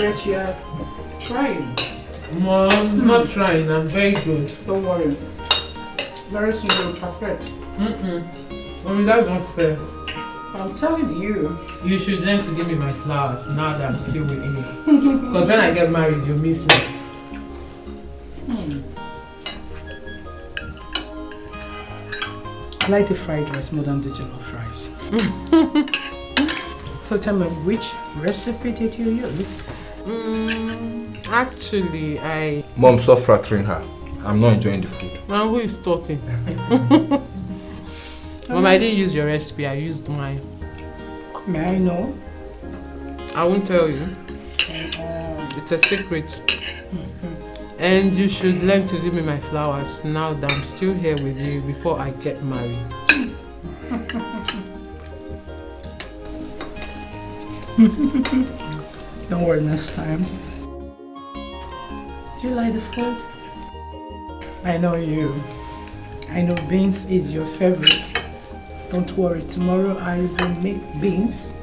great you are trying. Mom, I'm not trying. I'm very good. Don't worry. Very soon you'll perfect. Mommy, that's not fair. I'm telling you. You should learn to give me my flowers now that I'm still with you. Because when I get married, you'll miss me. I like the fried rice more than the jollof rice. So tell me, which recipe did you use? Actually, Mom, stop flattering her. I'm not enjoying the food. Now who is talking? Mom, I didn't use your recipe, I used mine. May I know? I won't tell you. It's a secret. And you should learn to give me my flowers now that I'm still here with you before I get married. Don't worry, next time. Do you like the food? I know you. I know beans is your favorite. Don't worry, tomorrow I will make beans,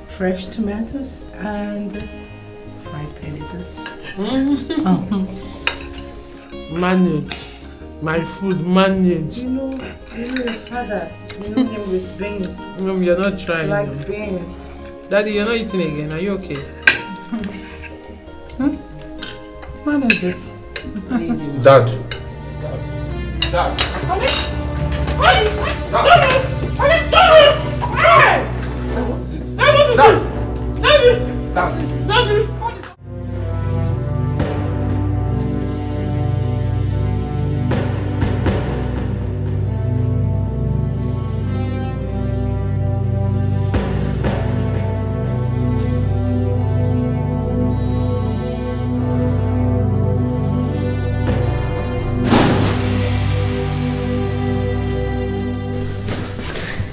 fresh tomatoes, and fried potatoes. Manage. My food, manage. You know your father. You know him with beans. Mom, you're not trying. He likes beans. Daddy, you're not eating again. Are you okay? Manage it. Dad. Dad.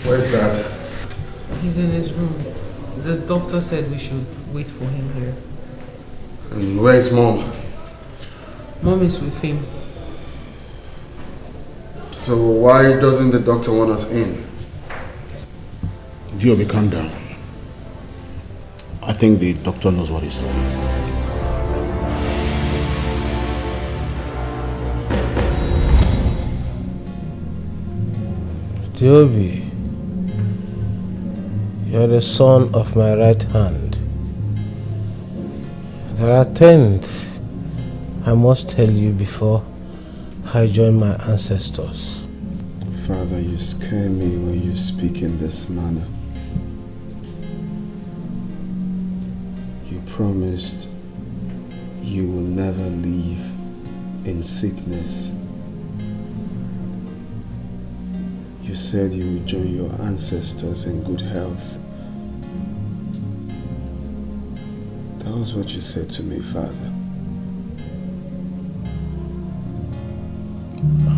Where's Dad? He's in his room. The doctor said we should wait for him here. And where's Mom? Mom is with him. So why doesn't the doctor want us in? Giobi, calm down. I think the doctor knows what he's doing. Giobi, you're the son of my right hand. There are things I must tell you before I join my ancestors. Father, you scare me when you speak in this manner. You promised you will never leave in sickness. You said you would join your ancestors in good health. That was what you said to me, Father.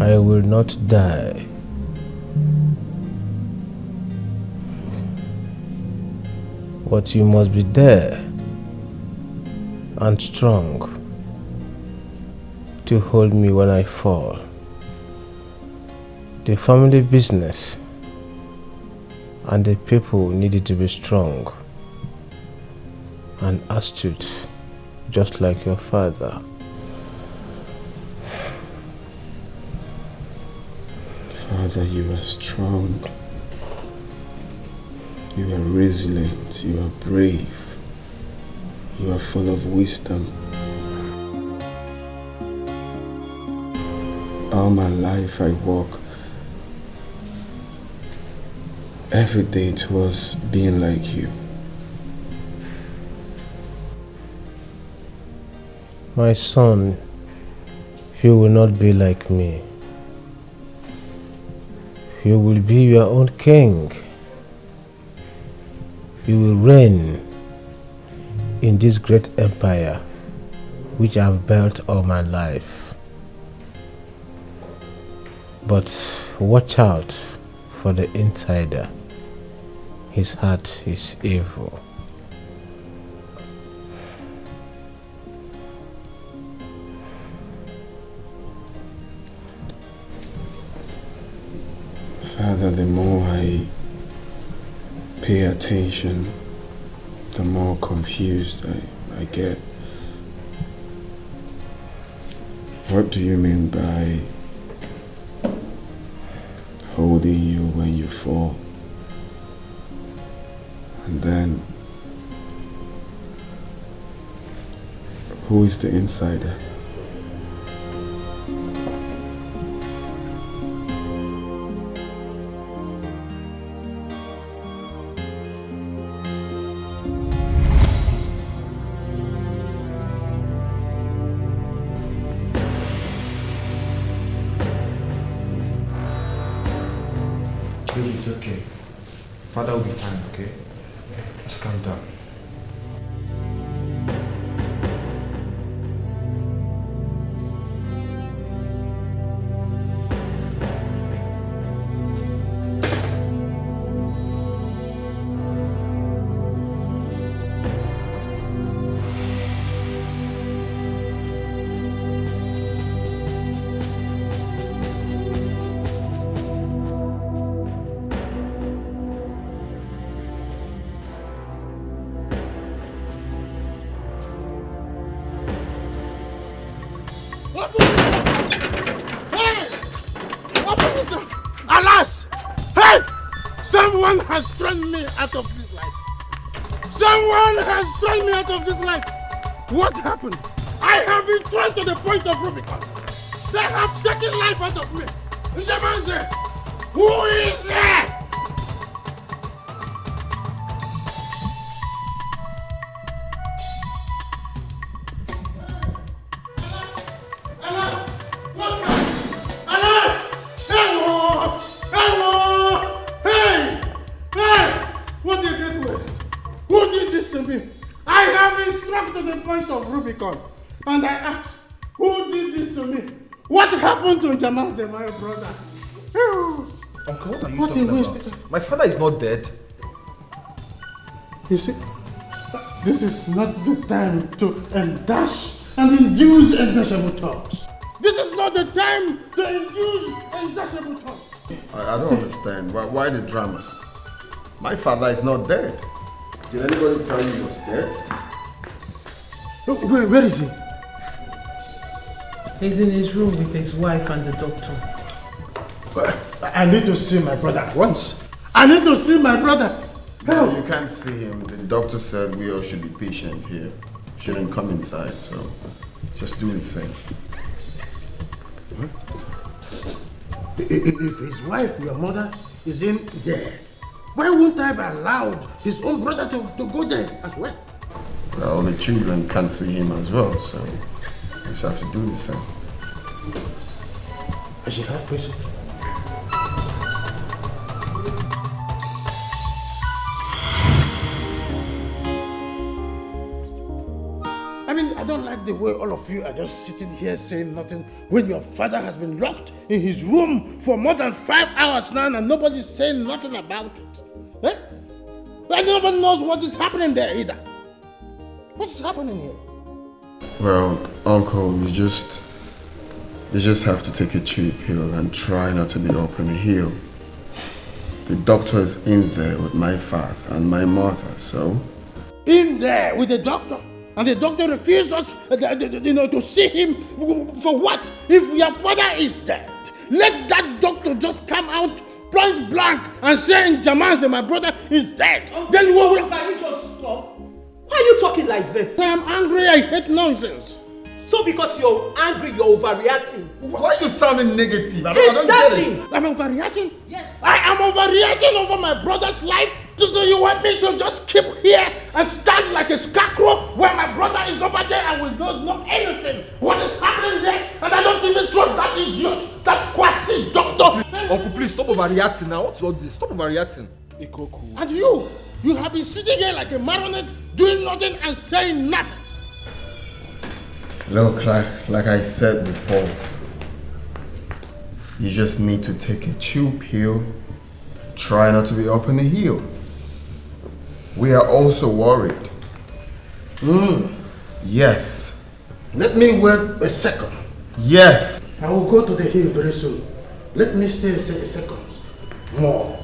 I will not die. But you must be there and strong to hold me when I fall. The family business and the people needed to be strong and astute, just like your father. Father, you are strong. You are resilient. You are brave. You are full of wisdom. All my life I walk every day towards being like you. My son, you will not be like me. You will be your own king. You will reign in this great empire which I have built all my life. But watch out for the insider. His heart is evil. Father, the more I pay attention, the more confused I get. What do you mean by holding you when you fall? And then, who is the insider? It's okay. Father will be fine, okay? Just calm down. Alas! Hey! Someone has thrown me out of this life. Someone has thrown me out of this life. What happened? I have been thrown to the point of Rubicon. They have taken life out of me. The man said, who is there? And I asked, who did this to me? What happened to Jamanze, my brother? Uncle, what are you talking about? My father is not dead. You see, this is not the time to endash and induce indashable talks. This is not the time to induce indashable talks. I don't understand. Why the drama? My father is not dead. Did anybody tell you he was dead? Where is he? He's in his room with his wife and the doctor. I need to see my brother once. I need to see my brother. No, you can't see him. The doctor said we all should be patient here. Shouldn't come inside, so just do the same. Huh? If his wife, your mother, is in there, why wouldn't I be allowed his own brother to go there as well? Well, the children can't see him as well, so we just have to do the same. I should have patience. I mean, I don't like the way all of you are just sitting here saying nothing when your father has been locked in his room for more than 5 hours now and nobody's saying nothing about it. Eh? And nobody knows what is happening there either. What's happening here? Well, Uncle, you just have to take a cheap pill and try not to be up in the hill. The doctor is in there with my father and my mother, so... In there with the doctor? And the doctor refused us to see him for what? If your father is dead, let that doctor just come out point blank and say Jamanze, my brother, is dead. Then we will... Can you just stop? Why are you talking like this? I am angry, I hate nonsense. So because you're angry, you're overreacting. Why are you sounding negative? I Exactly. don't get it. I'm overreacting? Yes. I am overreacting over my brother's life? So you want me to just keep here and stand like a scarecrow when my brother is over there and will not know anything? What is happening there? And I don't even trust that idiot, that quasi doctor. Uncle, please stop overreacting now. What's all this? Stop overreacting. And you have been sitting here like a marionette, doing nothing and saying nothing. Look, like I said before, you just need to take a chill pill, try not to be up in the hill. We are also worried. Yes. Let me wait a second. Yes. I will go to the hill very soon. Let me stay a second more.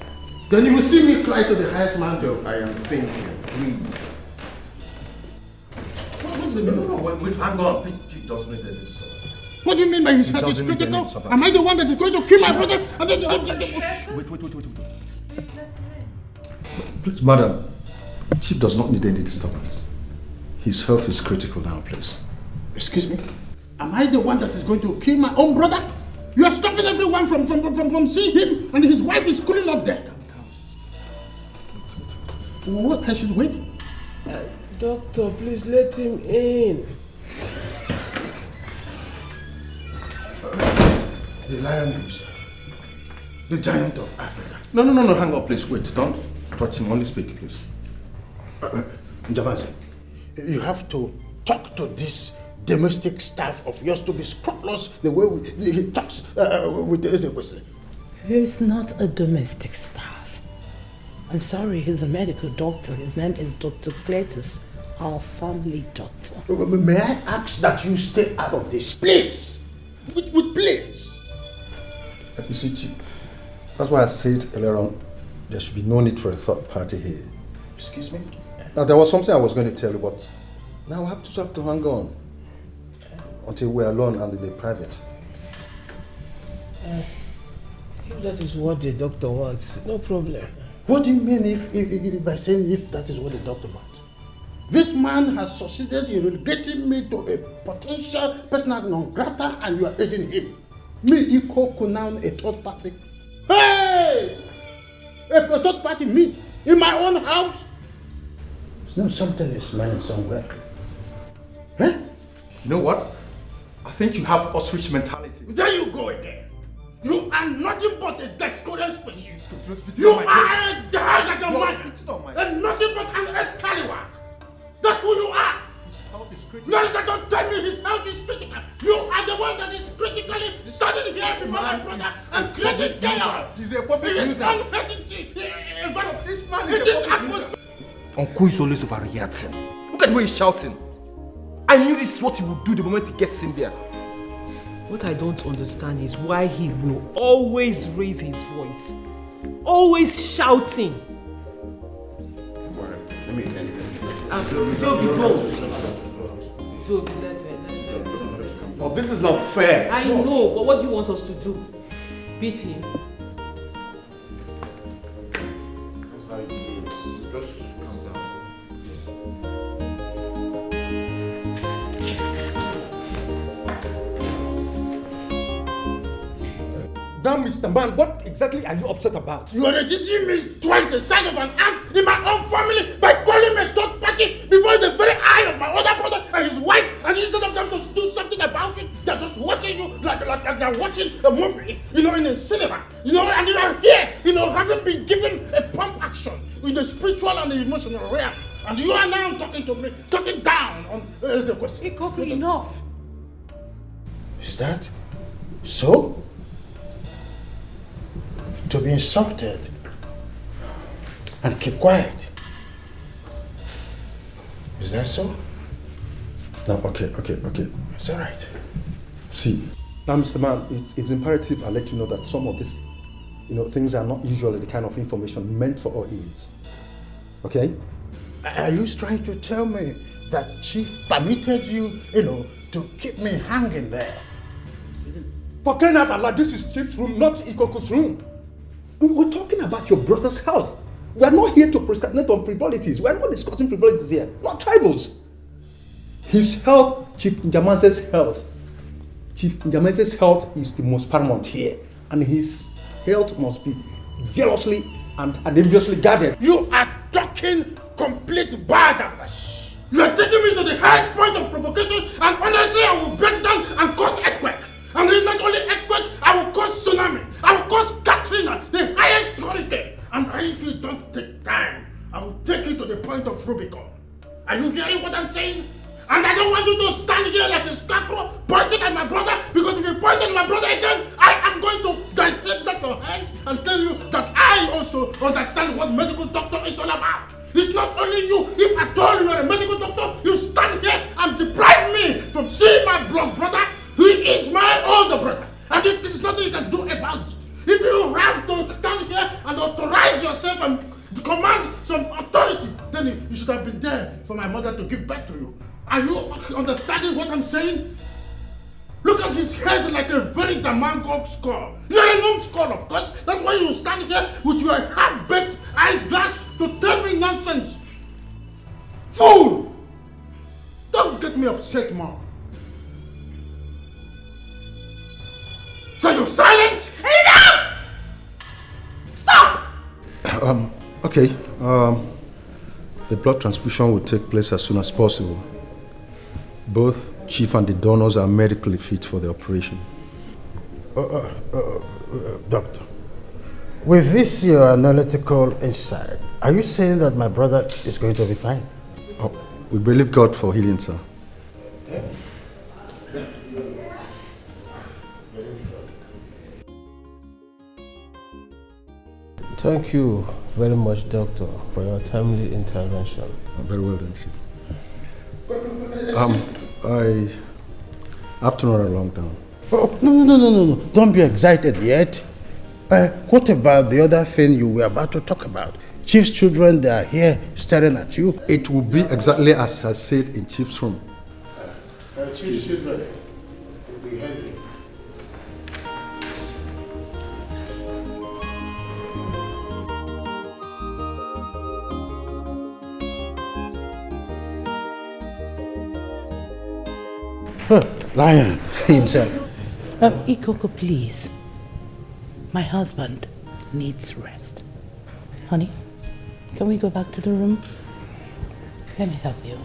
Then you will see me climb to the highest mountain. I am thinking, please. What's the meaning? No, wait, hang on. Chief doesn't need any support. What do you mean by his health is doesn't need critical? any support. Am I the one that is going to kill my brother? Wait. Please, madam. Chief does not need any disturbance. His health is critical now, please. Excuse me? Am I the one that is going to kill my own brother? You are stopping everyone from seeing him, and his wife is cooling off there. What? I should wait? Doctor, please let him in. The lion himself. The giant of Africa. No, hang on, please. Wait, don't touch him. Only speak, please. Njabanze, you have to talk to this domestic staff of yours to be scrupulous the way he talks with the Ezekwesili. He's not a domestic staff. I'm sorry, he's a medical doctor. His name is Dr. Cletus, our family doctor. May I ask that you stay out of this place? With place? You see, Chief, that's why I said earlier on, there should be no need for a third party here. Excuse me? Now, there was something I was going to tell you, but now I have to hang on until we're alone and in the private. If that is what the doctor wants, no problem. What do you mean if by saying if that is what the doctor wants? This man has succeeded in relegating me to a potential personal non grata and you are aiding him. Me equal Kunan a third party. Hey! A third party, me, in my own house? There's no something is smelling somewhere. Huh? You know what? I think you have ostrich mentality. There you go again. You are nothing but a Discordian species. You are a Dahagaman and nothing but an Excalibur. That's who you are. His health is critical. No, don't tell me his health is critical. You are the one that is critically standing here before my brother and creating chaos. He's a public nuisance. This man is a public Uncle is always overreacting. Look at the way he's shouting. I knew this is what he would do the moment he gets in there. What I don't understand is why he will always raise his voice. Always shouting. Let me end this. Toby, don't. Toby, let's Well, this is not fair. I know, but what do you want us to do? Beat him? That's how you do it. Just calm down. Now, Mr. Man, what exactly are you upset about? You are reducing me twice the size of an ant in my own family by calling me a third party before the very eye of my other brother and his wife, and instead of them to do something about it, they're just watching you like they're watching a movie, in a cinema, and you are here, having been given a pump action in the spiritual and the emotional realm, and you are now talking to me, talking down on the question. Ikoku, enough. Is that so? To be insulted and keep quiet. Is that so? No, okay. It's all right. See, now, Mr. Man, it's imperative I let you know that some of these, things are not usually the kind of information meant for our ears. Okay? Are you trying to tell me that Chief permitted you, to keep me hanging there? For crying out loud, this is Chief's room, not Ikoku's room. We're talking about your brother's health. We are not here to prescribe on frivolities. We are not discussing frivolities here, not trifles. His health, Chief Njamanze's health. Chief Njamanze's health is the most paramount here, and his health must be jealously and enviously guarded. You are talking complete balderdash. You are taking me to the highest point of provocation, and honestly, I will break down and cause earthquake. And if not only earthquake, I will cause tsunami. I will cause Katrina, the highest hurricane. And if you don't take time, I will take you to the point of Rubicon. Are you hearing what I'm saying? And I don't want you to stand here like a scarecrow pointing at my brother, because if you point at my brother again, I am going to dissect that your hand and tell you that I also understand what medical doctor is all about. It's not only you. If I told you are a medical doctor, you stand here and deprive me from seeing my blood brother. He is my older brother, and there is nothing you can do about it. If you have to stand here and authorize yourself and command some authority, then then you should have been there for my mother to give birth to you. Are you understanding what I'm saying? Look at his head like a very Damango skull. You're a young skull, of course. That's why you stand here with your half-baked ice glass to tell me nonsense. Fool! Don't get me upset, Mom. So you're silent? Enough! Stop! Okay. The blood transfusion will take place as soon as possible. Both Chief and the donors are medically fit for the operation. Doctor, with this your analytical insight, are you saying that my brother is going to be fine? Oh, we believe God for healing, sir. Thank you very much, Doctor, for your timely intervention. Very well done, Chief. I have to run along down. Oh, no. Don't be excited yet. What about the other thing you were about to talk about? Chief's children, they are here staring at you. It will be exactly as I said in Chief's room. Chief's children will be heavy. Lion himself. Ikoko, please. My husband needs rest. Honey, can we go back to the room? Let me help you.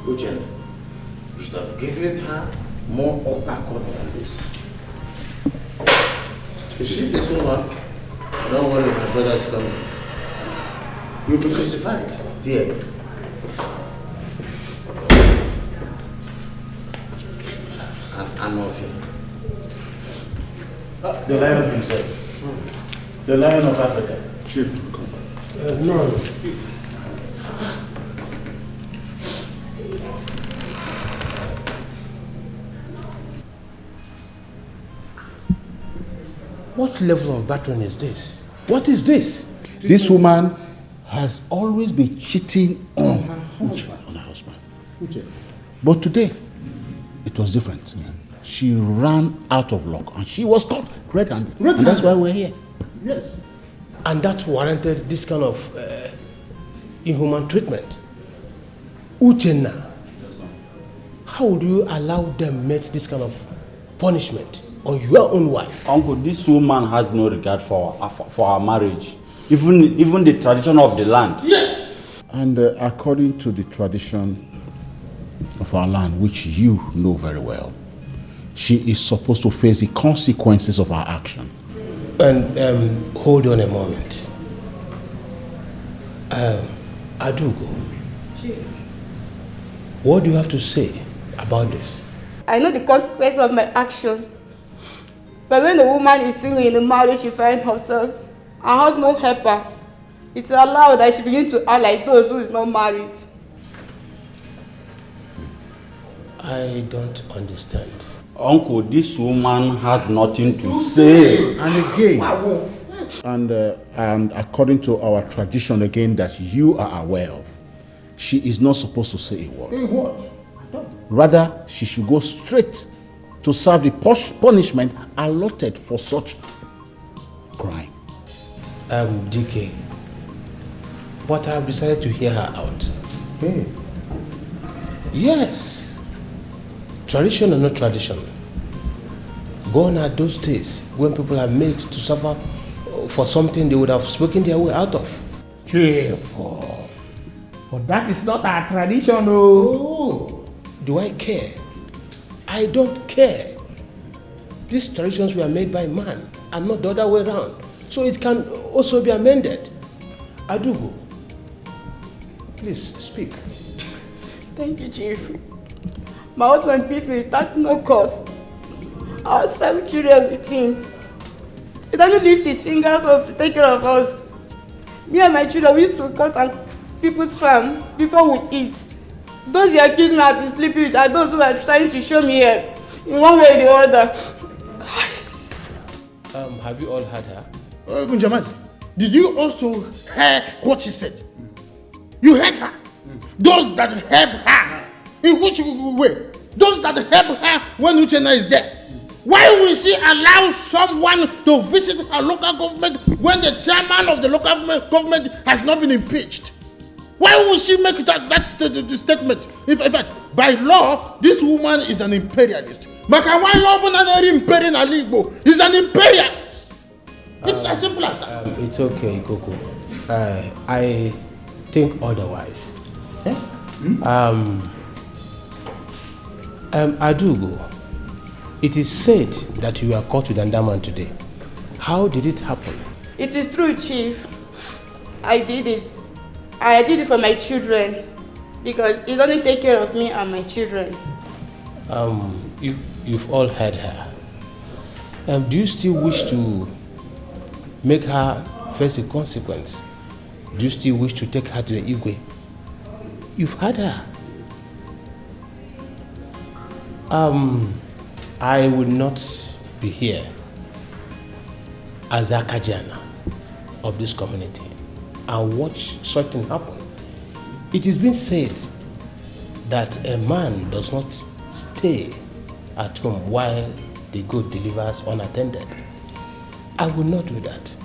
Uche, you should have given her more uppercut than this. You see this woman? Don't worry, my brother is coming. You'll be crucified, dear. And nothing. The lion himself. The lion of Africa. Chief, come back. No. What level of battering is this? What is this? This woman has always been cheating on her husband. But today, it was different. She ran out of luck and she was caught red-handed. And that's why we're here. Yes. And that warranted this kind of inhuman treatment. Uchenna, how would you allow them make this kind of punishment on your own wife? Uncle, this woman has no regard for our marriage. Even the tradition of the land. Yes! And according to the tradition of our land, which you know very well, she is supposed to face the consequences of her action. And hold on a moment. Adugo, what do you have to say about this? I know the consequences of my action. But when a woman is single in a marriage, she finds herself and has no helper, it's allowed that she begin to act like those who is not married. I don't understand. Uncle, this woman has nothing to say. And again, and according to our tradition again that you are aware of, she is not supposed to say a word. Hey, what? Rather, she should go straight to serve the punishment allotted for such crime. DK, but I have decided to hear her out. Hey. Yes. Tradition or not tradition. Gone are those days when people are made to suffer for something they would have spoken their way out of. Careful. But that is not our tradition, oh. Do I care? I don't care. These traditions were made by man and not the other way around. So it can also be amended. Adugo, please speak. Thank you, Chief. My husband beat me without no cause. I have 7 children with him. He doesn't lift his fingers up to take care of us. Me and my children, we used to cut on people's farm before we eat. Those that accuse me have been sleeping with are those who are trying to show me here in one way or the other. Have you all heard her? Njamazi, did you also hear what she said? You heard her? Those that help her. In which way? Those that help her when Uchenna is there. Why will she allow someone to visit her local government when the chairman of the local government has not been impeached? Why would she make that statement? In fact, by law, this woman is an imperialist. Is an imperialist. It's as simple as that. It's okay, Ikoko. I think otherwise. Eh? Adugo, it is said that you were caught with Andaman today. How did it happen? It is true, Chief. I did it. I did it for my children because it doesn't take care of me and my children. You've all heard her. Do you still wish to make her face the consequence? Do you still wish to take her to the Igwe? You've heard her. I will not be here as a Kajana of this community and watch something happen. It has been said that a man does not stay at home while the goat delivers unattended. I will not do that.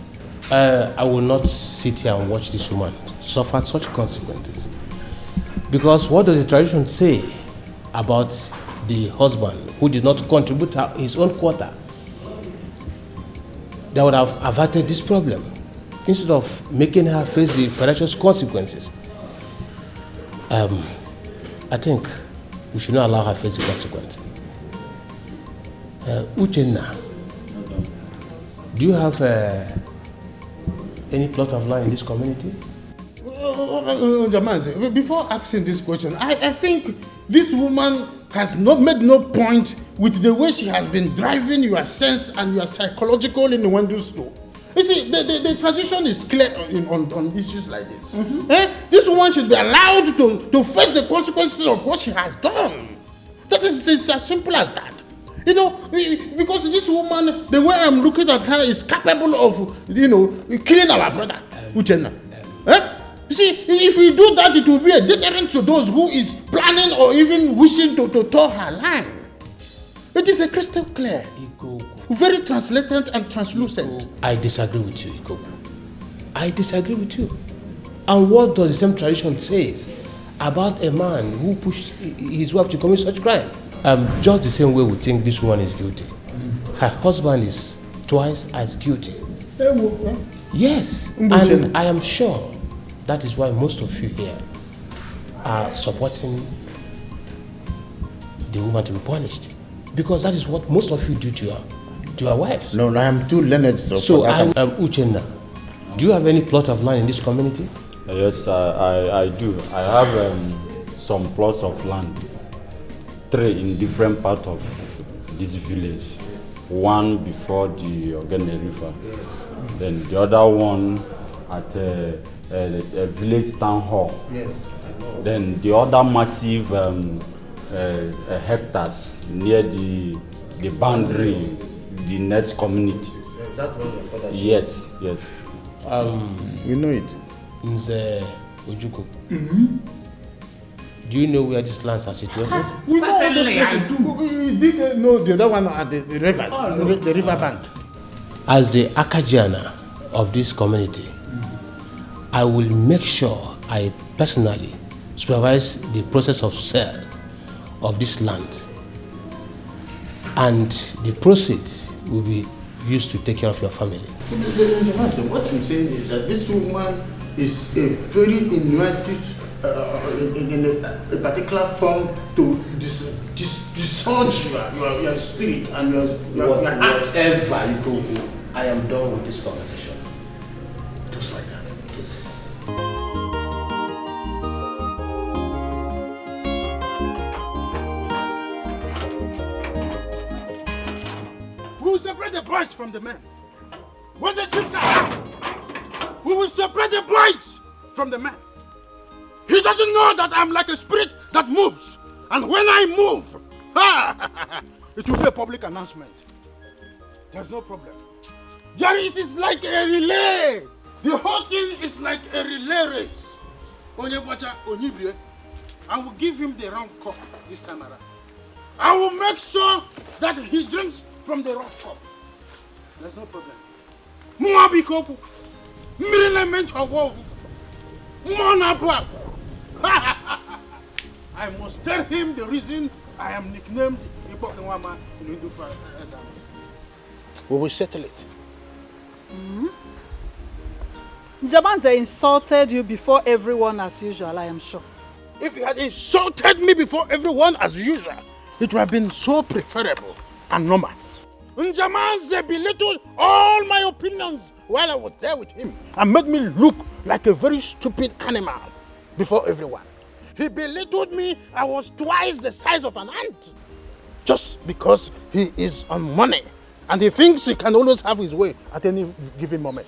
I will not sit here and watch this woman suffer such consequences. Because what does the tradition say about the husband who did not contribute his own quota that would have averted this problem instead of making her face the financial consequences? I think we should not allow her face the consequences. Uchenna, do you have any plot of land in this community? Jamazi, before asking this question, I think this woman has not made no point with the way she has been driving your sense and your psychological in the Wendu store. You see, the tradition is clear on issues like this. This woman should be allowed to face the consequences of what she has done. That is as simple as that. You know, because this woman, the way I'm looking at her, is capable of, killing our brother, Uchenna. You see, if we do that, it will be a deterrent to those who is planning or even wishing to tow her line. It is a crystal clear. Very translucent and translucent. I disagree with you, Ikoku. I disagree with you. And what does the same tradition say about a man who pushed his wife to commit such crime? Just the same way we think this woman is guilty. Her husband is twice as guilty. Yes, and I am sure that is why most of you here are supporting the woman to be punished. Because that is what most of you do to your wives. No, I am too learned. So, Uchenna, do you have any plot of land in this community? Yes, I do. I have some plots of land, 3 in different parts of this village. One before the Ogene River, then the other one at a village town hall. Yes. Then the other massive hectares near the boundary, the next community. That was your father. Yes. You know it. Nze Ojuko. Do you know where these lands are situated? Certainly, I do. No, the other one at the river, the river bank. As the Akajiana of this community, I will make sure I personally supervise the process of sale of this land, and the proceeds will be used to take care of your family. What I'm saying is that this woman is a very inuited in a particular form to discharge your spirit and your heart. Whatever you go, I am done with this conversation. Just like that. Yes. We will separate the boys from the men. When the chips are out, we will separate the boys from the men. He doesn't know that I'm like a spirit that moves. And when I move, it will be a public announcement. There's no problem. Jerry, it is like a relay. The whole thing is like a relay race. Onyebacha Onyibie, I will give him the wrong cup this time around. I will make sure that he drinks from the right cup. There's no problem. Mwabi koku. Mirele mencho wofu. Mwana bwa. I must tell him the reason I am nicknamed Ibokenwama in Hindu Fire. We will settle it. Jamanze insulted you before everyone as usual, I am sure. If he had insulted me before everyone as usual, it would have been so preferable and normal. Njamanze belittled all my opinions while I was there with him and made me look like a very stupid animal before everyone. He belittled me. I was twice the size of an ant just because he is on money and he thinks he can always have his way at any given moment.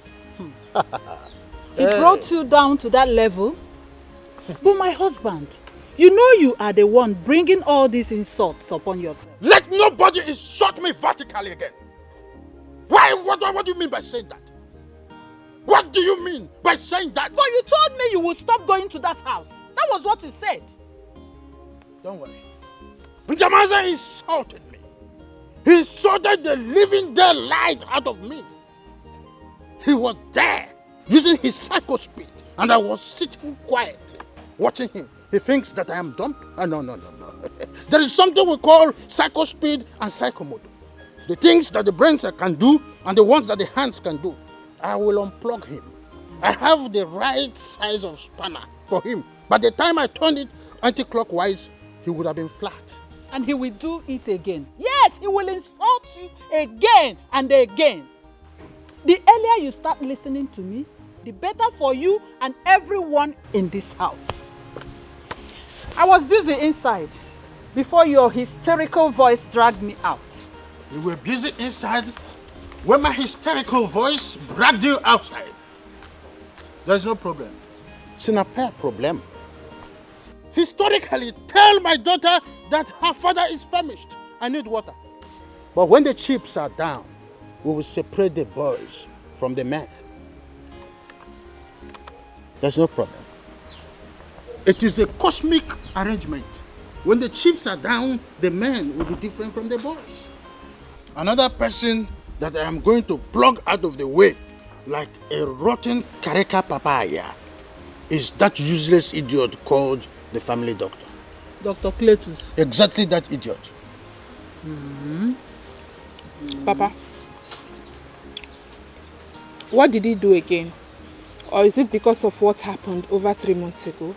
He brought you down to that level? But my husband, you know you are the one bringing all these insults upon yourself. Let nobody insult me vertically again. Why? What do you mean by saying that? What do you mean by saying that? But you told me you would stop going to that house. That was what you said. Don't worry. Njamanze insulted me. He insulted the living daylight out of me. He was there using his psycho speed and I was sitting quietly watching him. He thinks that I am dumb? No. There is something we call psycho speed and psychomotor. The things that the brains can do and the ones that the hands can do. I will unplug him. I have the right size of spanner for him. By the time I turned it anti-clockwise, he would have been flat. And he will do it again. Yes, he will insult you again and again. The earlier you start listening to me, the better for you and everyone in this house. I was busy inside before your hysterical voice dragged me out. You were busy inside when my hysterical voice dragged you outside. There's no problem. It's not a problem. Historically, tell my daughter that her father is famished. I need water. But when the chips are down, we will separate the boys from the men. There's no problem. It is a cosmic arrangement. When the chips are down, the men will be different from the boys. Another person that I am going to plug out of the way like a rotten kareka papaya is that useless idiot called the family doctor. Dr. Cletus. Exactly that idiot. Papa, what did he do again? Or is it because of what happened over 3 months ago?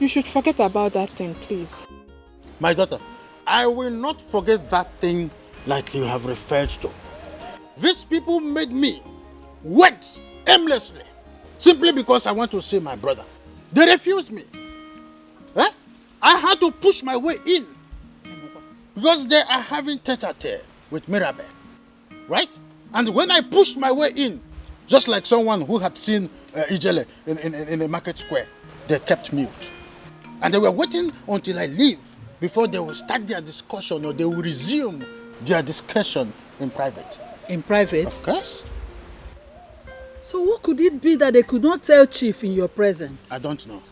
You should forget about that thing, please. My daughter, I will not forget that thing like you have referred to. These people made me wait aimlessly simply because I want to see my brother. They refused me. I had to push my way in because they are having tete-a-tete with Mirabel, right? And when I pushed my way in, just like someone who had seen Ijele in the market square, they kept mute. And they were waiting until I leave before they will start their discussion or they will resume their discussion in private. In private? Of course. So what could it be that they could not tell Chief in your presence? I don't know.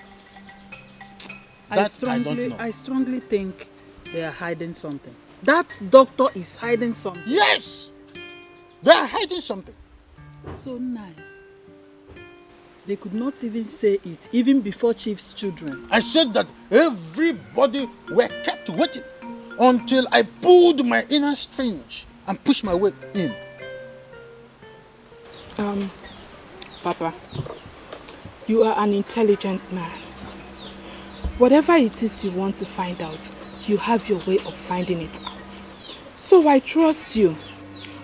I strongly think they are hiding something. That doctor is hiding something. Yes! They are hiding something. So now, they could not even say it, even before Chief's children. I said that everybody were kept waiting until I pulled my inner strings and pushed my way in. Papa, you are an intelligent man. Whatever it is you want to find out, you have your way of finding it out. So I trust you.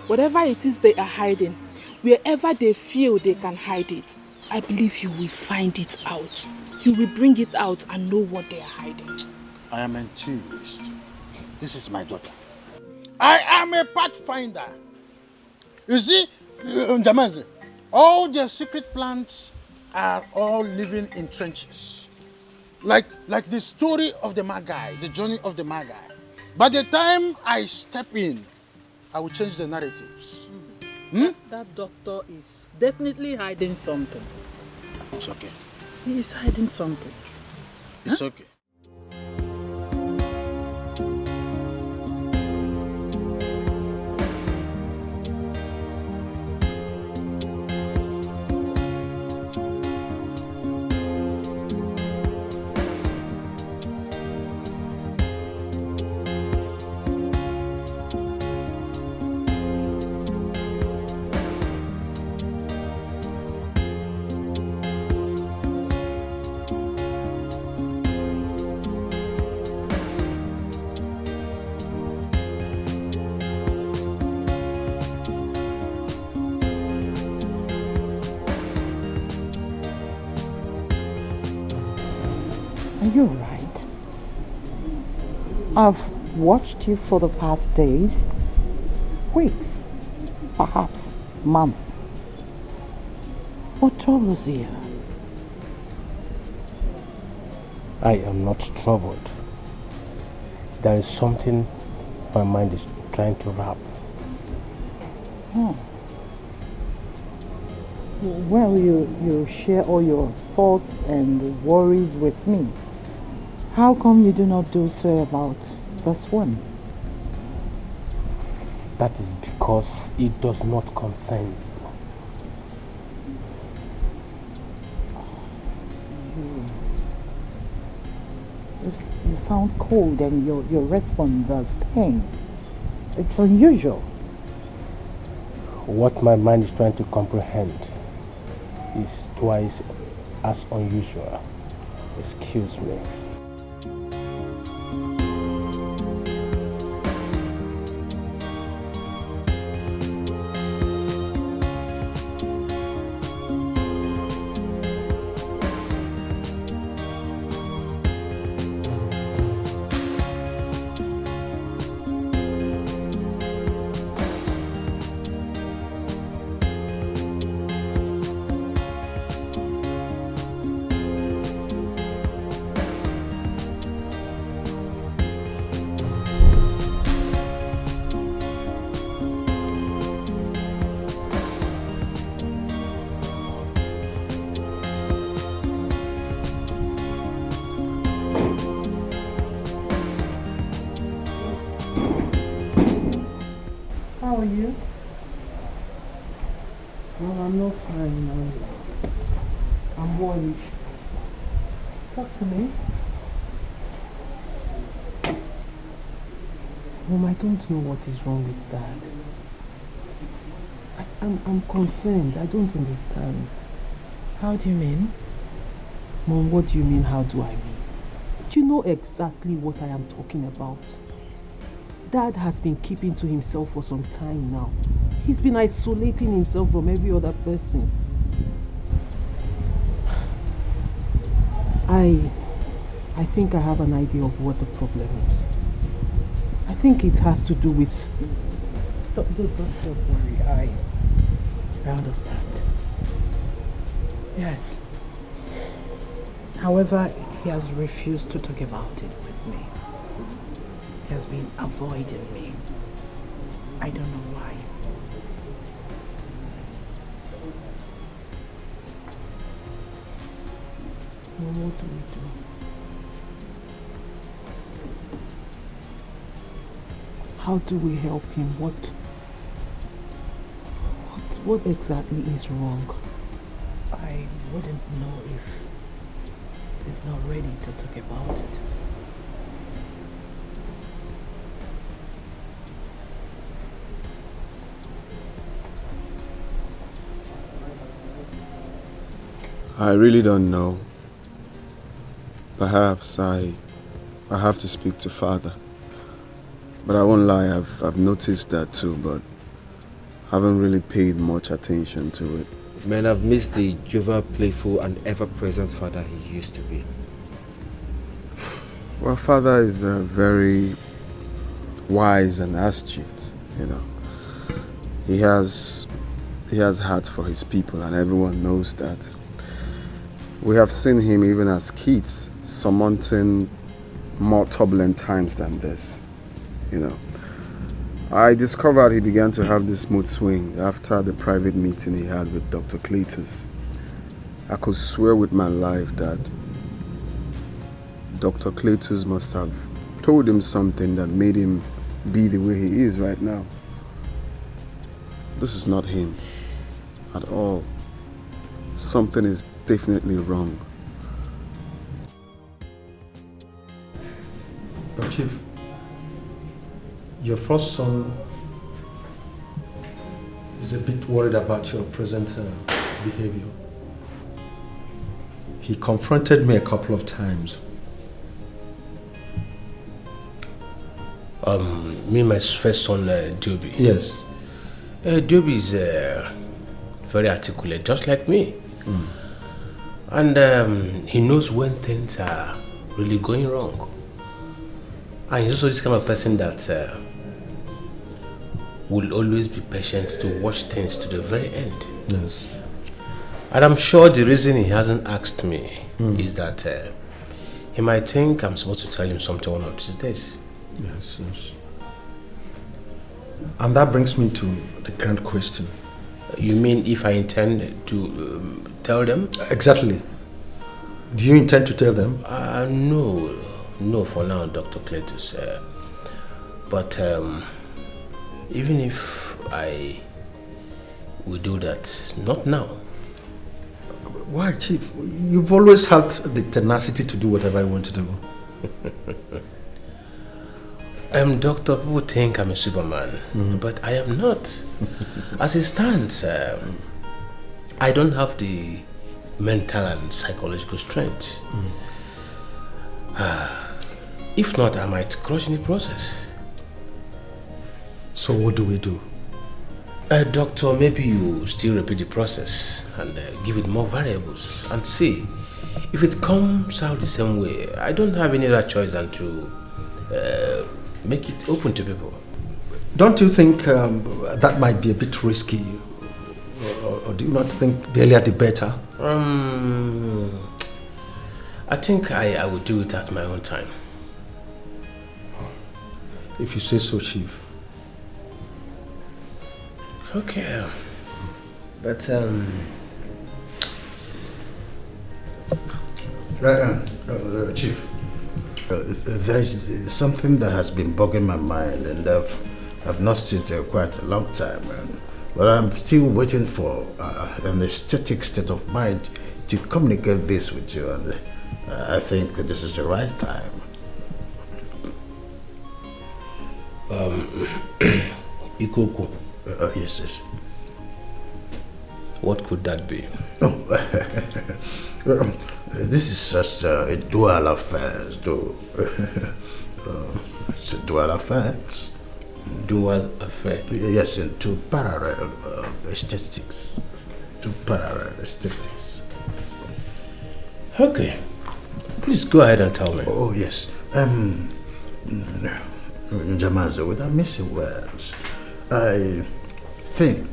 Whatever it is they are hiding, wherever they feel they can hide it, I believe you will find it out. You will bring it out and know what they are hiding. I am enthused. This is my daughter. I am a pathfinder. You see, Njamazi, all their secret plans are all living in trenches. Like the story of the Magi, the journey of the Magi. By the time I step in, I will change the narratives. That doctor is definitely hiding something. It's okay. He is hiding something. It's okay. Are you right? I've watched you for the past days, weeks, perhaps months. What troubles you? I am not troubled. There is something my mind is trying to wrap. Well, you share all your thoughts and worries with me. How come you do not do so about this one? That is because it does not concern you. You sound cold and your response is staying. It's unusual. What my mind is trying to comprehend is twice as unusual. Excuse me. How are you? No, I'm not fine. I'm worried. Talk to me. Mom, I don't know what is wrong with Dad. I'm concerned. I don't understand. How do you mean? Mom, what do you mean, how do I mean? Do you know exactly what I am talking about? Dad has been keeping to himself for some time now. He's been isolating himself from every other person. I think I have an idea of what the problem is. I think it has to do with... Don't worry, I understand. Yes. However, he has refused to talk about it with me. He has been avoiding me. I don't know why. Well, what do we do? How do we help him? What exactly is wrong? I wouldn't know if he's not ready to talk about it. I really don't know. Perhaps I have to speak to Father. But I won't lie, I've noticed that too, but haven't really paid much attention to it. Man, I've missed the jovial, playful, and ever-present father he used to be. Well, Father is very wise and astute, you know. He has heart for his people, and everyone knows that. We have seen him even as kids surmounting more turbulent times than this, you know. I discovered he began to have this mood swing after the private meeting he had with Dr. Cletus. I could swear with my life that Dr. Cletus must have told him something that made him be the way he is right now. This is not him at all. Something is definitely wrong. But Chief, your first son is a bit worried about your present behavior. He confronted me a couple of times. Me and my first son, Joby. Yes. Joby is very articulate, just like me. And he knows when things are really going wrong. And he's also this kind of person that will always be patient to watch things to the very end. Yes. And I'm sure the reason he hasn't asked me is that he might think I'm supposed to tell him something one of these days. Yes, yes. And that brings me to the grand question. You mean if I intend to tell them? Exactly. Do you intend to tell them? No, for now, Dr. Cletus. But even if I will do that, not now. Why, Chief? You've always had the tenacity to do whatever I want to do. Doctor, people think I'm a Superman, but I am not. As it stands, I don't have the mental and psychological strength. If not, I might crush in the process. So what do we do? Doctor, maybe you still repeat the process and give it more variables and see. If it comes out the same way, I don't have any other choice than to make it open to people. Don't you think that might be a bit risky? Or do you not think the earlier the better? I think I will do it at my own time. If you say so, Chief. Okay. But Chief, there is something that has been bugging my mind, and I've not seen it quite a long time. But I'm still waiting for an aesthetic state of mind to communicate this with you, and I think this is the right time. Ikoku. Yes, yes. What could that be? This is just a dual affair, though. It's a dual affair. Dual affair? Yes, in two parallel aesthetics. Two parallel aesthetics. Okay. Please go ahead and tell me. Oh, yes. Jamaza, without missing words, I think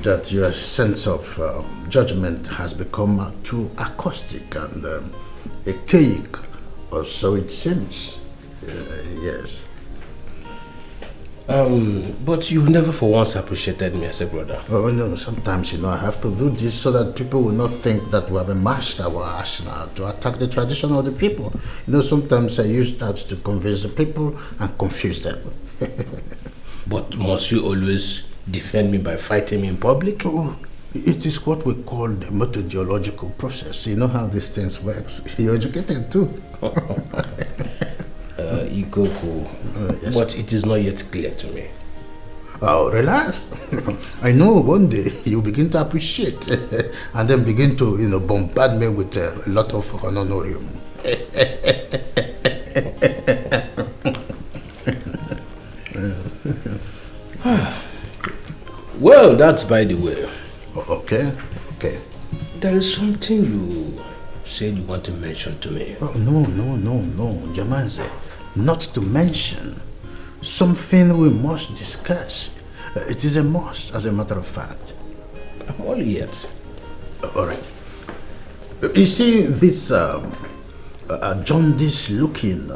that your sense of judgment has become too acoustic and archaic, or so it seems. Yes. But you've never for once appreciated me as a brother. Oh, no, sometimes, I have to do this so that people will not think that we have a master our arsenal to attack the tradition of the people. Sometimes I use that to convince the people and confuse them. But must you always defend me by fighting me in public? Oh, it is what we call the methodological process. You know how these things works. You're educated too. Ikoku, yes. But it is not yet clear to me. Oh, relax. I know one day you begin to appreciate and then begin to, bombard me with a lot of honorarium. Well, that's by the way. Okay. There is something you said you want to mention to me. Oh, no, Jamanze. Not to mention something we must discuss. It is a must, as a matter of fact. I'm all ears. All right. You see this jaundice-looking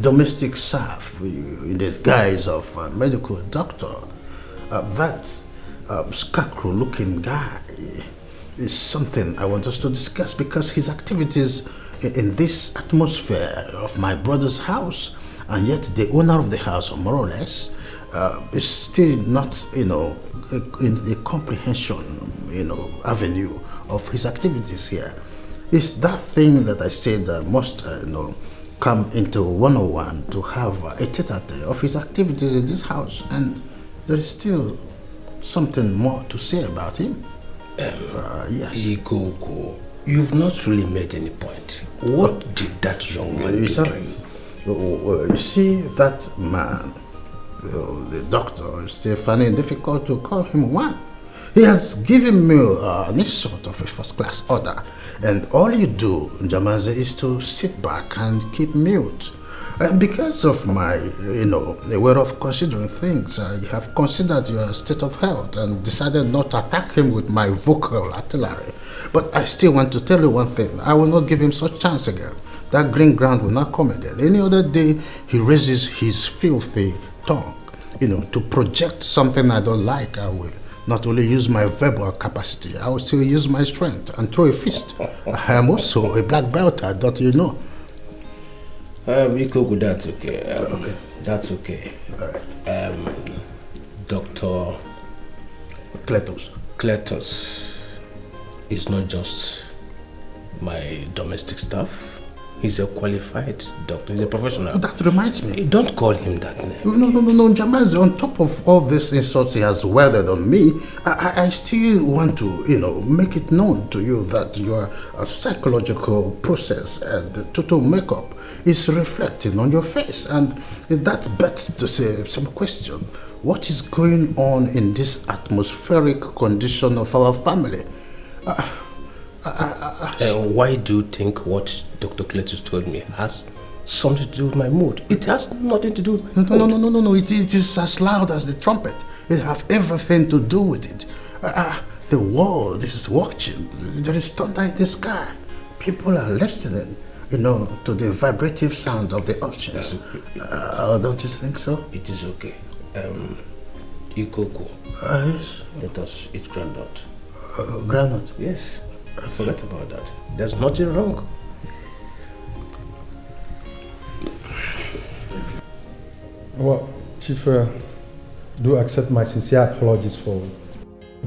domestic serf in the guise of a medical doctor. That scarecrow-looking guy is something I want us to discuss because his activities in this atmosphere of my brother's house, and yet the owner of the house, more or less, is still not, in the comprehension, avenue of his activities here. It's that thing that I said must, come into 101 to have a tete-a-tete of his activities in this house, and there is still something more to say about him. Yes. Igoko, you've not really made any point. What did that young man do to you? You see, that man, the doctor, Steffania, difficult to call him one. He has given me an sort of a first-class order, and all you do, Njamaze, is to sit back and keep mute. And because of my, way of considering things, I have considered your state of health and decided not to attack him with my vocal artillery. But I still want to tell you one thing. I will not give him such chance again. That green ground will not come again. Any other day, he raises his filthy tongue, to project something I don't like. I will not only use my verbal capacity, I will still use my strength and throw a fist. I am also a black belt, don't you know? Ikoku, that's okay. Okay. That's okay. All right. Dr. Kletos is not just my domestic staff. He's a qualified doctor. He's a professional. That reminds me. Don't call him that name. No, Jamaze, on top of all these insults he has weathered on me, I still want to, make it known to you that your psychological process and total makeup is reflecting on your face. And that bets to say some question. What is going on in this atmospheric condition of our family? Why do you think what Dr. Cletus told me has something to do with my mood? It has nothing to do with my mood. No. It is as loud as the trumpet. It has everything to do with it. The world is watching. There is thunder in the sky. People are listening, to the vibrative sound of the oceans. Don't you think so? It is okay. Ikoko. Yes? Let us eat groundnut. Groundnut? Yes. I forgot about that. There's nothing wrong. Well, Chief, do accept my sincere apologies for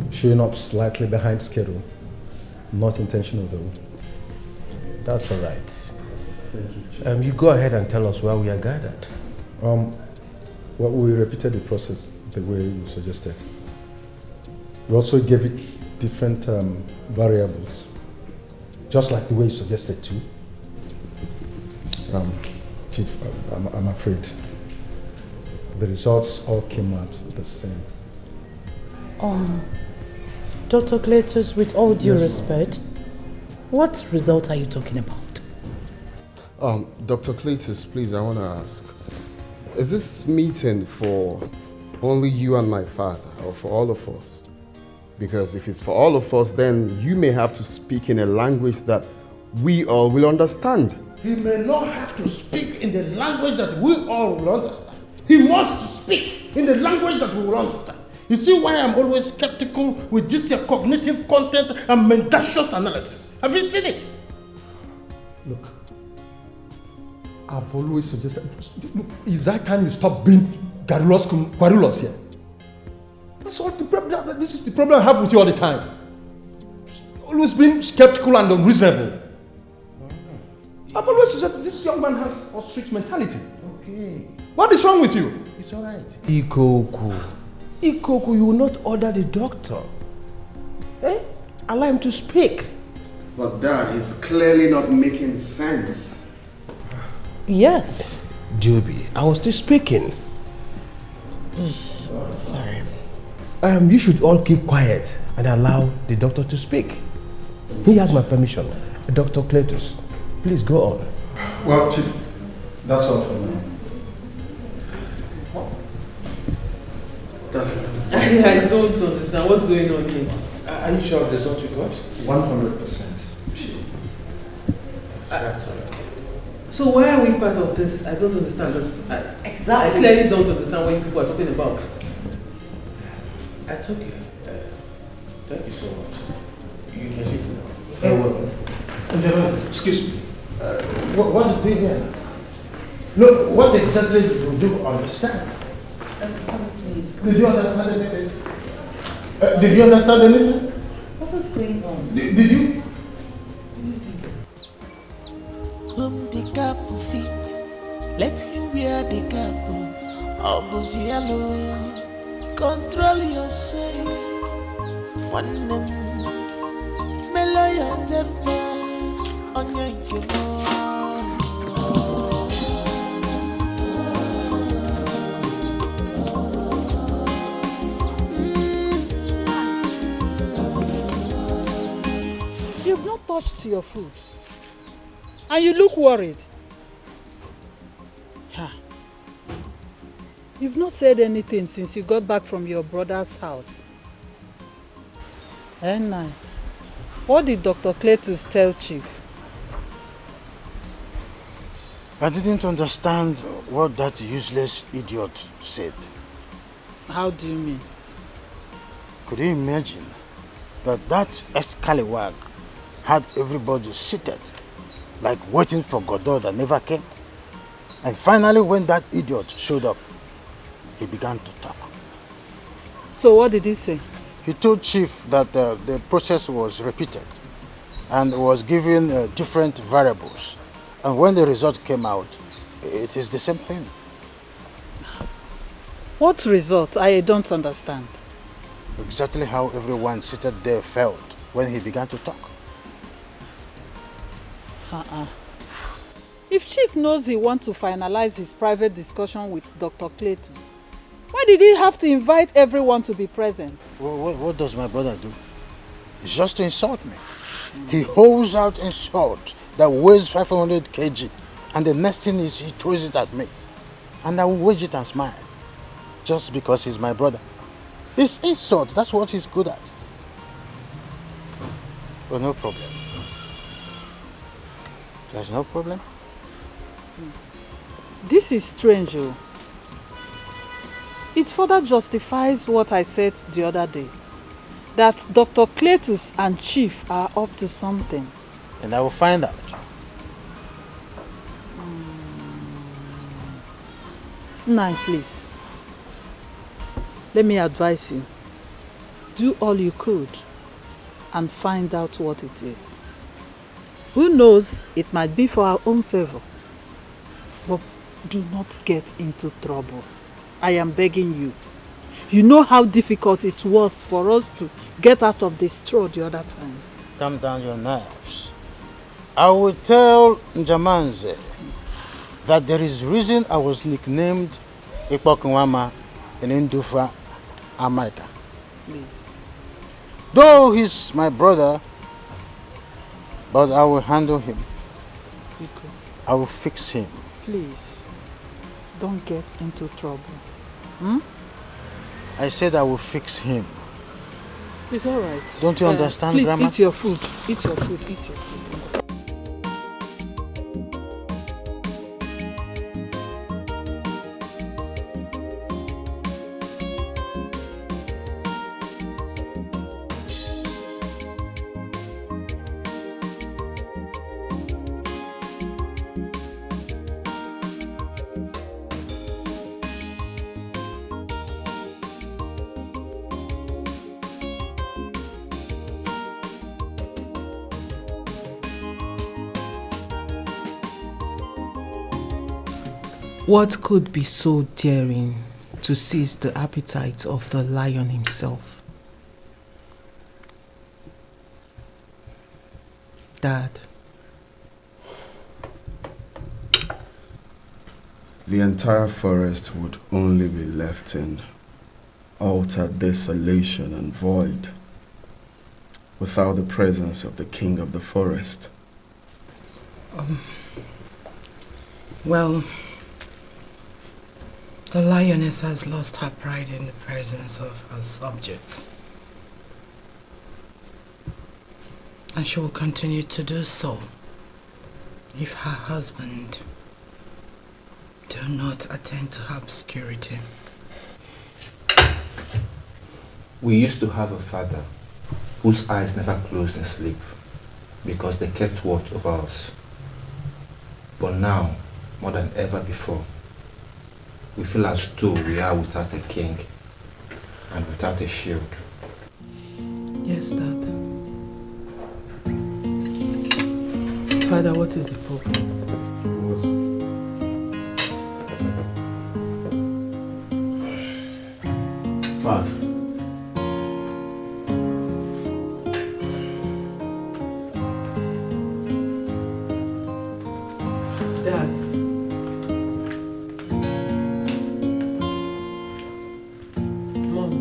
showing up slightly behind schedule. Not intentional though. That's all right. You go ahead and tell us where we are gathered. Well, we repeated the process the way you suggested. We also gave it different variables, just like the way you suggested too. Chief, I'm afraid the results all came out the same. Dr. Cletus, with all due respect, what result are you talking about? Dr. Cletus, please, I want to ask, is this meeting for only you and my father, or for all of us? Because if it's for all of us, then you may have to speak in a language that we all will understand. He may not have to speak in the language that we all will understand. He must speak in the language that we will understand. You see why I'm always skeptical with this cognitive content and mendacious analysis. Have you seen it? Look, I've always suggested, look, it's that time you stop being querulous here. That's all the problem. This is the problem I have with you all the time. Always being skeptical and unreasonable. I've always said this young man has ostrich mentality. Okay. What is wrong with you? It's all right. Ikoku, you will not order the doctor. Allow him to speak. But Dad, he's clearly not making sense. Yes. Joby, I was still speaking. Sorry. You should all keep quiet and allow the doctor to speak. He has my permission. Dr. Cletus, please go on. Well, Chief, that's all for now. That's it. I don't understand what's going on here. Are you sure of the result you got? 100% sure. That's all right. So why are we part of this? I don't understand. Exactly. I clearly don't understand what you people are talking about. It's okay. Thank you so much. You can leave now. Excuse me. What did we hear? Look, what exactly did you understand? Did you understand anything? Did you understand anything? What is going on? Did you? Whom the cap fit, let him wear the cap. Obuzialo, control yourself. One name, mellow your temper on your You've not touched your food. And you look worried. Huh. You've not said anything since you got back from your brother's house. And what did Dr. Cletus tell Chief? I didn't understand what that useless idiot said. How do you mean? Could you imagine that Escalawag had everybody seated, like waiting for Godot that never came? And finally, when that idiot showed up, he began to talk. So what did he say? He told Chief that the process was repeated and was given different variables. And when the result came out, it is the same thing. What result? I don't understand. Exactly how everyone seated there felt when he began to talk. If Chief knows he wants to finalize his private discussion with Dr. Cletus, why did he have to invite everyone to be present? What does my brother do? It's just to insult me. He holds out insult that weighs 500 kg, and the next thing is he throws it at me. And I will wage it and smile, just because he's my brother. This insult, that's what he's good at. Well, no problem. There's no problem? This is strange, oh. It further justifies what I said the other day, that Dr. Cletus and Chief are up to something. And I will find out. Nai, please. Let me advise you. Do all you could and find out what it is. Who knows, it might be for our own favor. But do not get into trouble. I am begging you. You know how difficult it was for us to get out of this straw the other time. Calm down your nerves. I will tell Njamanze that there is reason I was nicknamed Ipokunwama in Ndufa, America. Please. Though he's my brother, but I will handle him. Iko. I will fix him. Please, don't get into trouble. I said I will fix him. It's all right. Don't you understand, please Grandma? Eat your food. Eat your food. Eat your food. What could be so daring to seize the appetite of the lion himself? Dad. The entire forest would only be left in utter desolation and void without the presence of the king of the forest. Well, the lioness has lost her pride in the presence of her subjects. And she will continue to do so. If her husband do not attend to her obscurity. We used to have a father whose eyes never closed in sleep because they kept watch over us. But now, more than ever before, we feel as though we are without a king and without a shield. Yes, Dad. Father, what is the problem? Father. Dad. Mom.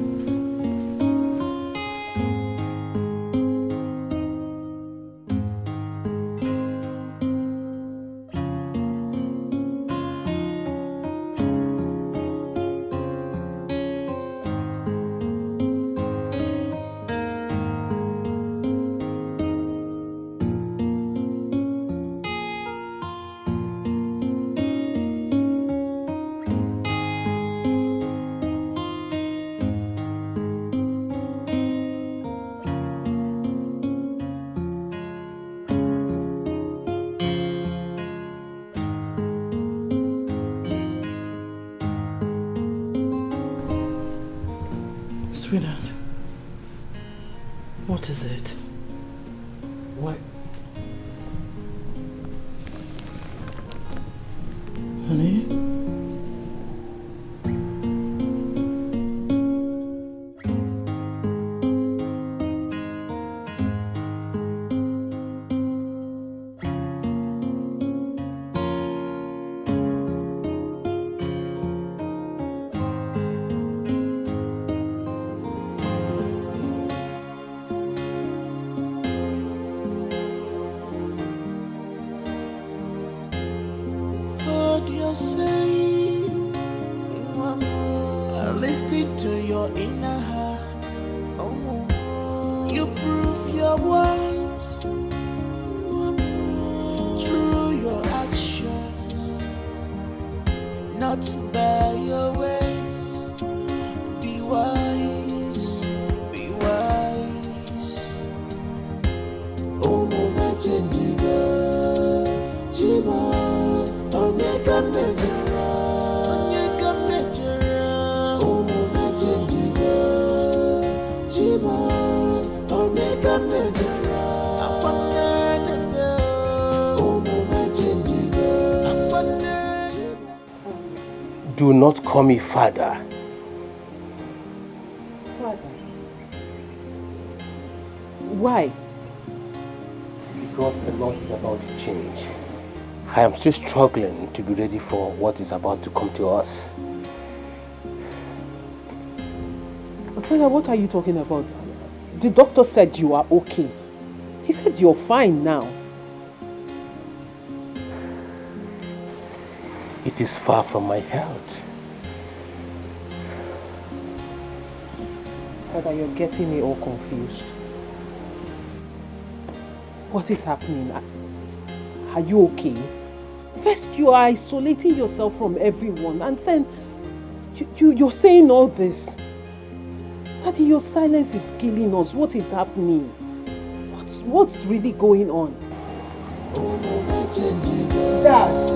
Sweetheart, what is it? What? Honey? What you're saying, listen to your inner heart. You prove your words through your actions, not by your ways. Be wise, be wise. Oh, mama, changiga, chiba. Onyeka mejara, omume chenjiga, chiba. Onyeka mejara, omume chenjiga. Do not call me father. Father. Why? Because a lot is about to change. I am still struggling to be ready for what is about to come to us. Father, what are you talking about? The doctor said you are okay. He said you're fine now. It is far from my health. Father, you're getting me all confused. What is happening? Are you okay? First, you are isolating yourself from everyone, and then you're saying all this. Daddy, your silence is killing us. What is happening? What's really going on? Dad.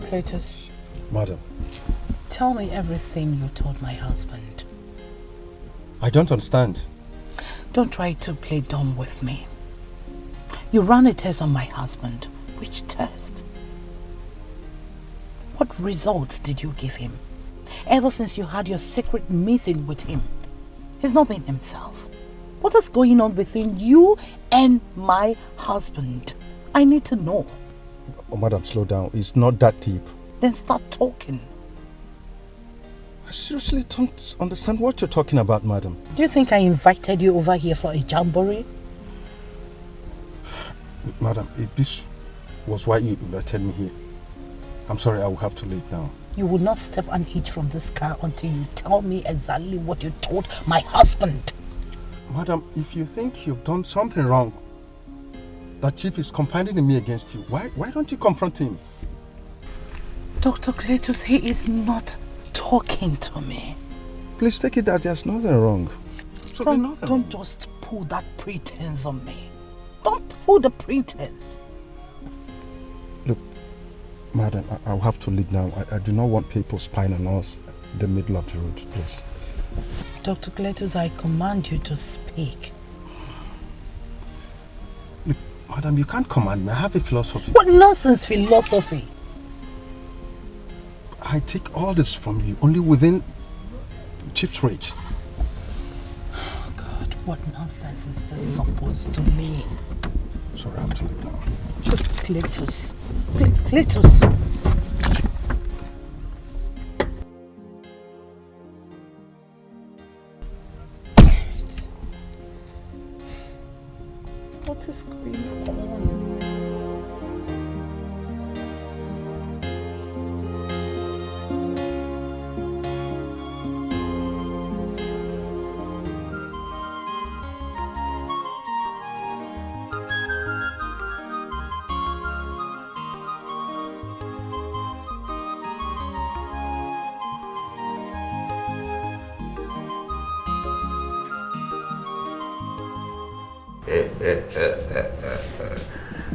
Cletus, Madam, tell me everything you told my husband. I don't understand. Don't try to play dumb with me. You ran a test on my husband. Which test? What results did you give him? Ever since you had your secret meeting with him, he's not been himself. What is going on between you and my husband? I need to know. Oh, madam, slow down. It's not that deep. Then start talking. I seriously don't understand what you're talking about, madam. Do you think I invited you over here for a jamboree? Madam, if this was why you invited me here, I'm sorry, I will have to leave now. You will not step an inch from this car until you tell me exactly what you told my husband. Madam, if you think you've done something wrong, that Chief is confiding in me against you, why don't you confront him? Dr. Cletus, he is not talking to me. Please take it that there's nothing wrong. Don't just pull that pretense on me. Don't pull the pretense. Look, madam, I'll have to leave now. I do not want people spying on us in the middle of the road, please. Dr. Cletus, I command you to speak. Look, madam, you can't command me. I have a philosophy. What nonsense philosophy? I take all this from you, only within Chief's reach. Oh God, what nonsense is this supposed to mean? Sorry, I have to leave now. Cletus. Cletus. What is going on?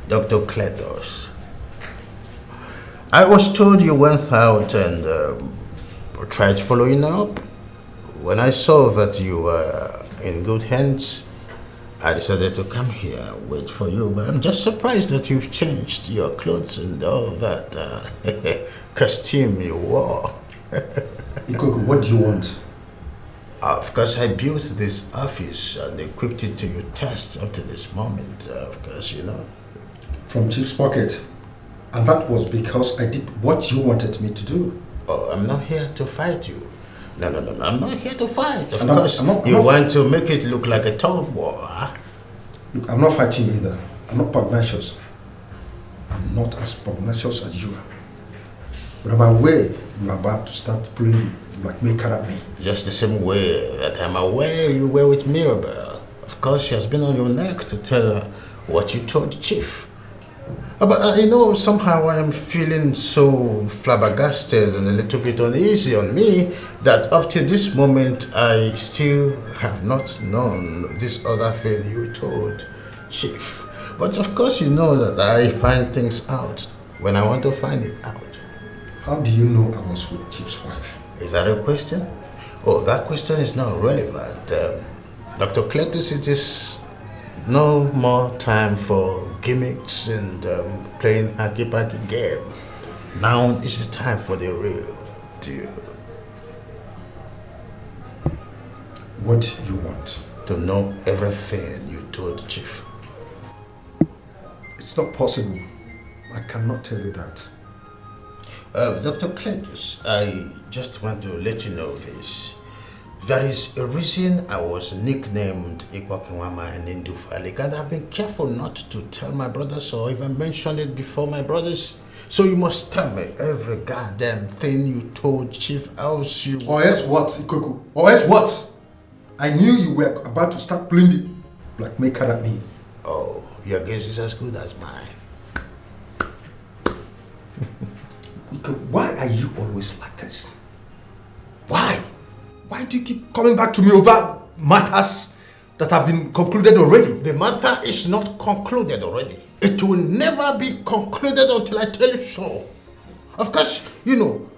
Dr. Cletus, I was told you went out and tried following up. When I saw that you were in good hands, I decided to come here and wait for you. But I'm just surprised that you've changed your clothes and all that costume you wore. Ikoku, what do you want? Of course, I built this office and equipped it to your tests up to this moment, of course, you know. From Chief's pocket. And that was because I did what you wanted me to do. Oh, I'm not here to fight you. No, I'm not here to fight. Of I'm course, not, you want to make it look like a tug of war, huh? Look, I'm not fighting either. I'm not pugnacious. I'm not as pugnacious as you are. But I'm aware you're about to start pulling like maker at me. Just the same way that I'm aware you were with Mirabelle. Of course, she has been on your neck to tell her what you told Chief. But you know, somehow I am feeling so flabbergasted and a little bit uneasy on me that up to this moment I still have not known this other thing you told Chief. But of course you know that I find things out when I want to find it out. How do you know I was with Chief's wife? Is that a question? Oh, that question is not relevant. Dr. Cletus, it is no more time for gimmicks and playing hacky-packy game. Now is the time for the real deal. What do you want? To know everything you told Chief. It's not possible. I cannot tell you that. Dr. Cletus, I just want to let you know this. There is a reason I was nicknamed Ikwakiwama and Indufalik, and I've been careful not to tell my brothers or even mention it before my brothers. So you must tell me every goddamn thing you told Chief, else you... Or else what, Ikoku? Or else what? I knew you were about to start pulling the blackmaker at me. Oh, your guess is as good as mine. Why are you always like this? Why? Why do you keep coming back to me over matters that have been concluded already? The matter is not concluded already. It will never be concluded until I tell you so. Of course, you know,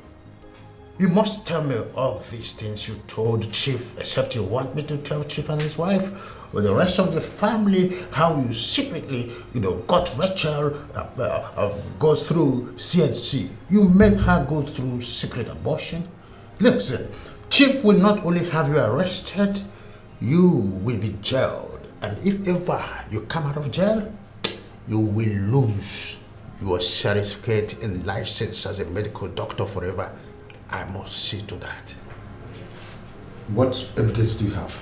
you must tell me all these things you told Chief, except you want me to tell Chief and his wife, or the rest of the family, how you secretly, you know, got Rachel go through CNC. You made her go through secret abortion. Listen, Chief will not only have you arrested, you will be jailed. And if ever you come out of jail, you will lose your certificate and license as a medical doctor forever. I must see to that. What evidence do you have?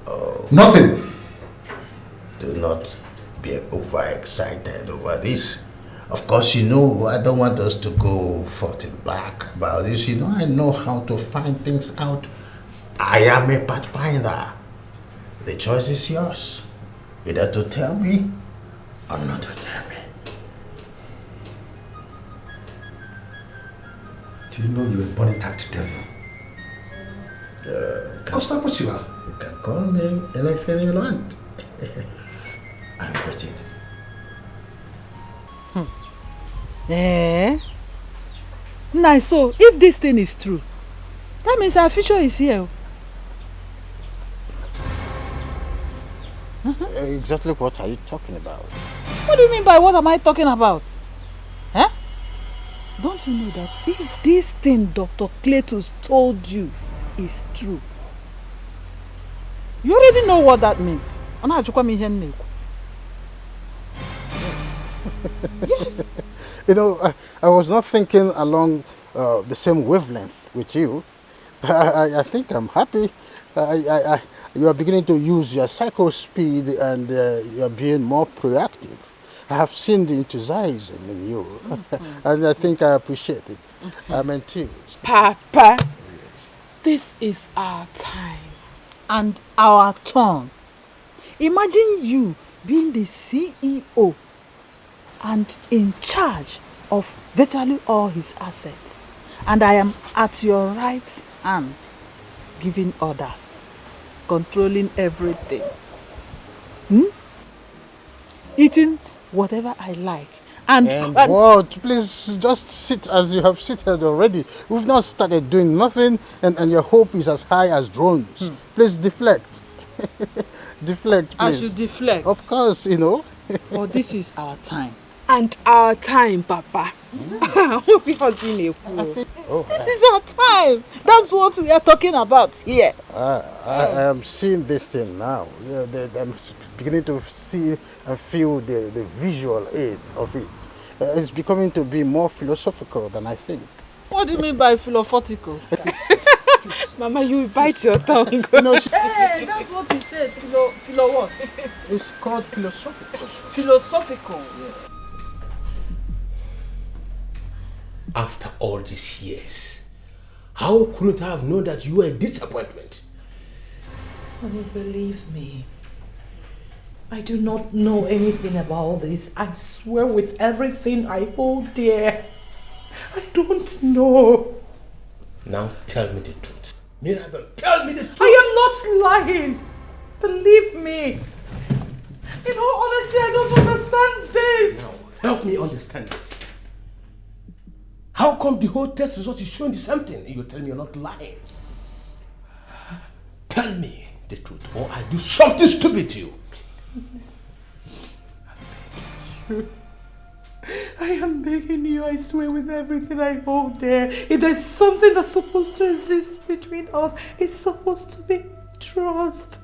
Oh. Nothing. Do not be overexcited over this. Of course, you know, I don't want us to go forth and back about this. You know, I know how to find things out. I am a pathfinder. The choice is yours. Either to tell me or not to tell me. Do you know you're a born-attacked devil? Because that's what you are. You can call me anything you want. I'm waiting. Nice. So, if this thing is true, that means our future is here. Exactly what are you talking about? What do you mean by what am I talking about? Huh? Don't you know that if this thing Dr. Cletus told you is true, you already know what that means. Yes. You know, I was not thinking along the same wavelength with you. I think I'm happy. You are beginning to use your psycho speed and you are being more proactive. I have seen the enthusiasm in you, and I think I appreciate it. I'm enthused. Papa, this is our time. And our turn. Imagine you being the CEO and in charge of virtually all his assets. And I am at your right hand, giving orders, controlling everything. Eating whatever I like. And what? Please just sit as you have seated already. We've not started doing nothing, and your hope is as high as drones. Please deflect. Deflect, please. I should deflect? Of course, you know. Well, this is our time. And our time, Papa. This is our time. That's what we are talking about here. I am seeing this thing now. I'm beginning to see and feel the visual aid of it. It's becoming to be more philosophical than I think. What do you mean by philosophical? Mama, you bite your tongue. No, hey, that's what he said. Philo what? It's called philosophical. Philosophical. Yeah. After all these years, how couldn't I have known that you were a disappointment? Honey, believe me. I do not know anything about this. I swear with everything I hold dear. I don't know. Now tell me the truth. Mirabel, tell me the truth. I am not lying. Believe me. In all honesty, I don't understand this. Now, help me understand this. How come the whole test result is showing the same thing and you tell me you're not lying? Tell me the truth or I do something stupid to you. Please. I am begging you, I swear with everything I hold dear. If there's something that's supposed to exist between us, it's supposed to be trust.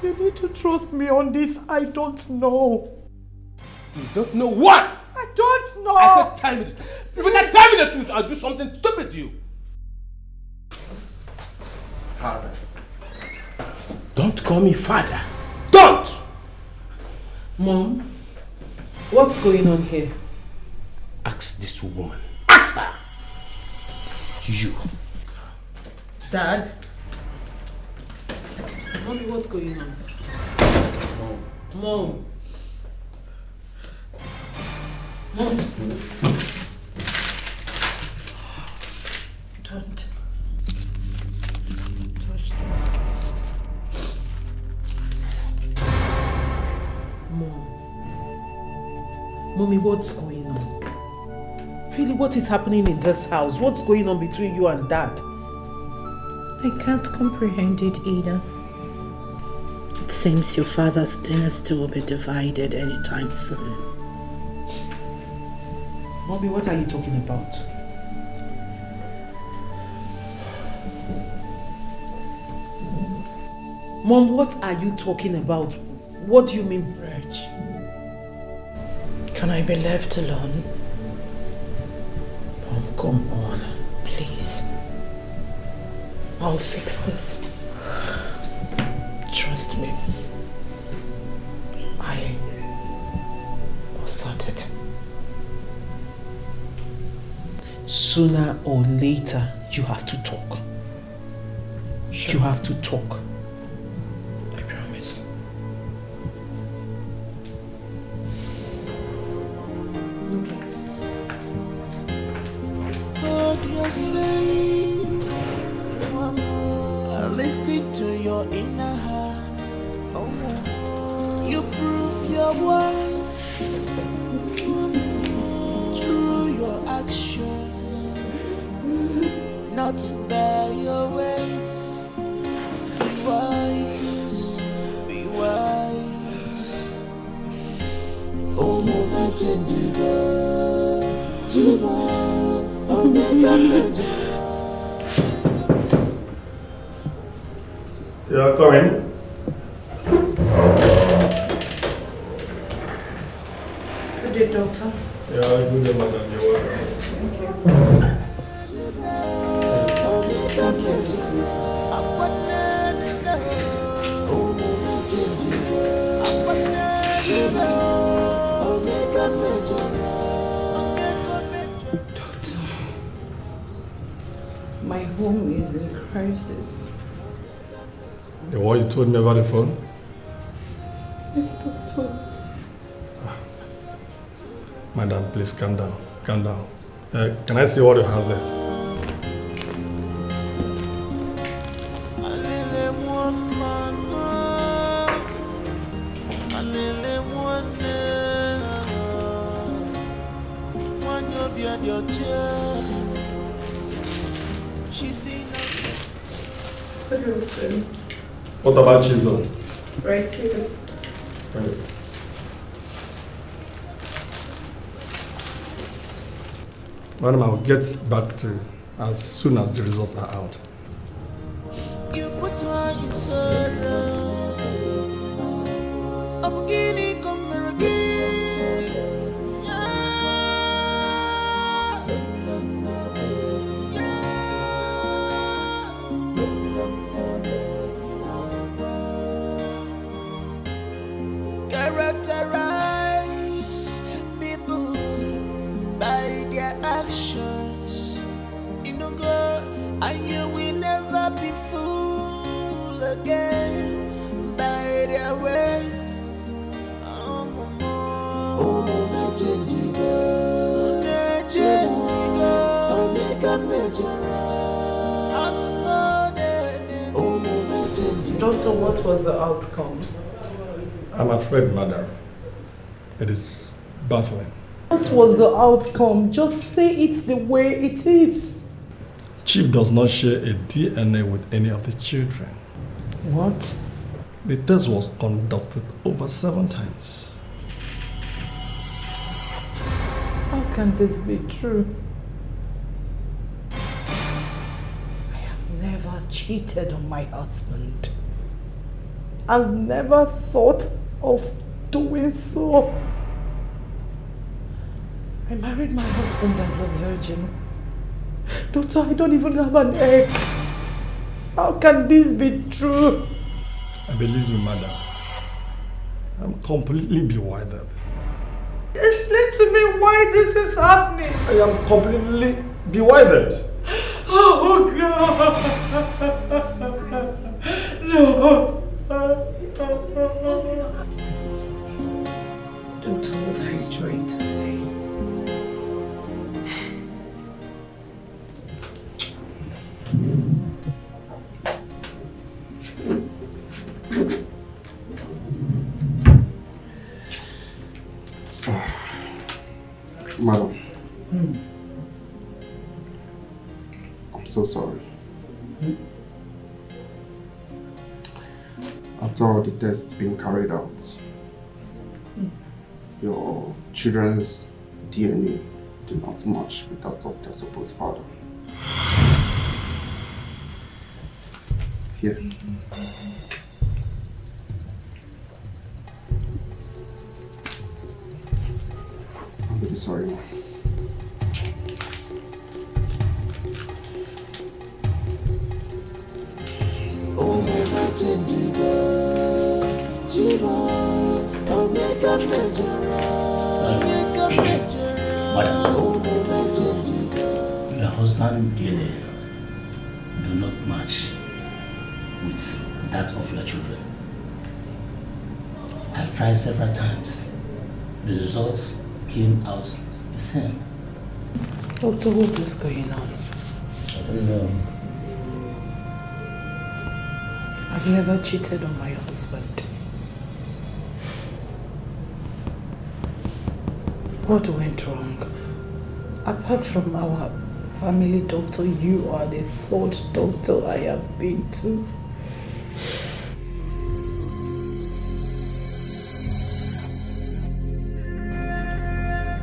You need to trust me on this. I don't know. You don't know what? I don't know. I said tell me the truth. If you can tell me the truth, I'll do something stupid to you. Father. Don't call me father. Don't! Mom, what's going on here? Ask this woman. Ask her! You. Dad? Mommy, what's going on? Mom. Mom. Don't. Mommy, what's going on? Really, what is happening in this house? What's going on between you and Dad? I can't comprehend it either. It seems your father's dynasty will be divided anytime soon. Mommy, what are you talking about? Mom, what are you talking about? What do you mean? Reg, can I be left alone? Mom, come on. Please. I'll fix this. Trust me. I will sort it. Sooner or later, you have to talk. Sure. You have to talk. I promise. What you're saying, listen to your inner heart. You prove your words through your actions, not by your ways. Be wise, be wise. Oh, mama, change Yeah, come in. Good day, doctor. Yeah, good day, madam. You're welcome. Thank you. Doctor, my home is in crisis. The one you told me over the phone? Yes, doctor. Madam, please calm down. Calm down. Can I see what you have there? What about chisel? Right here. Right. Madam, I'll get back to you as soon as the results are out. You put me in sorrow. I'm beginning come again. Characterize people by their actions. You know, God, and you will never be fooled again by their words. Oh, mama, change it. Doctor, what was the outcome? I'm afraid, madam, it is baffling. What was the outcome? Just say it the way it is. Chief does not share a DNA with any of the children. What? The test was conducted over 7 times. How can this be true? I have never cheated on my husband. I've never thought of doing so. I married my husband as a virgin. Doctor, I don't even have an ex. How can this be true? I believe you, madam. I'm completely bewildered. Explain to me why this is happening. I am completely bewildered. Oh God! No! Doctor, what are you trying to say? Madam, I'm so sorry. After all the tests being carried out, your children's DNA do not match with that of their supposed father. Here. I'm really sorry. Oh, mama, change it. Your husband DNA do not match with that of your children. I've tried several times. The results came out the same. Doctor, what is going on? I don't know. I've never cheated on my husband. What went wrong? Apart from our family doctor, you are the third doctor I have been to.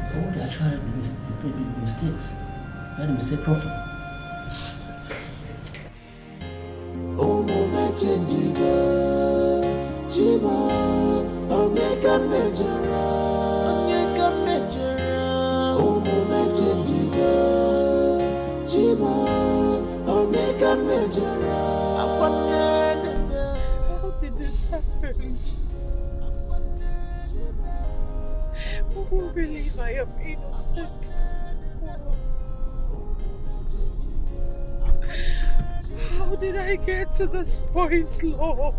So what are you trying to do? Mistakes? Where the mistake come from? How did this happen? Who will believe I am innocent? How did I get to this point, Lord?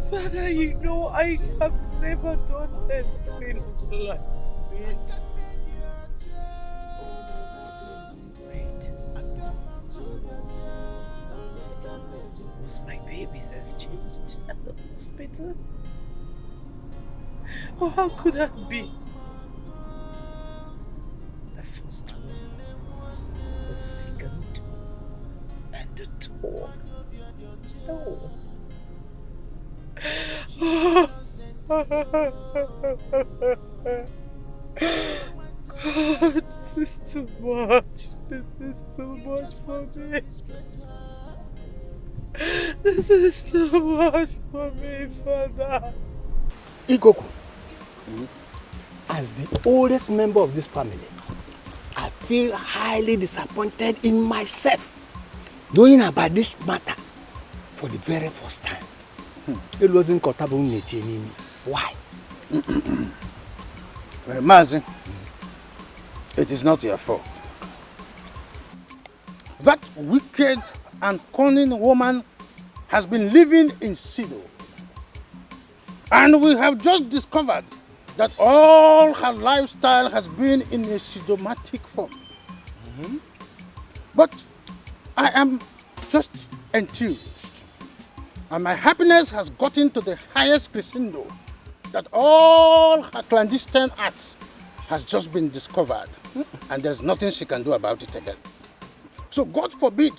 Father, you know I have never done anything like this. Was my baby's exchanged at the hospital? Oh, how could that be? The first one, the second, and the third. No. God, this is too much. This is too much for me. This is too much for me, Father. Ikoku, as the oldest member of this family, I feel highly disappointed in myself knowing about this matter for the very first time. It wasn't Kotabun Netinimi. Why? Mazi, it is not your fault. That wicked and cunning woman has been living in Sido. And we have just discovered that all her lifestyle has been in a Sidomatic form. But I am just enthused. And my happiness has gotten to the highest crescendo that all her clandestine acts has just been discovered. And there's nothing she can do about it again. So God forbid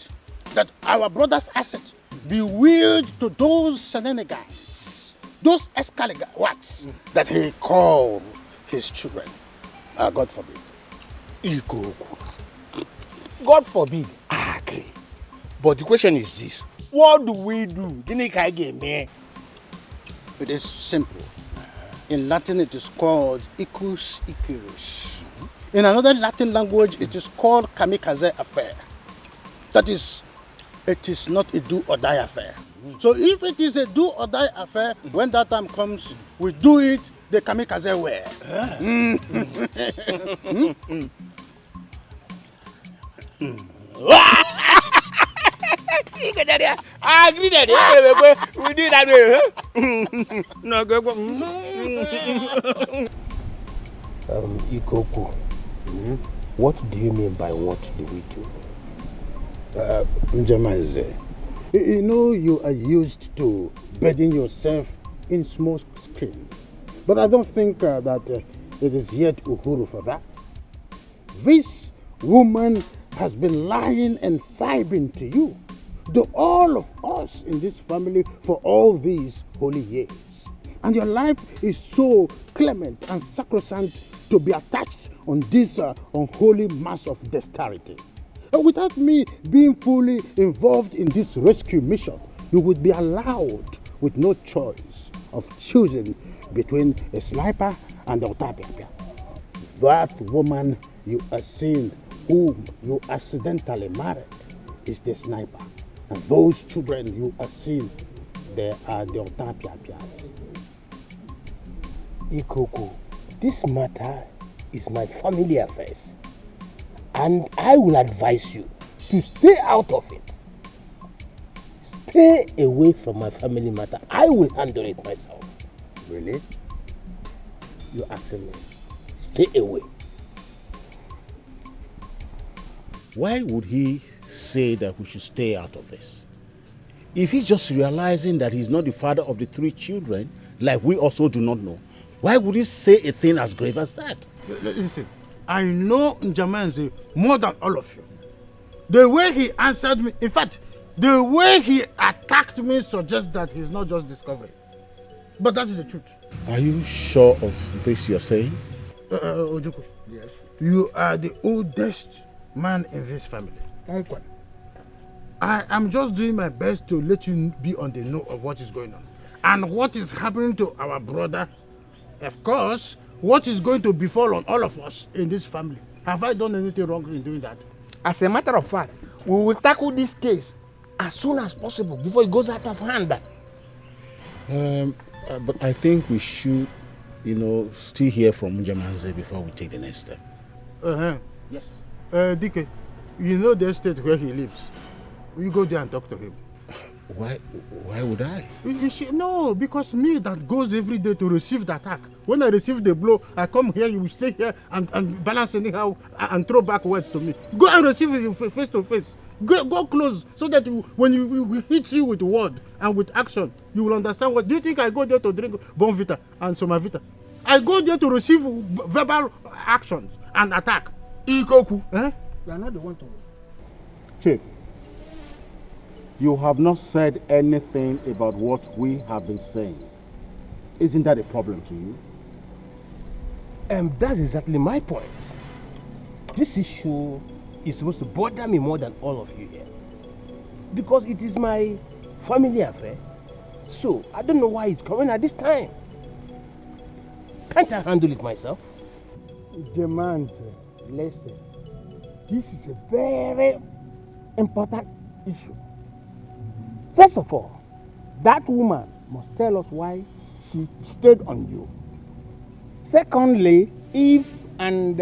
that our brother's asset be willed to those shenanigans, those escalagas that he called his children. God forbid. God forbid, I agree. But the question is this: what do we do? It is simple. In Latin, it is called icus icerus. In another Latin language, it is called kamikaze affair. That is, it is not a do or die affair. So if it is a do or die affair, when that time comes, we do it the kamikaze way. I agree that we do that way. No, go. Ikoku, what do you mean by what do we do? Njamaze, you know you are used to bedding yourself in small screen. But I don't think that it is yet Uhuru for that. This woman has been lying and fibbing to you, to all of us in this family for all these holy years. And your life is so clement and sacrosanct to be attached on this unholy mass of dexterity. Without me being fully involved in this rescue mission, you would be allowed with no choice of choosing between a sniper and a otapia. That woman you are seeing, whom you accidentally married, is the sniper. And those children you are seeing, they are the Otapiapias. Ikoko, this matter is my family affairs. And I will advise you to stay out of it. Stay away from my family matter. I will handle it myself. Really? You're asking me. Stay away. Why would he say that we should stay out of this? If he's just realizing that he's not the father of the 3 children, like we also do not know, why would he say a thing as grave as that? Listen, I know Njamanze more than all of you. The way he answered me, in fact, the way he attacked me suggests that he's not just discovering. But that is the truth. Are you sure of this you're saying? Ojukwu. Yes. You are the oldest man in this family. Uncle. I am just doing my best to let you be on the know of what is going on. And what is happening to our brother, of course, what is going to befall on all of us in this family. Have I done anything wrong in doing that? As a matter of fact, we will tackle this case as soon as possible before it goes out of hand. But I think we should, still hear from Njamanze before we take the next step. Yes. DK, you know the estate where he lives. You go there and talk to him. Why would I? No, because me that goes every day to receive the attack. When I receive the blow, I come here, you will stay here and balance anyhow and throw back words to me. Go and receive it face to face. Go close so that when we hit you with word and with action, you will understand what. Do you think I go there to drink Bonvita and Somavita? I go there to receive verbal actions and attack. Ikoku. You are not the one to. Chief, you have not said anything about what we have been saying. Isn't that a problem to you? That's exactly my point. This issue is supposed to bother me more than all of you here. Because it is my family affair. So, I don't know why it's coming at this time. Can't I handle it myself? Njamanze, listen. This is a very important issue. First of all, that woman must tell us why she stayed on you. Secondly, if and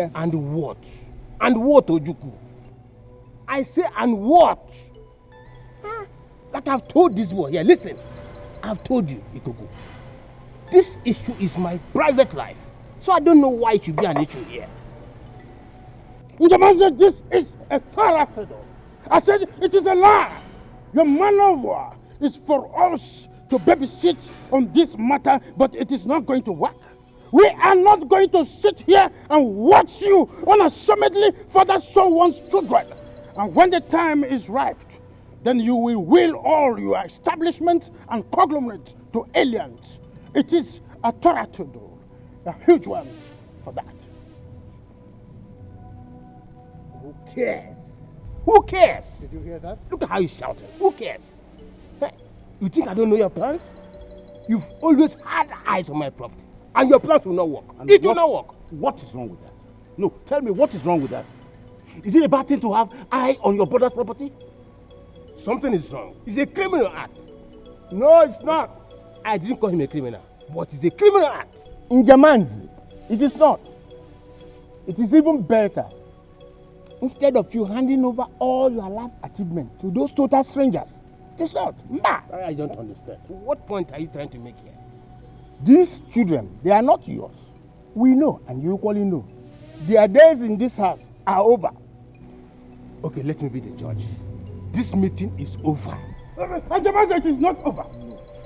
what? And what, Ojukwu? I say and what? That I've told this boy. Here, listen. I've told you, Ikoku. This issue is my private life. So I don't know why it should be an issue here. Njamanze, this is a character. I said it is a lie. Your maneuver is for us to babysit on this matter, but it is not going to work. We are not going to sit here and watch you unashamedly father someone's children. And when the time is ripe, then you will will all your establishments and conglomerates to aliens. It is a territory, a huge one for that. Who cares? Who cares? Did you hear that? Look at how he's shouting. Who cares? Hey, you think I don't know your plans? You've always had eyes on my property. And your plans will not work. And it will not work. What is wrong with that? No, tell me what is wrong with that? Is it a bad thing to have eye on your brother's property? Something is wrong. It's a criminal act. No, it's not. I didn't call him a criminal. But it's a criminal act. Njamanze, it is not. It is even better. Instead of you handing over all your life achievements to those total strangers, it is not. I don't understand. What point are you trying to make here? These children, they are not yours. We know, and you equally know. Their days in this house are over. Okay, let me be the judge. This meeting is over. Njamanze, it is not over.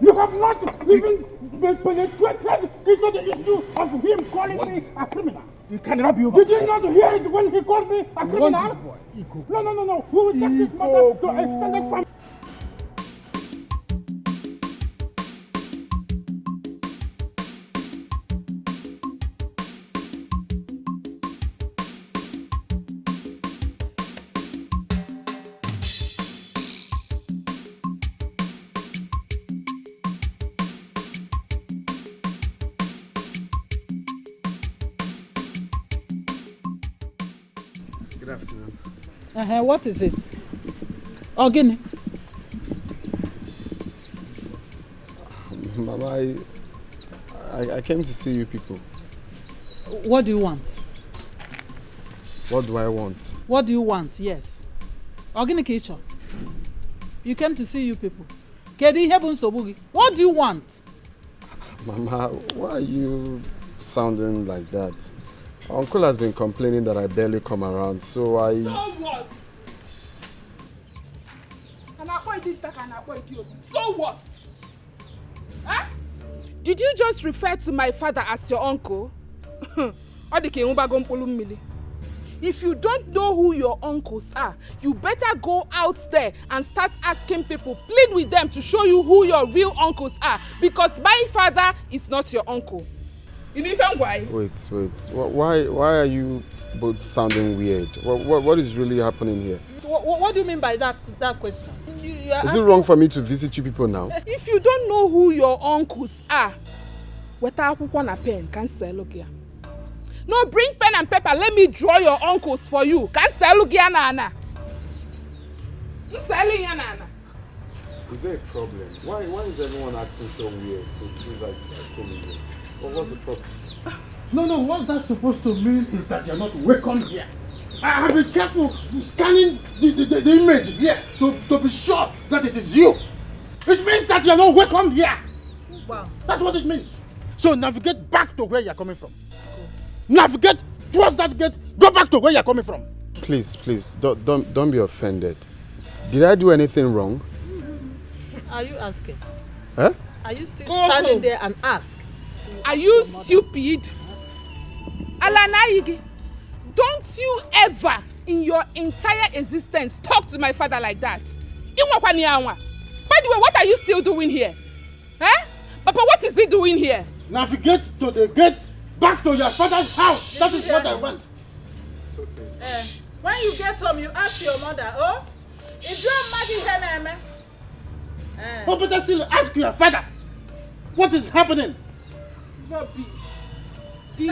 You have not even penetrated into the issue of him calling me a criminal. It cannot be over. Did you not hear it when he called me a criminal? Want this boy? No. We will take this matter to extended family. What is it? Ogini? Mama, I came to see you people. What do you want? What do I want? What do you want? Yes. Organic kitchen. You came to see you people. What do you want? Mama, why are you sounding like that? Uncle has been complaining that I barely come around, so I... So what? So what? Huh? Did you just refer to my father as your uncle? If you don't know who your uncles are, you better go out there and start asking people, plead with them to show you who your real uncles are, because my father is not your uncle. Wait. Why are you both sounding weird? What is really happening here? What do you mean by that question? Is it wrong for me to visit you people now? If you don't know who your uncles are, pen, no, bring pen and paper. Let me draw your uncles for you. Is there a problem? Why is everyone acting so weird since I came in here? What's the problem? No, what that's supposed to mean is that you're not welcome here. I have been careful scanning the image here to be sure that it is you. It means that you're not welcome here. Wow. That's what it means. So navigate back to where you're coming from. Navigate towards that gate. Go back to where you're coming from. Please, don't be offended. Did I do anything wrong? Are you asking? Huh? Are you still standing there and ask? Are you stupid? Alanaigi, don't you ever in your entire existence talk to my father like that. By the way, what are you still doing here? Huh? Papa, what is he doing here? Navigate to the gate back to your father's house. That is what I want. It's okay. When you get home, you ask your mother, oh, is your mother here? But better still, ask your father. What is happening? Rubbish. Did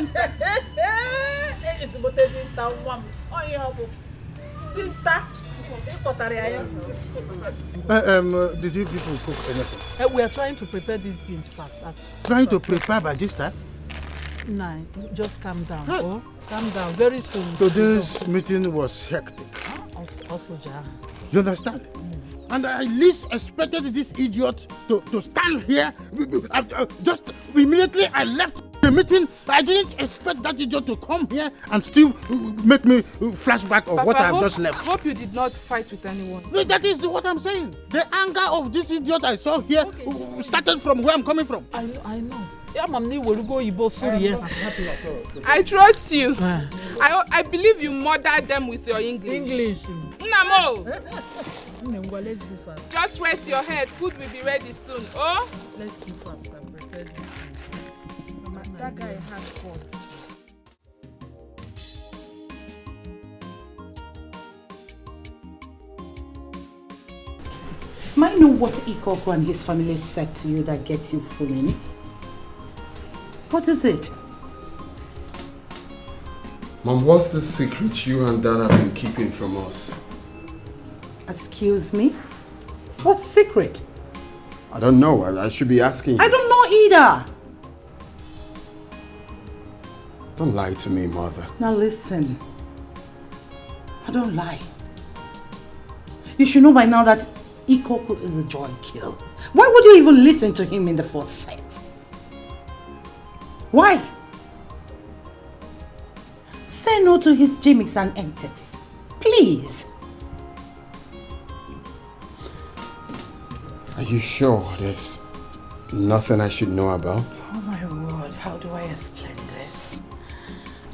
you people cook anything? We are trying to prepare these beans fast. Trying to prepare by this time? Nah, just calm down. Oh, calm down. Very soon. Today's meeting was hectic. Also, Jah. You understand? And I least expected this idiot to stand here. Just immediately I left the meeting. I didn't expect that idiot to come here and still make me flashback of what I've just left. I hope you did not fight with anyone. That is what I'm saying. The anger of this idiot I saw here started from where I'm coming from. I know. I trust you. I believe you murdered them with your English. Namo! Let's do fast. Just rest your head. Food will be ready soon. Oh? Let's do fast and prepare this. That guy has faults. Might know what Ikoko and his family said to you that gets you fooling? What is it? Mom, what's the secret you and Dad have been keeping from us? Excuse me? What secret? I don't know. I should be asking you. I don't know either. Don't lie to me, Mother. Now listen. I don't lie. You should know by now that Ikoko is a joy kill. Why would you even listen to him in the first set? Why? Say no to his gimmicks and antics. Please. Are you sure there's nothing I should know about? Oh my word, how do I explain this?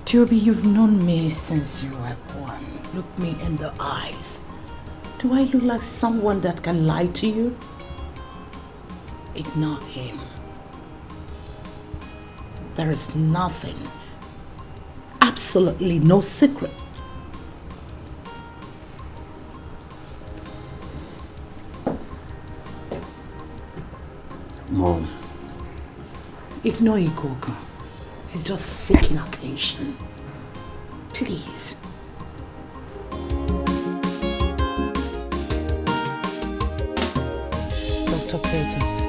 Toby, you've known me since you were born. Look me in the eyes. Do I look like someone that can lie to you? Ignore him. There is nothing, absolutely no secret. Mom. Ignore Ikoko. He's just seeking attention. Please. Dr. Curtis.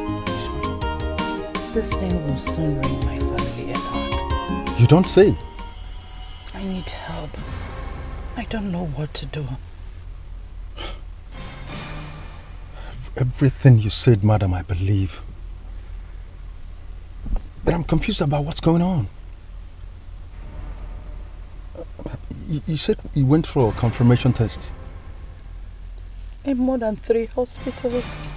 This thing will soon ruin my family apart. You don't say. I need help. I don't know what to do. Everything you said, madam, I believe. But I'm confused about what's going on. You said you went for a confirmation test. In more than 3 hospitals.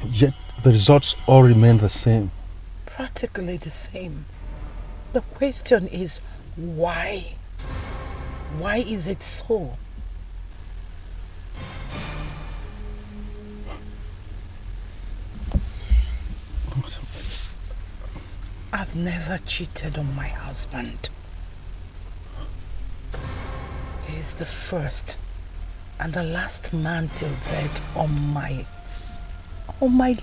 Yet the results all remain the same. Practically the same. The question is why? Why is it so? I've never cheated on my husband. He's the first and the last man till death on my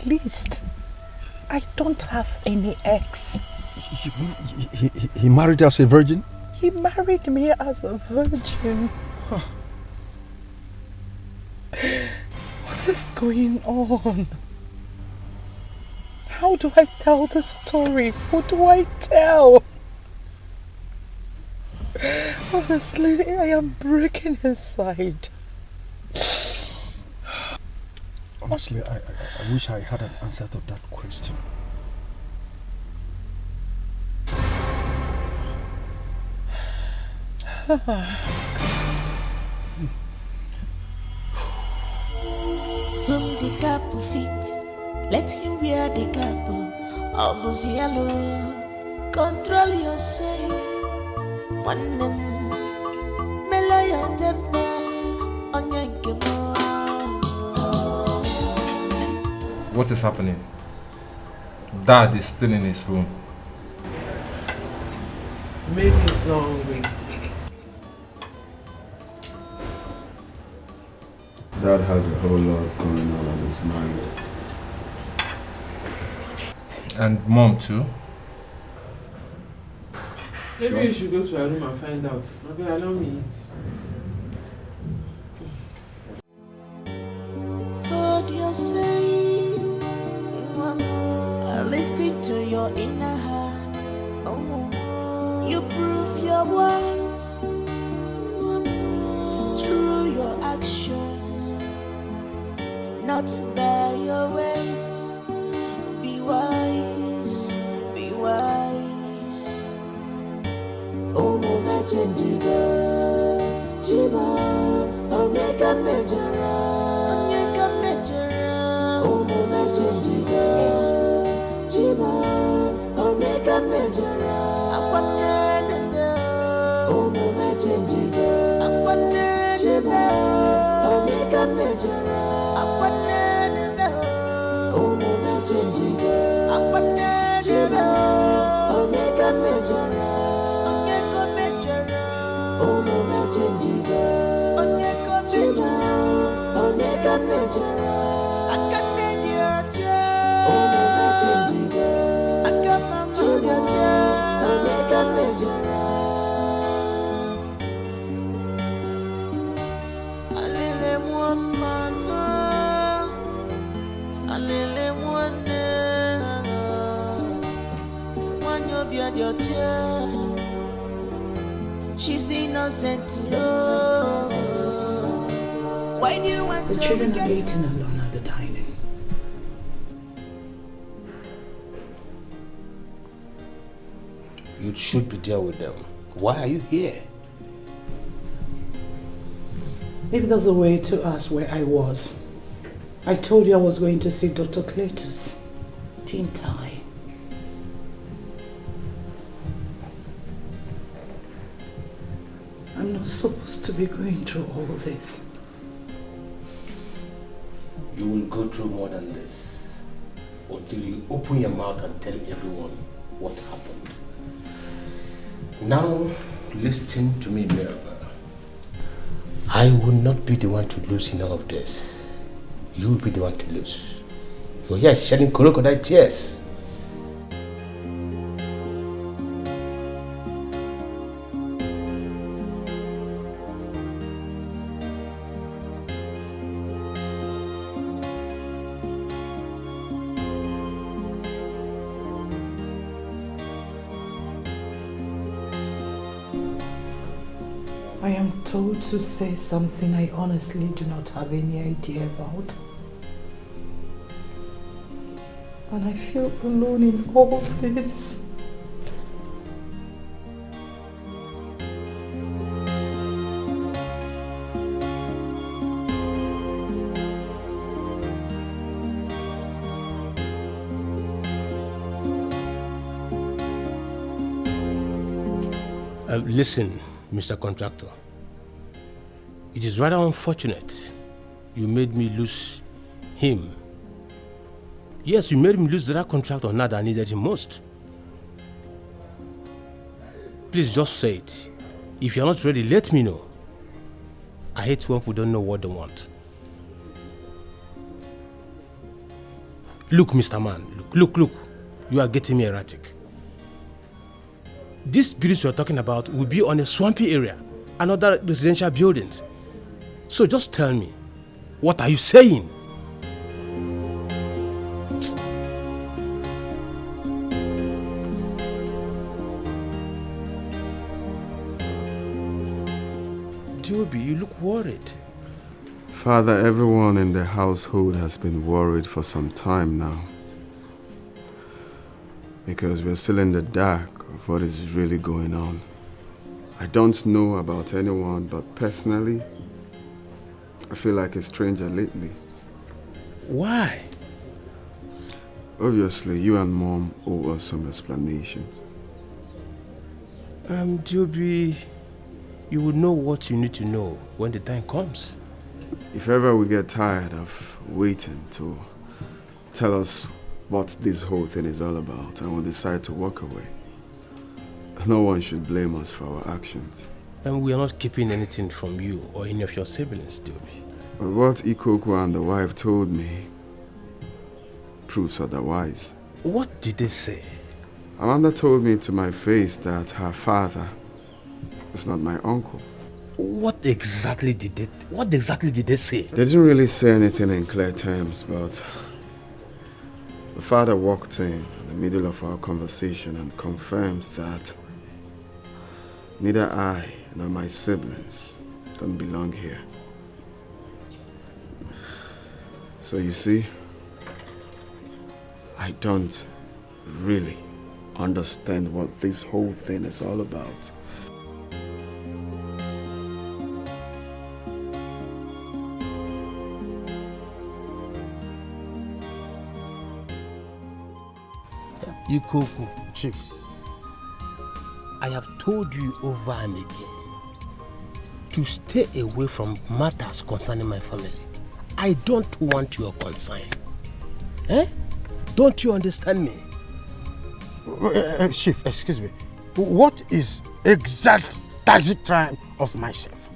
list. I don't have any ex. He married as a virgin? He married me as a virgin. What is going on? How do I tell the story? Who do I tell? Honestly, I am breaking inside. Honestly, I wish I had an answer to that question. Whom the couple fit, let him wear the couple. Obuzialo, control yourself. One name, mellow your temper. What is happening? Dad is still in his room. Maybe he's not hungry. Dad has a whole lot going on his mind. And Mom too? Maybe you should go to her room and find out. Maybe allow me eat. What you say? Listen to your inner heart. You prove your words through your actions, not by your ways. Be wise, be wise. Omume chenjiga, chiba, onyeka mejara, onyeka mejara. Omume chenjiga. Chiba, onyeka mejara, akwanene, omume chenjiga, akwanene, chiba, onyeka mejara, akwanene, omume chenjiga, akwanene, chiba, onyeka mejara, onyeka mejara, omume chenjiga, onyeka chiba, onyeka mejara, akwanene yote, omume chenjiga. She's innocent to know. Why do you want The to children are eating alone at the dining. You should be there with them. Why are you here? If there's a way to ask where I was, I told you I was going to see Dr. Cletus, didn't I? I'm not supposed to be going through all this. You will go through more than this until you open your mouth and tell everyone what happened. Now, listen to me, Mirabel. I will not be the one to lose in all of this. You will be the one to lose. You're here shedding crocodile tears. I am told to say something I honestly do not have any idea about. And I feel alone in all of this. Listen, Mr. Contractor. It is rather unfortunate you made me lose him. Yes, you made me lose that contractor now that I needed him most. Please just say it. If you're not ready, let me know. I hate when people don't know what they want. Look, Mr. Man, look. You are getting me erratic. These buildings you're talking about will be on a swampy area and other residential buildings. So just tell me, what are you saying? Diobi, you look worried. Father, everyone in the household has been worried for some time now. Because we're still in the dark of what is really going on. I don't know about anyone, but personally, I feel like a stranger lately. Why? Obviously, you and Mom owe us some explanation. Diobi, you will know what you need to know when the time comes. If ever we get tired of waiting to tell us what this whole thing is all about and we'll decide to walk away, no one should blame us for our actions. And we are not keeping anything from you or any of your siblings, Diobi. But what Ikoku and the wife told me proves otherwise. What did they say? Amanda told me to my face that her father is not my uncle. What exactly did they say? They didn't really say anything in clear terms, but the father walked in the middle of our conversation and confirmed that neither I nor my siblings don't belong here. So you see, I don't really understand what this whole thing is all about. Ikoku, Chief, I have told you over and again to stay away from matters concerning my family. I don't want your concern. Eh? Don't you understand me? Chief, excuse me. What is exact taxi crime of myself?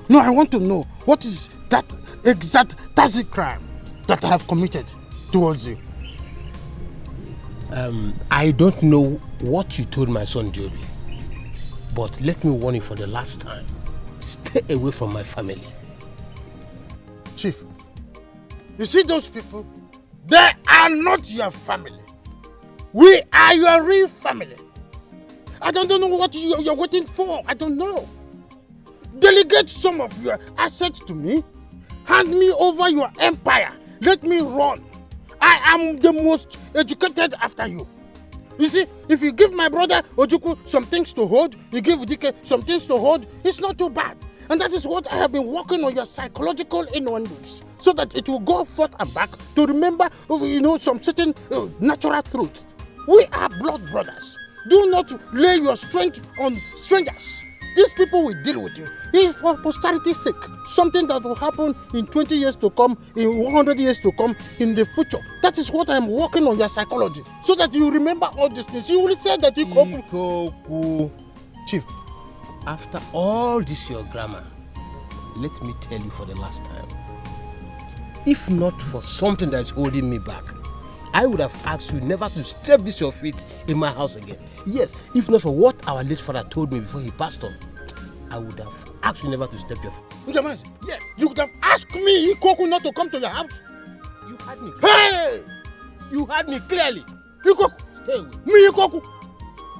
No, I want to know what is that exact taxi crime that I have committed towards you. I don't know what you told my son Diobi, but let me warn you for the last time. Stay away from my family. Chief, you see those people? They are not your family. We are your real family. I don't know what you're waiting for. I don't know. Delegate some of your assets to me. Hand me over your empire. Let me run. I am the most educated after you. You see, if you give my brother Ojukwu some things to hold, you give Dike some things to hold, it's not too bad. And that is what I have been working on your psychological innuendos, so that it will go forth and back to remember, some certain natural truth. We are blood brothers. Do not lay your strength on strangers. These people will deal with you. If for posterity's sake, something that will happen in 20 years to come, in 100 years to come, in the future. That is what I am working on your psychology. So that you remember all these things. You will say that Ikoku. Chief, after all this your grammar, let me tell you for the last time. If not for something that is holding me back, I would have asked you never to step this your feet in my house again. Yes, if not for what our late father told me before he passed on, I would have asked you never to step your foot. Yes, you could have asked me, Ikoku, not to come to your house. You had me. Hey! You heard me clearly. Ikoku, stay away. Me, Ikoku,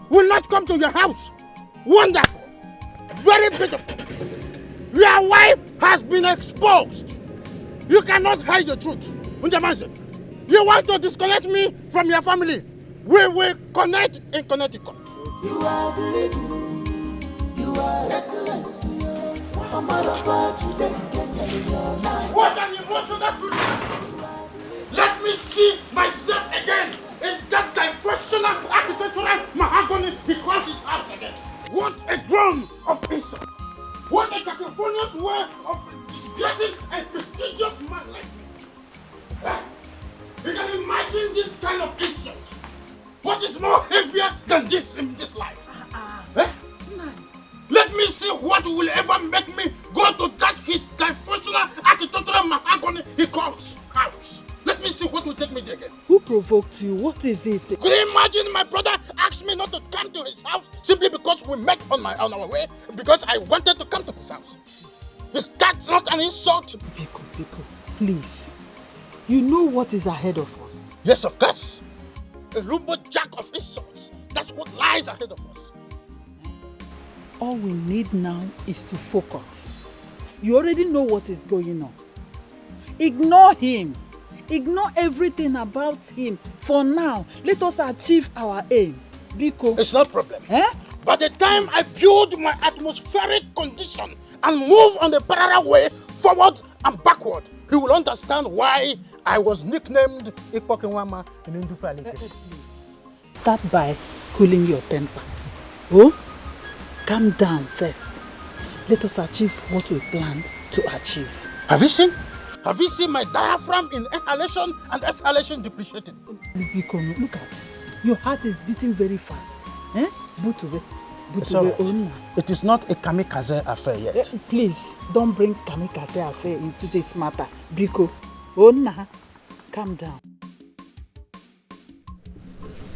will not come to your house. Wonderful. Very beautiful. wife has been exposed. You cannot hide the truth. Unjamanse, you want to disconnect me from your family? We will connect in Connecticut. You are the lady. You are reckless. What an emotional future! Let me see myself again in that diversional architectural mahogany he calls his house again. What a drone of insult! What a cacophonous way of disgracing a prestigious man like me! You can imagine this kind of insult. What is more heavier than this in this life? Let me see what will ever make me go to that his diversional architectural mahogany he calls house. Let me see what will take me there again. Who provoked you? What is it? Could you imagine my brother asked me not to come to his house simply because we met on our way? Because I wanted to come to his house. Is that not an insult? Biko, please. You know what is ahead of us. Yes, of course. A lumberjack of insults. That's what lies ahead of us. All we need now is to focus. You already know what is going on. Ignore him. Ignore everything about him. For now, let us achieve our aim. Biko. It's not a problem. By the time I build my atmospheric condition and move on the parallel way, forward and backward, you will understand why I was nicknamed Ikpokenwama in Indufali. Start by cooling your temper. Oh? Calm down first. Let us achieve what we planned to achieve. Have you seen? Have you seen my diaphragm in inhalation and exhalation depreciating? Biko, look at it. Your heart is beating very fast. Butube. It's all right. It is not a kamikaze affair yet. Please, don't bring kamikaze affair into this matter. Biko, Ona, calm down.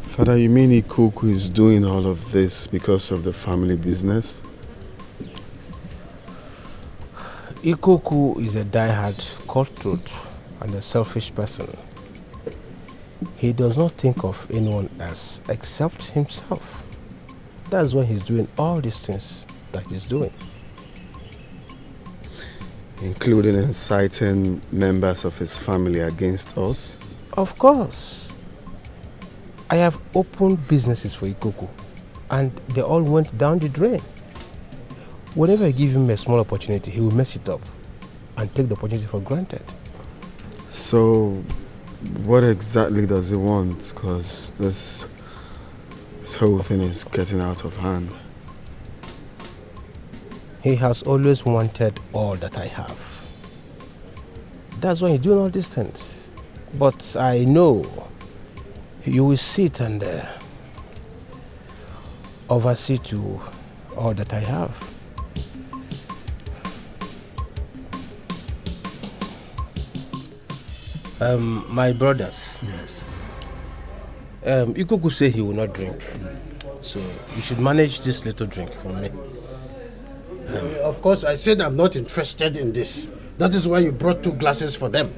Father, you mean Ikoku is doing all of this because of the family business? Ikoku is a die-hard cutthroat and a selfish person. He does not think of anyone else except himself. That's why he's doing all these things that he's doing. Including inciting members of his family against us? Of course. I have opened businesses for Ikoku and they all went down the drain. Whenever I give him a small opportunity, he will mess it up and take the opportunity for granted. So, what exactly does he want? Because this whole thing is getting out of hand. He has always wanted all that I have. That's why he's doing all these things. But I know you will sit and oversee to all that I have. My brothers. Yes. Ikoku say he will not drink. So you should manage this little drink for me. Of course, I said I'm not interested in this. That is why you brought 2 glasses for them.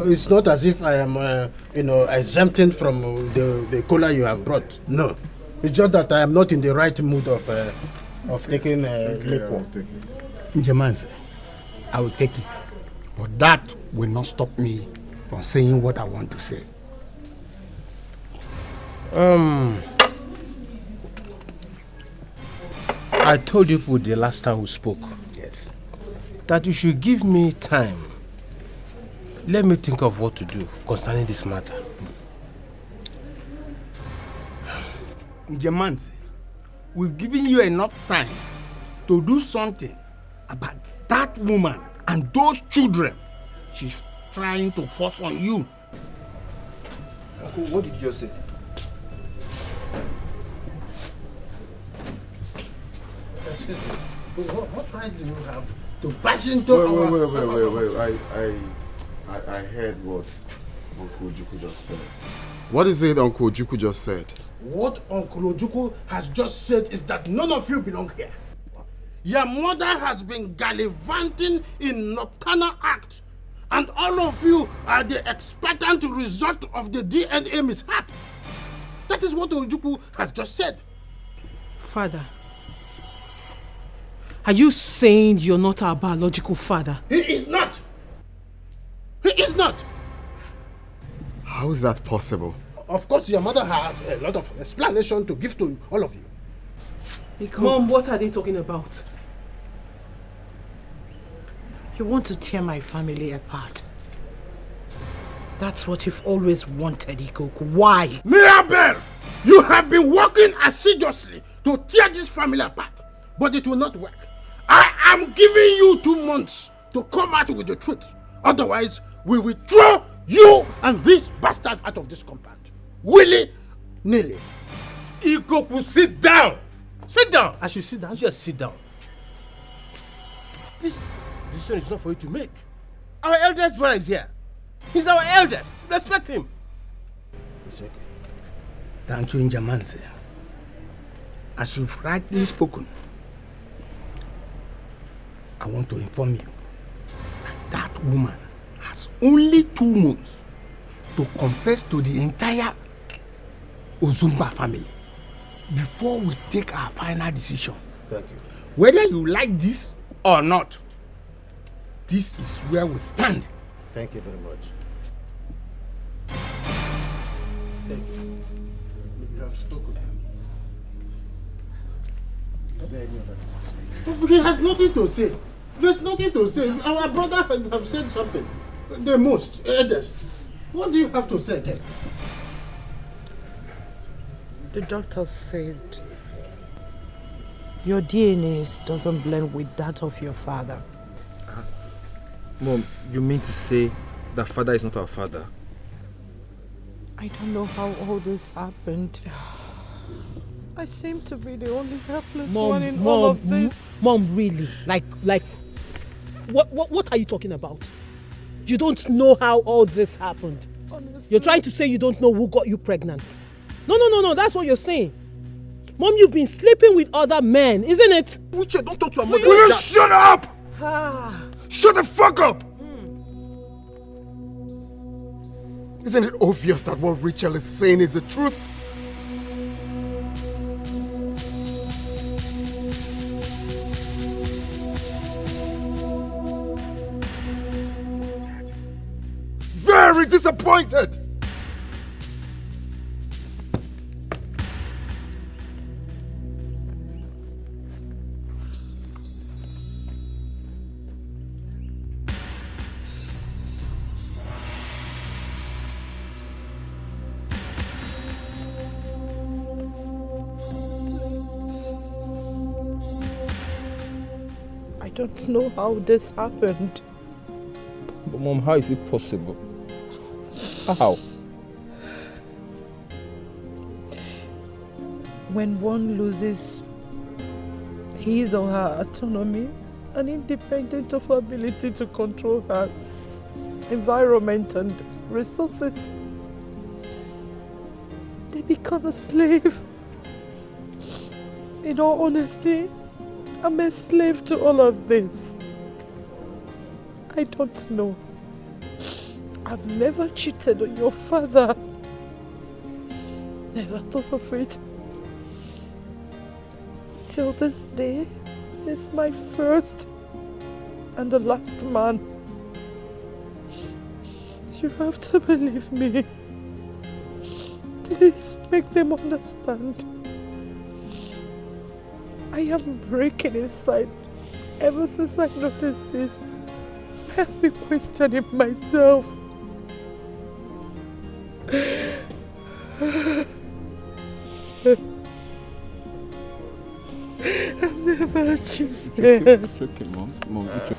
It's not as if I am, exempting from the cola you have brought. No. It's just that I am not in the right mood of taking liquor. Njamanse, I will take it. But that will not stop me from saying what I want to say. I told you people the last time we spoke. Yes. That you should give me time. Let me think of what to do concerning this matter. Njamanse, we've given you enough time to do something about that woman and those children she's trying to force on you. Uncle, what did you just say? Excuse me. What right do you have to barge into Wait. I heard what Uncle Ojukwu just said. What is it Uncle Ojukwu just said? What Uncle Ojukwu has just said is that none of you belong here. What? Your mother has been gallivanting in nocturnal acts, and all of you are the expectant result of the DNA mishap. That is what Ojukwu has just said. Father, Are you saying you're not our biological father? He is not. He is not. How is that possible? Of course, your mother has a lot of explanation to give to all of you. Mom, what are they talking about? You want to tear my family apart. That's what you've always wanted, Ikoku. Why? Mirabel! You have been working assiduously to tear this family apart, but it will not work. I am giving you 2 months to come out with the truth. Otherwise, we will throw you and this bastard out of this compound. Willy-nilly. Ikoku, sit down! Sit down! I should sit down? Just sit down. This decision is not for you to make. Our eldest brother is here. He's our eldest. Respect him. It's okay. Thank you, Njamanse. As you've rightly spoken, I want to inform you that that woman has only 2 months to confess to the entire Ozumba family before we take our final decision. Thank you. Whether you like this or not, this is where we stand. Thank you very much. Thank you. You have spoken. Is there any other? He has nothing to say. There's nothing to say. Our brother have said something. The most, eldest. What do you have to say again? The doctor said your DNA doesn't blend with that of your father. Mom, you mean to say that father is not our father? I don't know how all this happened. I seem to be the only helpless one in all of this. Mom, really? Like, what are you talking about? You don't know how all this happened. Honestly. You're trying to say you don't know who got you pregnant. No, that's what you're saying. Mom, you've been sleeping with other men, isn't it? Uche, don't talk to your mother Will you shut up? Shut the fuck up! Isn't it obvious that what Rachel is saying is the truth? Very disappointed! I don't know how this happened. But Mom, how is it possible? How? When one loses his or her autonomy and independent of ability to control her environment and resources, they become a slave. In all honesty, I'm a slave to all of this. I don't know. I've never cheated on your father. Never thought of it. Till this day, he's my first and the last man. You have to believe me. Please make them understand. I am breaking inside. Ever since I noticed this, I have been questioning myself. I've never achieved it. It's okay, Mom. Mom, it's okay.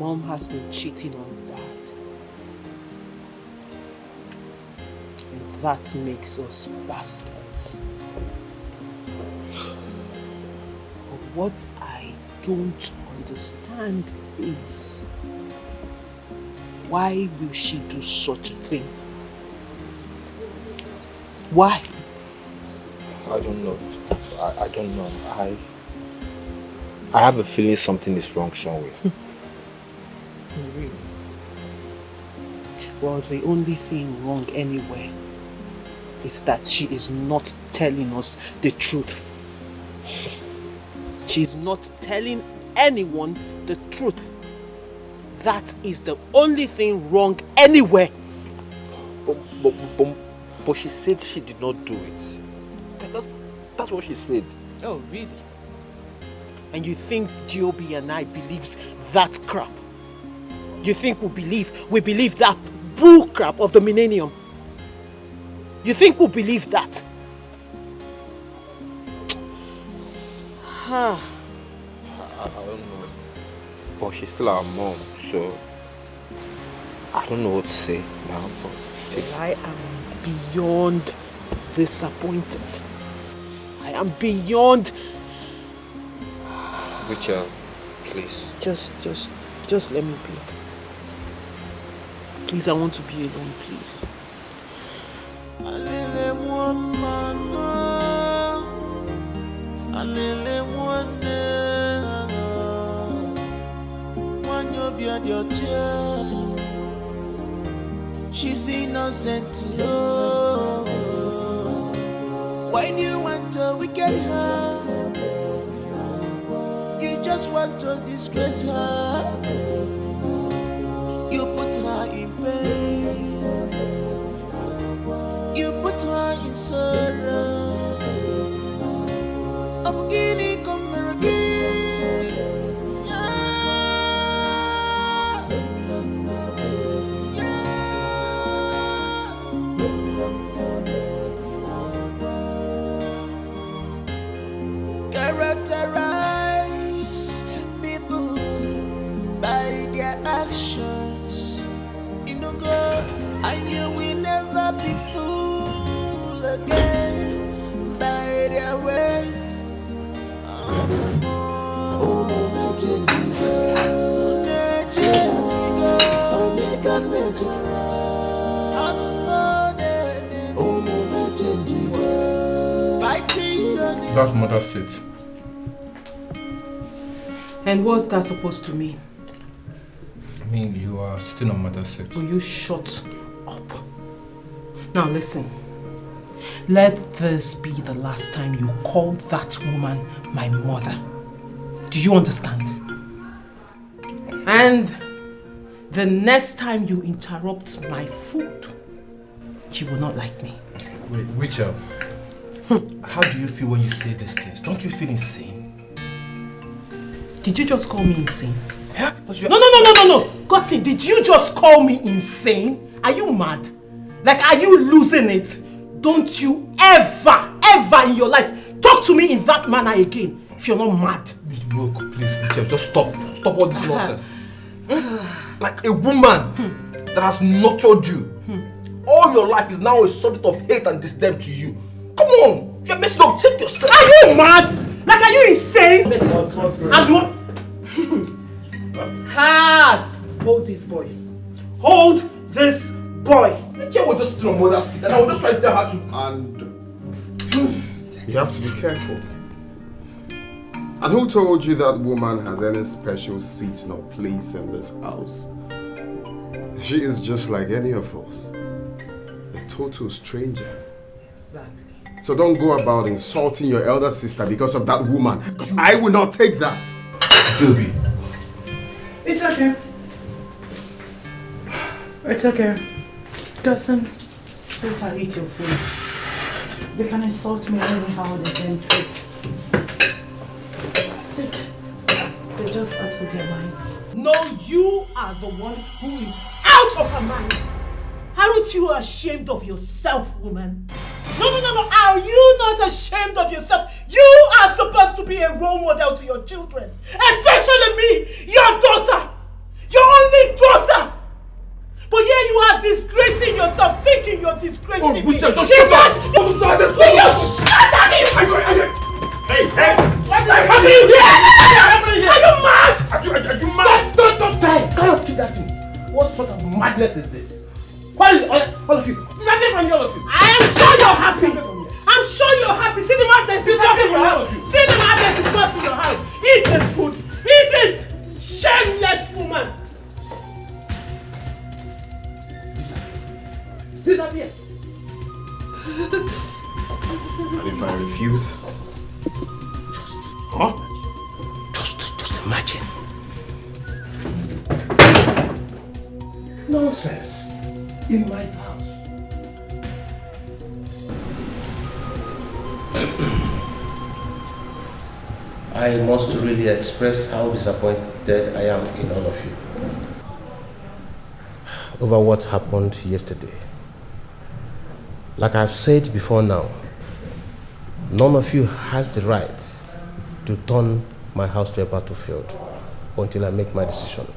Mom has been cheating on Dad. And that makes us bastards. But what I don't understand is, why will she do such a thing? Why? I don't know. I don't know. I have a feeling something is wrong somewhere. Really? Well, the only thing wrong anywhere is that she is not telling us the truth. She's not telling anyone the truth. That is the only thing wrong anywhere. But she said she did not do it. That's what she said. Oh, really? And you think Joby and I believes that crap? You think we believe that bull crap of the millennium? You think we believe that? I don't know. But she's still our mom, so I don't know what to say now. But I am beyond disappointed. I am beyond. Richard, please. Just let me be. Please, I want to be alone, please. She's innocent, oh. When you want to wicked her, you just want to disgrace her. You put her in pain, you put her in sorrow. I'm beginning come again. Characterize people by their actions. You know, God, and you will never be fooled again by their words. That's mother's seat. And what's that supposed to mean? I mean, you are sitting on mother's seat. Will you shut up? Now listen. Let this be the last time you call that woman my mother. Do you understand? And the next time you interrupt my food, you will not like me. Wait, Rachel. How do you feel when you say these things? Don't you feel insane? Did you just call me insane? Yeah, no. Godson, did you just call me insane? Are you mad? Like, are you losing it? Don't you ever in your life talk to me in that manner again if you're not mad. Look, please, Rachel, just stop. Stop all this nonsense. Like a woman that has nurtured you. All your life is now a subject of hate and disdain to you. Come on! You're messing up. Check yourself. Are you mad? Like, are you insane? Listen, what's going on? Hold this boy. Hold this boy. The chair was just sitting on mother's seat and I was just trying to tell her to... And you have to be careful. And who told you that woman has any special seat nor place in this house? She is just like any of us. A total stranger. Exactly. So don't go about insulting your elder sister because of that woman. Because I will not take that. Joby. It's okay. It's okay. Godson, sit and eat your food. They can insult me anyhow they can fit. Sit. They just start with their minds. No, you are the one who is out of her mind. Aren't you ashamed of yourself, woman? No. Are you not ashamed of yourself? You are supposed to be a role model to your children. Especially me, your daughter. Your only daughter! But here you are disgracing yourself, thinking you're disgracing me. Uche, just shut up! Will you shut up? Hey, hey! What is happening here? Are you mad? Are you mad? Don't try! Cannot keep that thing. What sort of madness is this? What is all of you? Disappear from all of you. I am sure you're happy. I'm sure you're happy. See the madness is not in your house. See the madness is not in your house. Eat this food. Eat it. Shameless woman. Disappear. And if I refuse? Huh? Just imagine. Nonsense. In my house. I must really express how disappointed I am in all of you over what happened yesterday. Like I've said before now, none of you has the right to turn my house to a battlefield until I make my decision.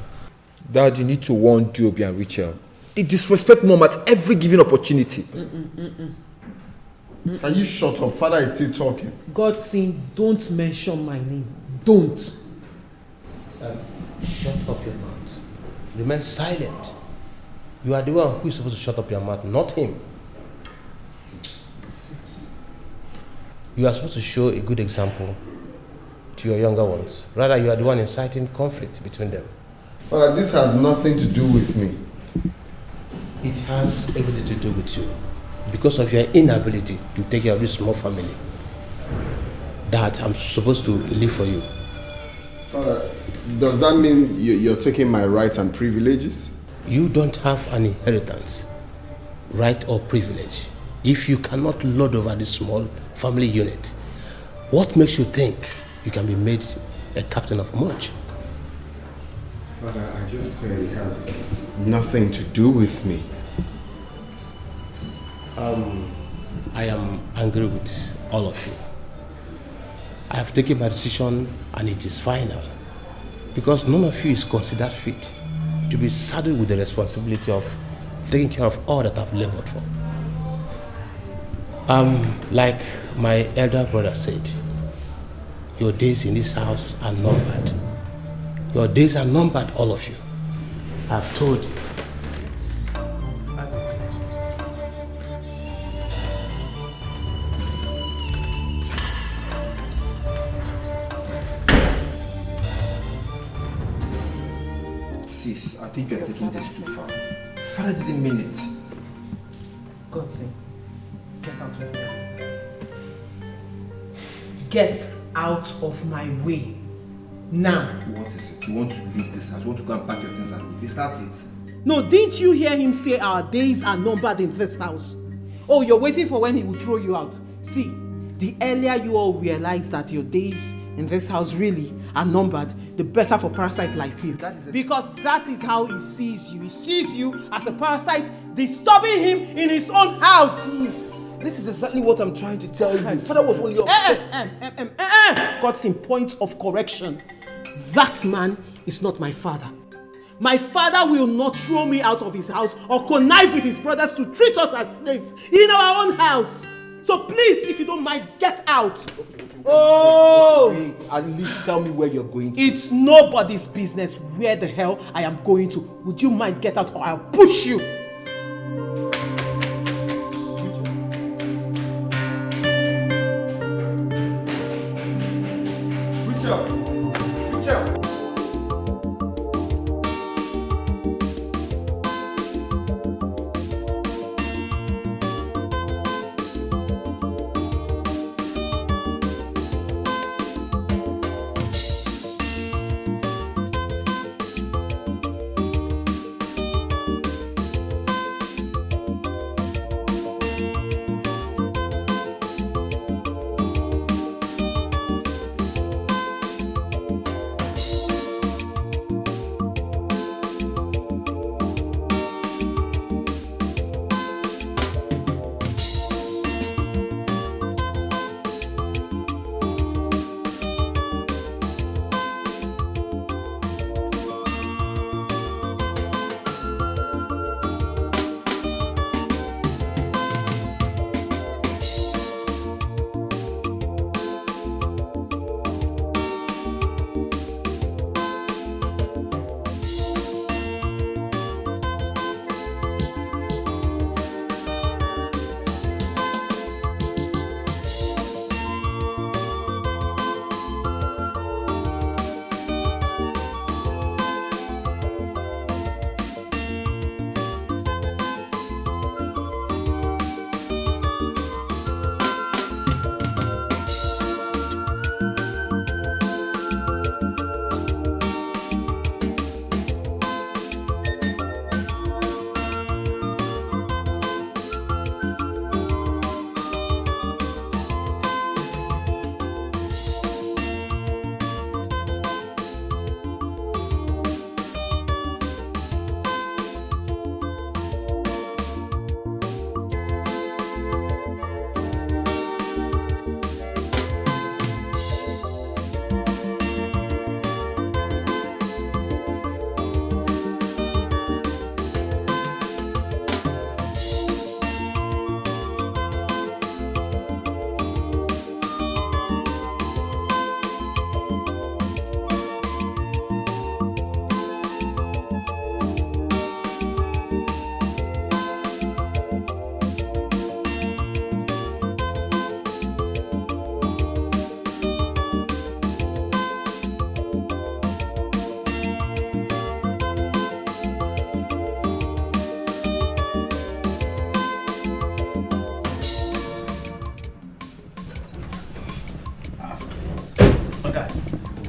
Dad, you need to warn Joby and Rachel. They disrespect Mom at every given opportunity. Can you shut up? Father is still talking. God saying, don't mention my name. Don't. Shut up your mouth. Remain silent. You are the one who is supposed to shut up your mouth, not him. You are supposed to show a good example to your younger ones. Rather, you are the one inciting conflict between them. Father, this has nothing to do with me. It has everything to do with you. Because of your inability to take care of this small family that I'm supposed to live for you. Father, does that mean you're taking my rights and privileges? You don't have an inheritance, right or privilege, if you cannot lord over this small family unit. What makes you think you can be made a captain of much? Father, I just said it has nothing to do with me. I am angry with all of you. I have taken my decision and it is final. Because none of you is considered fit to be saddled with the responsibility of taking care of all that I've labored for. Like my elder brother said, your days in this house are numbered. Your days are numbered, all of you. I've told you. Sis, I think you're taking this too far. Father didn't mean it. Godson, get out of here. Get out of my way. Now. What is it? You want to leave this house? You want to go and pack your things and leave? Is that it? No, didn't you hear him say our days are numbered in this house? Oh, you're waiting for when he will throw you out. See, the earlier you all realize that your days in this house really are numbered, the better for parasite like you. Because that is how he sees you. He sees you as a parasite disturbing him in his own house. Sis, this is exactly what I'm trying to tell you. Father was only upset. God's point of correction. That man is not my father. My father will not throw me out of his house or connive with his brothers to treat us as slaves in our own house. So please, if you don't mind, get out. Oh! Wait, at least tell me where you're going to. It's nobody's business where the hell I am going to. Would you mind get out or I'll push you?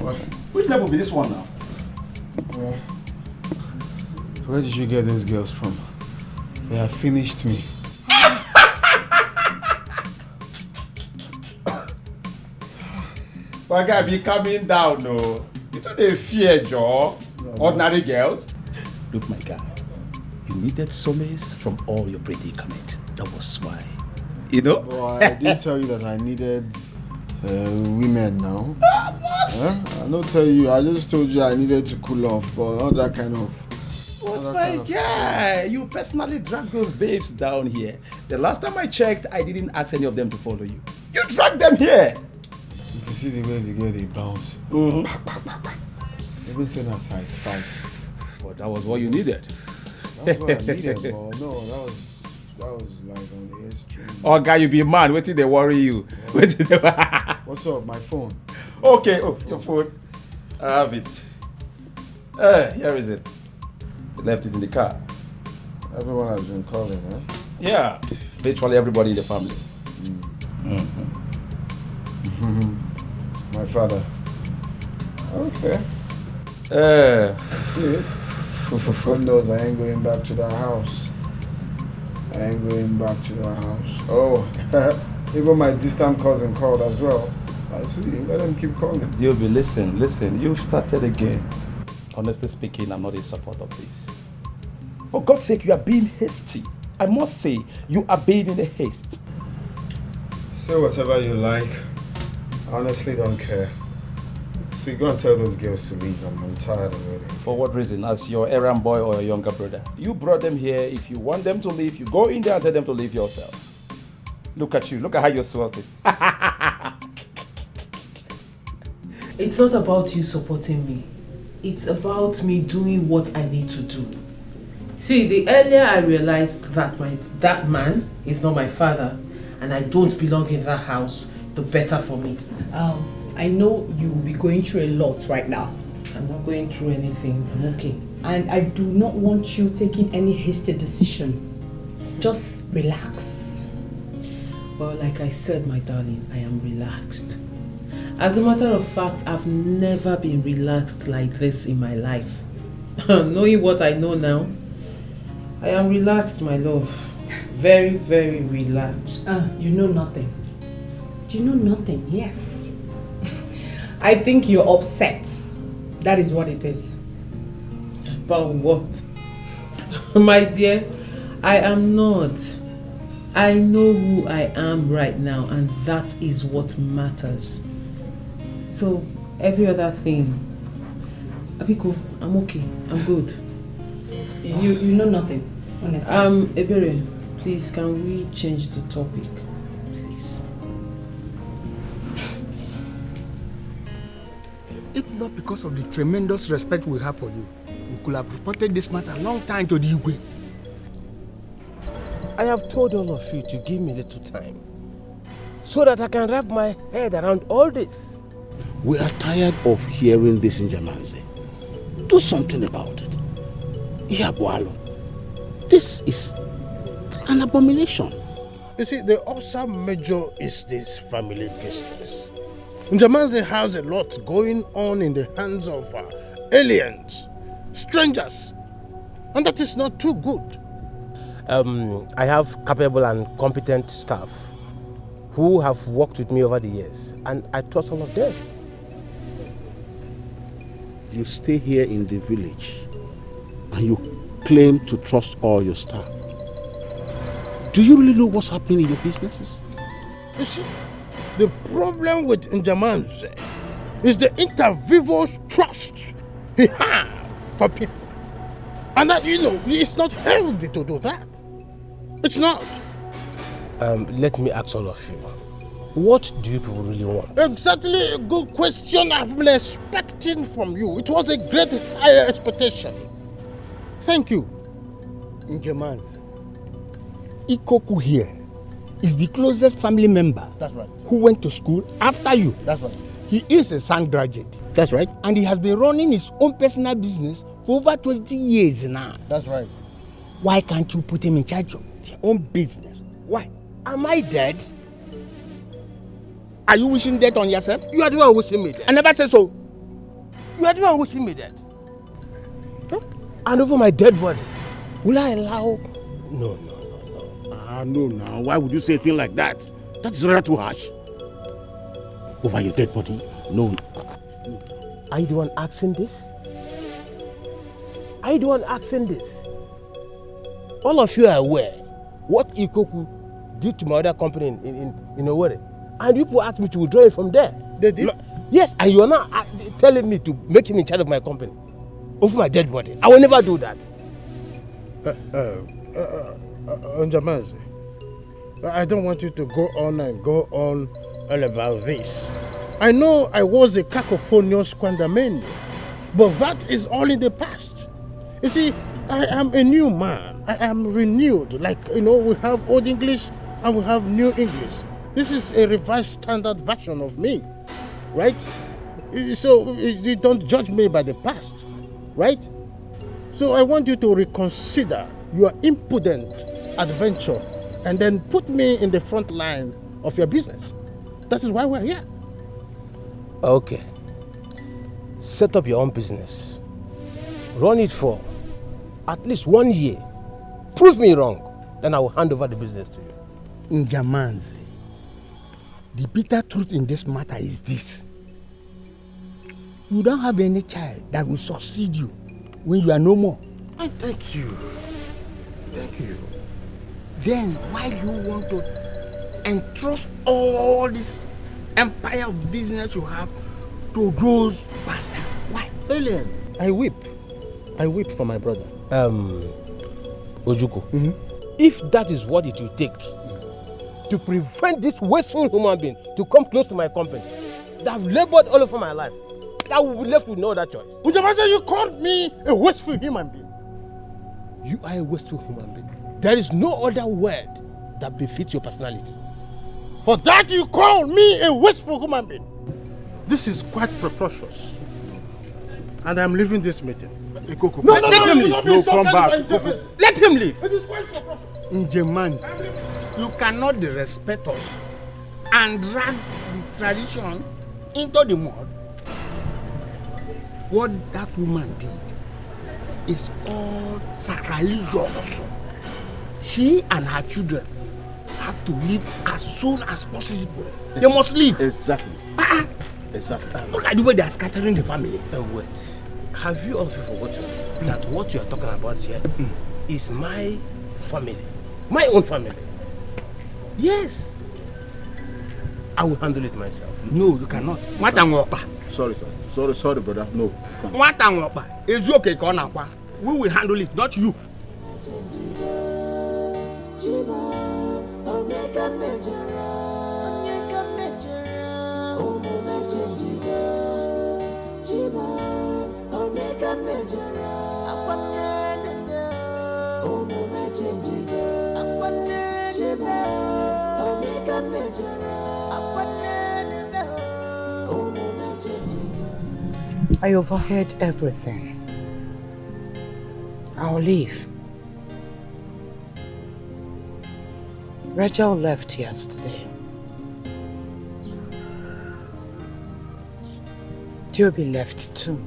What? Which level be this one now? Where did you get those girls from? They have finished me. My guy, be coming down, no. You don't dey fear, Joe. Ordinary girls. Look, my guy, you needed solace from all your predicament. That was why. You know? Boy, I didn't tell you that I needed women now. I don't tell you. I just told you I needed to cool off, but not that kind of. But my guy, you personally dragged those babes down here. The last time I checked, I didn't ask any of them to follow you. You dragged them here. You can see the way the girl they bounce. Even saying that size 5. But that was what you needed. That's what I needed, but no, that was like on the extreme. Oh, guy, you be mad. Wait till they worry you. What's up? My phone. Okay, your phone. I have it. Here is it. I left it in the car. Everyone has been calling, huh? Yeah, virtually everybody in the family. My father. Okay. See it? God knows I ain't going back to that house. I ain't going back to that house. Oh, even my distant cousin called as well. I see. Let him keep calling. Diobi, listen. You've started again. Honestly speaking, I'm not in support of this. For God's sake, you are being hasty. I must say, you are being in a haste. Say whatever you like. I honestly don't care. So you go and tell those girls to leave. I'm tired already. For what reason? As your errand boy or your younger brother? You brought them here. If you want them to leave, you go in there and tell them to leave yourself. Look at you. Look at how you're sweating. It's not about you supporting me. It's about me doing what I need to do. See, the earlier I realized that that man is not my father and I don't belong in that house, the better for me. I know you will be going through a lot right now. I'm not going through anything. I'm okay. And I do not want you taking any hasty decision. Just relax. Well, like I said, my darling, I am relaxed. As a matter of fact, I've never been relaxed like this in my life. Knowing what I know now, I am relaxed, my love. Very, very relaxed. You know nothing. You know nothing, yes. I think you're upset. That is what it is. About what? My dear, I am not. I know who I am right now, and that is what matters. So, every other thing, Abiko, I'm okay. I'm good. You know nothing, honestly. Ebere, please, can we change the topic? Please. If not because of the tremendous respect we have for you, we could have reported this matter a long time to the Igwe. I have told all of you to give me a little time so that I can wrap my head around all this. We are tired of hearing this in Jamanze. Do something about it. Iyabualo, this is an abomination. You see, the Osa Major is this family business. Njamanze has a lot going on in the hands of aliens, strangers, and that is not too good. I have capable and competent staff who have worked with me over the years, and I trust all of them. You stay here in the village and you claim to trust all your staff. Do you really know what's happening in your businesses? You see, the problem with Njamanze is the inter vivos trust he has for people. And that, it's not healthy to do that. It's not. Let me ask all of you. What do you people really want? Exactly a good question I've been expecting from you. It was a great higher expectation. Thank you, Njamanze. Ikoku here is the closest family member. That's right. Who went to school after you. That's right. He is a sound graduate. That's right. And he has been running his own personal business for over 20 years now. That's right. Why can't you put him in charge of your own business? Why? Am I dead? Are you wishing death on yourself? You are the one wishing me death. I never said so. You are the one wishing me dead. Huh? And over my dead body, will I allow... No. No, now. Why would you say a thing like that? That's rather too harsh. Over your dead body? No. Are you the one asking this? Are you the one asking this? All of you are aware what Ikoku did to my other company in Owerri. And people asked me to withdraw it from there. They did? No, yes, and you are now telling me to make him in charge of my company over my dead body. I will never do that. Njamazi, I don't want you to go on and go on all about this. I know I was a cacophonious Kwandamende, but that is all in the past. You see, I am a new man. I am renewed. Like, we have Old English and we have New English. This is a revised standard version of me, right? So you don't judge me by the past, right? So I want you to reconsider your impudent adventure and then put me in the front line of your business. That is why we're here. Okay. Set up your own business. Run it for at least 1 year. Prove me wrong, then I will hand over the business to you. Njamanzi, the bitter truth in this matter is this. You don't have any child that will succeed you when you are no more. I thank you. Thank you. Then why do you want to entrust all this empire of business you have to those bastards? Why? Alien. I weep for my brother. Ojuku, if that is what it will take to prevent this wasteful human being to come close to my company that I've labored all over my life, I will be left with no other choice. Ujamasa, you called me a wasteful human being. You are a wasteful human being. There is no other word that befits your personality. For that you call me a wasteful human being. This is quite preposterous. And I'm leaving this meeting. Ikoko, No, let him leave. No, come back. Let him leave. It is quite preposterous. Njamanzi, you cannot disrespect us and drag the tradition into the mud. What that woman did is called sacrilegious. She and her children have to leave as soon as possible. They must leave. Exactly. Exactly. Look at the way they are scattering the family. And wait, have you also forgotten that what you are talking about here is my family? My own family. Yes. I will handle it myself. No, you cannot. Sorry, sir. Sorry, brother. No. It's okay, we will handle it, not you. I overheard everything. I'll leave. Rachel left yesterday. Joby left too.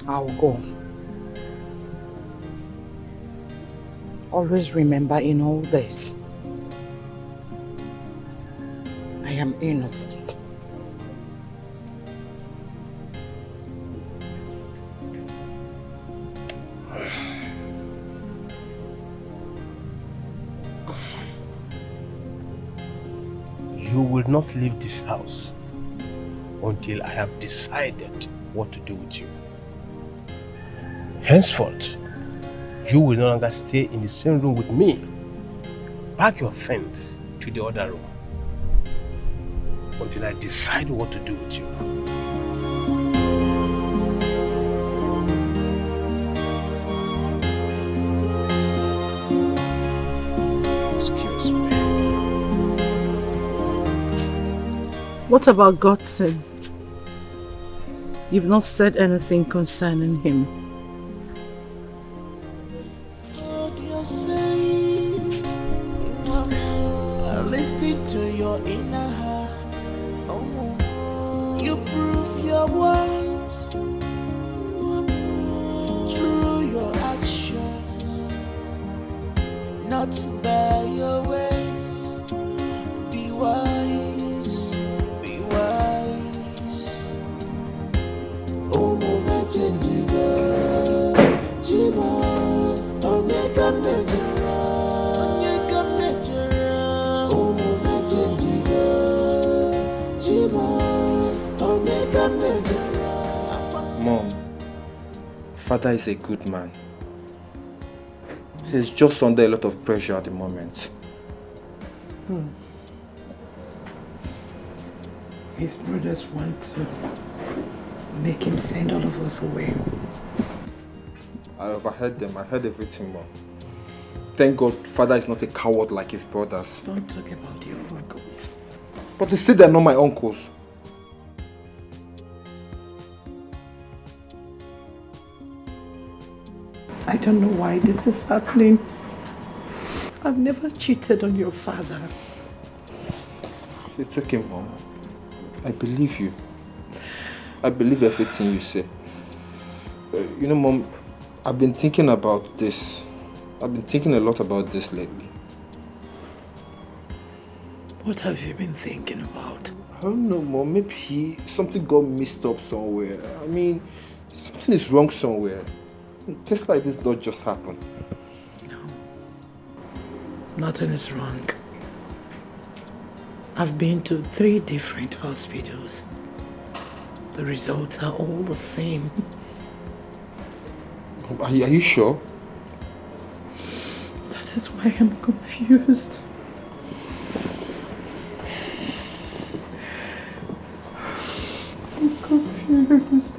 I'll go. Always remember in all this, I am innocent. You will not leave this house until I have decided what to do with you. Henceforth, you will no longer stay in the same room with me. Pack your things to the other room until I decide what to do with you. Excuse me. What about Godson? You've not said anything concerning him. Listen to your inner heart. Oh, you your words, through your actions, not by your ways. Be wise, be wise. Omo chenjiga, chima, onyeka mejara, onyeka mejara. Omo chenjiga, chima, onyeka mejara. Mom, Father is a good man. He's just under a lot of pressure at the moment. His brothers want to make him send all of us away. I overheard them. I heard everything, Mom. Thank God Father is not a coward like his brothers. Don't talk about your uncles. But they say they're not my uncles. I don't know why this is happening. I've never cheated on your father. It's okay, Mom. I believe you. I believe everything you say. You know, Mom, I've been thinking about this. I've been thinking a lot about this lately. What have you been thinking about? I don't know, Mom. Maybe something got mixed up somewhere. I mean, something is wrong somewhere. Things like this don't just happen. No. Nothing is wrong. I've been to 3 different hospitals. The results are all the same. Are you sure? That is why I'm confused. I'm confused.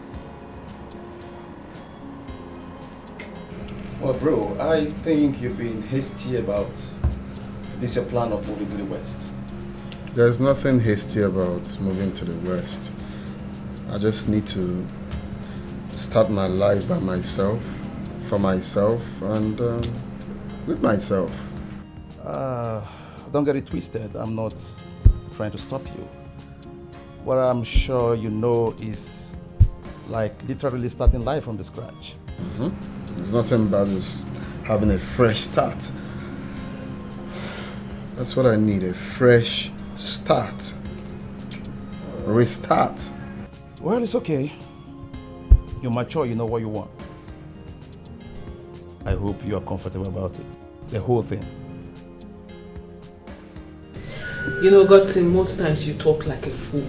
Well, bro, I think you've been hasty about this your plan of moving to the West. There's nothing hasty about moving to the West. I just need to start my life by myself, for myself, and with myself. Don't get it twisted. I'm not trying to stop you. What I'm sure you know is like literally starting life from the scratch. There's nothing bad as having a fresh start. That's what I need, a fresh start. Restart. Well, it's okay. You're mature, you know what you want. I hope you are comfortable about it. The whole thing. You know, Godson, most times you talk like a fool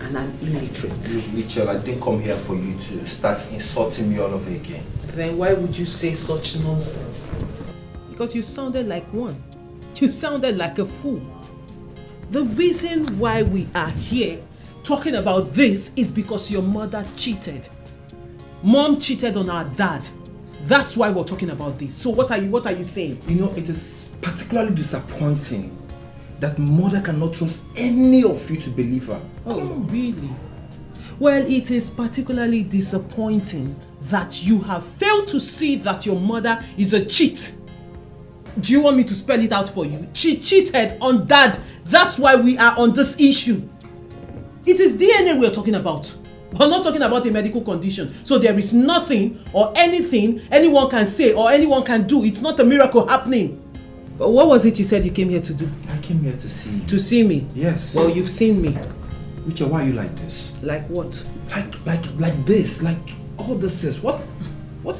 and I'm illiterate. Mitchell, I didn't come here for you to start insulting me all over again. Then why would you say such nonsense? Because you sounded like one. You sounded like a fool. The reason why we are here talking about this is because your mother cheated. Mom cheated on our dad. That's why we're talking about this. So what are you saying? You know, it is particularly disappointing that mother cannot trust any of you to believe her. Oh, really? Well, it is particularly disappointing that you have failed to see that your mother is a cheat. Do you want me to spell it out for you? She cheated on dad. That's why we are on this issue. It is DNA we are talking about. We're not talking about a medical condition. So there is nothing or anything anyone can say or anyone can do. It's not a miracle happening. But what was it you said you came here to do? I came here to see you. To see me? Yes. Well, you've seen me. Uche, why are you like this? Like what? Like this. Like all this is. What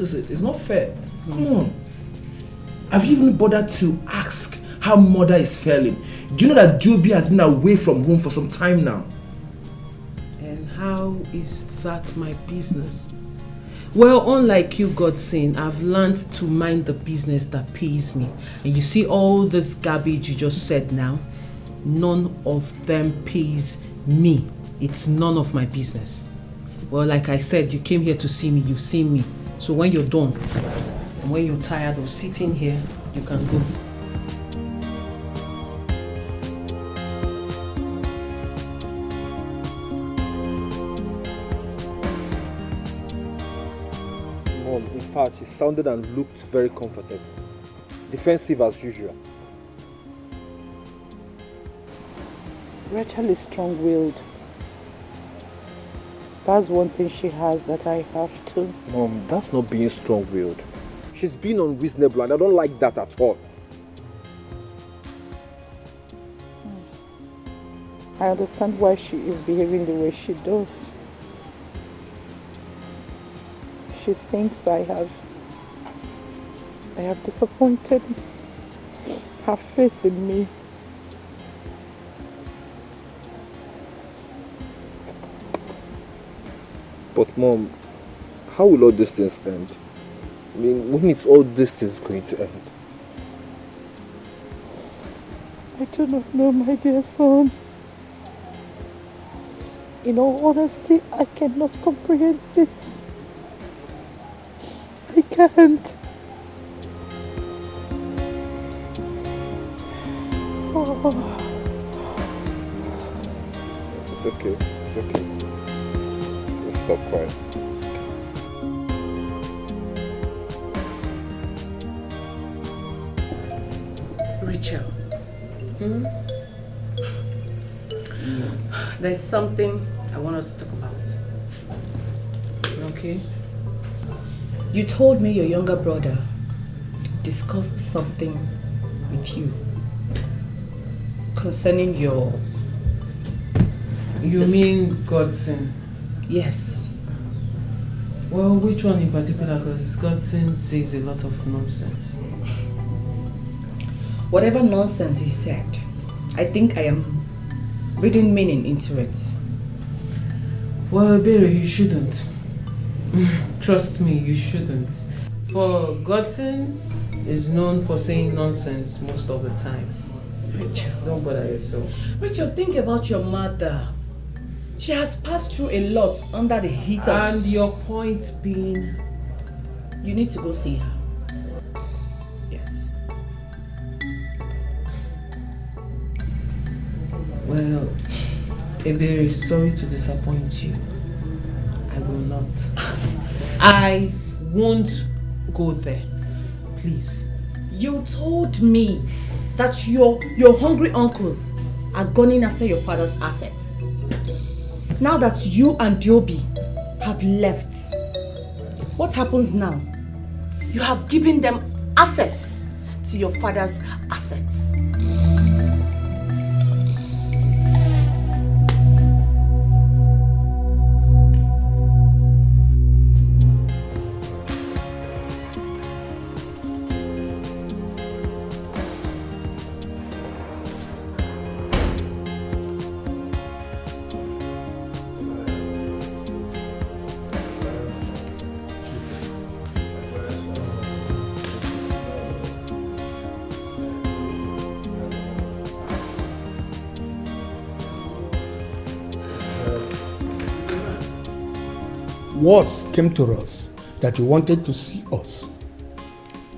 is it? It's not fair. Come on. Have you even bothered to ask how mother is faring? Do you know that Joby has been away from home for some time now? And how is that my business? Well, unlike you, Godson, I've learned to mind the business that pays me. And you see all this garbage you just said now? None of them pays me. It's none of my business. Well, like I said, you came here to see me, you've seen me. So when you're done, and when you're tired of sitting here, you can go. Mom, in fact, she sounded and looked very comfortable. Defensive as usual. Rachel is strong-willed. That's one thing she has that I have too. Mom, that's not being strong-willed. She's being unreasonable and I don't like that at all. I understand why she is behaving the way she does. She thinks I have disappointed her faith in me. But Mom, how will all these things end? I mean, when is all this things going to end? I do not know, my dear son. In all honesty, I cannot comprehend this. I can't. Oh. It's okay. It's okay. We'll stop crying. Rachel. There's something I want us to talk about. Okay? You told me your younger brother discussed something with you concerning your... You mean Godson? Yes. Well, which one in particular? Because Godson says a lot of nonsense. Whatever nonsense he said, I think I am reading meaning into it. Well, Berry, you shouldn't. Trust me, you shouldn't. For Godson is known for saying nonsense most of the time. Rachel. Don't bother yourself. Rachel, think about your mother. She has passed through a lot under the heat of... And your point being... You need to go see her. Yes. Well, Ebere, sorry to disappoint you. I will not. I won't go there. Please. You told me that your hungry uncles are gunning after your father's assets. Now that you and Diobi have left, what happens now? You have given them access to your father's assets. Words came to us that you wanted to see us.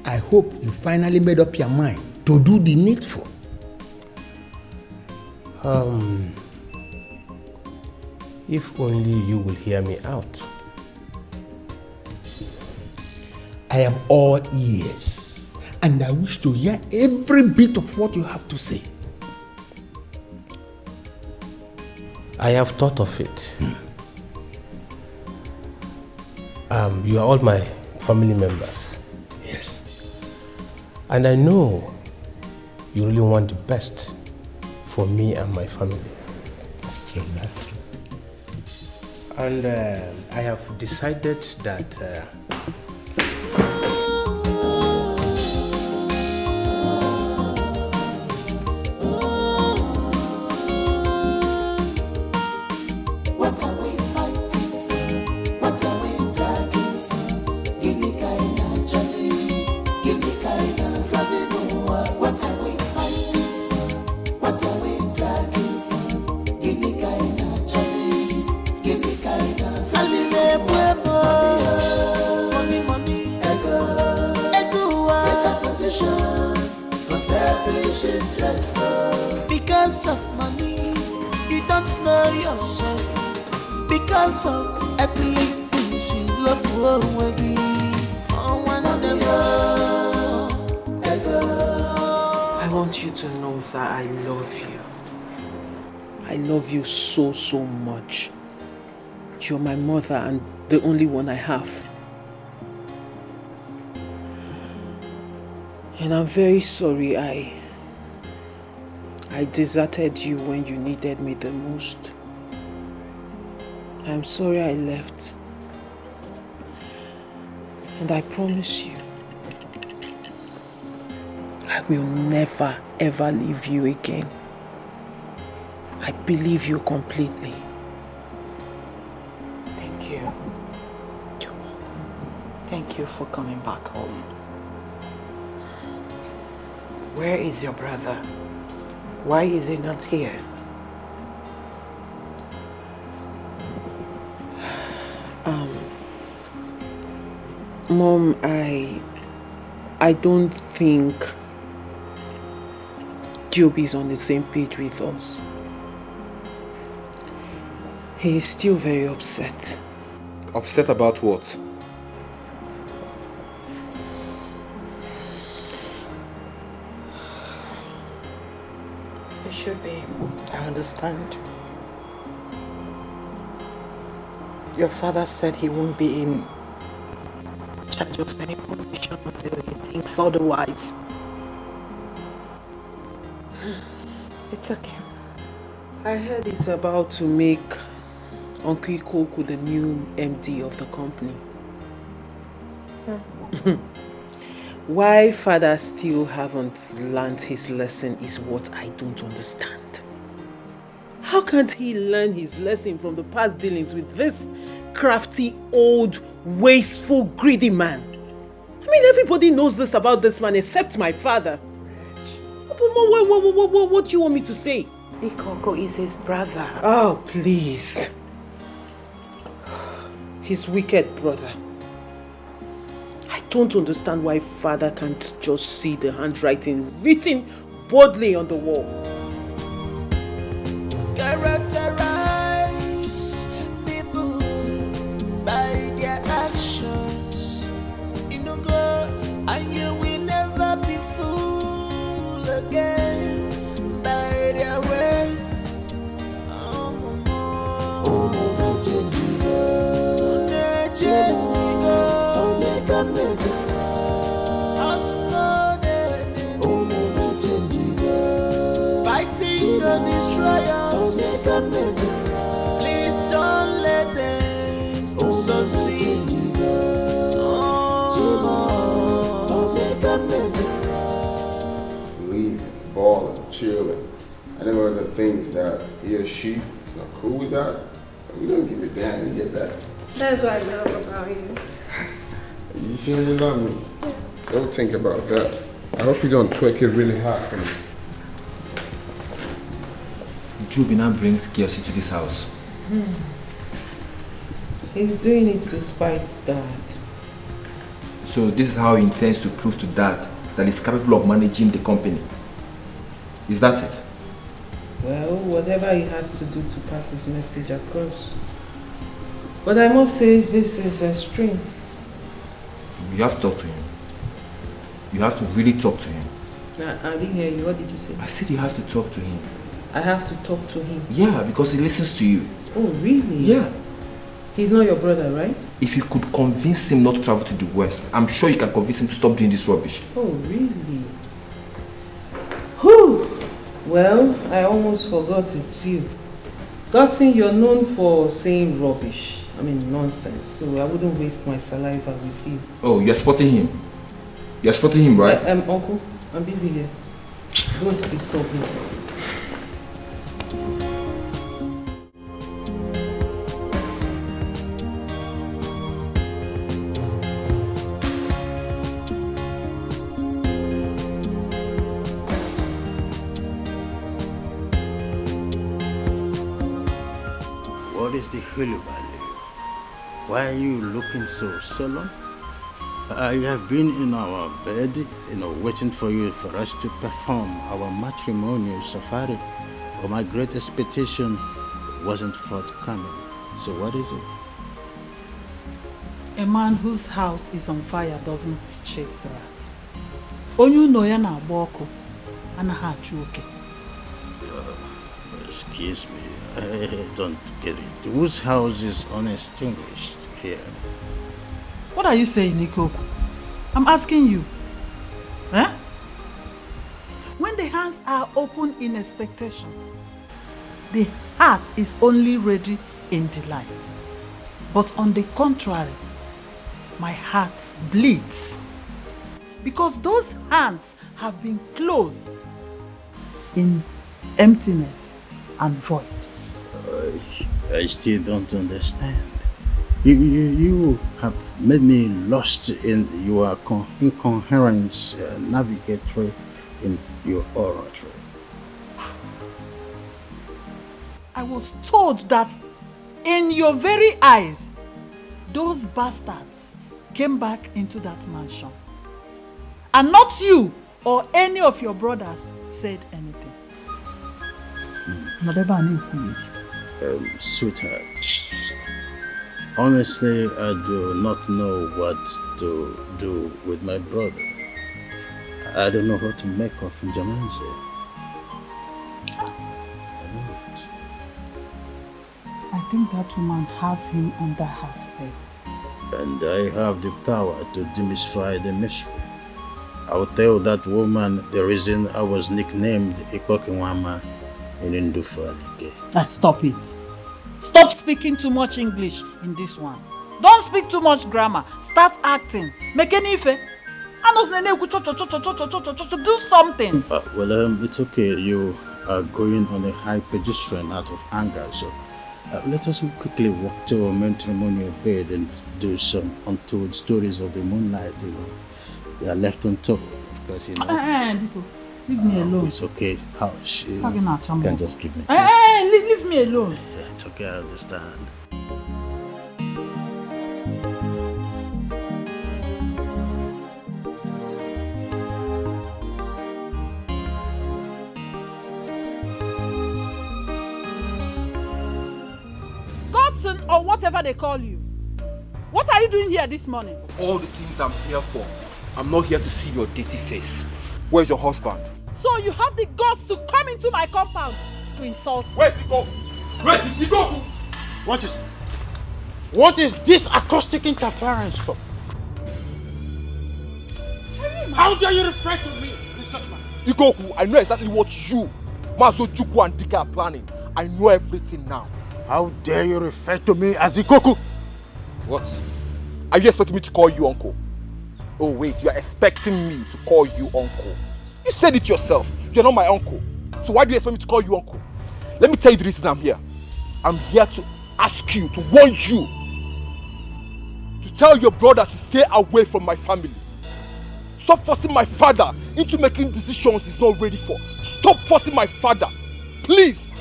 I hope you finally made up your mind to do the needful. If only you will hear me out. I am all ears, and I wish to hear every bit of what you have to say. I have thought of it. You are all my family members. Yes. And I know you really want the best for me and my family. That's true, that's true. And I have decided that because of money, you don't know yourself. Because of earthly things, you love away. I want you to know that I love you. I love you so, so much. You're my mother and the only one I have. And I'm very sorry I deserted you when you needed me the most. I'm sorry I left. And I promise you, I will never ever leave you again. I believe you completely. Thank you. You're welcome. Thank you for coming back home. Where is your brother? Why is he not here? Mom, I don't think Joby is on the same page with us. He is still very upset. Upset about what? It should be. I understand. Your father said he won't be in charge of any position until he thinks otherwise. It's okay. I heard he's about to make Uncle Ikoku the new MD of the company. Why father still haven't learned his lesson is what I don't understand. How can't he learn his lesson from the past dealings with this crafty, old, wasteful, greedy man? I mean, everybody knows this about this man except my father. What do you want me to say? Ikoko is his brother. Oh, please. His wicked brother. I don't understand why father can't just see the handwriting written boldly on the wall. Characterize people by their actions. You know, go and you will never be fooled again by their words. Fighting to destroy us. Please don't let them to succeed. Leaving, balling, chilling. And then other things that he or she is not cool with that. We don't give a damn, you get that. That's what I love about you. You feel you love me? Yeah. So think about that. I hope you don't twerk it really hard for me. Joby now brings chaos into this house. He's doing it to spite Dad. So this is how he intends to prove to Dad that he's capable of managing the company. Is that it? Well, whatever he has to do to pass his message across. But I must say, this is extreme. You have to talk to him. You have to really talk to him. I didn't hear you. What did you say? I said you have to talk to him. I have to talk to him? Yeah, because he listens to you. Oh, really? Yeah. He's not your brother, right? If you could convince him not to travel to the West, I'm sure you can convince him to stop doing this rubbish. Oh, really? Whew! Well, I almost forgot it's you. Godson, you're known for saying rubbish. I mean, nonsense. So I wouldn't waste my saliva with you. Oh, you're spotting him? You're spotting him, right? Uncle, I'm busy here. Don't disturb me. What is the hullabaloo? Why are you looking so solemn? I have been in our bed, waiting for us to perform our matrimonial safari. But my great expectation wasn't forthcoming. So what is it? A man whose house is on fire doesn't chase rats. Onye no ya na-agba ọkụ anaghị achụ oke. excuse me. I don't get it. Whose house is unextinguished here? What are you saying, Nico? I'm asking you. Eh? When the hands are open in expectations, the heart is only ready in delight. But on the contrary, my heart bleeds. Because those hands have been closed in emptiness and void. I still don't understand. You have made me lost in your incoherence navigatory in your oratory. I was told that in your very eyes, those bastards came back into that mansion. And not you or any of your brothers said anything. Sweetheart, honestly, I do not know what to do with my brother. I don't know what to make of Njamanze. I think that woman has him under her spell. And I have the power to demystify the mystery. I will tell that woman the reason I was nicknamed Ikokinwama in Ndufalike. Stop it. Stop speaking too much English in this one. Don't speak too much grammar. Start acting. Make any ife. Do something. Well, it's okay. You are going on a high pedestrian out of anger, so let us quickly walk to our matrimonial bed and do some untold stories of the moonlight. You know, they are left on top because you know. Leave me alone. It's okay. How she can just give me. Leave me alone. It's okay. I understand. Or whatever they call you. What are you doing here this morning? All the things I'm here for. I'm not here to see your dirty face. Where's your husband? So you have the guts to come into my compound to insult me. Where's he go? Where's he go? What is this acoustic interference for? How dare you refer to me in such manner? Ikoku, I know exactly what you, Mazo Chukwu and Dika are planning. I know everything now. How dare you refer to me as Ikoku? What? Are you expecting me to call you uncle? Oh wait, you are expecting me to call you uncle. You said it yourself. You're not my uncle. So why do you expect me to call you uncle? Let me tell you the reason I'm here. I'm here to ask you, to warn you, to tell your brother to stay away from my family. Stop forcing my father into making decisions he's not ready for. Stop forcing my father. Please.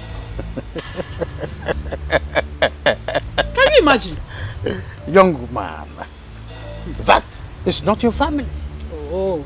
Can you imagine? Young man, that is not your family. Oh.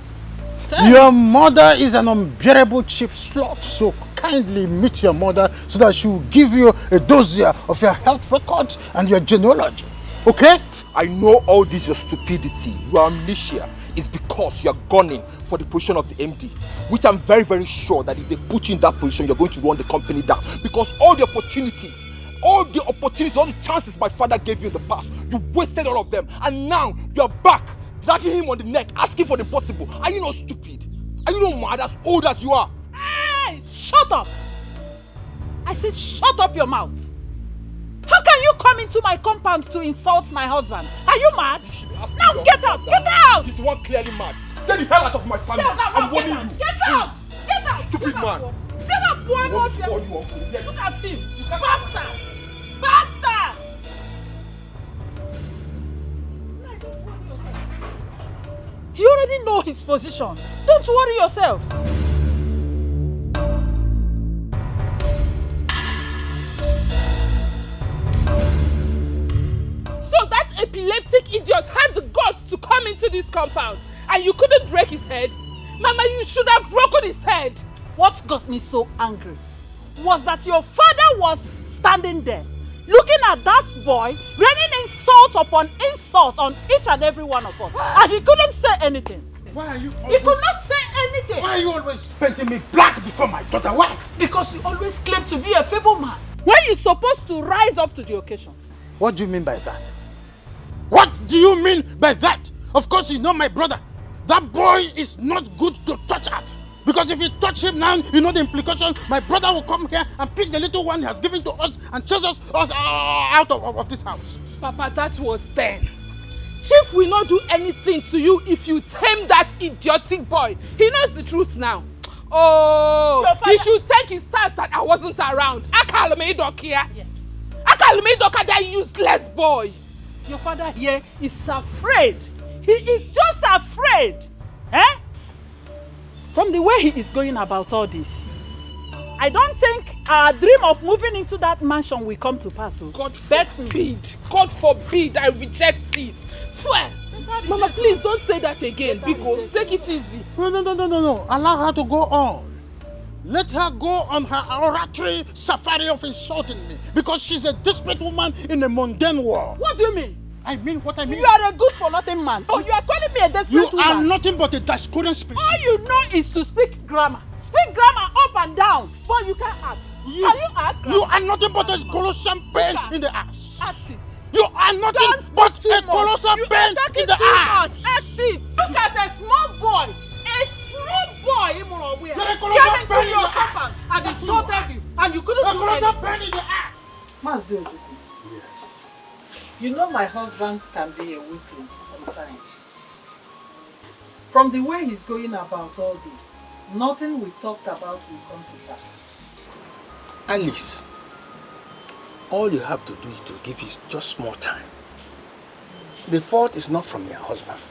Your mother is an unbearable cheap slut, so kindly meet your mother so that she will give you a dossier of your health records and your genealogy. Okay? I know all this your stupidity, your amnesia is because you are gunning for the position of the MD, which I'm very, very sure that if they put you in that position, you're going to run the company down. Because all the opportunities, all the chances my father gave you in the past, you wasted all of them. And now you're back, dragging him on the neck, asking for the impossible. Are you not stupid? Are you not mad as old as you are? Hey, shut up! I said shut up your mouth. How can you come into my compound to insult my husband? Are you mad? Now get out! Get out! This one clearly mad. Get the hell out of my family. I'm warning you. Get out! Get out! Stupid man. Look at him. Bastard! Bastard! You already know his position. Don't worry yourself. So that epileptic idiot had the guts to come into this compound and you couldn't break his head? Mama, you should have broken his head. What got me so angry was that your father was standing there, looking at that boy, raining insult upon insult on each and every one of us, and he couldn't say anything. Why are you He always... could not say anything. Why are you always painting me black before my daughter? Why? Because you always claim to be a feeble man. When you're supposed to rise up to the occasion. What do you mean by that? What do you mean by that? Of course, you know my brother. That boy is not good to touch at. Because if you touch him now, you know the implication. My brother will come here and pick the little one he has given to us and chase us out of this house. Papa, that was then. Chief will not do anything to you if you tame that idiotic boy. He knows the truth now. Oh, he should take his stance that I wasn't around. Akalmeidok here. Akalmeidok, that useless boy. Your father here is afraid. He is just afraid. Eh? From the way he is going about all this. I don't think our dream of moving into that mansion will come to pass. God forbid. God forbid. I reject it. Swear. Mama, please don't say that again. Biko, take it easy. No. Allow her to go on. Let her go on her oratory safari of insulting me. Because she's a desperate woman in a mundane world. What do you mean? I mean what I mean. You are a good-for-nothing man. Oh, you are calling me a desperate woman. You are nothing but a Dioscorian species. All you know is to speak grammar. Speak grammar up and down. But you can't act. Can you act? You are nothing but a colossal pain in the ass. Act it. You are nothing but a colossal pain in the ass. Act it. Look at a small boy. A small boy. You're a colossal pain in the ass. And insulted you. And you couldn't do anything. A colossal pain in the ass. Mazi Ojukwu. You know my husband can be a weakling sometimes. From the way he's going about all this, nothing we talked about will come to pass. Alice, all you have to do is to give it just more time. The fault is not from your husband,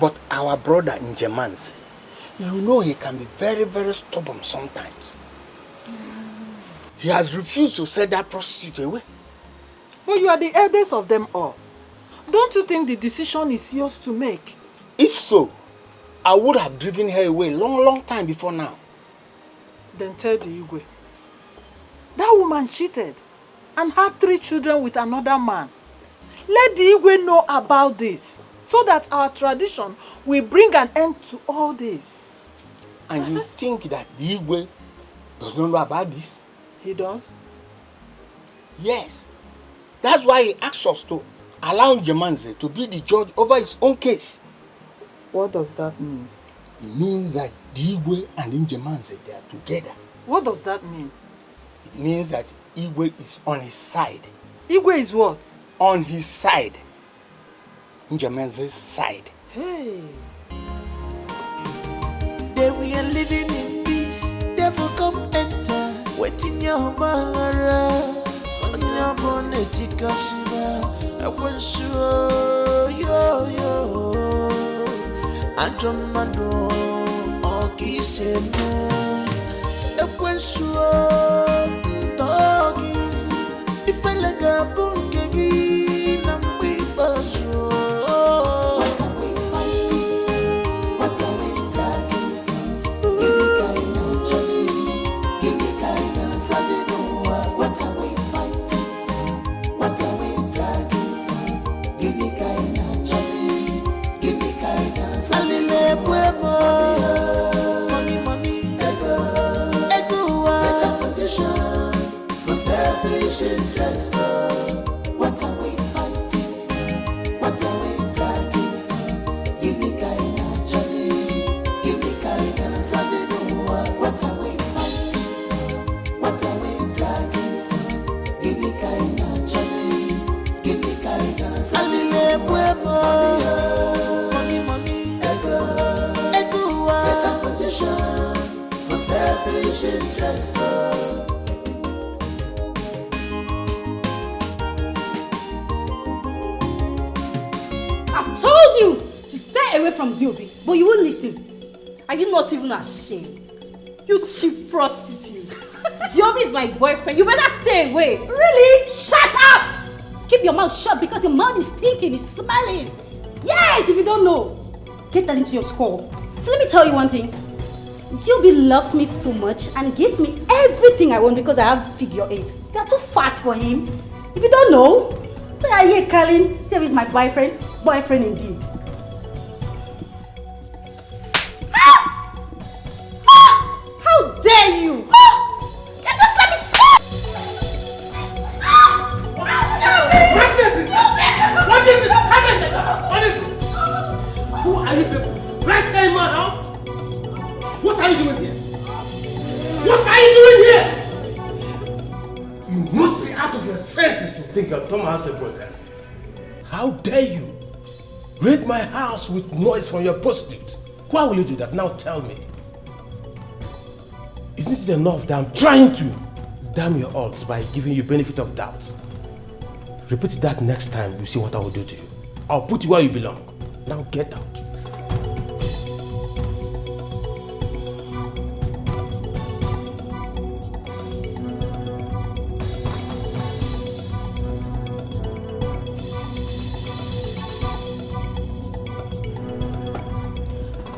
but our brother in Jemanze. You know he can be very, very stubborn sometimes. He has refused to send that prostitute away. But you are the eldest of them all. Don't you think the decision is yours to make? If so, I would have driven her away long time before now. Then tell the Igwe. That woman cheated and had 3 children with another man. Let the Igwe know about this so that our tradition will bring an end to all this. And you think that the Igwe does not know about this? He does? Yes. That's why he asks us to allow Jemanze to be the judge over his own case. What does that mean? It means that Igwe and Jemanze, they are together. What does that mean? It means that Igwe is on his side. Igwe is what? On his side. Jemanze's side. Hey. That we are living in peace, therefore come enter. Waiting your mara. On your bonnet, I went so yo. I don't know, or kiss him. I went so doggy. If I like a bunky, I'm with us. What are we fighting for? What are we dragging for? Give me kind of Johnny, give me kind of Sunday. What are we fighting for? What are we dragging for? Give me kind of Johnny, give me kind of Sunday. Money, ego, better position for selfish interest. What are we fighting for? What are we dragging for? Give me kind of Johnny, give me kind of Sunday. What are we fighting for? What are we dragging for? Give me kind of Johnny, give me kind of Sunday. Money, ego, better position for selfish interest. I've told you to stay away from Diobi, but you won't listen. Are you not even ashamed? You cheap prostitute. Diobi is my boyfriend. You better stay away. Really? Shut up! Keep your mouth shut because your mouth is stinking, it's smelling. Yes, if you don't know, get that into your skull. So let me tell you one thing. Diobi loves me so much and gives me everything I want because I have figure 8. You are too fat for him. If you don't know, say I hear Colin. Diobi is my boyfriend. Boyfriend indeed. out of your senses to think your Tom has to protect. How dare you raid my house with noise from your prostitute? Why will you do that? Now tell me. Isn't it enough that I'm trying to damn your odds by giving you benefit of doubt? Repeat that next time, you see what I will do to you. I'll put you where you belong. Now get out.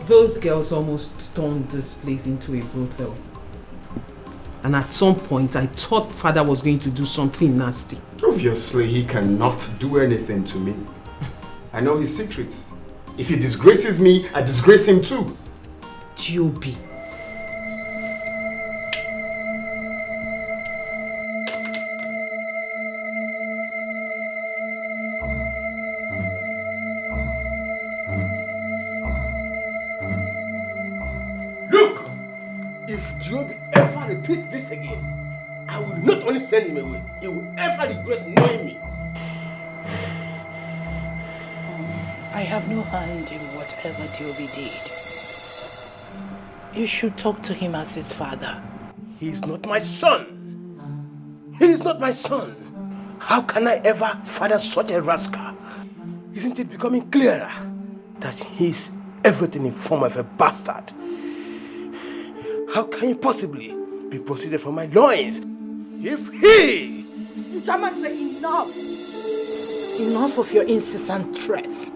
Those girls almost turned this place into a brothel. And at some point, I thought father was going to do something nasty. Obviously, he cannot do anything to me. I know his secrets. If he disgraces me, I disgrace him too. Joby. Look! If Joby ever repeats this again, I will not only send him away, he will ever regret knowing me. I have no hand in whatever Joby did. You should talk to him as his father. He is not my son. He is not my son. How can I ever father such a rascal? Isn't it becoming clearer that he is everything in form of a bastard? How can he possibly be proceeded from my loins if he... German, say enough! Enough of your incessant threats.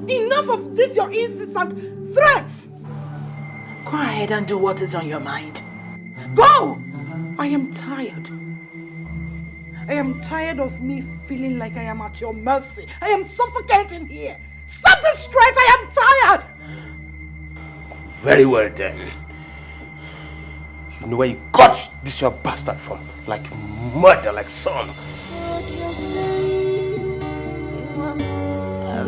Enough of this, your incessant threats! Go ahead and do what is on your mind. Go! I am tired. I am tired of me feeling like I am at your mercy. I am suffocating here. Stop this threat! I am tired! Very well then. You know where you got this your bastard from? Like murder, like son.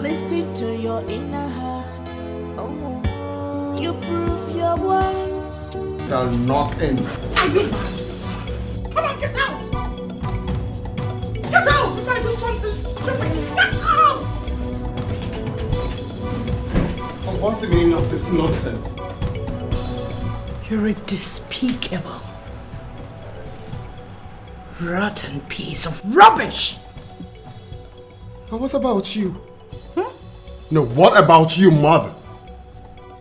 Listen to your inner heart. Oh, you prove your words. Shall not end. Come on, get out! Get out before I do something stupid! Get out! And what's the meaning of this nonsense? You're a despicable, rotten piece of rubbish! But what about you? No, what about you, mother?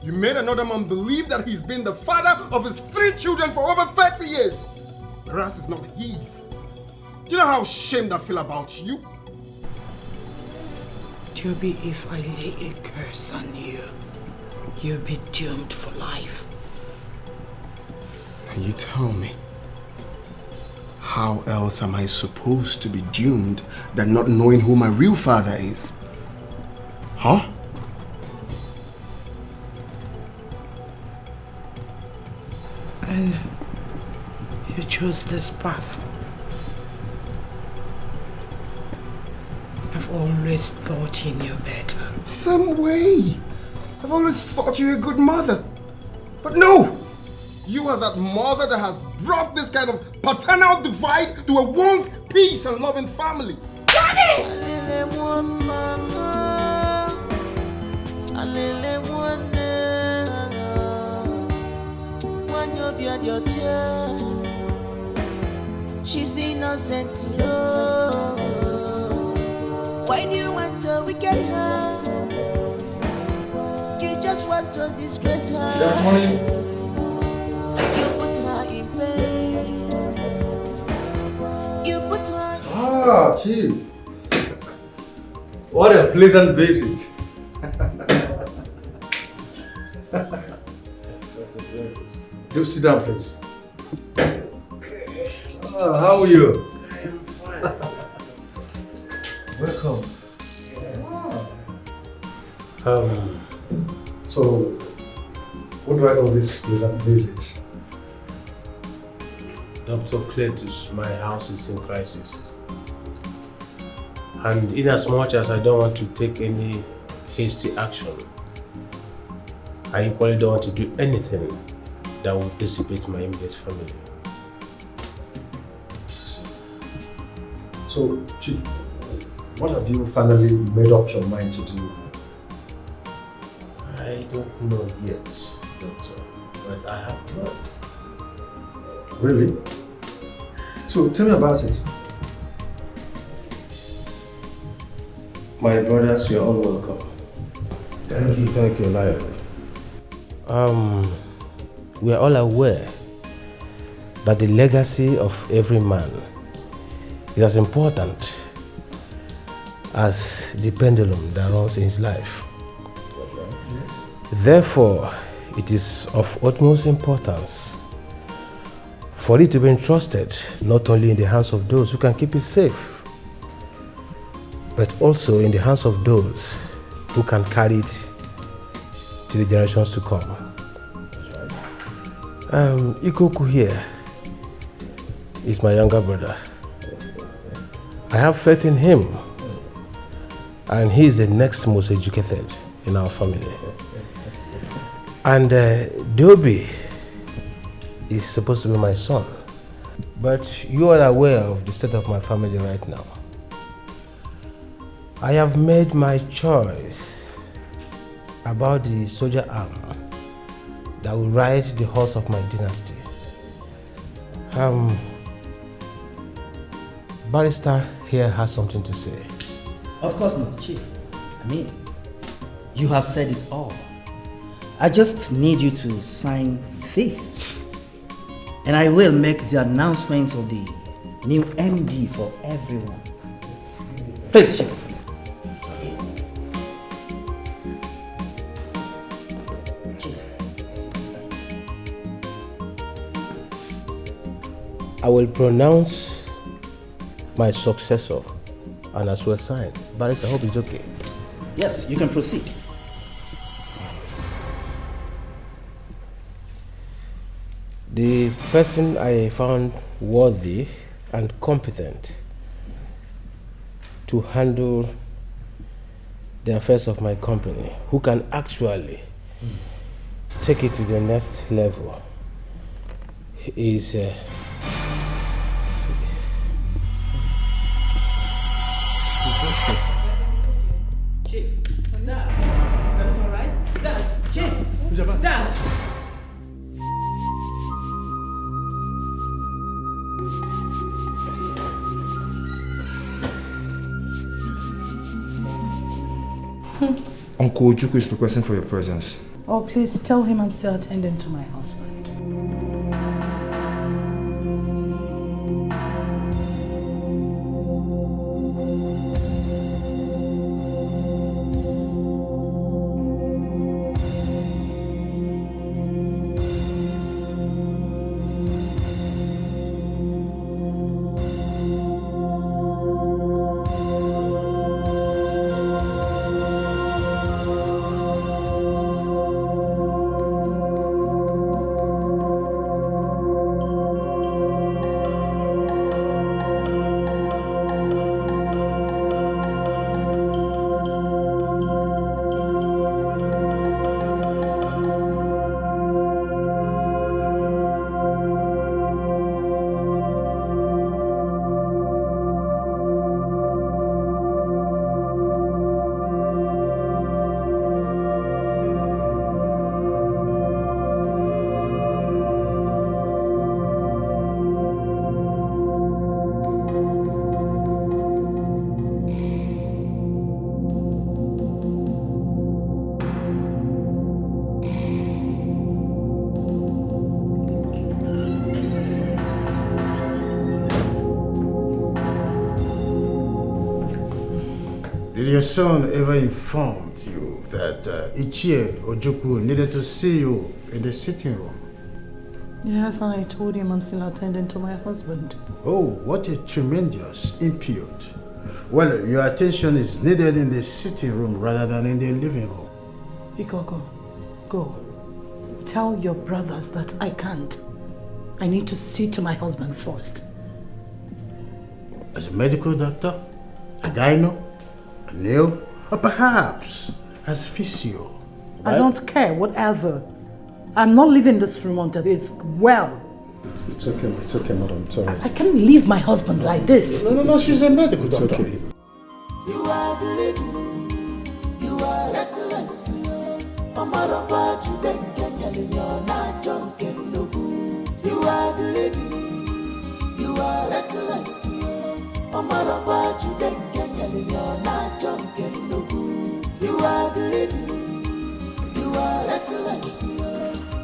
You made another man believe that he's been the father of his 3 children for over 30 years. Whereas it's not his. Do you know how ashamed I feel about you? Joby, if I lay a curse on you, you'll be doomed for life. And you tell me, how else am I supposed to be doomed than not knowing who my real father is? Huh? And you chose this path. I've always thought you knew better. Some way. I've always thought you were a good mother. But no! You are that mother that has brought this kind of paternal divide to a once peace and loving family. She's innocent to you. Why do you want to wicked her? You just want to disgrace her. That money. You put her in pain. You put her in Ah, Chief. What a pleasant visit. Do sit down, please. How are you? I am fine. Welcome. Yes. So, what do I call this pleasant visit? Dr. Cletus, my house is in crisis. And in as much as I don't want to take any hasty action, I equally don't want to do anything that would dissipate my immediate family. So, Chief, what have you finally made up your mind to do? I don't know yet, Doctor, but I have plans. Really? So, tell me about it. My brothers, you are all welcome. Thank you, Lion. We are all aware that the legacy of every man is as important as the pendulum that runs in his life. Therefore, it is of utmost importance for it to be entrusted not only in the hands of those who can keep it safe, but also in the hands of those who can carry it to the generations to come. Ikoku here is my younger brother. I have faith in him, and he is the next most educated in our family. And Dobby is supposed to be my son, but you are aware of the state of my family right now. I have made my choice about the soldier arm that will ride the horse of my dynasty. Barrister here has something to say. Of course not, Chief. I mean, you have said it all. I just need you to sign this. And I will make the announcement of the new MD for everyone. Please, Chief. I will pronounce my successor and as well sign. Barrister, I hope it's okay. Yes, you can proceed. The person I found worthy and competent to handle the affairs of my company, who can actually take it to the next level, is Chief, Dad, is everything alright? Dad, Chief, Dad. Uncle Ojukwu is requesting for your presence. Oh, please tell him I'm still attending to my husband. Did your son ever inform you that Uche Ojukwu needed to see you in the sitting room? Yes, and I told him I'm still attending to my husband. Oh, what a tremendous impute. Well, your attention is needed in the sitting room rather than in the living room. Ikoko, go. Tell your brothers that I can't. I need to see to my husband first. As a medical doctor? A gyno? A nail? Or perhaps as physio? I don't care, whatever. I'm not leaving this room until he's well. It's okay, madam. It's alright. I can't leave my husband like this. No, she's a medical doctor. You are the lady, you are reckless. Omaraba Judekenya, you're not drunken no. You are the lady, you are reckless. Omaraba Judekenya, you're not drunken no. You are the lady, you are reckless.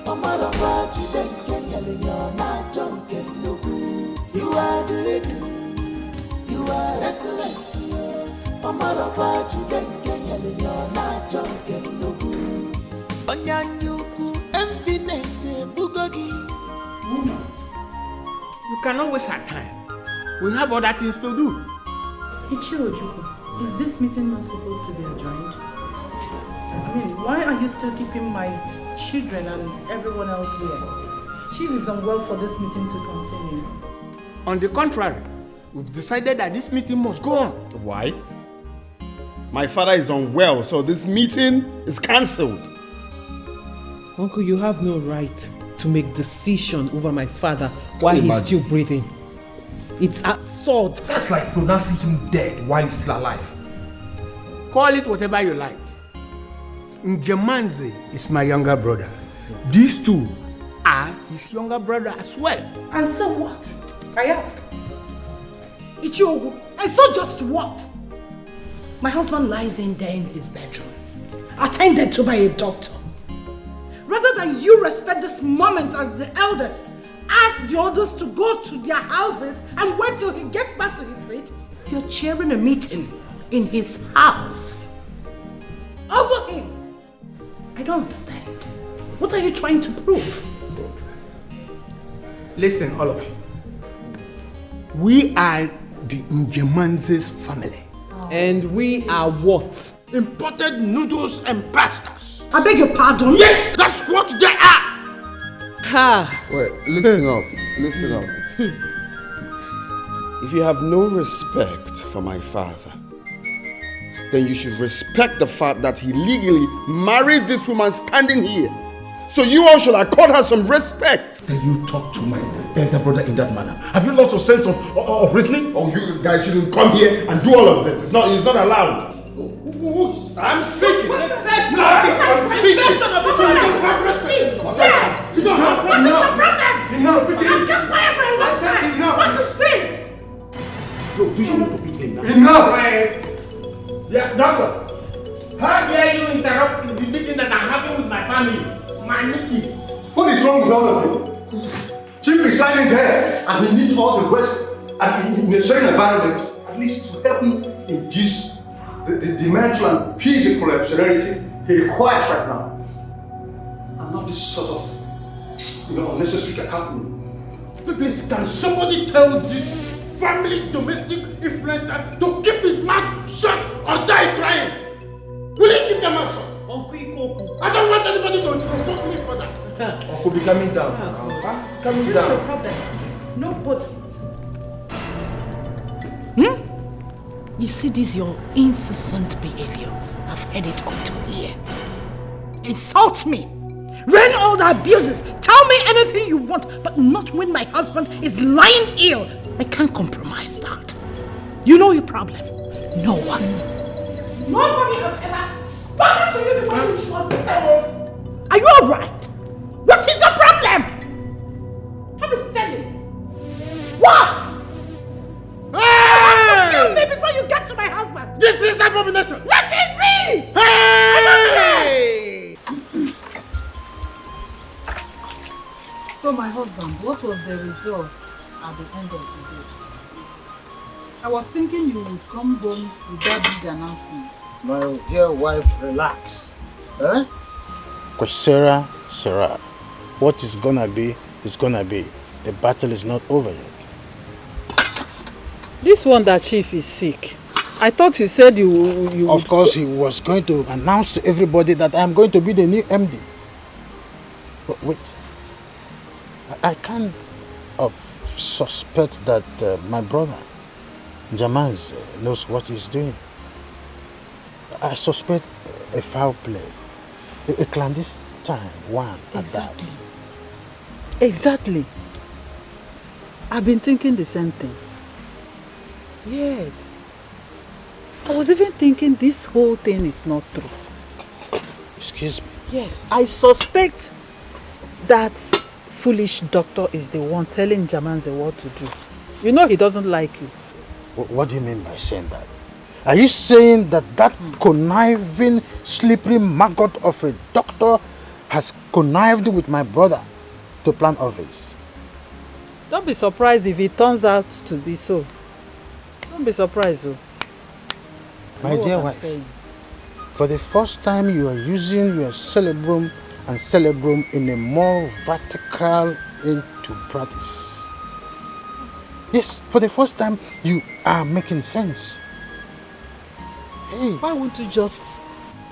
Omaraba Judekenya, you're not drunken no. You are the lady, you are reckless. Omaraba Judekenya, you're not drunken no. Onyanyuku emptiness bugogi. Woman, you cannot waste our time. We have other things to do. Ichiojuku, is this meeting not supposed to be adjourned? I mean, why are you still keeping my children and everyone else here? Chief is unwell for this meeting to continue. On the contrary, we've decided that this meeting must go on. Why? My father is unwell, so this meeting is cancelled. Uncle, you have no right to make decision over my father while he's still breathing. It's absurd. That's like pronouncing him dead while he's still alive. Call it whatever you like. Ngemanze is my younger brother. These two are his younger brother as well. And so what? I ask. Ichiogu, and so just what? My husband lies in there in his bedroom, attended to by a doctor. Rather than you respect this moment as the eldest, ask the others to go to their houses and wait till he gets back to his feet, you're chairing a meeting in his house. Over him. I don't understand. What are you trying to prove? Listen, all of you. We are the Ngemanze's family. And we are what? Imported noodles and pastas. I beg your pardon? Yes, that's what they are! Ha! Wait, listen up. Listen up. If you have no respect for my father, then you should respect the fact that he legally married this woman standing here. So you all should accord her some respect. Then you talk to my elder brother in that manner. Have you lost a sense of reasoning? Or you guys shouldn't come here and do all of this. It's not allowed. I'm speaking. I'm speaking. You don't have enough. Enough. I've kept quiet for a long time. Enough. What is this? Look, do you want to beat him now? Enough. Yeah, doctor. How dare you interrupt the meeting that I'm having with my family? My meeting. What is wrong with all of you? Chief is standing there and he needs all the rest and in a certain environment, at least to help him induce the mental and physical serenity he requires right now. And not this sort of unnecessary cacophony. Please, can somebody tell this family domestic influencer to keep his mouth shut or die trying? Will he keep their mouth shut? Uncle Ikoku. I don't want anybody to provoke me for that. Uncle, be calming down. Calming down. No problem. Nobody. You see this your incessant behavior. I've heard it up to here. Insult me. Rain all the abuses. Tell me anything you want, but not when my husband is lying ill. I can't compromise that. You know your problem. No one. Nobody has ever spoken to you the way you should. Are you alright? What is your problem? Have a selling. What? Hey! Kill me before you get to my husband. This is abomination. Let it be. Hey! So my husband, what was the result at the end of the day? I was thinking you would come home with that big announcement. My dear wife, relax. Eh? Because Sarah, what is gonna be is gonna be. The battle is not over yet. This one that Chief is sick. I thought you said you Of course, he was going to announce to everybody that I'm going to be the new MD. But wait. I can't suspect that my brother, Jamaz, knows what he's doing. I suspect a foul play. A clandestine one at that. Exactly. I've been thinking the same thing. Yes. I was even thinking this whole thing is not true. Excuse me? Yes, I suspect that foolish doctor is the one telling Jamanze what to do. You know he doesn't like you. What do you mean by saying that? Are you saying that that conniving, slippery maggot of a doctor has connived with my brother to plan all this? Don't be surprised if it turns out to be so. Don't be surprised though. My dear wife, for the first time you are using your cerebrum and cerebrum in a more vertical into practice. Yes, for the first time you are making sense. Hey. Why won't you just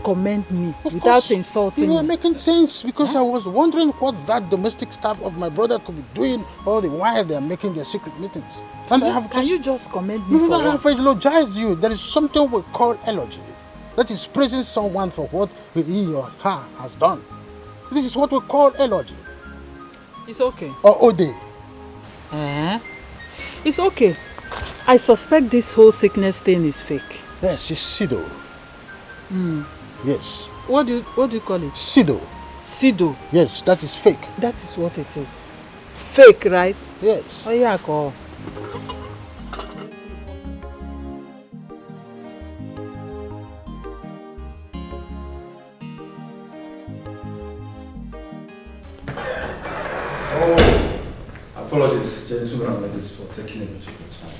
commend me without insulting me? You are making sense because I was wondering what that domestic staff of my brother could be doing all the while they are making their secret meetings. And Can you just commend me for I have eulogized you. There is something we call eulogy. That is praising someone for what he or her has done. This is what we call eulogy. It's okay. Or ode. It's okay. I suspect this whole sickness thing is fake. Yes, it's Sido. Yes. What do you call it? Sido. Sido. Yes, that is fake. That is what it is. Fake, right? Yes. Oh yeah, go. Apologies, gentlemen and ladies, for taking a bit of your time.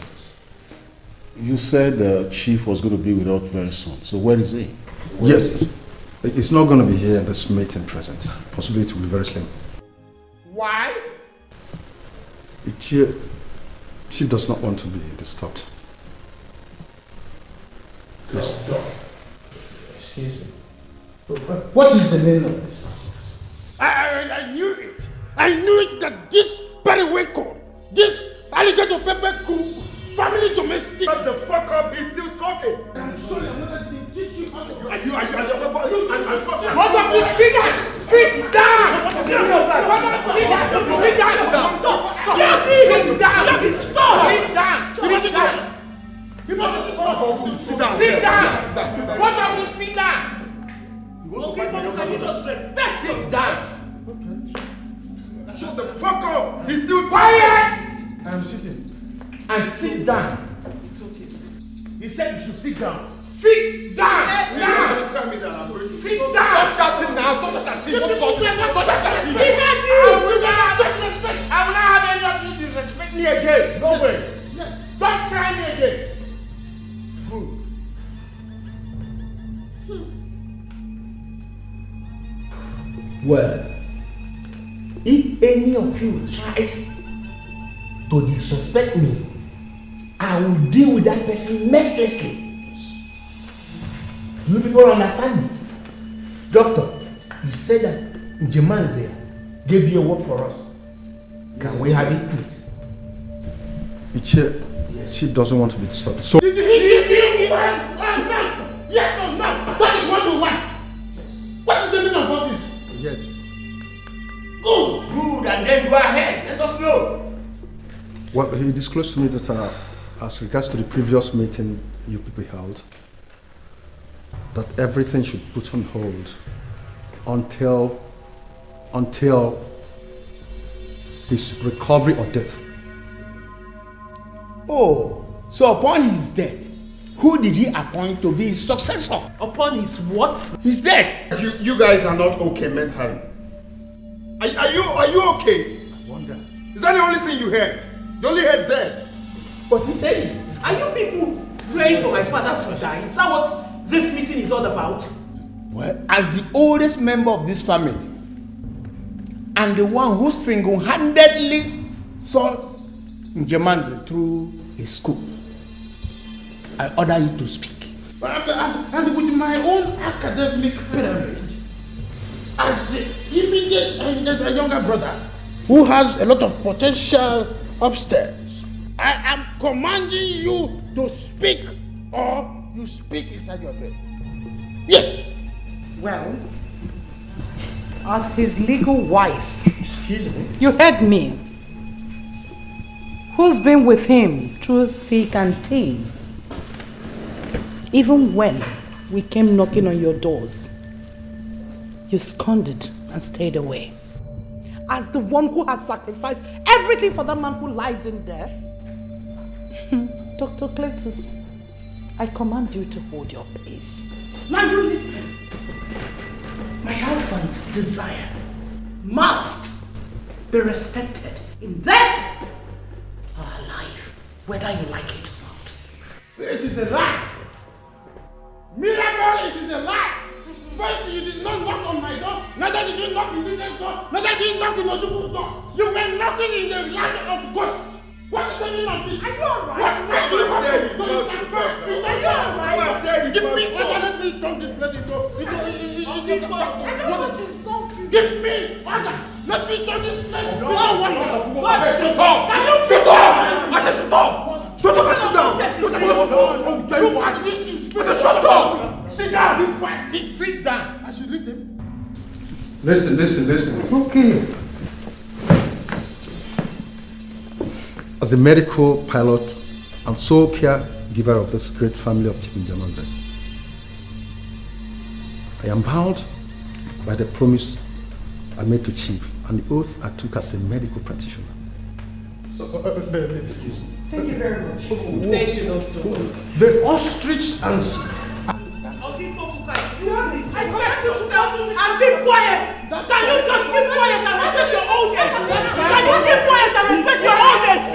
You said the chief was going to be with us very soon. So where is he? Yes. It's not going to be here in this meeting present. Possibly it will be very slim. Why? She does not want to be disturbed. Yes. Excuse me. What is the name of this? I knew it. I knew it that this periwinkle, this alligator pepper crew, family domestic. Shut the fuck up, he's still talking. I'm sorry, I'm not going to teach you how to do it. What have you sit down? Sit down! Sit down! Sit down! Stop! Sit down! Stop! Sit down! Sit down! What have you sit down? Okay, but can you just respect yourself? Shut the fuck up! He's still quiet! I'm sitting. And sit down. It's okay. He said you should sit down. Sit down! Now! You're going to tell me that I'm going to sit down! Stop shouting now! Stop shouting! Don't shout at him! He had you! I will not disrespect! I will not have any of you disrespect me again! No way! Yes. Don't try me again! Good. Well, if any of you tries to disrespect me, I will deal with that person mercilessly. Do you people understand it? Doctor, you said that Njemanze gave you a word for us. Can we have it, please? She doesn't want to be disturbed. So Did you hear? Yes or no? That is what we want. What is the meaning of all this? Yes. Good, and then go ahead. Let us know. Well, he disclosed to me that as regards to the previous meeting you people held, that everything should put on hold until his recovery or death. Oh, so upon his death, who did he appoint to be his successor? Upon his what? He's dead. You guys are not okay mentally. Are you okay? I wonder. Is that the only thing you heard? You only heard dead. But he said it. Are you people praying for my father to die? Is that what this meeting is all about? Well, as the oldest member of this family, and the one who single-handedly saw Njemanze through his school, I order you to speak. And with my own academic pyramid, as the immediate and the younger brother, who has a lot of potential upstairs, I am commanding you to speak, or you speak inside your bed. Yes. Well, as his legal wife, excuse me, you heard me. Who's been with him through thick and thin? Even when we came knocking on your doors, you scorned it and stayed away. As the one who has sacrificed everything for that man who lies in there. Dr. Cletus, I command you to hold your peace. Now you listen. My husband's desire must be respected in that our life, whether you like it or not. It is a lie. Mirabel, it is a lie. First, you did not knock on my door. Neither did you knock in Nige's door. Neither did you knock in Ojuku's door. You were knocking in the land of ghosts. What is the meaning of this? Are you alright? What is the meaning of this? So you can talk. Are you alright? Give me order. Let me turn this place into what? Give me order. Let me turn this place into what? Shut up! Shut up! I said shut up! Shut up and sit down! Shut up! Sit down! Be quiet! Sit down! I should leave them. Listen. Okay. As a medical pilot and sole caregiver of this great family of Chief Njamanze, I am bound by the promise I made to Chief and the oath I took as a medical practitioner. Excuse me. Thank you very much. Thank you, Doctor. The ostrich answer. I expect you to stop and keep quiet. Can you just keep quiet and respect your old age? Can you keep quiet and respect your old age?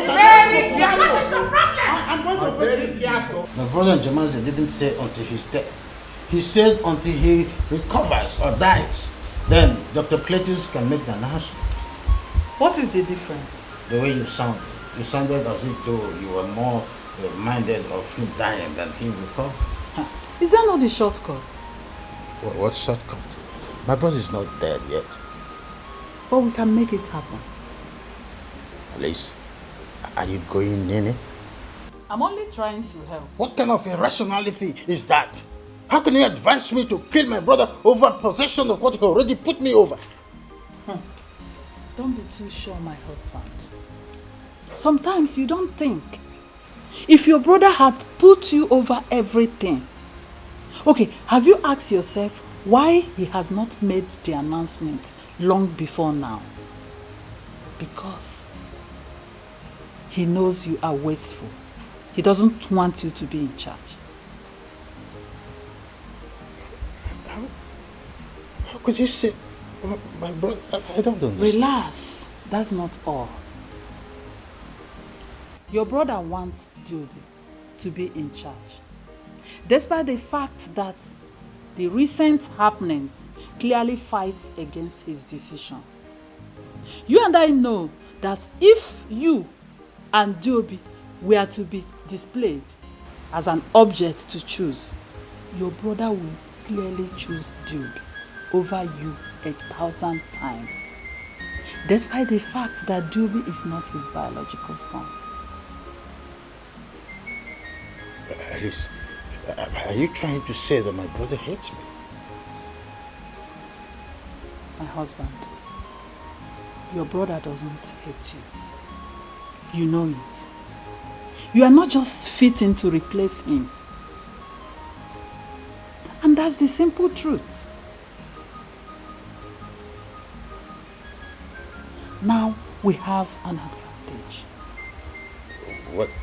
Very careful. What is the problem? I'm going to face this. My brother Njamanze didn't say until his death. He said until he recovers or dies. Then Dr. Cletus can make the announcement. What is the difference? The way you sounded. You sounded as if though you were more minded of him dying than him recovering. Is that not the shortcut? What shortcut? My brother is not dead yet. But we can make it happen. Alice, are you going in it? I'm only trying to help. What kind of irrationality is that? How can you advise me to kill my brother over possession of what he already put me over? Don't be too sure, my husband. Sometimes you don't think. If your brother had put you over everything, okay, have you asked yourself why he has not made the announcement long before now? Because he knows you are wasteful. He doesn't want you to be in charge. How could you say, my brother, I don't understand. Relax, that's not all. Your brother wants Diobi to be in charge, despite the fact that the recent happenings clearly fights against his decision. You and I know that if you and Diobi were to be displayed as an object to choose, your brother will clearly choose Diobi over you 1,000 times, despite the fact that Diobi is not his biological son. Alice, are you trying to say that my brother hates me? My husband, your brother doesn't hate you. You know it. You are not just fitting to replace him. And that's the simple truth. Now we have an advantage.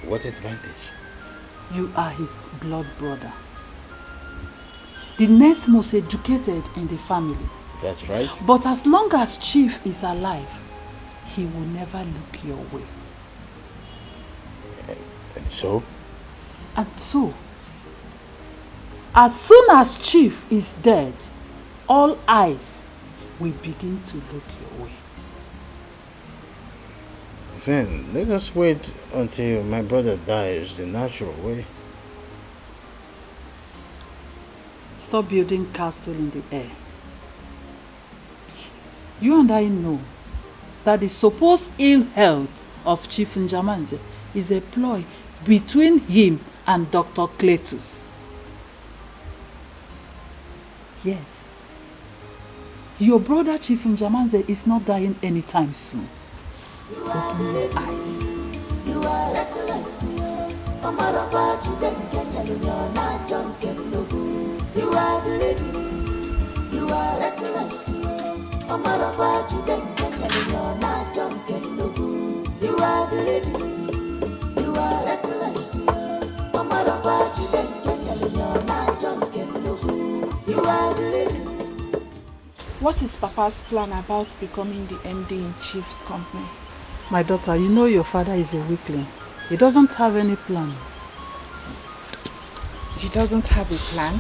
What advantage? You are his blood brother. The next most educated in the family. That's right. But as long as Chief is alive, he will never look your way. And so? And so, as soon as Chief is dead, all eyes will begin to look your way. Then let us wait until my brother dies the natural way. Stop building castle in the air. You and I know that the supposed ill health of Chief Njamanze is a ploy between him and Dr. Cletus. Yes. Your brother Chief Njamanze is not dying anytime soon. Open your eyes. You are reckless. Omarabaji Benkenya, you're not drunken. You are greedy. You are reckless. Omarabaji Benkenya, you're not drunken. You are greedy. You are reckless. Omarabaji Benkenya, you're not drunken. You are greedy. What is Papa's plan about becoming the MD in Chief's company? My daughter, you know your father is a weakling. He doesn't have any plan. He doesn't have a plan?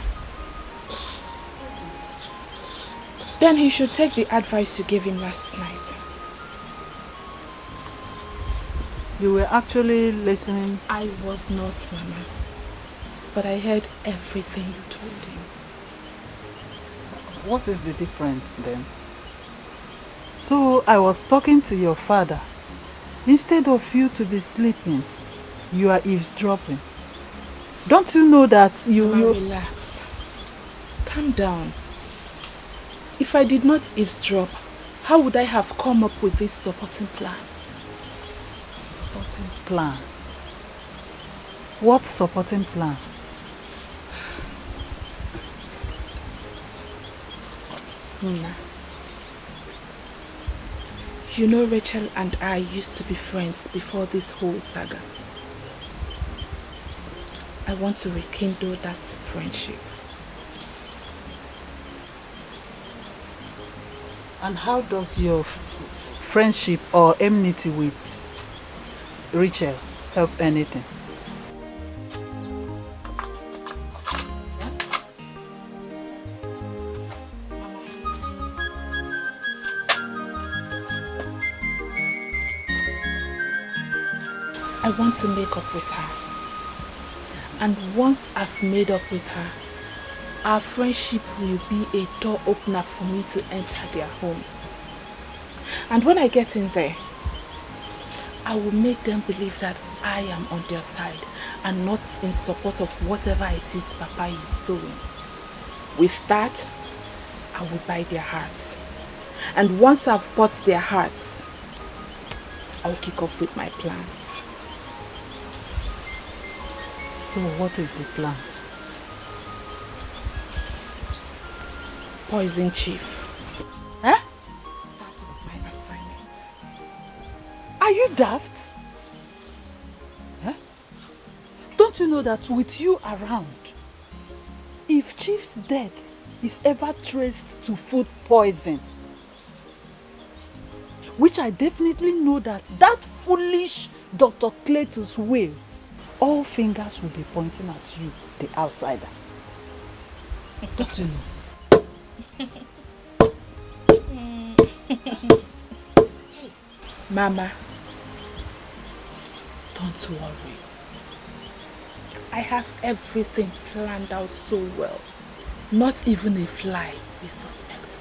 Then he should take the advice you gave him last night. You were actually listening? I was not, Mama. But I heard everything you told him. What is the difference then? So I was talking to your father. Instead of you to be sleeping, you are eavesdropping. Don't you know that Mama, relax. Calm down. If I did not eavesdrop, how would I have come up with this supporting plan? Supporting plan? What supporting plan? Nina, you know Rachel and I used to be friends before this whole saga. I want to rekindle that friendship. And how does your friendship or enmity with Rachel help anything? I want to make up with her. And once I've made up with her, our friendship will be a door opener for me to enter their home. And when I get in there, I will make them believe that I am on their side and not in support of whatever it is Papa is doing. With that, I will buy their hearts. And once I've bought their hearts, I'll kick off with my plan. So what is the plan? Poison Chief. Huh? That is my assignment. Are you daft? Huh? Don't you know that with you around, if Chief's death is ever traced to food poison, which I definitely know that foolish Dr. Cletus will, all fingers will be pointing at you, the outsider. Don't you know? Mama, don't worry. I have everything planned out so well. Not even a fly will suspect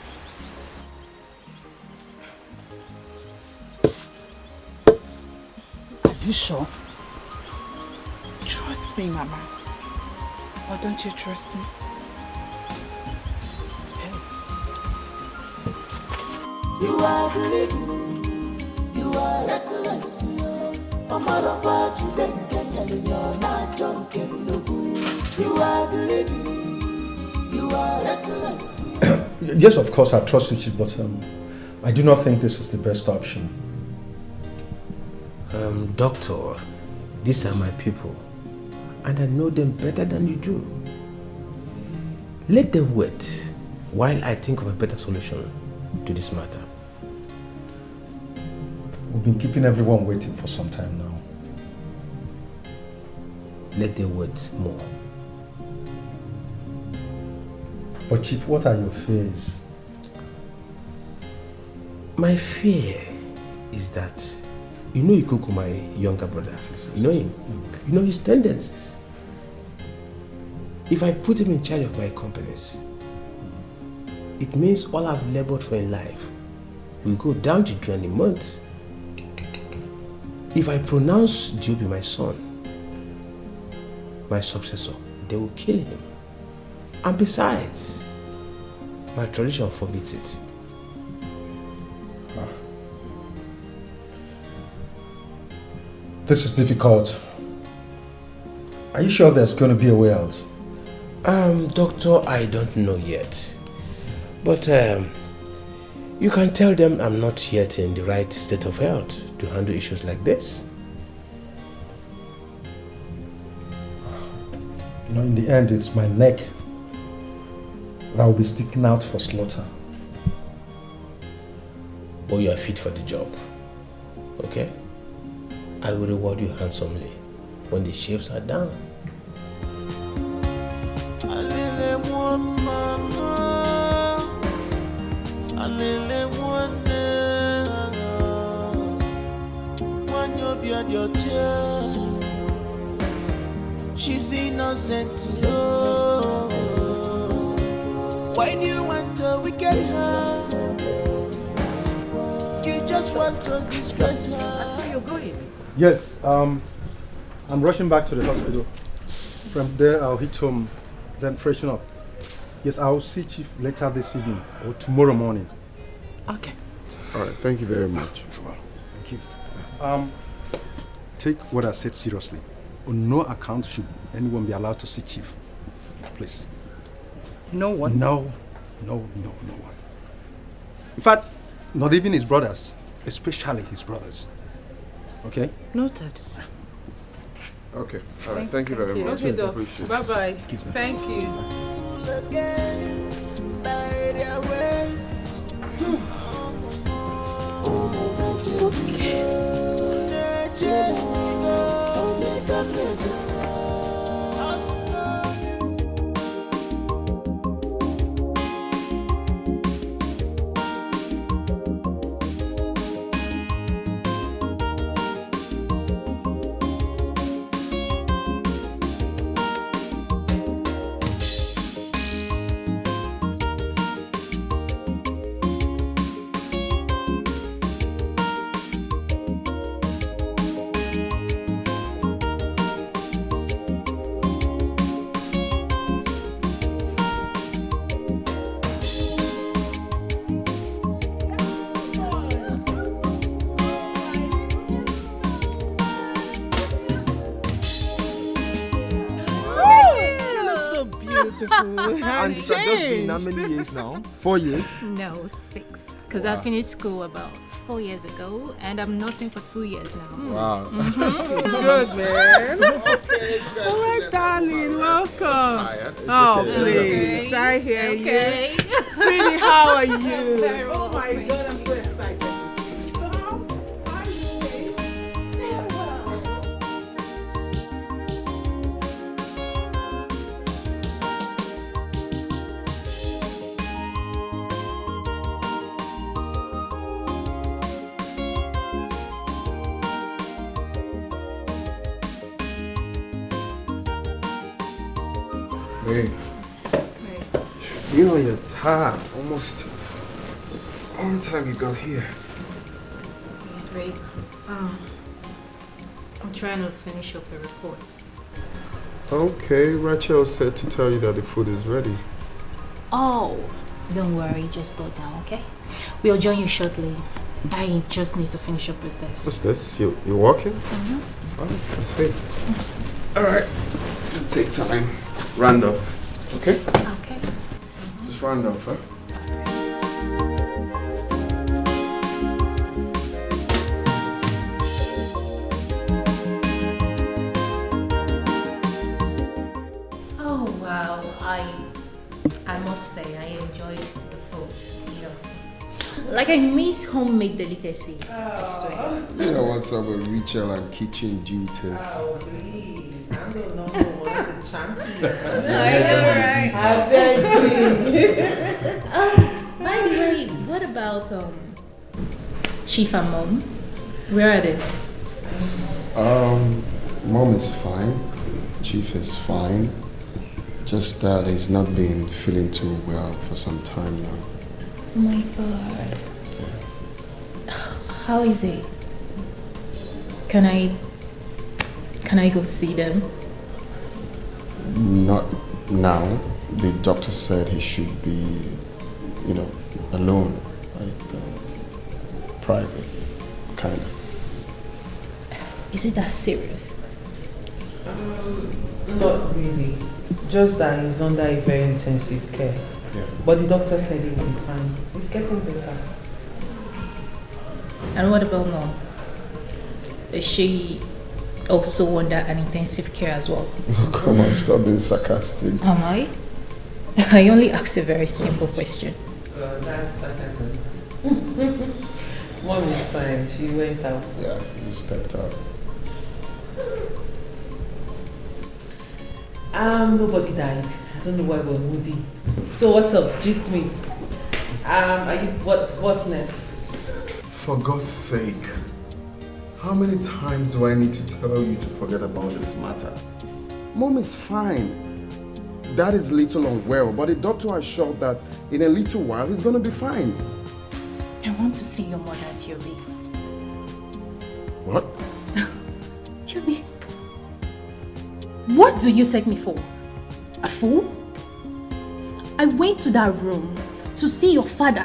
me. Are you sure? Trust me, Mama. Or don't you trust me? You are greedy. You are reckless. Omarabaji Benkenya, you're not drunken. You are greedy. You are reckless. Yes, of course, I trust you, Chief, but I do not think this is the best option. Doctor, these are my people, and I know them better than you do. Let them wait while I think of a better solution to this matter. We've been keeping everyone waiting for some time now. Let them wait more. But Chief, what are your fears? My fear is that, you know Ikuku, my younger brother, you know him, you know his tendencies. If I put him in charge of my companies, it means all I've labored for in life will go down the drain in months. If I pronounce Joby my son, my successor, they will kill him. And besides, my tradition forbids it. This is difficult. Are you sure there's going to be a way out? Doctor, I don't know yet. But you can tell them I'm not yet in the right state of health to handle issues like this. You know, in the end, it's my neck that will be sticking out for slaughter. But you are fit for the job. Okay? I will reward you handsomely when the shifts are down. She's innocent to know. When you want to wicked her, you just want to disgrace her. I see you're going. Yes, I'm rushing back to the hospital. From there, I'll hit home, then freshen up. Yes, I'll see Chief later this evening or tomorrow morning. Okay. All right, thank you very much. Thank you. Take what I said seriously. On no account should anyone be allowed to see Chief. Please. No one? No one. In fact, not even his brothers, especially his brothers. Okay? Noted. Okay, all right, thank you very much. Okay, Doc. Appreciate it. Bye-bye. Thank you. And this has just been how many years now? 4 years? No, 6. Because I finished school about 4 years ago and I'm nursing for 2 years now. Wow. Good, man. Okay, oh, my darling, welcome. It's Oh, okay. please. I hear Okay. you. Sweetie, how are you? Very well, Oh, my God, I'm so excited. Hey. You know you're tired almost all the time you got here. Yes, Ray. I'm trying to finish up a report. Okay, Rachel said to tell you that the food is ready. Oh, don't worry, just go down, okay? We'll join you shortly. I just need to finish up with this. What's this? You walking? Mm-hmm. Oh, I see. All right. Take time. Round up. Okay? Okay. Just round off, huh? Oh wow, I must say I enjoyed the food. You know, like I miss homemade delicacy. I swear. You know what's up with Rachel and kitchen duties? Oh, please. I don't know what the champion. I know, right? I beg you. By the way, what about Chief and Mom? Where are they? Mom is fine. Chief is fine. Just that he's not been feeling too well for some time now. Oh my God. How is he? Can I go see them? Not now. The doctor said he should be, alone, like private, kind of. Is it that serious? Not really. Just that he's under a very intensive care. Yeah. But the doctor said he will be fine. He's getting better. And what about Mom? Is she also under an intensive care as well? Oh, come on, stop being sarcastic. Am I? I only asked a very simple question. That's sarcasm. Mom is fine. She went out. Yeah, you stepped out. Nobody died. I don't know why we're moody. So what's up? Gist me. What's next? For God's sake, how many times do I need to tell you to forget about this matter? Mom is fine. Dad is little unwell, but the doctor assured that in a little while he's gonna be fine. I want to see your mother, Tiobi. What? Tiobi, what do you take me for? A fool? I went to that room to see your father,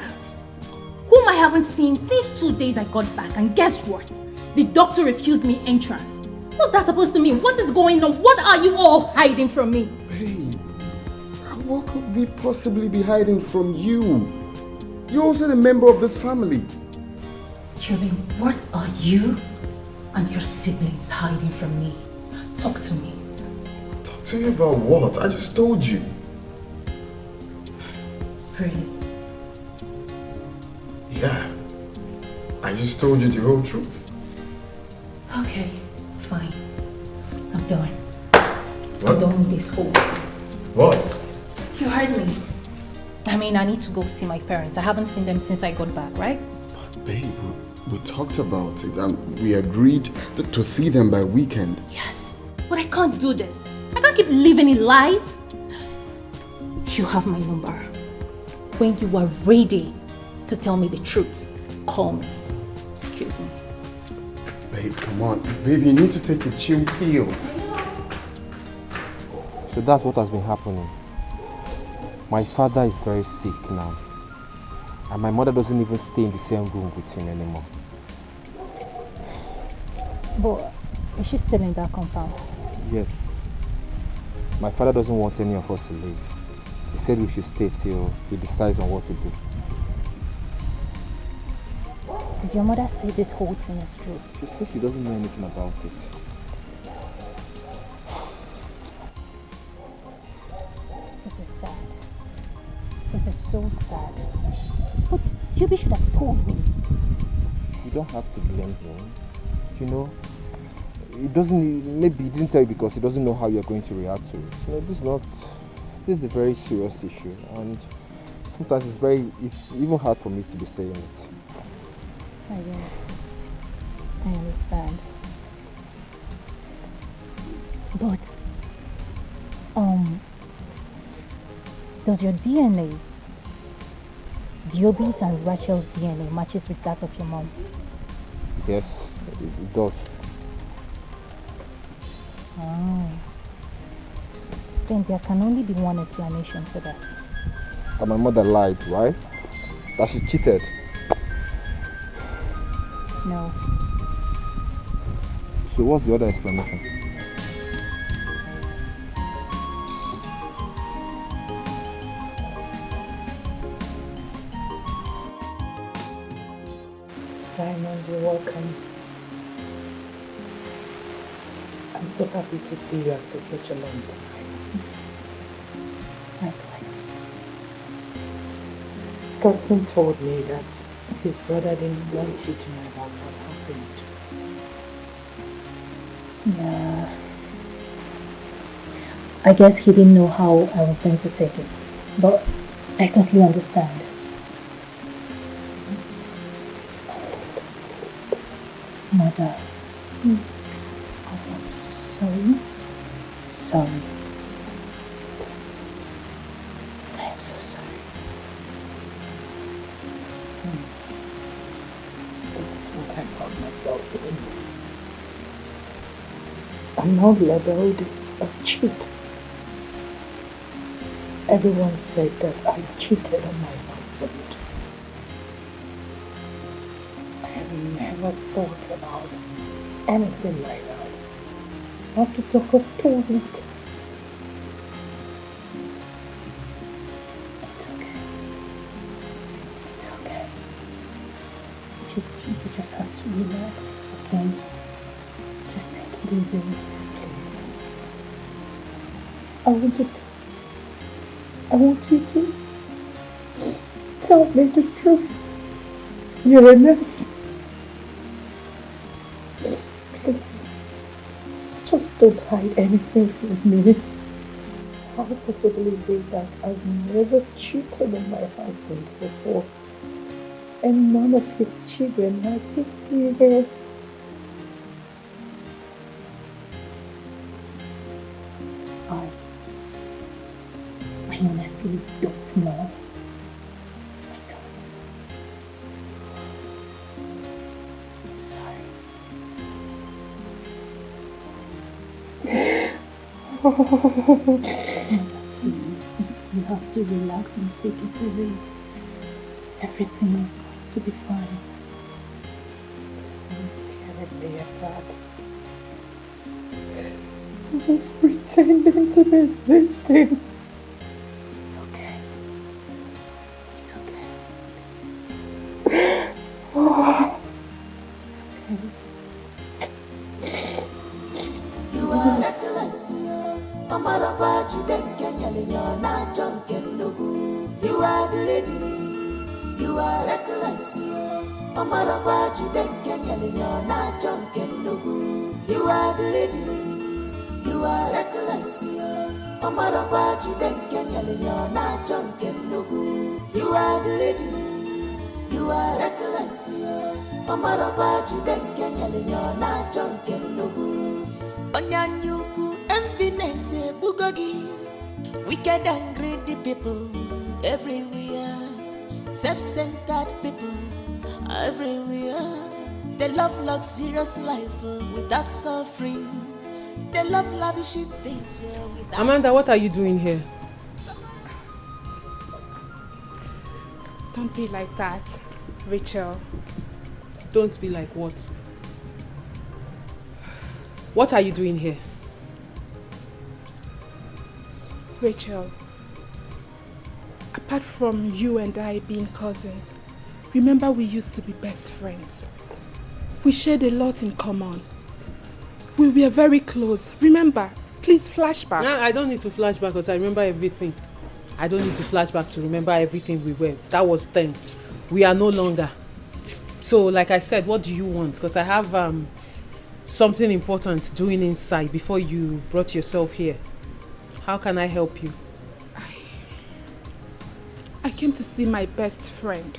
whom I haven't seen since 2 days I got back, and guess what? The doctor refused me entrance. What's that supposed to mean? What is going on? What are you all hiding from me? Babe, what could we possibly be hiding from you? You're also a member of this family. Tiobi, what are you and your siblings hiding from me? Talk to me. Talk to you about what? I just told you. Really? Yeah. I just told you the whole truth. Okay, fine. I'm done. What? I'm done with this whole thing. What? You heard me. I mean, I need to go see my parents. I haven't seen them since I got back, right? But babe, we talked about it and we agreed to see them by weekend. Yes, but I can't do this. I can't keep living in lies. You have my number. When you are ready to tell me the truth, call me. Excuse me. Babe, come on. Babe, you need to take a chill pill. So that's what has been happening. My father is very sick now. And my mother doesn't even stay in the same room with him anymore. But is she still in that compound? Yes. My father doesn't want any of us to leave. He said we should stay till he decides on what to do. Did your mother say this whole thing is true? She said she doesn't know anything about it. This is sad. This is so sad. But Tiobi should have told me. You don't have to blame him. You know, maybe he didn't tell you because he doesn't know how you're going to react to it. You know, this is a very serious issue, and sometimes it's even hard for me to be saying it. I understand. But, does your DNA, Diobi's and Rachel's DNA, matches with that of your mom? Yes, it does. Oh. Then there can only be one explanation for that. That my mother lied, right? That she cheated. No. So what's the other explanation? Diamond, you're welcome. I'm so happy to see you after such a long time. Likewise. Godson told me that his brother didn't want you to know about what happened. Yeah. I guess he didn't know how I was going to take it. But I totally understand. Mother, I am so sorry. I am so sorry. This is what I found myself doing. I'm now labeled a cheat. Everyone said that I cheated on my husband. I have never thought about anything like that. Not to talk of doing it. It's okay. It's okay. You just have to relax, okay? Just take it easy, please. I want you to tell me the truth. You're a nurse. Please. Just don't hide anything from me. How possible is it that I've never cheated on my husband before? And none of his children has history here. I honestly don't know. I'm sorry. Please, you have to relax and take it easy. Everything is going to be fine. You're still staring me apart. I'm just pretending to be existing. It's okay. It's okay. Oh. You are reckless, Mama Baji Denkanyaliana Junkin Nugu. You are the lady. You are reckless, Mama Baji Denkanyaliana Junkin Nugu. You are the lady. You are reckless, Mama Baji Denkanyaliana Junkin Nugu. You are the lady. You are reckless, Mama Baji Denkanyaliana Junkin Nugu. Onyanyuku enviness bugogi. Wicked and greedy people everywhere. Self-centered people everywhere. They love luxurious life without suffering. They love lavishing things without... Amanda, what are you doing here? Don't be like that, Rachel. Don't be like what? What are you doing here? Rachel, apart from you and I being cousins, remember we used to be best friends. We shared a lot in common. We were very close. Remember, please flashback. No, I don't need to flashback because I remember everything. I don't need to flashback to remember everything we were. That was then. We are no longer. So, like I said, what do you want? Because I have something important doing inside before you brought yourself here. How can I help you? I came to see my best friend.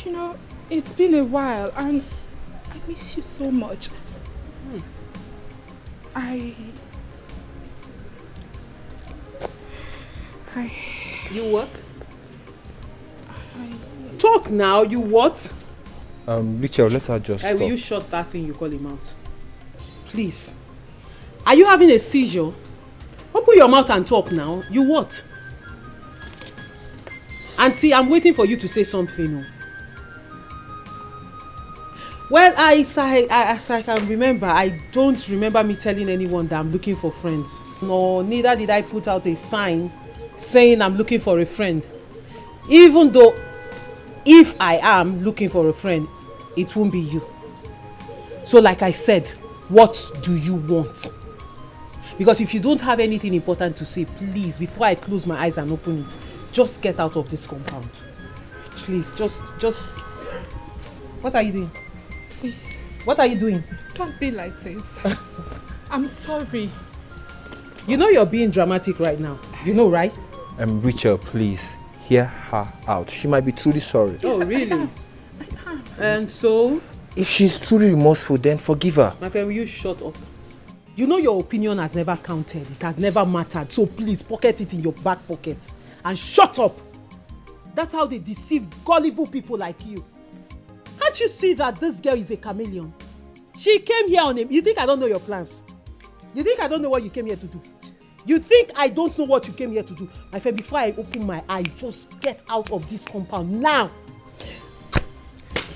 You know, it's been a while and I miss you so much. You what? Talk now, you what? Rachel, let her just Will you shut that thing you call him out? Please. Are you having a seizure? Open your mouth and talk now. You what? Auntie, I'm waiting for you to say something. Well, as I can remember, I don't remember me telling anyone that I'm looking for friends. No, neither did I put out a sign saying I'm looking for a friend. Even though, if I am looking for a friend, it won't be you. So like I said, what do you want? Because if you don't have anything important to say, please, before I close my eyes and open it, just get out of this compound. Please, just... What are you doing? Please. What are you doing? Don't be like this. I'm sorry. You know you're being dramatic right now. You know, right? Rachel, please, hear her out. She might be truly sorry. Oh, really? And so? If she's truly remorseful, then forgive her. My friend, will you shut up? You know your opinion has never counted. It has never mattered. So please, pocket it in your back pocket. And shut up! That's how they deceive gullible people like you. Can't you see that this girl is a chameleon? She came here on him. You think I don't know your plans? You think I don't know what you came here to do? You think I don't know what you came here to do? My friend, before I open my eyes, just get out of this compound now.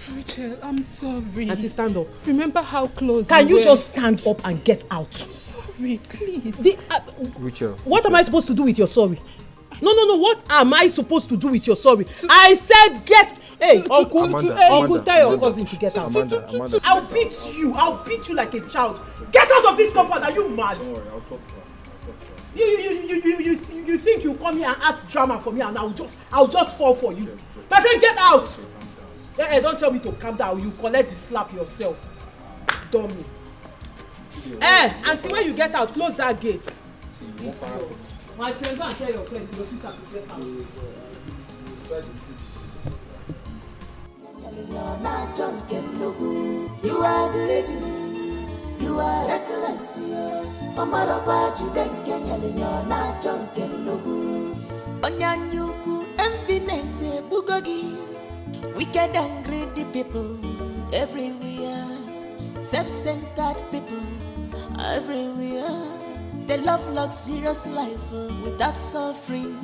Rachel, I'm sorry. Auntie, stand up. Remember how close Can we you were? just stand up and get out? Sorry, please. Rachel. What am I supposed to do with your sorry? No. What am I supposed to do with your sorry? I said get. Hey, uncle, uncle, tell your cousin to get out. Amanda. I'll beat you. I'll beat you like a child. Get out of this compound. Are you mad? Don't worry, I'll talk to her. You think you come here and act drama for me and I'll just fall for you? My friend, get out! Don't tell me to calm down. You collect the slap yourself. Dummy. Auntie, when you get out, close that gate. My friend, go and tell your friend, your sister to get out. You are the lady, you are reckless. Mama Robaji then Kenya, you're not drunk and no good. Onyanyuku, emptiness, bugogi. Wicked and greedy people everywhere. Self-centered people everywhere. They love luxurious life without suffering.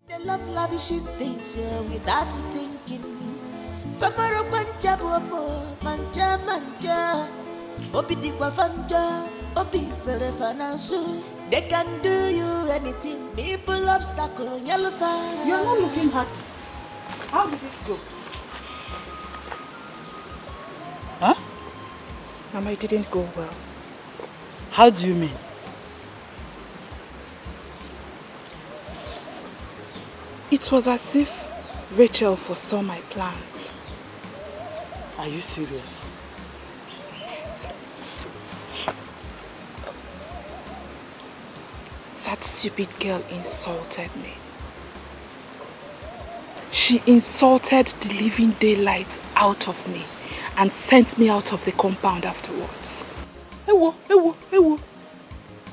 They love lavishing things without thinking. Famaro manja bomo, manja. Obi digwa fanja, obi fere fanansu. They can do you anything. People obstacle on yellow fire. You're not looking happy. How did it go? Huh? Mama, it didn't go well. How do you mean? It was as if Rachel foresaw my plans. Are you serious? Yes. That stupid girl insulted me. She insulted the living daylight out of me and sent me out of the compound afterwards. Ewo.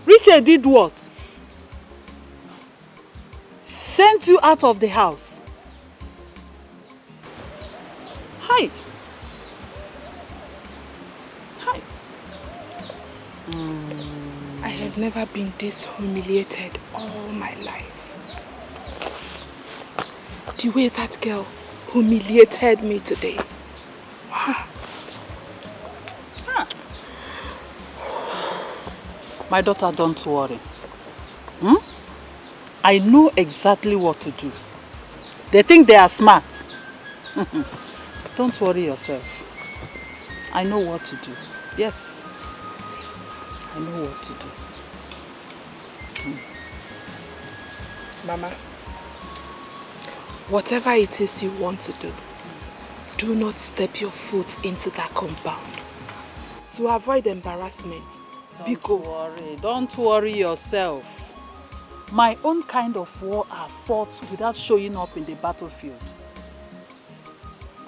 Rachel did what? Sent you out of the house. Hi. I have never been this humiliated all my life. The way that girl humiliated me today. My daughter, don't worry. I know exactly what to do. They think they are smart. Don't worry yourself. I know what to do. Yes. I know what to do. Mama, whatever it is you want to do, do not step your foot into that compound. To avoid embarrassment. Don't worry yourself. My own kind of war are fought without showing up in the battlefield.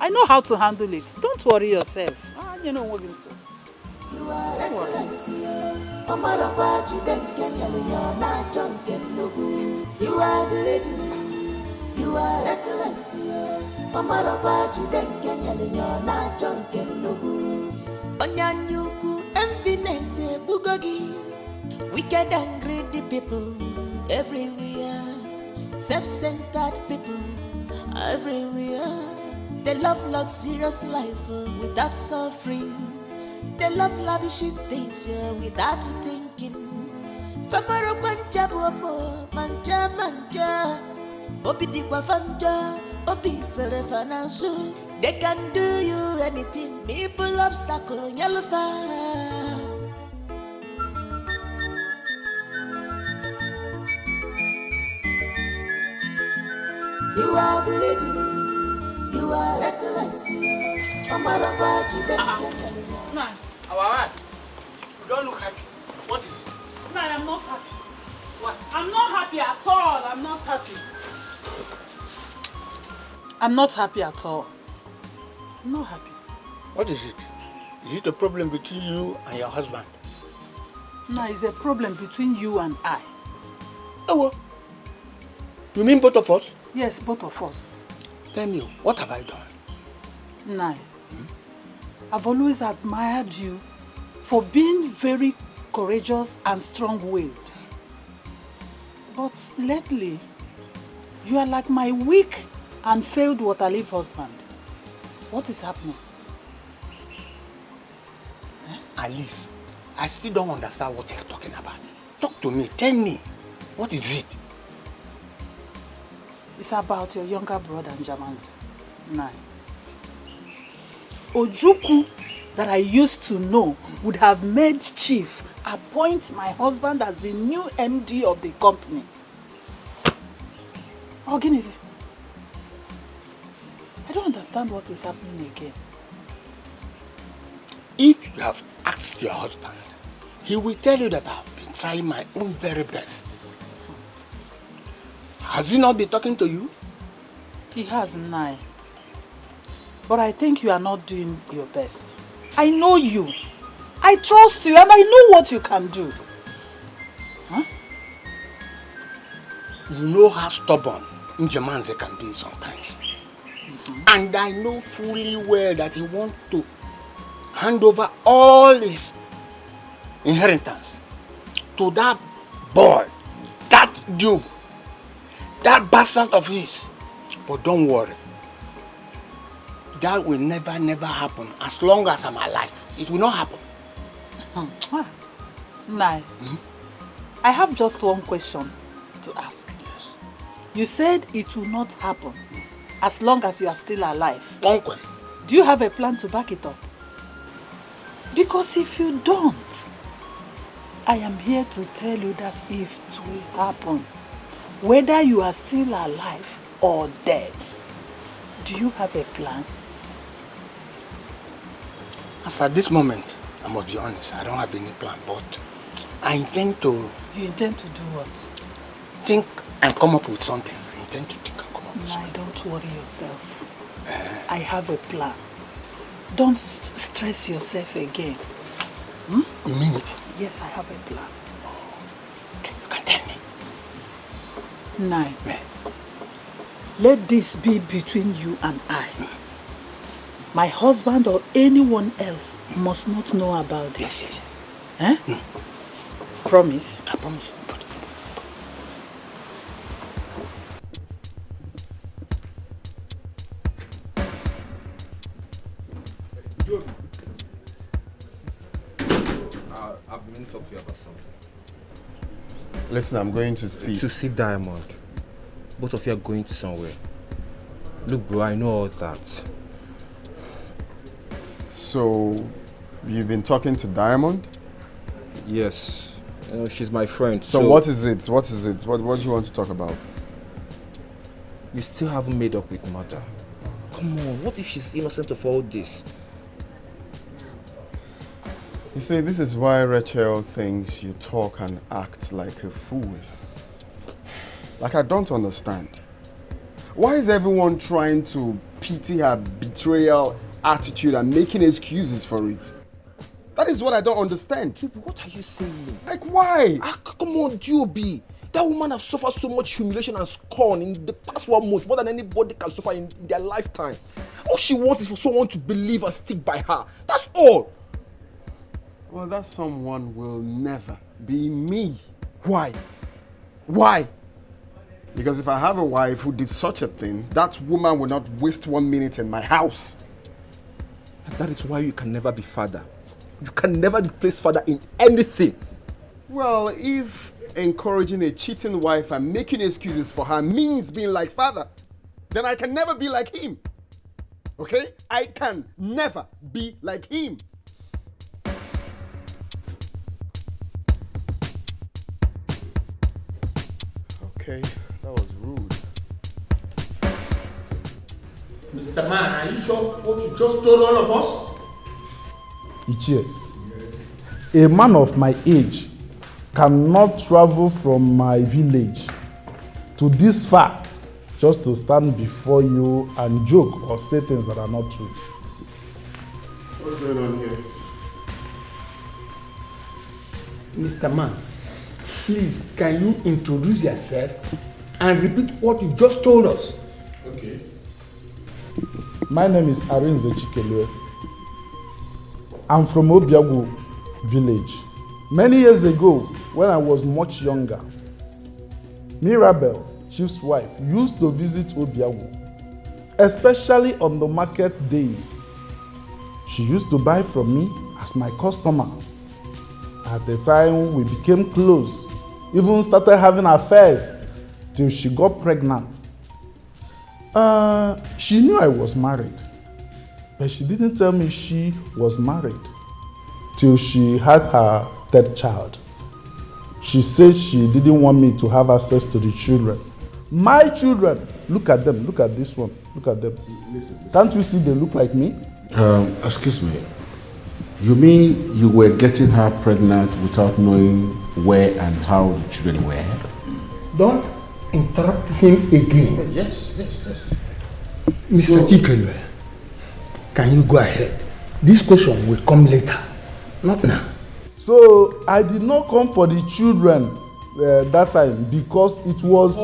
I know how to handle it. Don't worry yourself. You know what I'm saying. You are reckless, Mama Robaji then Kenya, you're not drunk and no good. You are the lady, you are reckless, Mama Robaji then Kenya, you're not drunk and no good. Onyanyuku, emptiness, bugogi. Wicked and greedy people everywhere. Self-centered people everywhere. They love luxurious life without suffering. They love lavishing things without thinking. Famaro manja bomo, manja. Obi digwa fanja, obi fere fanansu. They can do you anything. People obstacle on yellow fire. You are the lady, you are reckless. Mama Robaji then Kenya. Our you don't look happy. What is it? No, I'm not happy. What? I'm not happy at all. I'm not happy. I'm not happy at all. I'm not happy. What is it? Is it a problem between you and your husband? No, it's a problem between you and I. Oh, well. You mean both of us? Yes, both of us. Tell me, what have I done? Nai, I've always admired you for being very courageous and strong-willed. But lately, you are like my weak and failed water leaf husband. What is happening? Alice, I still don't understand what you're talking about. Talk to me, tell me. What is it? It's about your younger brother, Njamanze. Nine. Ojukwu, that I used to know, would have made chief appoint my husband as the new MD of the company. Oginisi, I don't understand what is happening again. If you have asked your husband, he will tell you that I've been trying my own very best. Has he not been talking to you? He has, Nai. But I think you are not doing your best. I know you. I trust you and I know what you can do. Huh? You know how stubborn Njamanze can be sometimes. And I know fully well that he wants to hand over all his inheritance to that boy, that duke, that bastard of his. But don't worry. That will never happen as long as I'm alive. It will not happen. Nai, I have just one question to ask. Yes. You said it will not happen as long as you are still alive. Uncle. Do you have a plan to back it up? Because if you don't, I am here to tell you that if it will happen, whether you are still alive or dead, do you have a plan? As at this moment, I must be honest, I don't have any plan, but I intend to... You intend to do what? Think and come up with something. I intend to think and come up with something. Don't worry yourself. I have a plan. Don't stress yourself again. Hmm? You mean it? Yes, I have a plan. Okay, you can tell me. Nine. Let this be between you and I. My husband or anyone else must not know about this. Yes. Eh? Promise? I promise. I've been to talk to you about something. Listen, I'm going to see. To see Diamond. Both of you are going to somewhere. Look, bro, I know all that. So, you've been talking to Diamond? Yes. You know, she's my friend. So what is it? What is it? What do you want to talk about? You still haven't made up with Mother. Come on, what if she's innocent of all this? You see, this is why Rachel thinks you talk and act like a fool. Like, I don't understand. Why is everyone trying to pity her betrayal attitude and making excuses for it? That is what I don't understand. What are you saying? Like, why? Come on, G.O.B. That woman has suffered so much humiliation and scorn in the past 1 month, more than anybody can suffer in their lifetime. All she wants is for someone to believe and stick by her. That's all. Well, that someone will never be me. Why? Why? Because if I have a wife who did such a thing, that woman will not waste 1 minute in my house. And that is why you can never be father. You can never replace father in anything. Well, if encouraging a cheating wife and making excuses for her means being like father, then I can never be like him. Okay? I can never be like him. Okay, that was rude. Mr. Man, are you sure what you just told all of us? Uche, a man of my age cannot travel from my village to this far just to stand before you and joke or say things that are not true. What's going on here? Mr. Man, please, can you introduce yourself and repeat what you just told us? Okay. My name is Arinze Chikelue. I'm from Obiagu village. Many years ago, when I was much younger, Mirabel, chief's wife, used to visit Obiagu. especially on the market days. She used to buy from me as my customer. At the time we became close, even started having affairs till she got pregnant. She knew I was married, but she didn't tell me she was married till she had her third child. She said she didn't want me to have access to the children. My children, look at them, look at this one, look at them. Can't you see they look like me? Excuse me. You mean you were getting her pregnant without knowing where and how the children were? Don't interrupt him again. Yes. Mr. Chikelwe, can you go ahead? This question will come later, not now. So I did not come for the children that time because it was...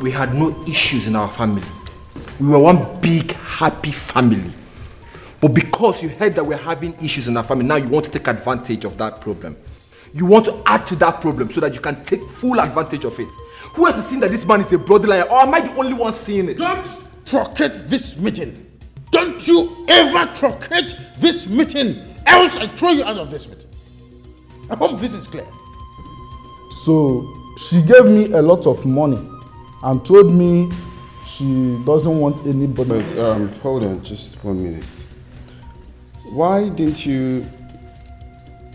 We had no issues in our family. We were one big happy family. But because you heard that we're having issues in our family, now you want to take advantage of that problem. You want to add to that problem so that you can take full advantage of it. Who has seen that this man is a bloody liar, or am I the only one seeing it? Don't truncate this meeting. Don't you ever truncate this meeting, else I throw you out of this meeting. I hope this is clear. So she gave me a lot of money and told me she doesn't want anybody. But hold on, just 1 minute. Why didn't you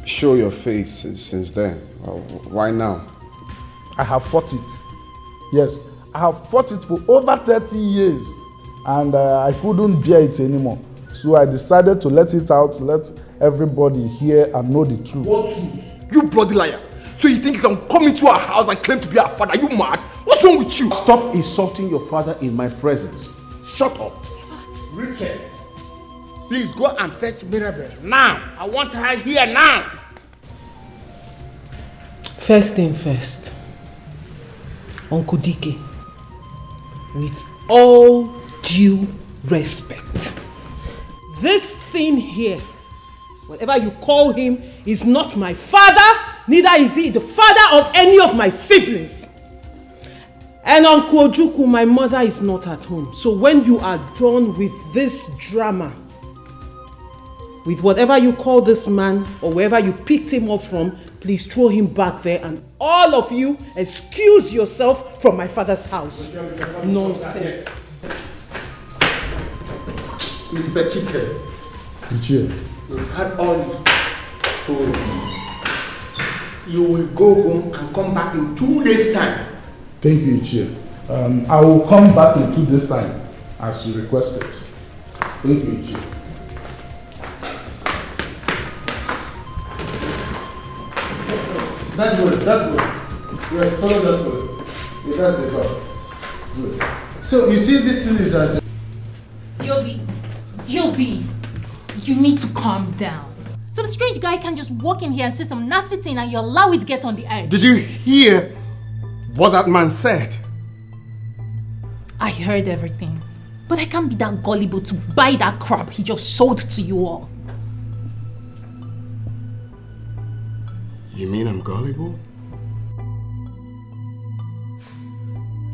show your face since then? Why now? I have fought it. Yes, I have fought it for over 30 years and I couldn't bear it anymore. So I decided to let it out, let everybody hear and know the truth. What truth? You bloody liar! So you think you can come into our house and claim to be our father? Are you mad? What's wrong with you? Stop insulting your father in my presence. Shut up. Richard, please go and fetch Mirabel now. I want her here now. First thing first, Uncle Dike, with all due respect, this thing here, whatever you call him, is not my father, neither is he the father of any of my siblings. And Uncle Ojukwu, my mother is not at home. So when you are done with this drama, with whatever you call this man or wherever you picked him up from, please throw him back there, and all of you excuse yourself from my father's house. Nonsense. Mr. Chike, you've had all you told me. You will go home and come back in 2 days' time. Thank you, Uche. I will come back in 2 days' time as you requested. Thank you, Uche. That way. Yes, follow that way. Yeah, that's the door. Good. So you see, this thing is as... Diobi, you need to calm down. Some strange guy can just walk in here and say some nasty thing and you allow it to get on the edge. Did you hear what that man said? I heard everything. But I can't be that gullible to buy that crap he just sold to you all. You mean I'm gullible?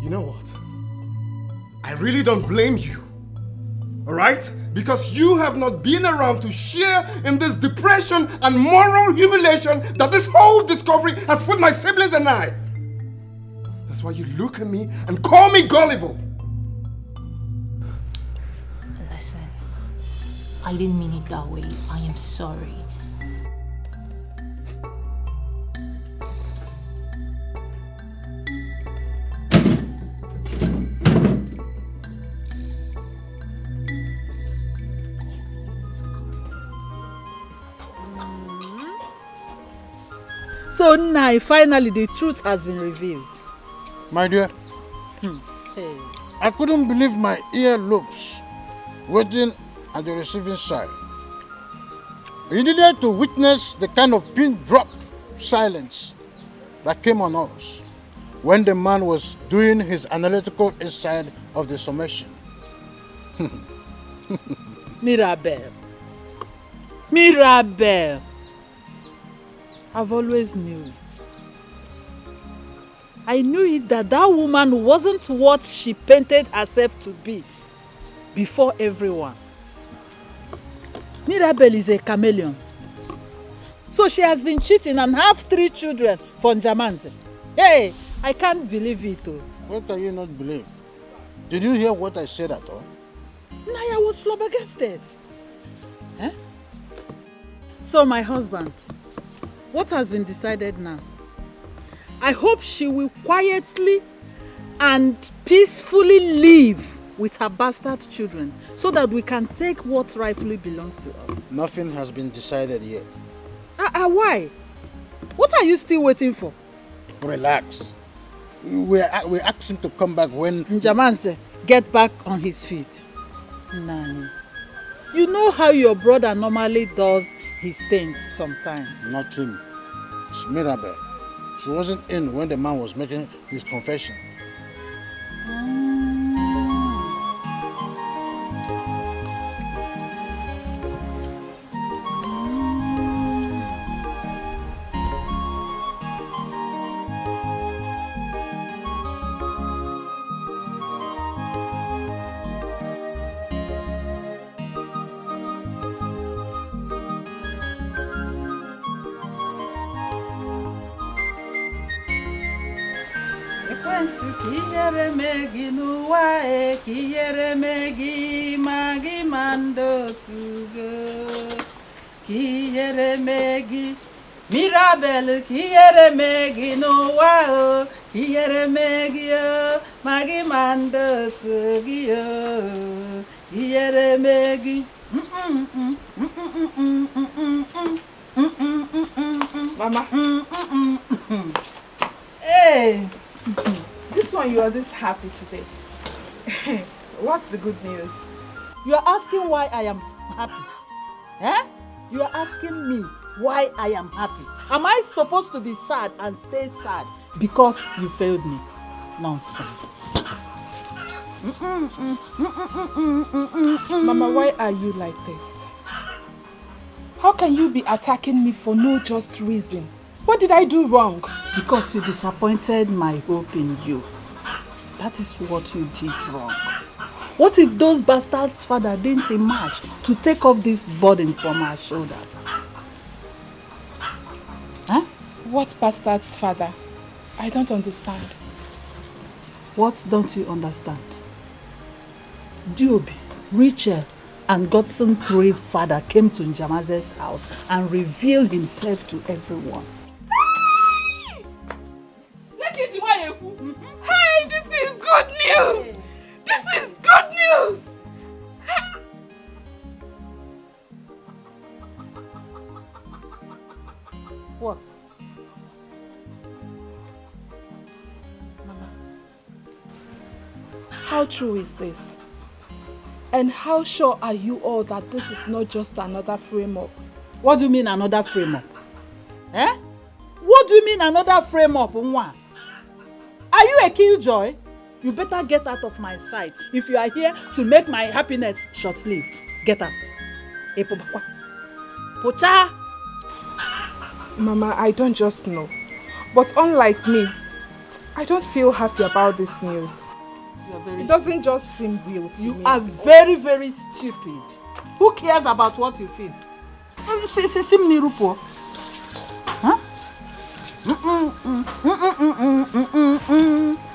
You know what? I really don't blame you. Alright? Because you have not been around to share in this depression and moral humiliation that this whole discovery has put my siblings and I. That's why you look at me and call me gullible. Listen, I didn't mean it that way. I am sorry. So now, finally, the truth has been revealed. My dear, Hey. I couldn't believe my earlobes waiting at the receiving side. You needed to witness the kind of pin drop silence that came on us when the man was doing his analytical inside of the summation. Mirabel. I've always knew it. I knew it that woman wasn't what she painted herself to be before everyone. Mirabel is a chameleon. So she has been cheating and have 3 children for Njamanze. Hey, I can't believe it. What can you not believe? Did you hear what I said at all? Naya was flabbergasted. Eh? So my husband, what has been decided now? I hope she will quietly and peacefully live with her bastard children so that we can take what rightfully belongs to us. Nothing has been decided yet. Why? What are you still waiting for? Relax. We asked him to come back when... Njamanze, get back on his feet. Nani, you know how your brother normally does his things sometimes. Not him. It's Mirabel. She wasn't in when the man was making his confession. Mirabel, kiyere megi no wa, kiyere megi yo, magi mando tugi yo, kiyere megi. Mama. Hey, this one you are this happy today. What's the good news? You are asking why I am happy. Eh? You are asking me why I am happy. Am I supposed to be sad and stay sad because you failed me? Nonsense. Mama, why are you like this? How can you be attacking me for no just reason? What did I do wrong? Because you disappointed my hope in you. That is what you did wrong. What if those bastards' father didn't emerge to take off this burden from our shoulders? Huh? What bastard's father? I don't understand. What don't you understand? Diobi, Rachel, and Godson's real father came to Njamaze's house and revealed himself to everyone. Hey, this is good news! This is good news! What? Mama, how true is this? And how sure are you all that this is not just another frame-up? What do you mean another frame-up? Eh? What do you mean another frame-up, Nwa? Are you a killjoy? You better get out of my sight if you are here to make my happiness short-lived. Get out. Pocha! Mama, I don't just know. But unlike me, I don't feel happy about this news. It doesn't just seem real to me. You are very, very stupid. Who cares about what you feel? Huh?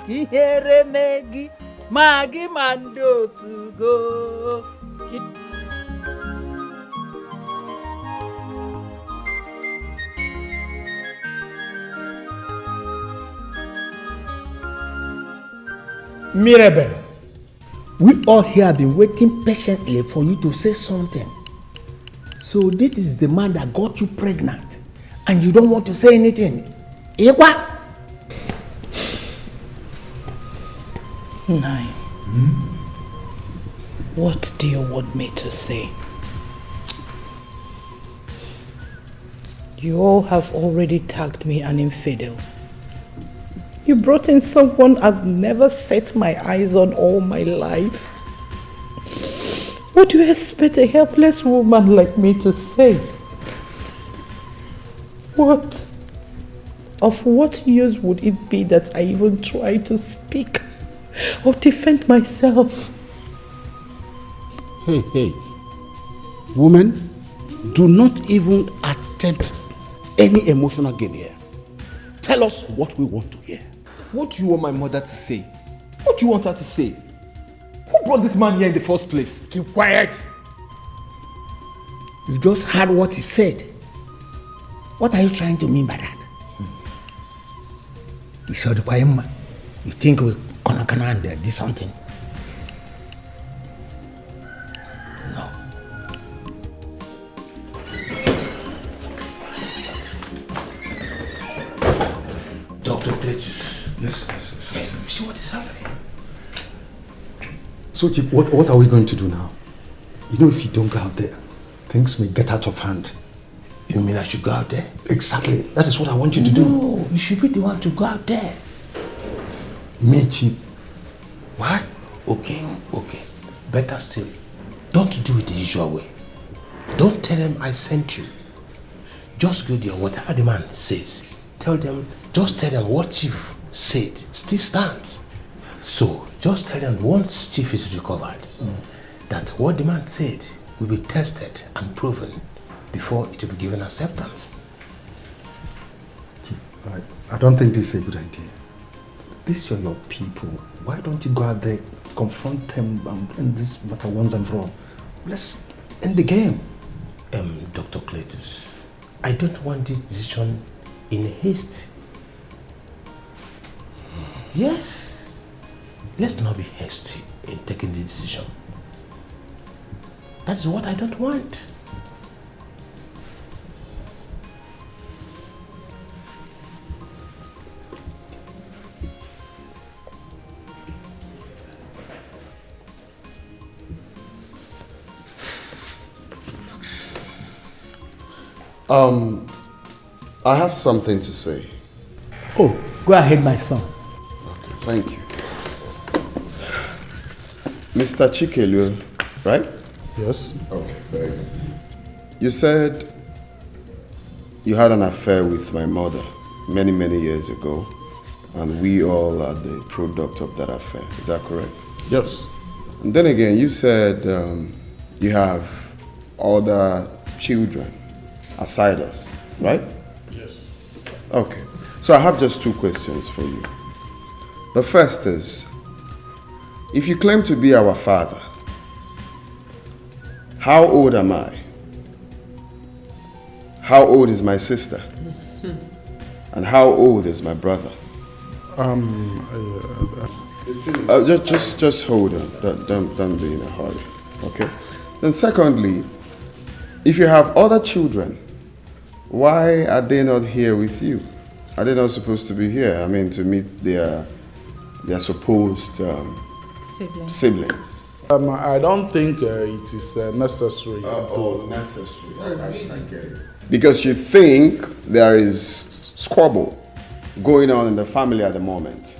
Kihere megi, magi mando to go. Mirabel, we all here have been waiting patiently for you to say something. So this is the man that got you pregnant and you don't want to say anything. Ewa? Nine. What do you want me to say? You all have already tagged me an infidel. You brought in someone I've never set my eyes on all my life. What do you expect a helpless woman like me to say? What? Of what use would it be that I even try to speak or defend myself? Hey. Woman, do not even attempt any emotional game here. Tell us what we want to hear. What do you want my mother to say? What do you want her to say? Who brought this man here in the first place? Keep quiet. You just heard what he said. What are you trying to mean by that? You saw the poem. You think we gonna and do something? No. Dr. Cletus. Yes. See what is happening? So, Chief, what are we going to do now? You know, if you don't go out there, things may get out of hand. You mean I should go out there? Exactly. That is what I want you to do. No, you should be the one to go out there. Me, Chief. Why? Okay. Better still, don't do it the usual way. Don't tell them I sent you. Just go there, whatever the man says. Just tell them what Chief said still stands. So, just tell them once Chief is recovered, that what the man said will be tested and proven before it will be given acceptance. Chief, I don't think this is a good idea. These are your people. Why don't you go out there, confront them, and end this matter once and for all? Let's end the game. Dr. Cletus, I don't want this decision in haste. Yes, let's not be hasty in taking the decision. That's what I don't want. I have something to say. Oh, go ahead, my son. Okay, thank you. Mr. Chikelu, right? Yes. Okay, very good. You said you had an affair with my mother many, many years ago, and we all are the product of that affair. Is that correct? Yes. And then again, you said you have other children aside us, right? Yes. Okay. So I have just two questions for you. The first is, if you claim to be our father, how old am I? How old is my sister? And how old is my brother? Just hold on. Don't be in a hurry. Okay. Then secondly, if you have other children, why are they not here with you? Are they not supposed to be here? I mean, to meet their supposed siblings. I don't think it is necessary. Necessary. I get it. Because you think there is squabble going on in the family at the moment.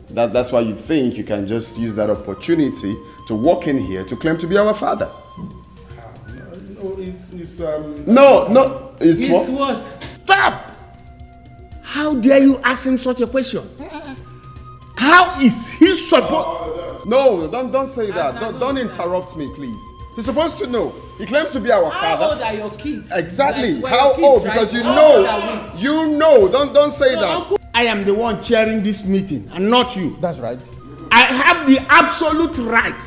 That's why you think you can just use that opportunity to walk in here to claim to be our father. No, it's what? Stop! How dare you ask him such a question? How is he supposed? No, don't say that. Don't interrupt me, please. He's supposed to know. He claims to be our father. How old are your kids? Exactly. Like, how kids, old? right? Because you How know. old are we? You know. Don't say that. I am the one chairing this meeting and not you. That's right. I have the absolute right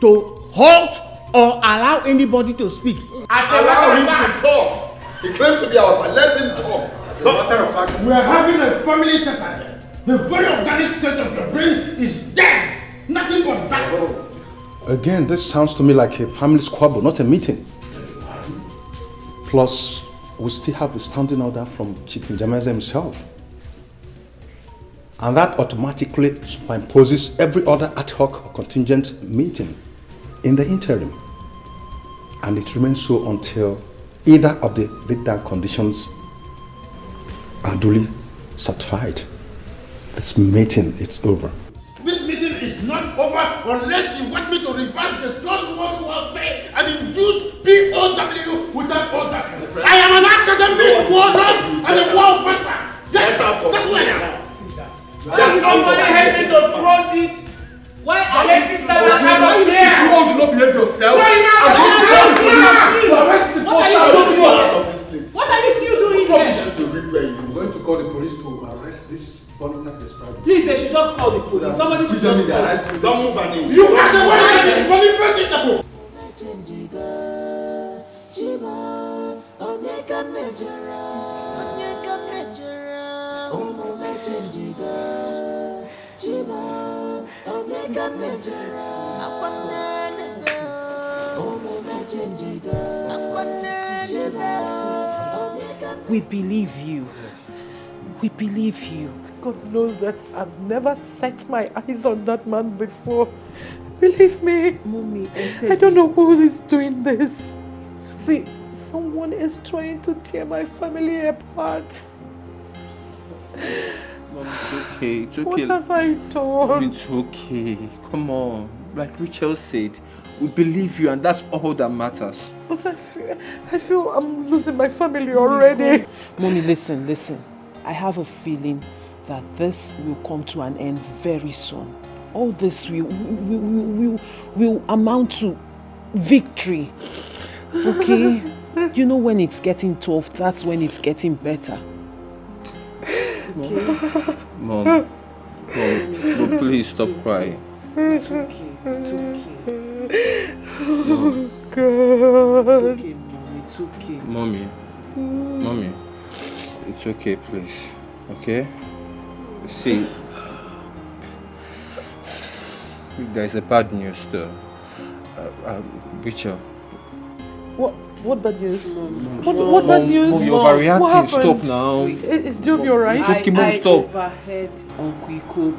to halt or allow anybody to speak. Allow him to talk. He claims to be our father. Let him talk. As a matter of fact, we are having a family tete-a-tete. The very organic sense of your brain is dead. Nothing but that. Again, this sounds to me like a family squabble, not a meeting. Plus, we still have a standing order from Chief Njameze himself. And that automatically imposes every other ad hoc or contingent meeting in the interim. And it remains so until either of the laid down conditions are duly certified. This meeting is over. This meeting is not over unless you want me to reverse the Third World Warfare and induce POW without OW. I am an academic warlord and a war veteran. That's who I am. Can somebody help me to throw this Why are you you sister come here? If you all do not behave yourself, I'm going to call the police to arrest the police. What are you still doing here? I'm going to call the police to arrest this Bonita described. Please, they should just call the police. Somebody should just call the police. Don't move an inch. You are the one that is manifesting. We believe you. We believe you. God knows that I've never set my eyes on that man before. Believe me. Mommy, I don't know who is doing this. See, someone is trying to tear my family apart. Mom, it's okay. It's okay. What have I done? Mom, it's okay. Come on. Like Rachel said, we believe you and that's all that matters. But I feel I'm losing my family already. Mommy, listen. I have a feeling that this will come to an end very soon. All this will amount to victory. Okay? You know when it's getting tough, that's when it's getting better. Okay? Mom, please stop crying. It's okay. Oh God. It's okay, Mommy, it's okay, please. Okay? See, there's a bad news though. Rachel. What bad news? What bad news? Mom, you're overreacting. Stop now. Is Joby alright? It's okay, Mom, stop. Overheard Uncle Ikoku,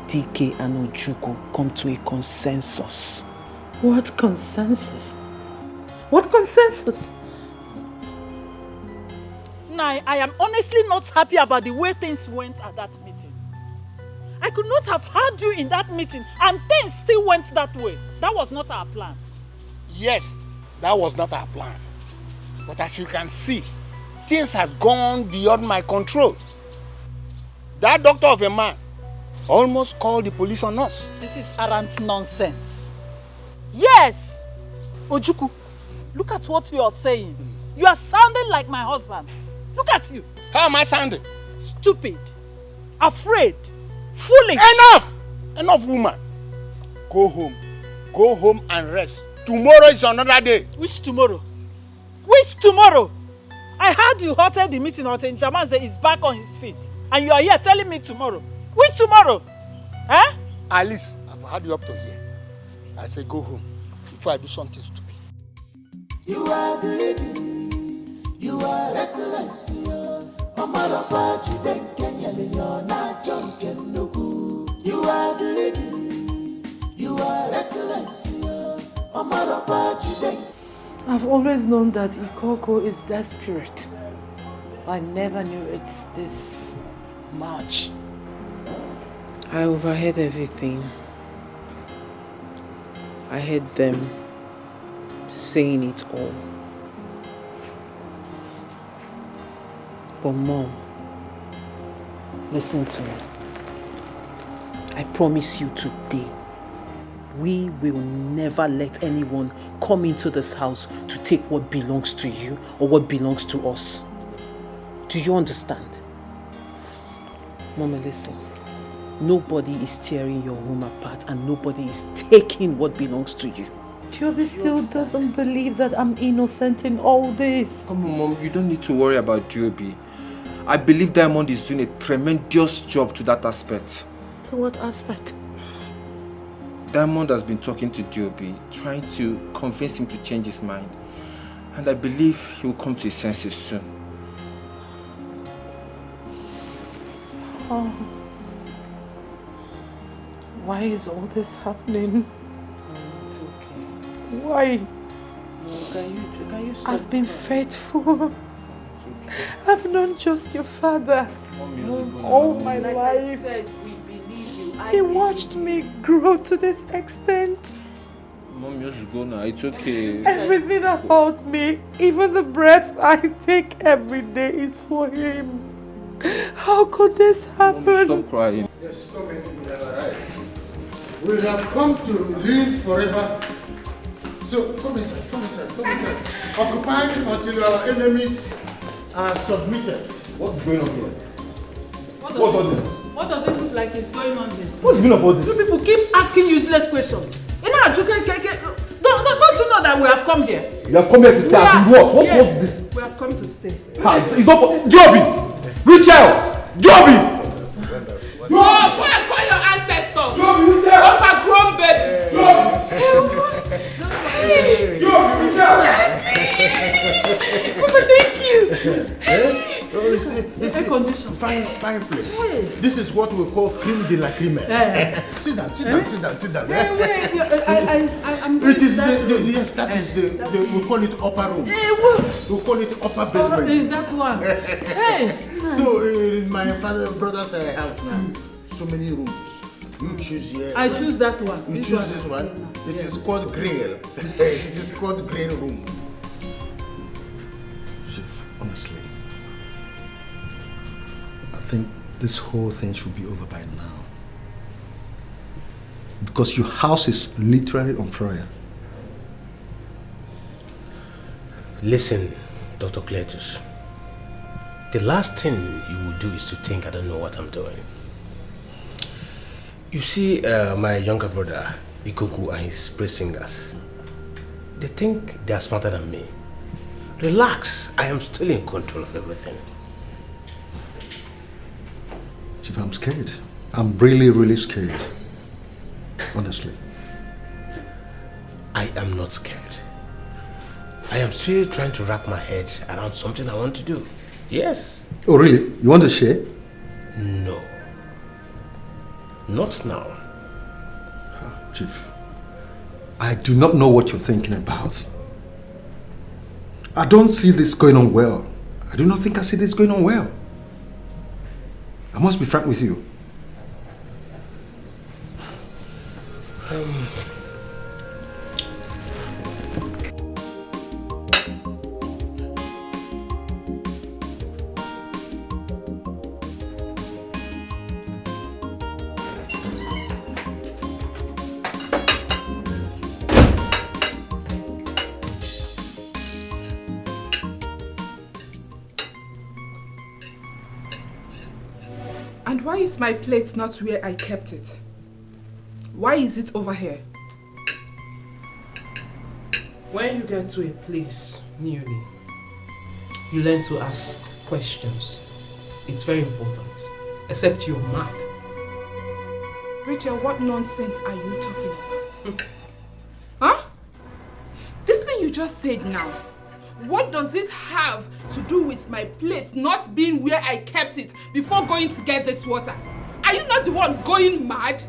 DK and Ojuko come to a consensus. What consensus? What consensus? Nai, I am honestly not happy about the way things went at that meeting. I could not have had you in that meeting and things still went that way. That was not our plan. Yes, that was not our plan. But as you can see, things have gone beyond my control. That doctor of a man almost called the police on us. This is arrant nonsense. Yes! Ojuku, look at what you are saying. You are sounding like my husband. Look at you. How am I sounding? Stupid, afraid, foolish. Enough, woman. Go home and rest. Tomorrow is another day. Which tomorrow? Which tomorrow? I heard you halted the meeting until Njaman said he's back on his feet. And you are here telling me tomorrow. Which tomorrow? Eh? Alice, I've had you up to here. I say go home before I do something stupid. You are the lady. You are reckless. Omarapa Juden Kenya Leona John Kenugu. You are the lady. You are reckless. Omarapa Juden. I've always known that Ikoko is desperate. I never knew it's this much. I overheard everything. I heard them saying it all. But Mom, listen to me. I promise you today, we will never let anyone come into this house to take what belongs to you or what belongs to us. Do you understand? Mommy, listen. Nobody is tearing your home apart and nobody is taking what belongs to you. Joby still doesn't believe that I'm innocent in all this. Come on, Mom, you don't need to worry about Joby. I believe Diamond is doing a tremendous job to that aspect. To what aspect? Diamond has been talking to Joby, trying to convince him to change his mind. And I believe he will come to his senses soon. Oh. Why is all this happening? It's okay. Why? No, can you stop? I've been faithful. I've known just your father all my like life. I said, we believe you. He watched me grow to this extent. Mom, just go now. It's okay. Everything about me, even the breath I take every day is for him. How could this happen? Mom, stop crying. Yes, come in. Alright. We have come to live forever. So come inside. Occupy until our enemies are submitted. What's going on here? What's all this? What does it look like is going on here? What's going on about this? You people keep asking useless questions. Don't you know that we have come here? You have come here to stay. As in what? Yes, What's this? We have come to stay. It's not Joby! Richard! Joby! Go and call your ancestors. Overgrown baby. Papa, thank you. It's a condition. Fine place. Hey. This is what we call creme de la creme. Sit down. It is yes, that is we call it upper room. We call it upper basement. That one. Hey. So in my brother's house now, so many rooms. You choose here. I choose that one. You choose this one. It is called grill. It is called grill room. Chief, honestly, I think this whole thing should be over by now. Because your house is literally on fire. Listen, Dr. Cletus. The last thing you will do is to think I don't know what I'm doing. You see, my younger brother, Ikoku, and his praise singers, they think they are smarter than me. Relax, I am still in control of everything. Chief, I'm scared. I'm really scared. Honestly. I am not scared. I am still trying to wrap my head around something I want to do. Yes. Oh, really? You want to share? No. Not now. Chief, I do not know what you're thinking about. I don't see this going on well. I do not think I see this going on well. I must be frank with you. And why is my plate not where I kept it? Why is it over here? When you get to a place newly, you learn to ask questions. It's very important. Except you're mad. Rachel, what nonsense are you talking about? Huh? This thing you just said now, what does it have to do with my plate not being where I kept it before going to get this water? Are you not the one going mad?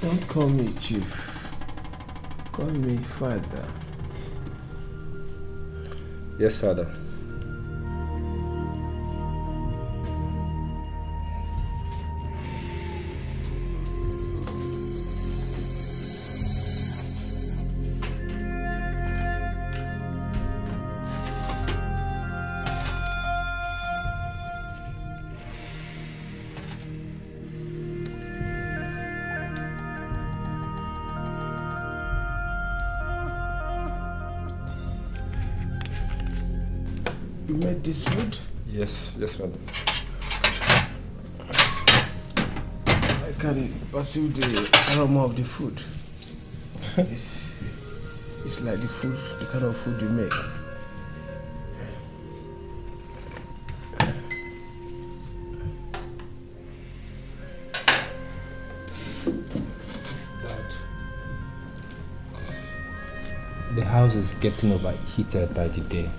Don't call me Chief. Call me Father. Yes, Father. You made this food? Yes, Father. I can perceive the aroma of the food. It's like the kind of food you make. The house is getting overheated by the day.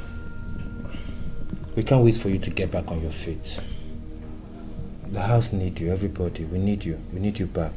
We can't wait for you to get back on your feet. The house needs you, everybody. We need you. We need you back.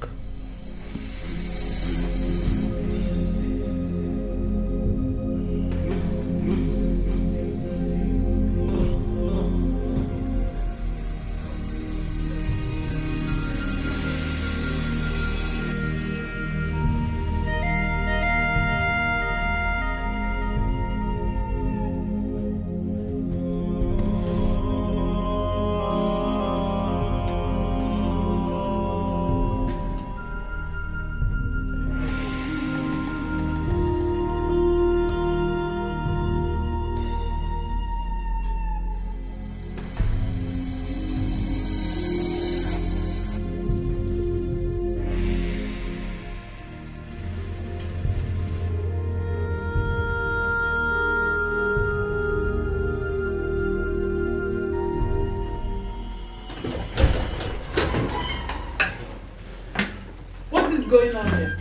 is going on here?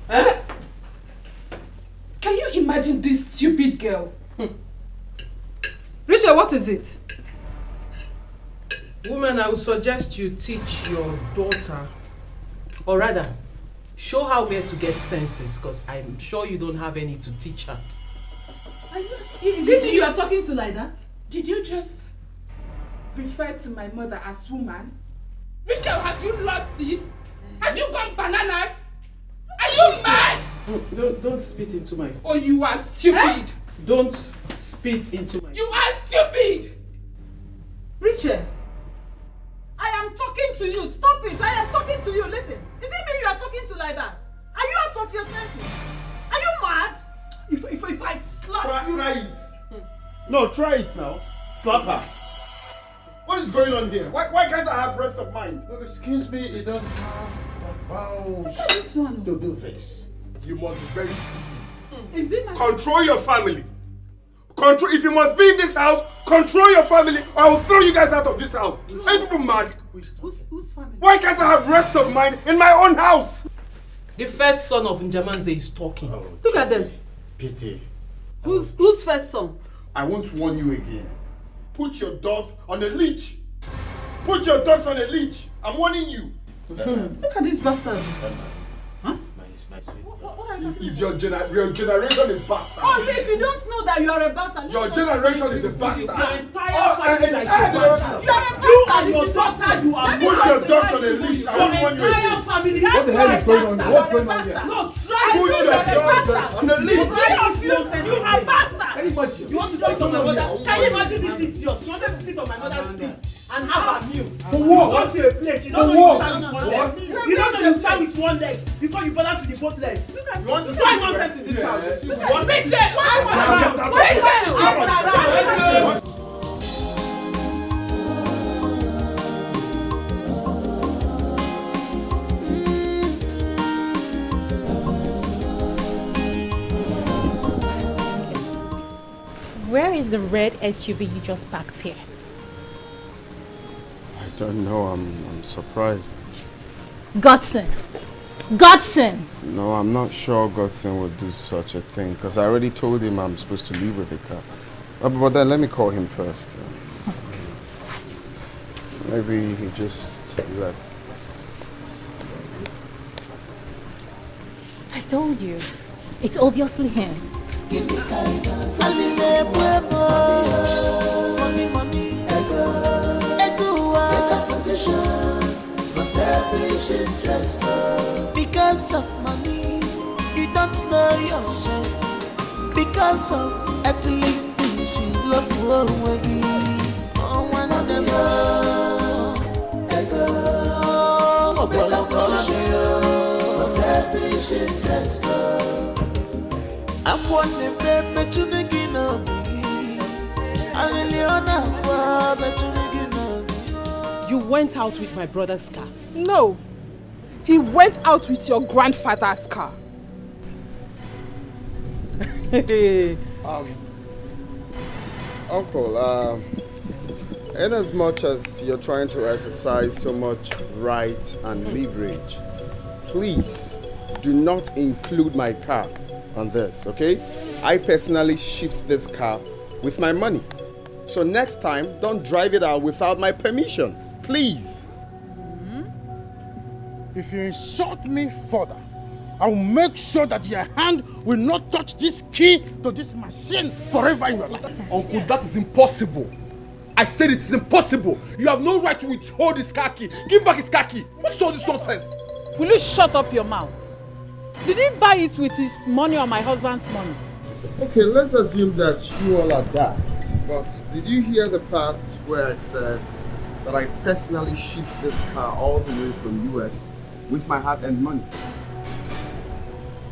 Huh? Can you imagine this stupid girl? Risha, what is it? Woman, I would suggest you teach your daughter, or rather, show her where to get senses, because I'm sure you don't have any to teach her. Is it you are talking to like that? Did you just refer to my mother as woman? Rachel, have you lost it? Have you gone bananas? Are you mad? Don't spit into my face. Oh, you are stupid. Don't spit into my You are stupid. Richard, I am talking to you. Stop it. I am talking to you. Listen. Is it me you are talking to like that? Are you out of your senses? Are you mad? If I slap you... Try it. No, try it now. Slap her. What is going on here? Why can't I have rest of mind? Excuse me, you don't have the balls to do this. You must be very stupid. Is it my... Control your family. Control. If you must be in this house, control your family, or I will throw you guys out of this house. Are you people mad? Whose family? Why can't I have rest of mind in my own house? The first son of Njamanze is talking. Look at them. Pity. Who's first son? I won't warn you again. Put your dogs on a leash. Put your dogs on a leash. I'm warning you. Look at this bastard. Huh? Is your generation is bastard. Oh, if you don't know that you are a bastard. Your generation is a bastard. Your entire family is a bastard. You are a bastard. You and your daughter, you are. Put your dogs on a leash. I won't warn you again. Family. What the hell is going on here? What's going on here? No, try. Put your dogs on a leash. You are a bastard. Can you imagine? You want to sit on my mother? Can you imagine this idiot? She wanted to sit on my mother's seat and have her meal. For what? You go to a place. You don't know you stand with one leg. You don't know you stand with one leg before you balance with the both legs. You want to Why nonsense in this house? Where is the red SUV you just parked here? I don't know. I'm surprised. Godson! Godson! No, I'm not sure Godson would do such a thing because I already told him I'm supposed to leave with the car. But then let me call him first. Maybe he just left. I told you. It's obviously him. Give me guidance. Money, ego, better position for selfish interest. Because of money, you don't know yourself. Because of earthly things, you love worldly. Oh, one of them, ego, better position for selfish interest. I'm one baby to the Gino. You went out with my brother's car. No. He went out with your grandfather's car. Uncle, in as much as you're trying to exercise so much right and leverage, please do not include my car on this, okay? I personally shipped this car with my money. So next time, don't drive it out without my permission, please. If you insult me further, I will make sure that your hand will not touch this key to this machine forever in your life. Uncle, that is impossible. I said it is impossible. You have no right to withhold his car key. Give back his car key. What's all this nonsense? Will you shut up your mouth? Did he buy it with his money or my husband's money? Okay, let's assume that you all are daft. But did you hear the parts where I said that I personally shipped this car all the way from US with my hard-earned money?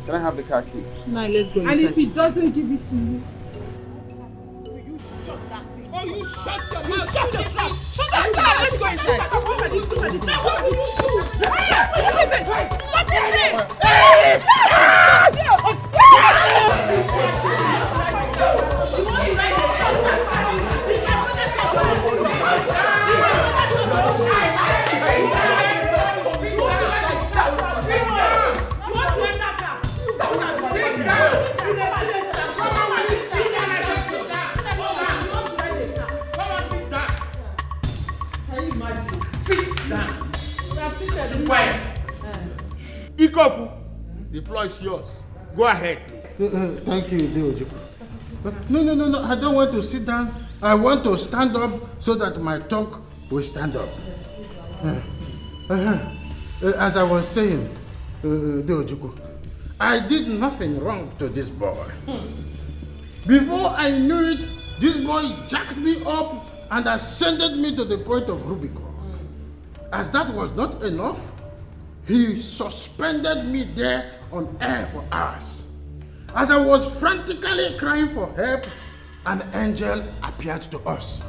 Can I have the car key? No, let's go inside. And if he doesn't give it to you? You shut that thing. Oh, you shut your mouth. Shut your trap. Shut that trap. Let's go inside. What are you doing? What will you do? What is it? The floor is yours. Go ahead, please. Thank you, Deojuku. No. I don't want to sit down. I want to stand up so that my talk will stand up. As I was saying, Deojuku, I did nothing wrong to this boy. Before I knew it, this boy jacked me up and ascended me to the point of Rubicon. As that was not enough, he suspended me there on air for hours. As I was frantically crying for help, an angel appeared to us.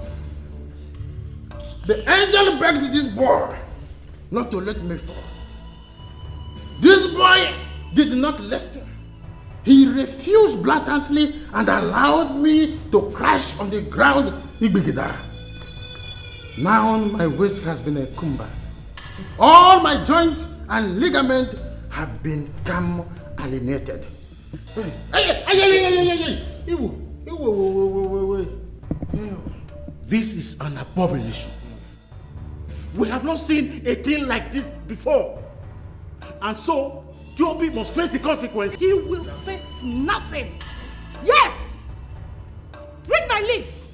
The angel begged this boy not to let me fall. This boy did not listen. He refused blatantly and allowed me to crash on the ground. Now my waist has been encumbered. All my joints and ligaments have been alienated. This is an abomination. We have not seen a thing like this before. And so, Joby must face the consequence. He will face nothing. Yes! Read my lips.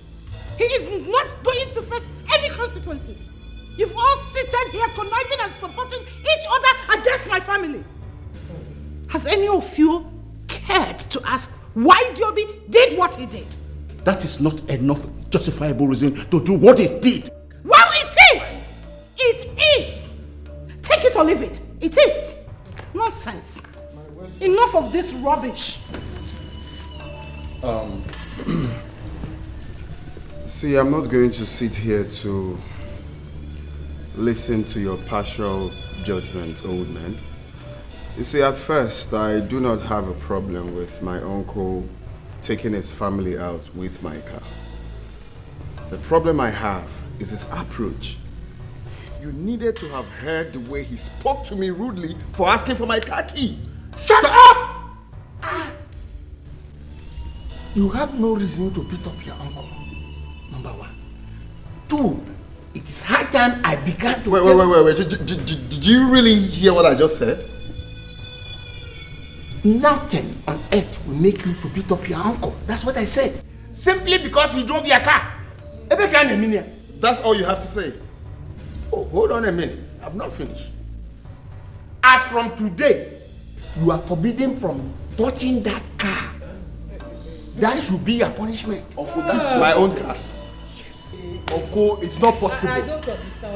He is not going to face any consequences. You've all seated here conniving and supporting each other against my family. Has any of you cared to ask why Joby did what he did? That is not enough justifiable reason to do what he did. Well, it is! It is! Take it or leave it. It is. Nonsense. Enough of this rubbish. See, I'm not going to sit here to listen to your partial judgment, old man. You see, at first, I do not have a problem with my uncle taking his family out with my car. The problem I have is his approach. You needed to have heard the way he spoke to me rudely for asking for my car key. Shut up! You have no reason to beat up your uncle. Number one. Two, it is high time I began to... Wait. Did you really hear what I just said? Nothing on earth will make you to beat up your uncle. That's what I said. Simply because he drove your car. That's all you have to say. Oh, hold on a minute. I've not finished. As from today, you are forbidden from touching that car. That should be your punishment. Uncle, that's my own car. Yes. Uncle, it's not possible.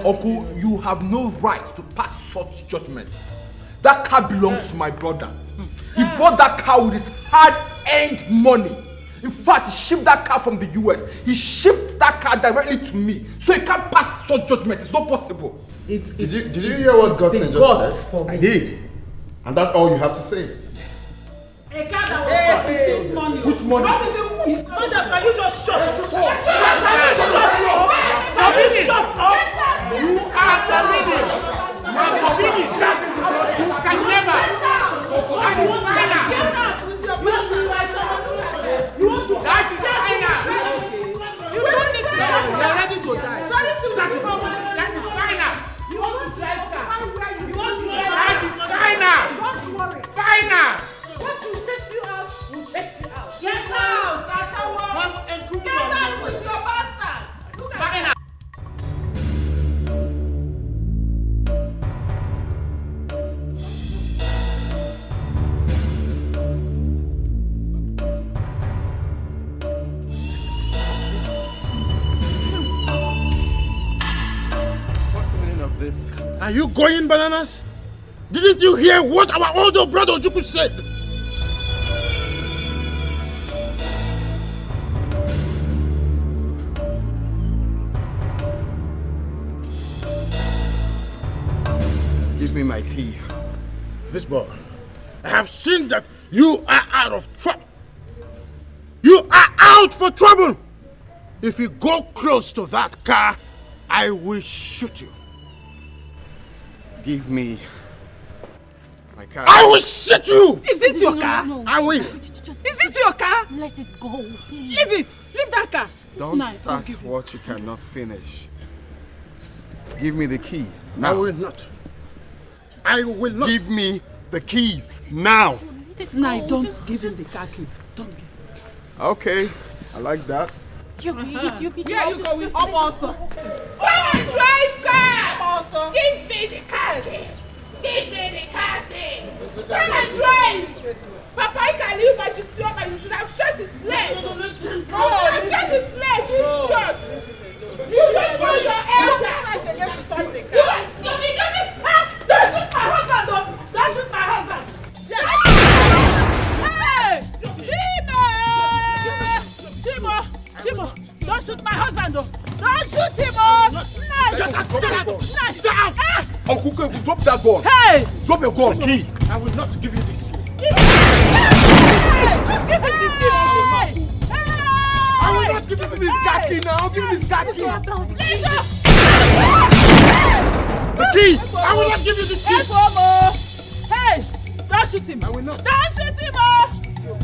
Uncle, you have no right to pass such judgment. That car belongs to my brother. He bought that car with his hard-earned money. In fact, he shipped that car from the US. He shipped that car directly to me. So he can't pass such judgment. It's not possible. Did you hear what Godson just said? I did. And that's all you have to say. Yes. A car that was for this money. Which money? Not even his father. Can you just shut up? You are forbidden. You are forbidden. That is it. You can never. I want to get out with your You want to die? You want to die? You are ready to die. That is final. You want to drive car? You want to drive car? That is final. Don't worry. Final. What will chase you out? Will chase you out. Get out. Get out with your bastards. Look at final. This. Are you going bananas? Didn't you hear what our older brother Uche said? Give me my key. This boy, I have seen that you are out of trouble. You are out for trouble. If you go close to that car, I will shoot you. Give me my car. I will shoot you! Is it your car? No. I will. Is it your car? Let it go, please. Leave it. Leave that car. Don't start what you cannot finish. Give me the key. Now. I will not. I will not. Give me the keys Now! Nah, don't give him the car key. Don't give him. Okay, I like that. Here you go with also. Come and drive car! Also. Give me the car key. Give me the car key. Come and drive! Papa, I can leave my but you should have shut his leg. You should have shut his leg, you idiot. You don't know your elder. Don't shoot my husband, though. Don't shoot my husband. Hey! Chimo! Don't shoot my husband, though. Don't shoot him, Uncle Kevu, drop that gun. Hey! Drop your gun. Key. I will not give you this key. I will not give you this car key now. Give me this car key. The key. I will not give you this key. Hey! Don't shoot him. I will not. Don't shoot him,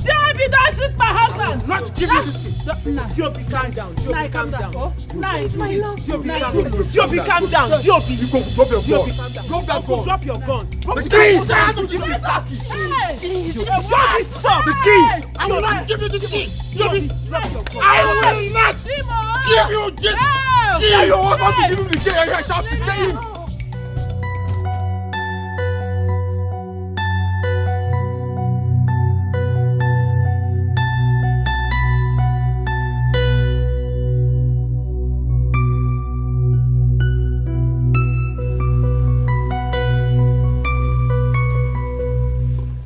David, don't shoot my husband. Not give you this key. Diobi, calm down. Diobi, calm down. Nice, my love. Diobi, calm down. Diobi, You go drop your gun. calm down. Drop that gun. Drop your gun. The key. I have to give you this car key. Diobi, stop. The key. I will not give you this key. Diobi, drop your gun. I will not give you this key. Your husband to give him the key. I shall tell him.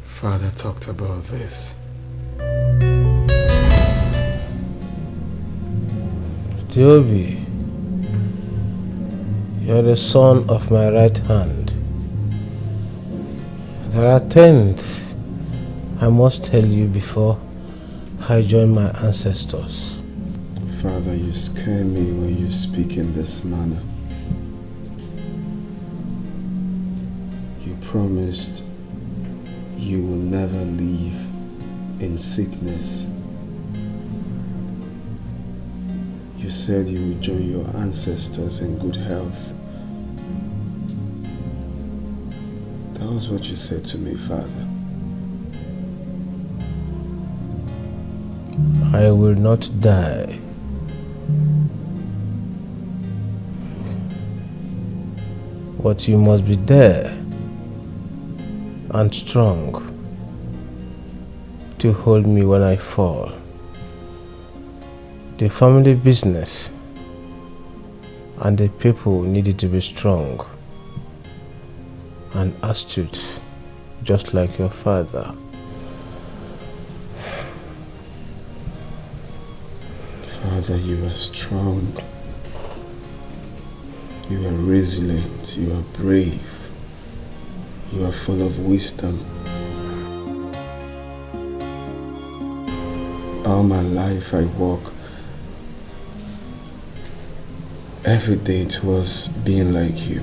Father talked about this. Diobi, you're the son of my right hand. There are things I must tell you before I join my ancestors. Father, you scare me when you speak in this manner. You promised you will never live in sickness. You said you would join your ancestors in good health. That was what you said to me, Father. I will not die. But you must be there and strong to hold me when I fall. The family business and the people needed to be strong and astute, just like your father. Father, you are strong. You are resilient. You are brave. You are full of wisdom. All my life I walk every day towards being like you.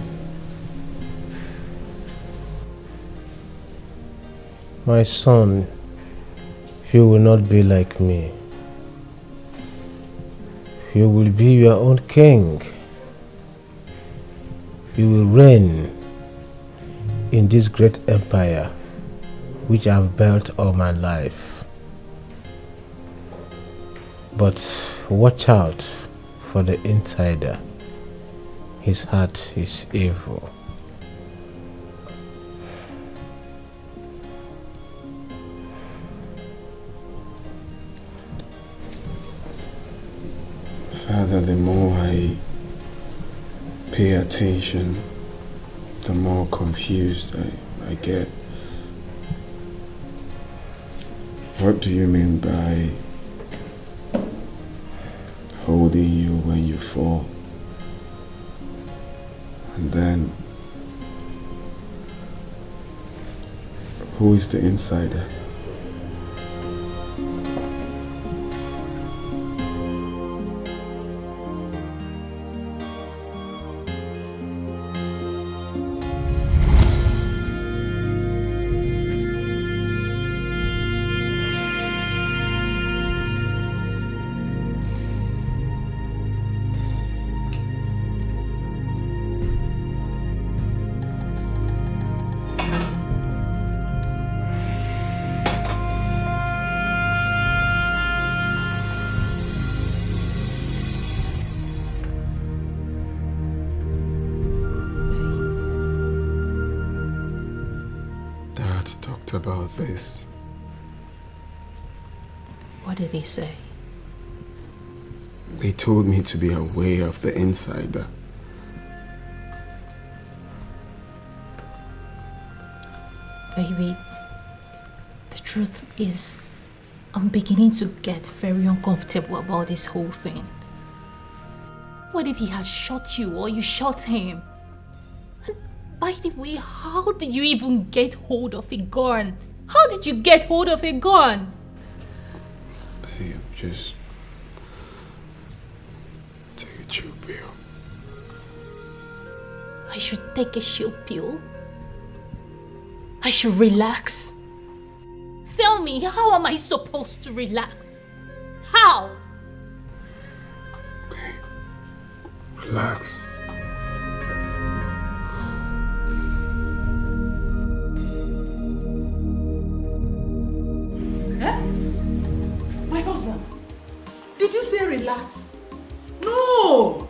My son, you will not be like me. You will be your own king. You will reign in this great empire which I have built all my life. But watch out for the insider. His heart is evil. Father, the more I pay attention, the more confused I get. What do you mean by holding you when you fall? And then, who is the insider? talked about this. What did he say? They told me to be aware of the insider. Baby, the truth is, I'm beginning to get very uncomfortable about this whole thing. What if he had shot you or you shot him? And by the way, how did you even get hold of a gun? How did you get hold of a gun? Babe, just take a chill pill. I should take a chill pill? I should relax? Tell me, how am I supposed to relax? How? Relax. Eh? My husband, did you say relax? No!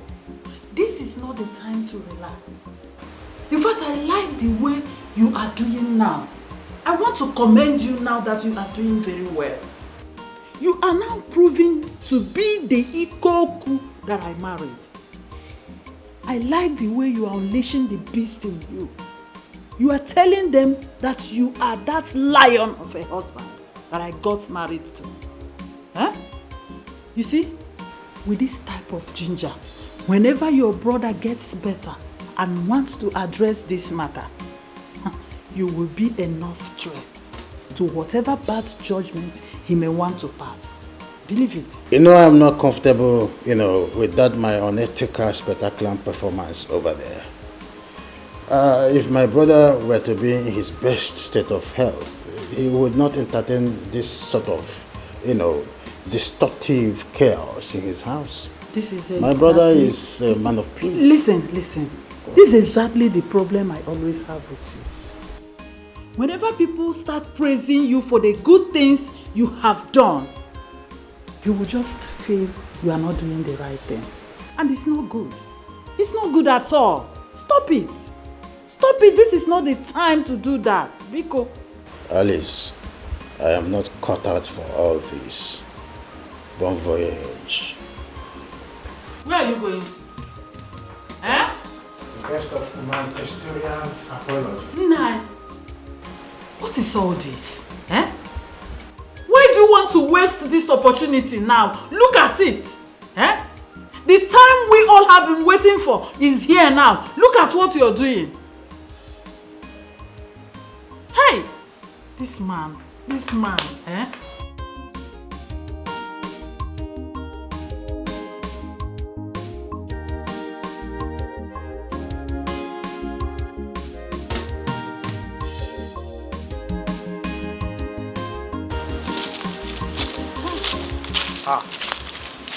This is not the time to relax. In fact, I like the way you are doing now. I want to commend you now that you are doing very well. You are now proving to be the Ikoku that I married. I like the way you are unleashing the beast in you. You are telling them that you are that lion of a husband that I got married to. Huh? You see, with this type of ginger, whenever your brother gets better and wants to address this matter, you will be enough threat to whatever bad judgment he may want to pass. Believe it. You know, I'm not comfortable, with that my unethical spectacular performance over there. If my brother were to be in his best state of health, he would not entertain this sort of, destructive chaos in his house. My brother is a man of peace. Listen. This is exactly the problem I always have with you. Whenever people start praising you for the good things you have done, you will just feel you are not doing the right thing. And it's not good. It's not good at all. Stop it. Stop it. This is not the time to do that. Biko. Alice, I am not cut out for all this. Bon voyage. Where are you going? Eh? Best of humanitarian apology. Nai, what is all this? Eh? Why do you want to waste this opportunity now? Look at it. Eh? The time we all have been waiting for is here now. Look at what you're doing. Hey! This man, eh?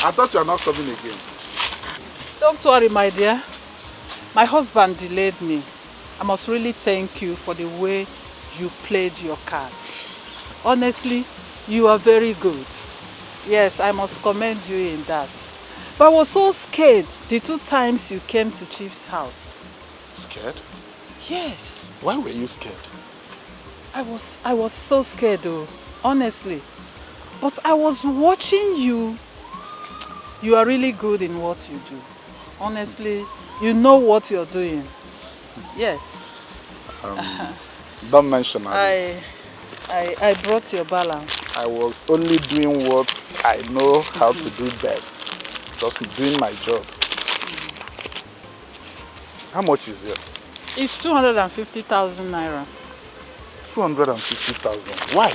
I thought you are not coming again. Don't worry, my dear. My husband delayed me. I must really thank you for the way you played your card. Honestly, you are very good. Yes, I must commend you in that. But I was so scared the 2 times you came to Chief's house. Scared? Yes. Why were you scared? I was so scared though, honestly. But I was watching you. You are really good in what you do. Honestly, you know what you're doing. Yes. Don't mention this. I brought your balance. I was only doing what I know how to do best. Just doing my job. How much is it? It's 250,000 naira. 250,000. Why?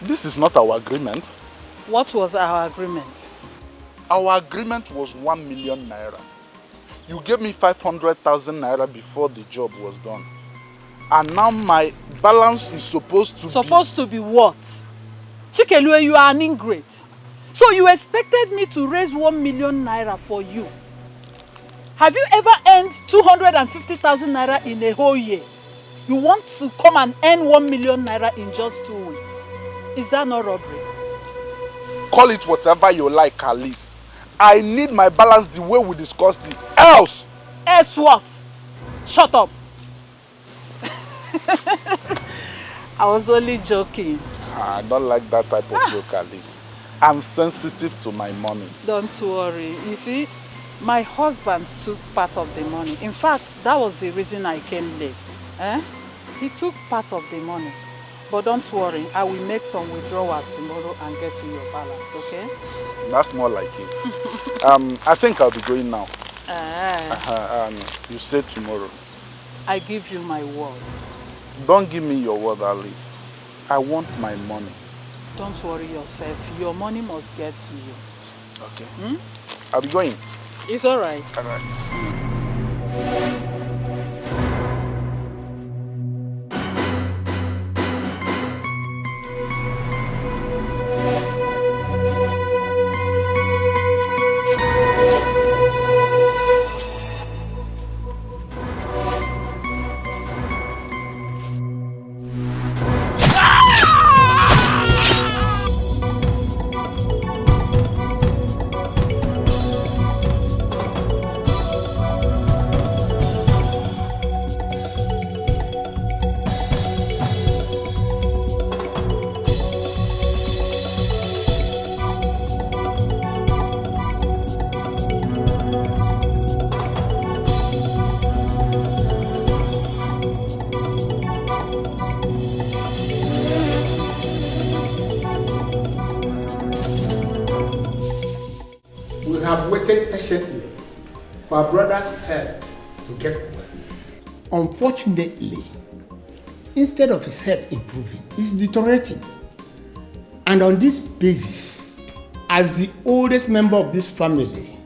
This is not our agreement. What was our agreement? Our agreement was 1 million naira. You gave me 500,000 naira before the job was done. And now my balance is supposed to be what? Chikelue, you are an ingrate. So you expected me to raise 1 million naira for you. Have you ever earned 250,000 naira in a whole year? You want to come and earn 1 million naira in just 2 weeks. Is that not robbery? Call it whatever you like, Alice. I need my balance the way we discussed it. Else! Else what? Shut up. I was only joking. I don't like that type of joke, Alice. I'm sensitive to my money. Don't worry. You see, my husband took part of the money. In fact, that was the reason I came late. He took part of the money. But don't worry, I will make some withdrawal tomorrow and get you your balance, okay? That's more like it. I think I'll be going now. You said tomorrow. I give you my word. Don't give me your word, Alice. I want my money. Don't worry yourself. Your money must get to you. Okay. I'll be going. It's all right. All right. Patiently for our brother's health to get well. Unfortunately, instead of his health improving, it's deteriorating. And on this basis, as the oldest member of this family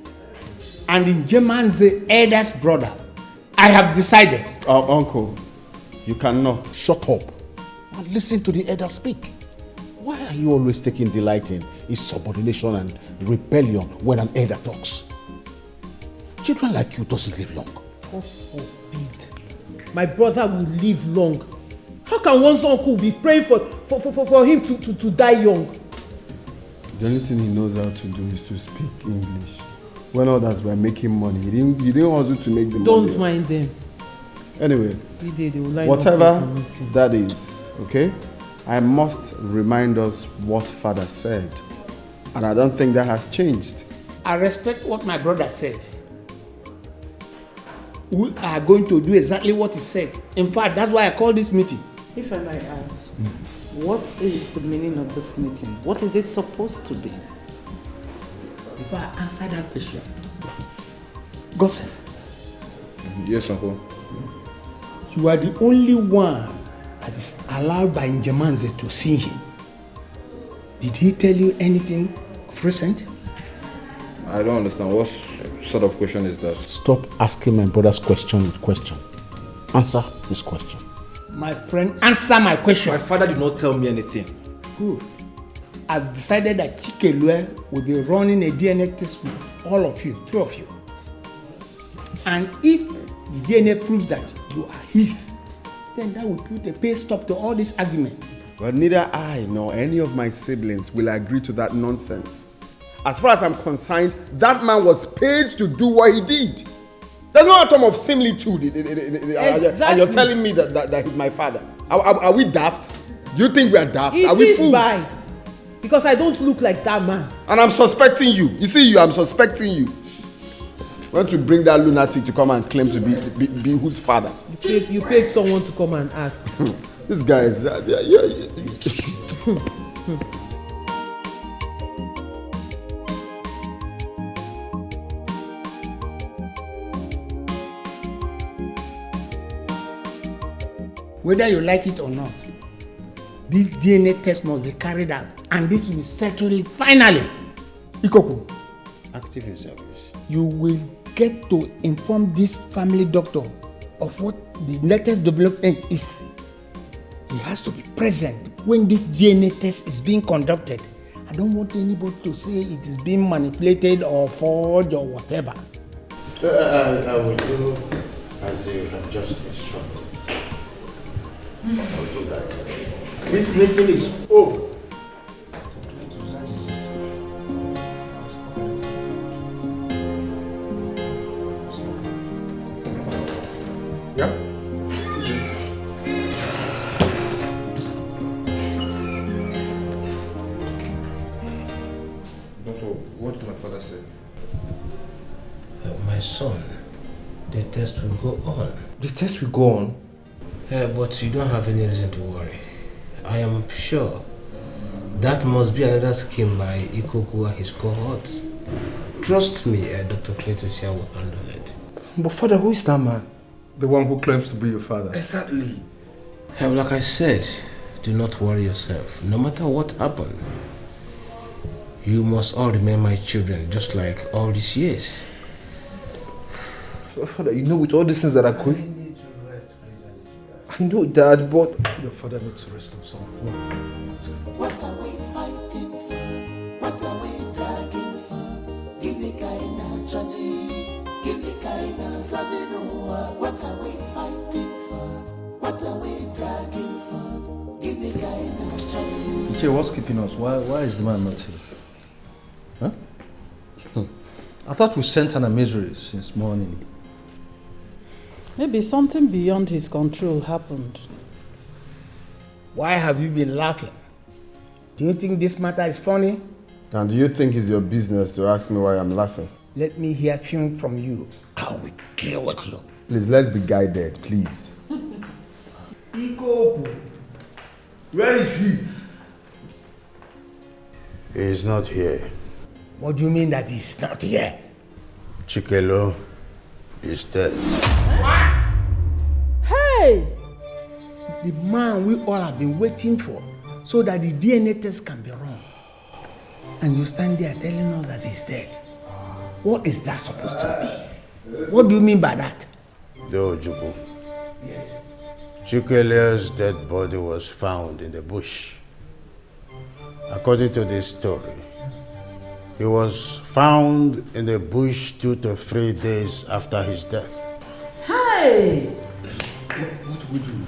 and in Njeman's eldest brother, I have decided. Uncle, you cannot. Shut up and listen to the elder speak. Why are you always taking delight in insubordination and rebellion when an elder talks? Children like you doesn't live long. God forbid. My brother will live long. How can one's uncle be praying for him to die young? The only thing he knows how to do is to speak English. When others were making money, he didn't hustle to make the money. Don't mind them. Anyway, whatever that is, okay? I must remind us what Father said. And I don't think that has changed. I respect what my brother said. We are going to do exactly what he said. In fact, that's why I called this meeting. If I might ask, what is the meaning of this meeting? What is it supposed to be? If I answer that question, Gossip. Yes, Uncle. You are the only one that is allowed by Njemanze to see him. Did he tell you anything of recent? I don't understand. What sort of question is that? Stop asking my brother's question with question. Answer his question. My friend, answer my question. My father did not tell me anything. Good. I've decided that Chikelue will be running a DNA test with all of you, 3 of you. And if the DNA proves that you are his, then that will put a pay stop to all this argument. But neither I nor any of my siblings will agree to that nonsense. As far as I'm concerned, that man was paid to do what he did. There's no atom of similitude. Exactly. And you're telling me that he's my father. Are we daft? Do you think we are daft? Are we fools? By. Because I don't look like that man. And I'm suspecting you. You see, I'm suspecting you. I want to bring that lunatic to come and claim to be whose father? You paid someone to come and act. This guy is... Whether you like it or not, this DNA test must be carried out, and this will settle it finally. Ikoku, active in service. You will get to inform this family doctor of what the latest development is. He has to be present when this DNA test is being conducted. I don't want anybody to say it is being manipulated or forged or whatever. I will do as you have just instructed. I'll do that. This meeting is over. Yep. My son, the test will go on. The test will go on? But you don't have any reason to worry. I am sure that must be another scheme by Ikoku and his cohorts. Trust me, Dr. Cletus here will handle it. But father, who is that man? The one who claims to be your father. Exactly. Like I said, do not worry yourself. No matter what happens, you must all remain my children, just like all these years. Father, you know with all these things that are going... I know, Dad, but... Your father needs to rest also. What are we fighting for? What are we dragging for? Give me kaina Johnny. Give me kaina Zaninoa. What are we fighting for? What are we dragging for? Give me kaina Johnny. Uche, what's keeping us? Why is the man not here? Huh? I thought we sent an emissary since morning. Maybe something beyond his control happened. Why have you been laughing? Do you think this matter is funny? And do you think it's your business to ask me why I'm laughing? Let me hear from you. I will deal with you. Please, let's be guided, please. Iko, where is he? He is not here. What do you mean that he's not here? Chikelo is dead. Hey! The man we all have been waiting for so that the DNA test can be run. And you stand there telling us that he's dead. What is that supposed to be? What do you mean by that? No, Jubu. Yes. Chikele's dead body was found in the bush. According to this story, he was found in the bush 2 to 3 days after his death. Hey! What do we do?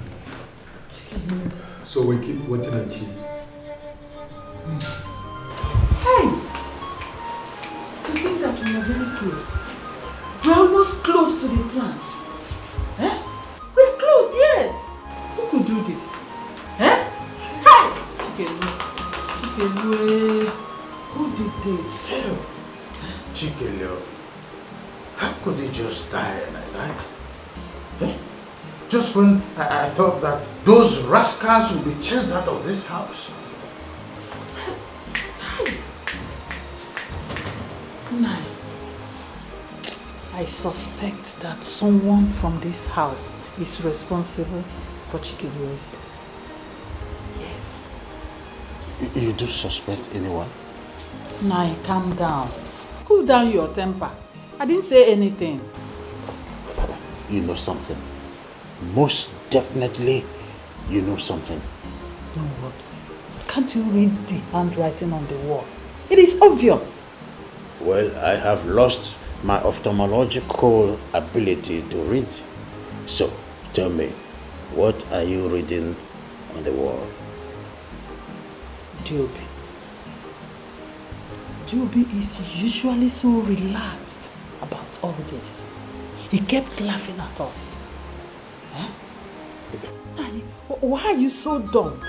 So we keep waiting and cheat. Hey! To think that we are very close. We're almost close to the plan. Eh? We're close, yes! Who could do this? Eh? Hey! Chikelu, who did this? Chikelo, how could he just die like that? Eh? Just when I thought that those rascals would be chased out of this house. Nai, I suspect that someone from this house is responsible for Chikelu's death. Yes. You do suspect anyone? Nai, calm down. Cool down your temper. I didn't say anything. You know something. Most definitely, you know something. Know what? Can't you read the handwriting on the wall? It is obvious. Well, I have lost my ophthalmological ability to read. So, tell me, what are you reading on the wall? Joby. Joby is usually so relaxed about all this. He kept laughing at us. Eh? Why are you so dumb?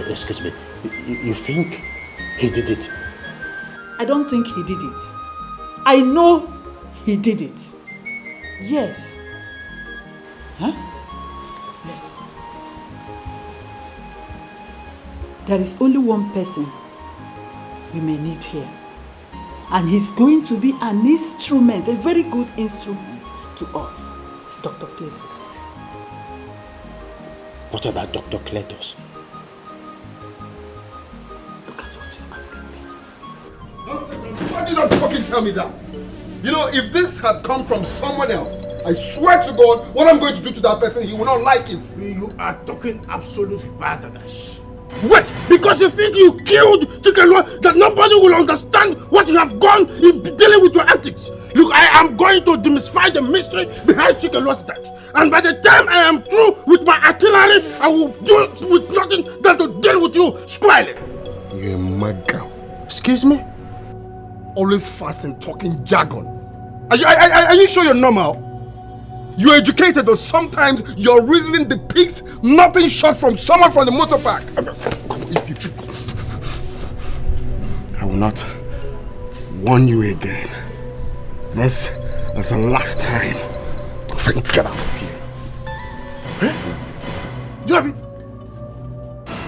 Excuse me, you think he did it? I don't think he did it. I know he did it. Yes. Huh? Yes. There is only one person we may need here. And he's going to be an instrument, a very good instrument to us. Dr. Cletus. What about Dr. Cletus? Look at what you're asking me. Why did you not fucking tell me that? You know, if this had come from someone else, I swear to God, what I'm going to do to that person, he will not like it. You are talking absolute badness. Wait, because you think you killed Chikelo, that nobody will understand what you have gone in dealing with your antics. Look, I am going to demystify the mystery behind Chikelo's death. And by the time I am through with my artillery, I will do it with nothing than to deal with you squarely. You're a mad girl. Excuse me? Always fast and talking jargon. Are you sure you're normal? You're educated, but sometimes your reasoning depicts nothing short from someone from the motor park. I will not warn you again. That's the last time. Freaking get out of here. Huh? Joby,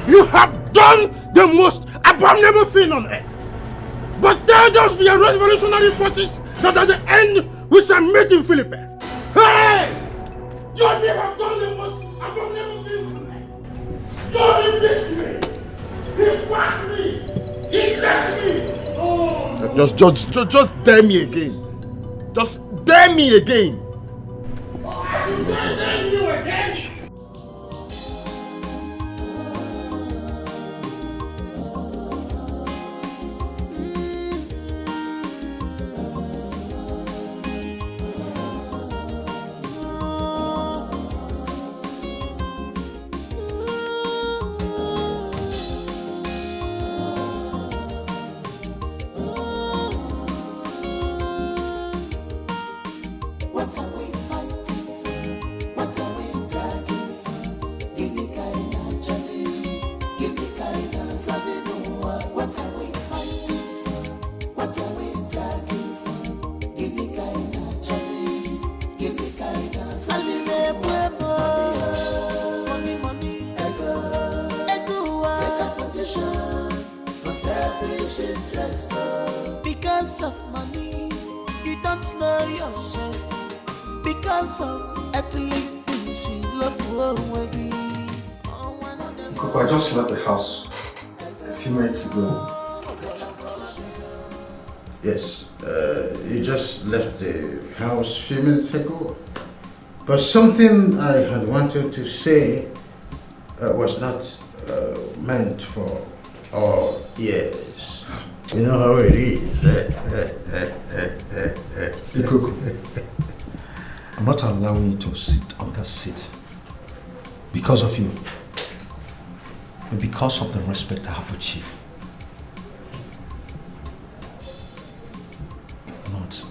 you have done the most abominable thing on earth. But tell those the revolutionary forces that at the end we shall meet in Philippines. Hey! Joby have done the most abominable thing on earth. Joby missed me. He whacked me. He left me. Oh. Just dare me again. Just dare me again. I should dare you again. Because of money, you don't know yourself. Because of earthly things, you love already. I just left the house a few minutes ago. Yes, you just left the house a few minutes ago. But something I had wanted to say was not meant for our ears. You know how it is. Ikuku, I'm not allowing you to sit on that seat because of you, but because of the respect I have for Chief. If not,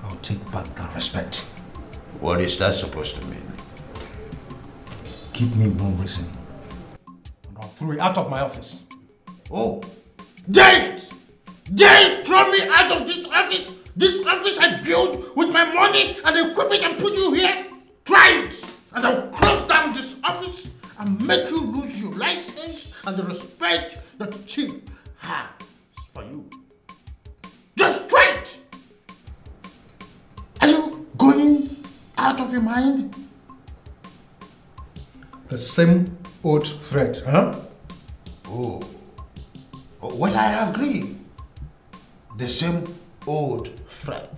I'll take back that respect. What is that supposed to mean? Give me one reason, and I'll throw you out of my office. Oh. Dare throw me out of this office! This office I built with my money and equipment and put you here? Try it! And I'll close down this office and make you lose your license and the respect that the Chief has for you. Just try it! Are you going out of your mind? The same old threat, huh? Oh. Well, I agree. The same old threat.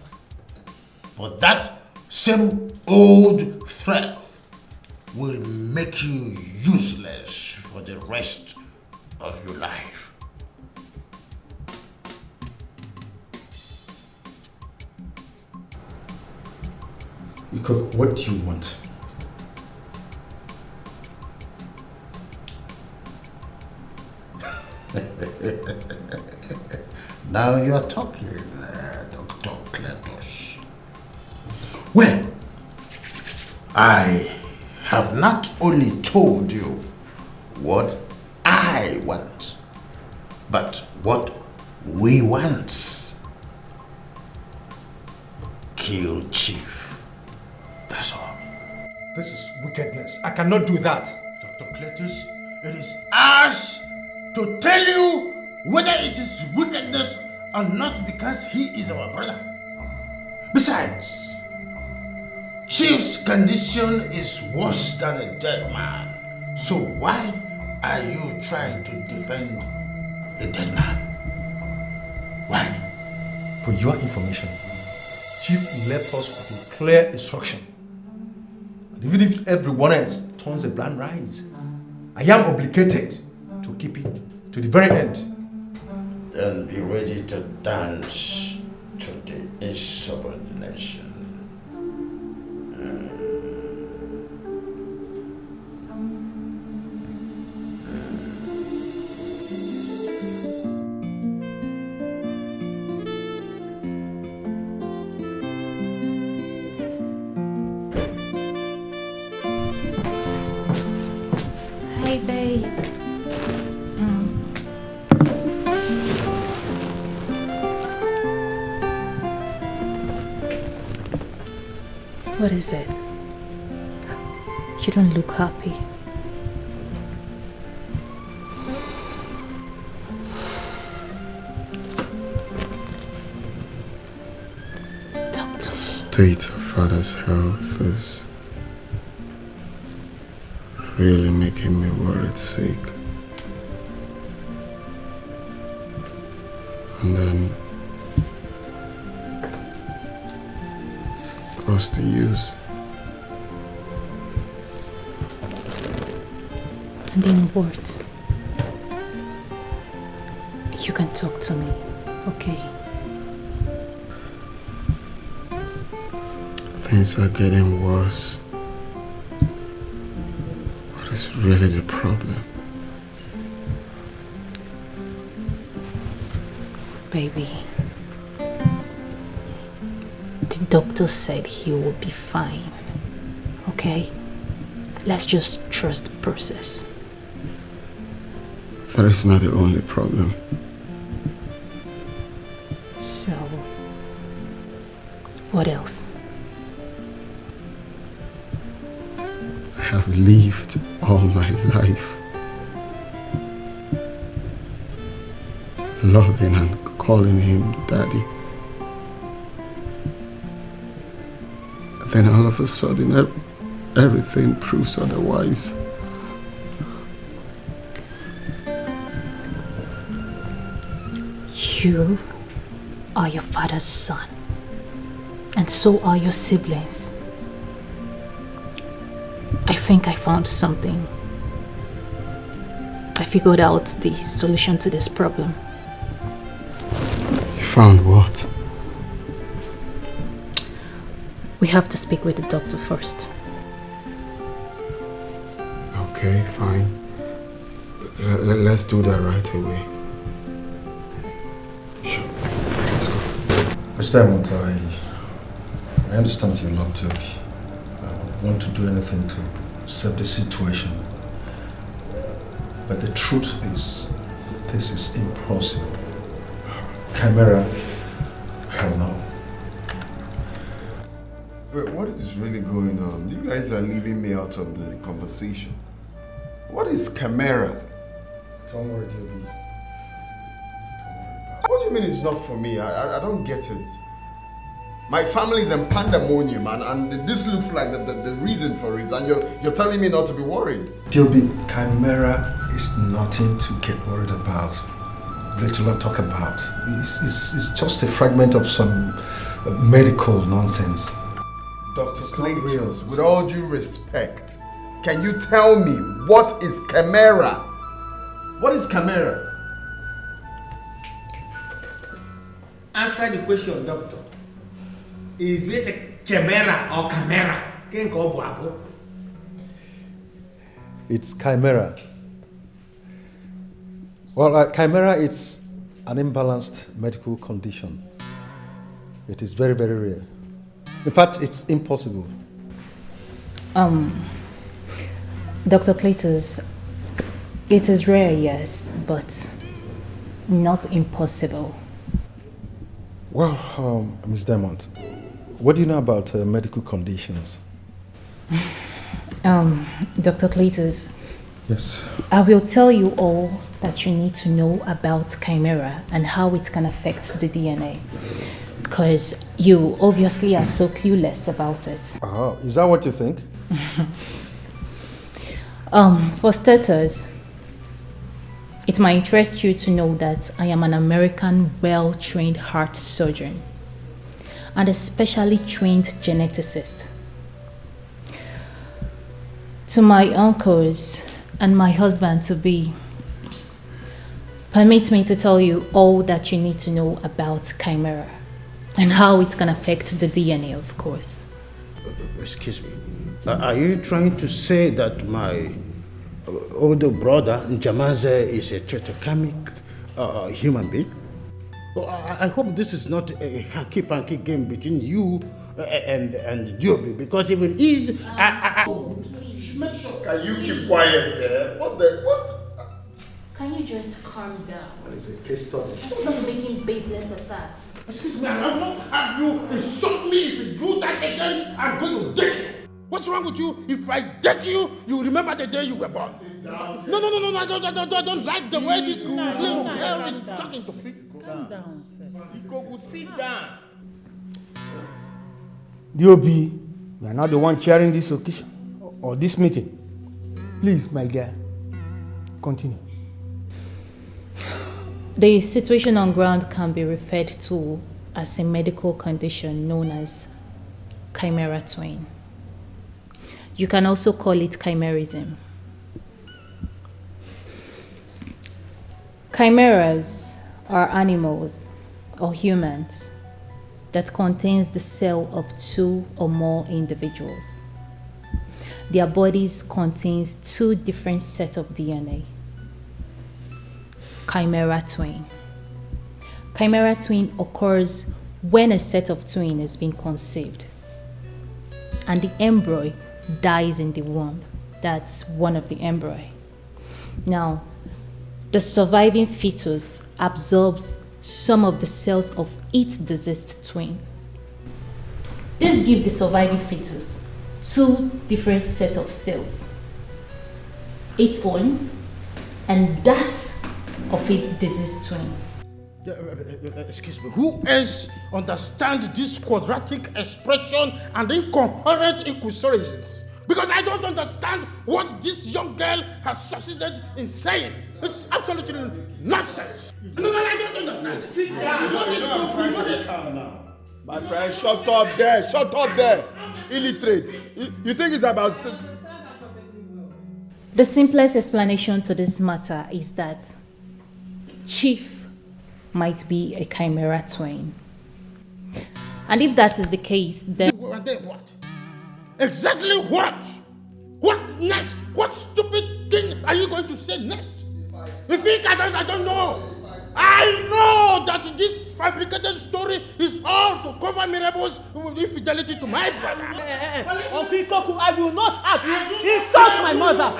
But that same old threat will make you useless for the rest of your life. What do you want? Now you're talking, Dr. Cletus. Well, I have not only told you what I want, but what we want. Kill Chief. That's all. This is wickedness. I cannot do that. Dr. Cletus, it is ours to tell you whether it is wickedness or not, because he is our brother. Besides, Chief's condition is worse than a dead man. So why are you trying to defend a dead man? Why? For your information, Chief left us with clear instruction. And even if everyone else turns a blind eye, I am obligated to keep it to the very end. Then be ready to dance to the insubordination. Hey, babe. What is it? You don't look happy. State of father's health is really making me worried sick. And then, what's the use? And then what? You can talk to me, okay? Things are getting worse. What is really the problem? Baby, the doctor said he will be fine, okay? Let's just trust the process. That is not the only problem. So, what else? I have lived all my life loving and calling him daddy. Then all of a sudden everything proves otherwise. You are your father's son, and so are your siblings. I think I found something. I figured out the solution to this problem. You found what? We have to speak with the doctor first. Okay, fine. Let's do that right away. Sure. Let's go. Mr. Diamond, I understand you love Toby. I want to do anything to save the situation. But the truth is, this is impossible. Chimera, hell no. Wait, what is really going on? You guys are leaving me out of the conversation. What is chimera? Don't worry, Toby. What do you mean it's not for me? I don't get it. My family is in pandemonium and this looks like the reason for it, and you're telling me not to be worried. Toby, chimera is nothing to get worried about. Let alone talk about. It's just a fragment of some medical nonsense. Dr. Clayton, with all due respect, can you tell me what is chimera? What is chimera? Answer the question, doctor. Is it a chimera or chimera? It's chimera. Well, chimera is an imbalanced medical condition. It is very, very rare. In fact, it's impossible. Dr. Cletus, it is rare, yes, but not impossible. Well, Ms. Diamond, what do you know about medical conditions? Dr. Cletus. Yes. I will tell you all that you need to know about chimera and how it can affect the DNA. Because you obviously are so clueless about it. Oh, is that what you think? For starters, it might interest you to know that I am an American well-trained heart surgeon and a specially trained geneticist. To my uncles and my husband-to-be, permit me to tell you all that you need to know about chimera and how it can affect the DNA, of course. Excuse me. Are you trying to say that my older brother, Jamaze, is a tracheotomic human being? Well, I hope this is not a hanky-panky game between you and Joby, because if it is, Can you keep quiet there? What? Can you just calm down? It's a case study. Stop making baseless attacks. Excuse me, I will not have you insult me. If you do that again, I'm going to deck you. What's wrong with you? If I deck you, you remember the day you were born. No, I don't like the way this little girl is talking to me. Calm down first. Sit down. D.O.B., you are not the one chairing this occasion or this meeting. Please, my dear, continue. The situation on ground can be referred to as a medical condition known as chimera twin. You can also call it chimerism. Chimeras are animals or humans that contains the cell of 2 or more individuals. Their bodies contains 2 different sets of DNA. Chimera twin. Chimera twin occurs when a set of twin is being conceived and the embryo dies in the womb. That's one of the embryo. Now, the surviving fetus absorbs some of the cells of its deceased twin. This gives the surviving fetus 2 different sets of cells, its own and that of its deceased twin. Excuse me, who else understands this quadratic expression and incoherent inquisions? Because I don't understand what this young girl has succeeded in saying. It's absolutely nonsense. No, I don't understand. Sit down. What is Calm now. My friend, shut up there. Illiterate. You think it's about... The simplest explanation to this matter is that Chief might be a chimera twin. And if that is the case, then... And then what? Exactly what? What next? What stupid thing are you going to say next? You think I don't know? I know that this fabricated story is all to cover Mirabel's infidelity to my brother. Uncle Ikoku, I will not have you insult my mother.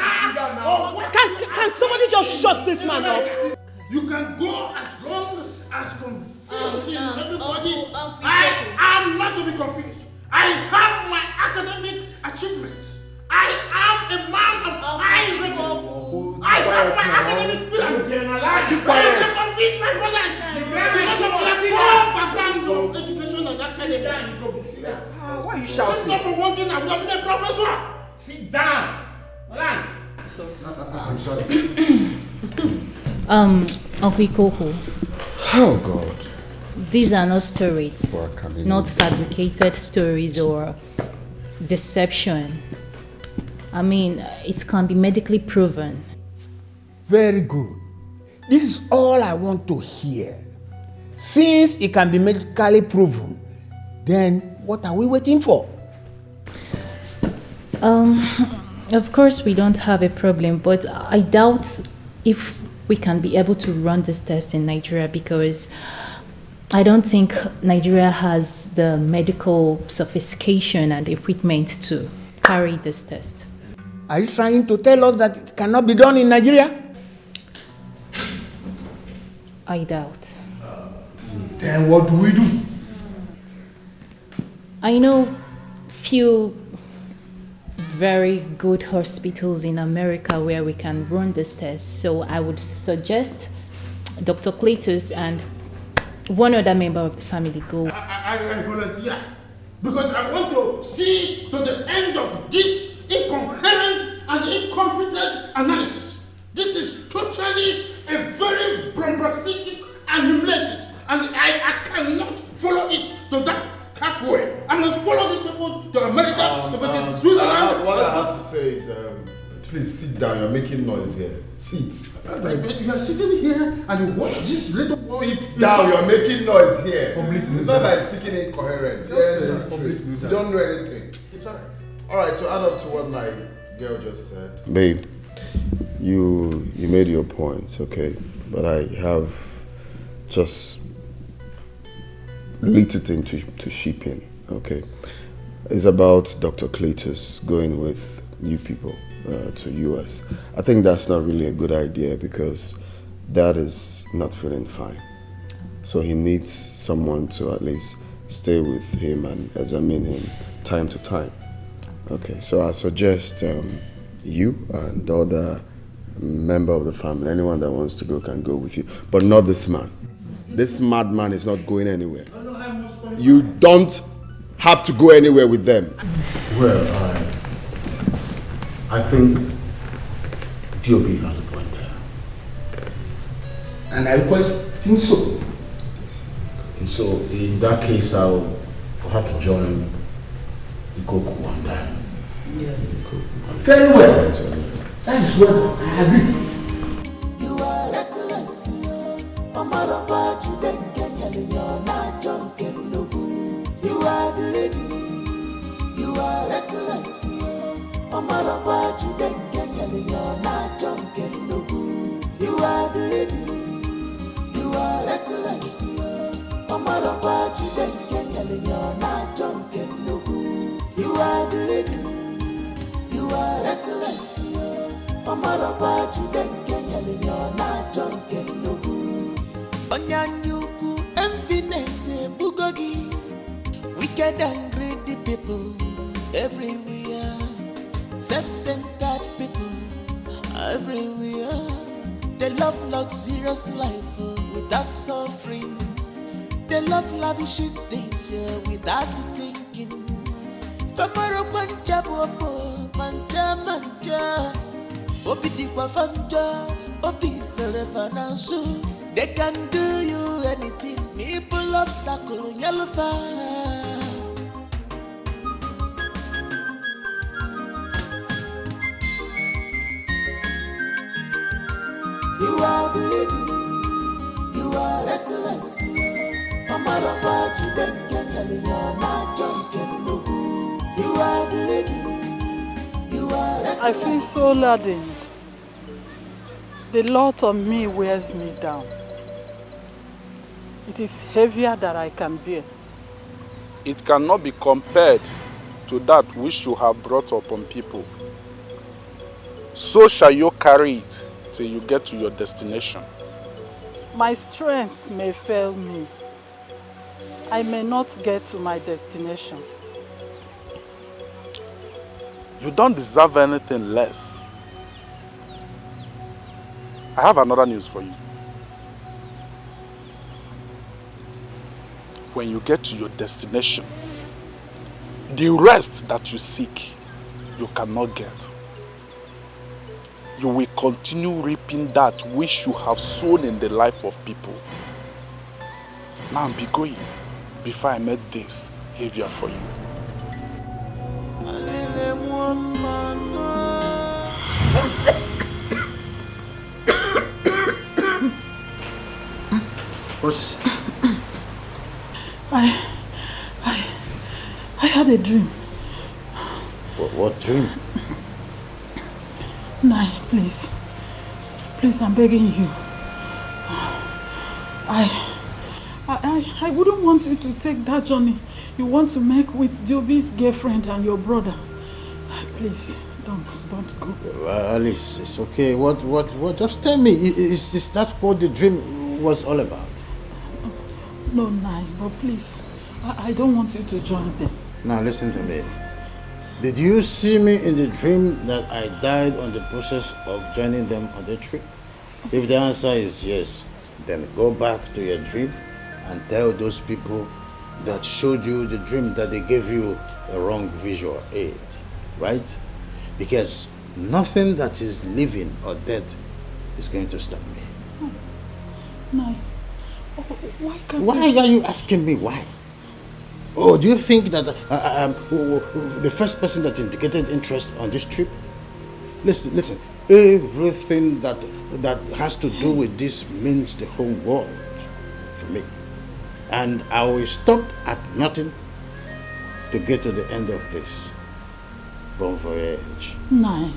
Can somebody just shut this man up? You can go as long as confusing everybody. I am not to be confused. I have my academic achievements. I am a man of high record. I have my academic pyramid. I can convince my brothers because of their poor background of education and academy. Why are you shouting? If not for one thing, I would have been a professor. Sit down. I'm sorry. Uncle Ikoku. Oh God. These are not stories, not fabricated stories or deception. I mean, it can be medically proven. Very good. This is all I want to hear. Since it can be medically proven, then what are we waiting for? Of course we don't have a problem, but I doubt if we can be able to run this test in Nigeria because I don't think Nigeria has the medical sophistication and equipment to carry this test. Are you trying to tell us that it cannot be done in Nigeria? I doubt. Then what do we do? I know few very good hospitals in America where we can run this test, so I would suggest Dr. Cletus and one other member of the family go. I volunteer because I want to see to the end of this incoherent and incompetent analysis. This is totally a very bombastic analysis, and I cannot follow it to that halfway. I must follow these people to America, if it is Switzerland. What I have to say is, please sit down. You're making noise here. Sit. You are sitting here and you watch this little boy. Sit down. You're making noise here. Public it's not like speaking incoherent. You don't know anything. It's alright. Alright, to add up to what my girl just said. Babe, you made your points, okay? But I have just little thing to ship in, okay? It's about Dr. Cletus going with you people to US. I think that's not really a good idea because Dad is not feeling fine. So he needs someone to at least stay with him and examine him time to time. Okay, so I suggest you and the other member of the family, anyone that wants to go can go with you. But not this man. This madman is not going anywhere. You don't have to go anywhere with them. Well, I think DOB has a point there. And I quite think so. And so in that case, I'll have to join the Goku one day. Yes. Very well. That is well. I agree. You are reckless. Omarapa Chidekenya, you're not drunken. You are the lady. You are reckless. Omarapa Chidekenya, you're not drunken. You are the lady. You are reckless. Omarapa Chidekenya, you're not drunken. You are the lady. You are reckless. Omarapa Chidekenya, you're not drunken. Onyanyuku emptiness bugogi. Wicked and greedy people everywhere. Self-centered people everywhere. They love luxurious life without suffering. They love lavishing things without thinking. Famaro pancha bobo, manja manja. Obi dikwa fanja, obi fere fanansu. They can do you anything. People obstacle yellow fire. You are the lady. You are reckless. Omarapa Chidekenya, you're not drunken. You are the lady. You are reckless. I feel so laden. The lot on me wears me down. It is heavier than I can bear. It cannot be compared to that which you have brought upon people. So shall you carry it till you get to your destination. My strength may fail me. I may not get to my destination. You don't deserve anything less. I have another news for you. When you get to your destination, the rest that you seek, you cannot get. You will continue reaping that which you have sown in the life of people. Now be going before I make this heavier for you. What is it? I had a dream. What dream? Nai, please. Please, I'm begging you. I wouldn't want you to take that journey you want to make with Joby's girlfriend and your brother. Please, don't go. Alice, it's okay. What? Just tell me, is that what the dream was all about? No, Nai, but please, I don't want you to join them. Now listen to me. Did you see me in the dream that I died on the process of joining them on the trip? If the answer is yes, then go back to your dream and tell those people that showed you the dream that they gave you a wrong visual aid, right? Because nothing that is living or dead is going to stop me. Nai, why can't Why are you asking me why? Oh, do you think that the first person that indicated interest on this trip? Listen. Everything that has to do with this means the whole world for me. And I will stop at nothing to get to the end of this. Bon voyage. Nai,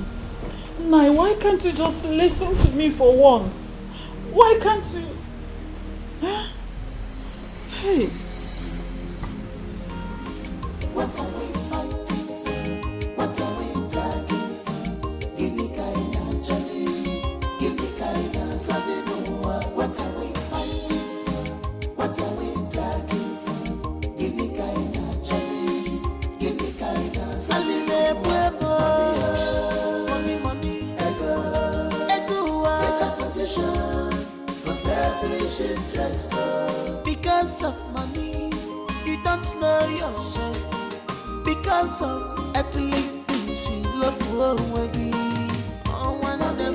why can't you just listen to me for once? Why can't you? Hey. What are we fighting for? What are we dragging for? Give me kind of journey. Give me kind of something. selfish interest. Because of money, you don't know yourself. Because of earthly things, you love away. Oh, one of them.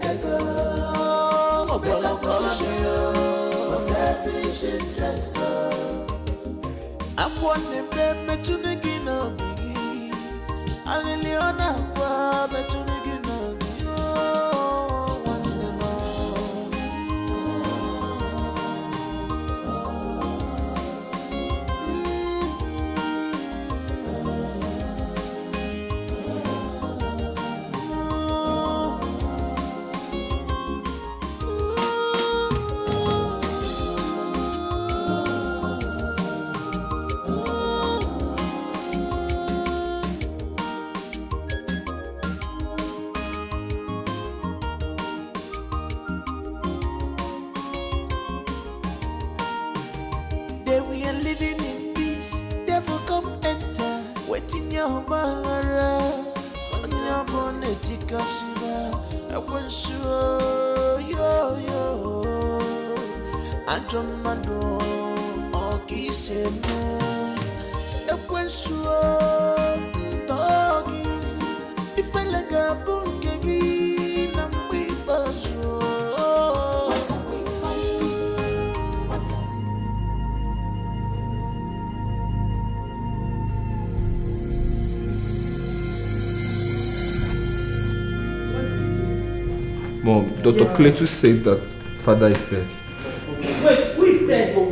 Ego, better position for selfish interest. I want them to begin up. I really want to begin up. Mom, Dr. Cletus said that father is dead. Wait, who is dead? No,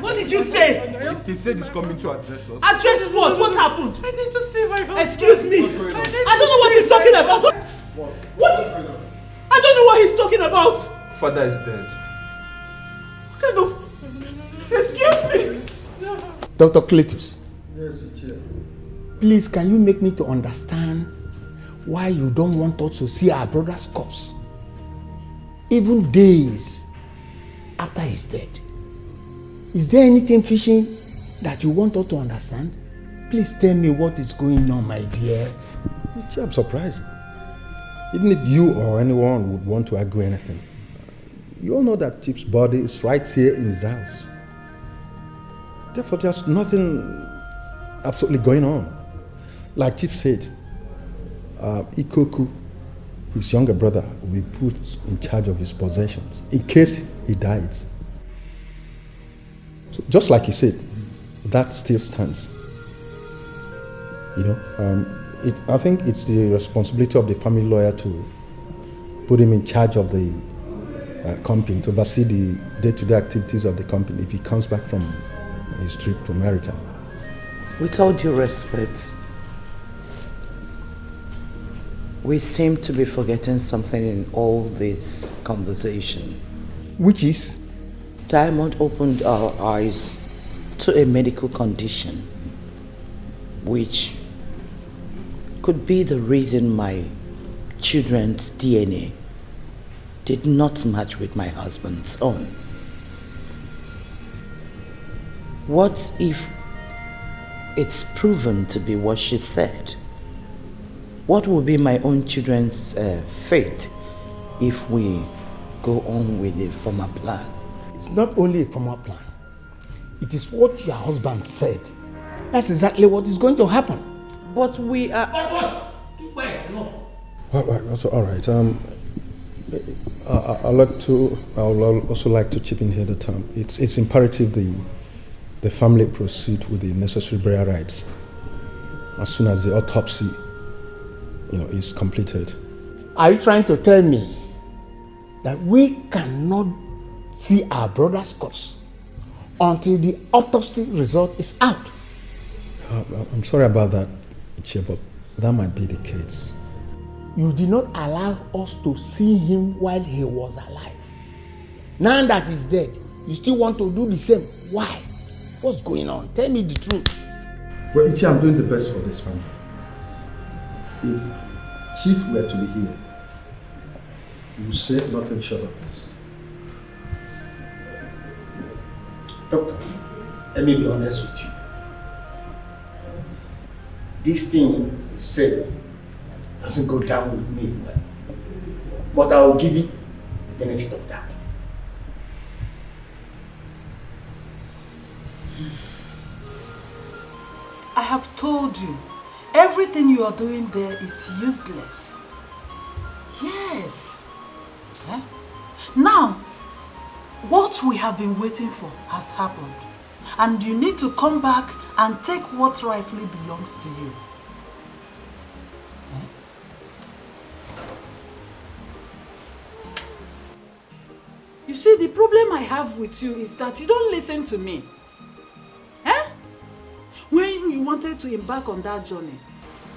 what did you say? He said he's coming to address us. Address what? What happened? I need to see my husband. Excuse me. I don't know what he's talking about. What? I don't know what he's talking about. Father is dead. What kind of... Excuse me. Dr. Cletus, Yes, Chair. please can you make me to understand why you don't want us to see our brother's corpse even days after he's dead? Is there anything fishy that you want us to understand? Please tell me what is going on, my dear. I'm surprised. Even if you or anyone would want to argue anything, you all know that Chief's body is right here in his house. Therefore, there's nothing absolutely going on. Like Chief said, Ikoku, his younger brother, will be put in charge of his possessions in case he dies. So just like he said, that still stands. You know, I think it's the responsibility of the family lawyer to put him in charge of the company, to oversee the day-to-day activities of the company if he comes back from his trip to America. With all due respect, we seem to be forgetting something in all this conversation. Which is? Diamond opened our eyes to a medical condition which could be the reason my children's DNA did not match with my husband's own. What if it's proven to be what she said? What will be my own children's fate if we go on with the former plan? It's not only a former plan. It is what your husband said. That's exactly what is going to happen. But we are... That's all right. I'll also like to chip in here that it's imperative the family proceed with the necessary burial rites as soon as the autopsy, is completed. Are you trying to tell me that we cannot see our brother's corpse until the autopsy result is out? I'm sorry about that, Uche, but that might be the case. You did not allow us to see him while he was alive. Now that he's dead, you still want to do the same. Why? What's going on? Tell me the truth. Well, Uche, I'm doing the best for this family. If Chief were to be here, he would say nothing short of this. Doctor, let me be honest with you. This thing you said doesn't go down with me. But I will give it the benefit of that. I have told you, everything you are doing there is useless. Yes. Eh? Now, what we have been waiting for has happened. And you need to come back and take what rightfully belongs to you. Eh? You see, the problem I have with you is that you don't listen to me. Eh? When you wanted to embark on that journey,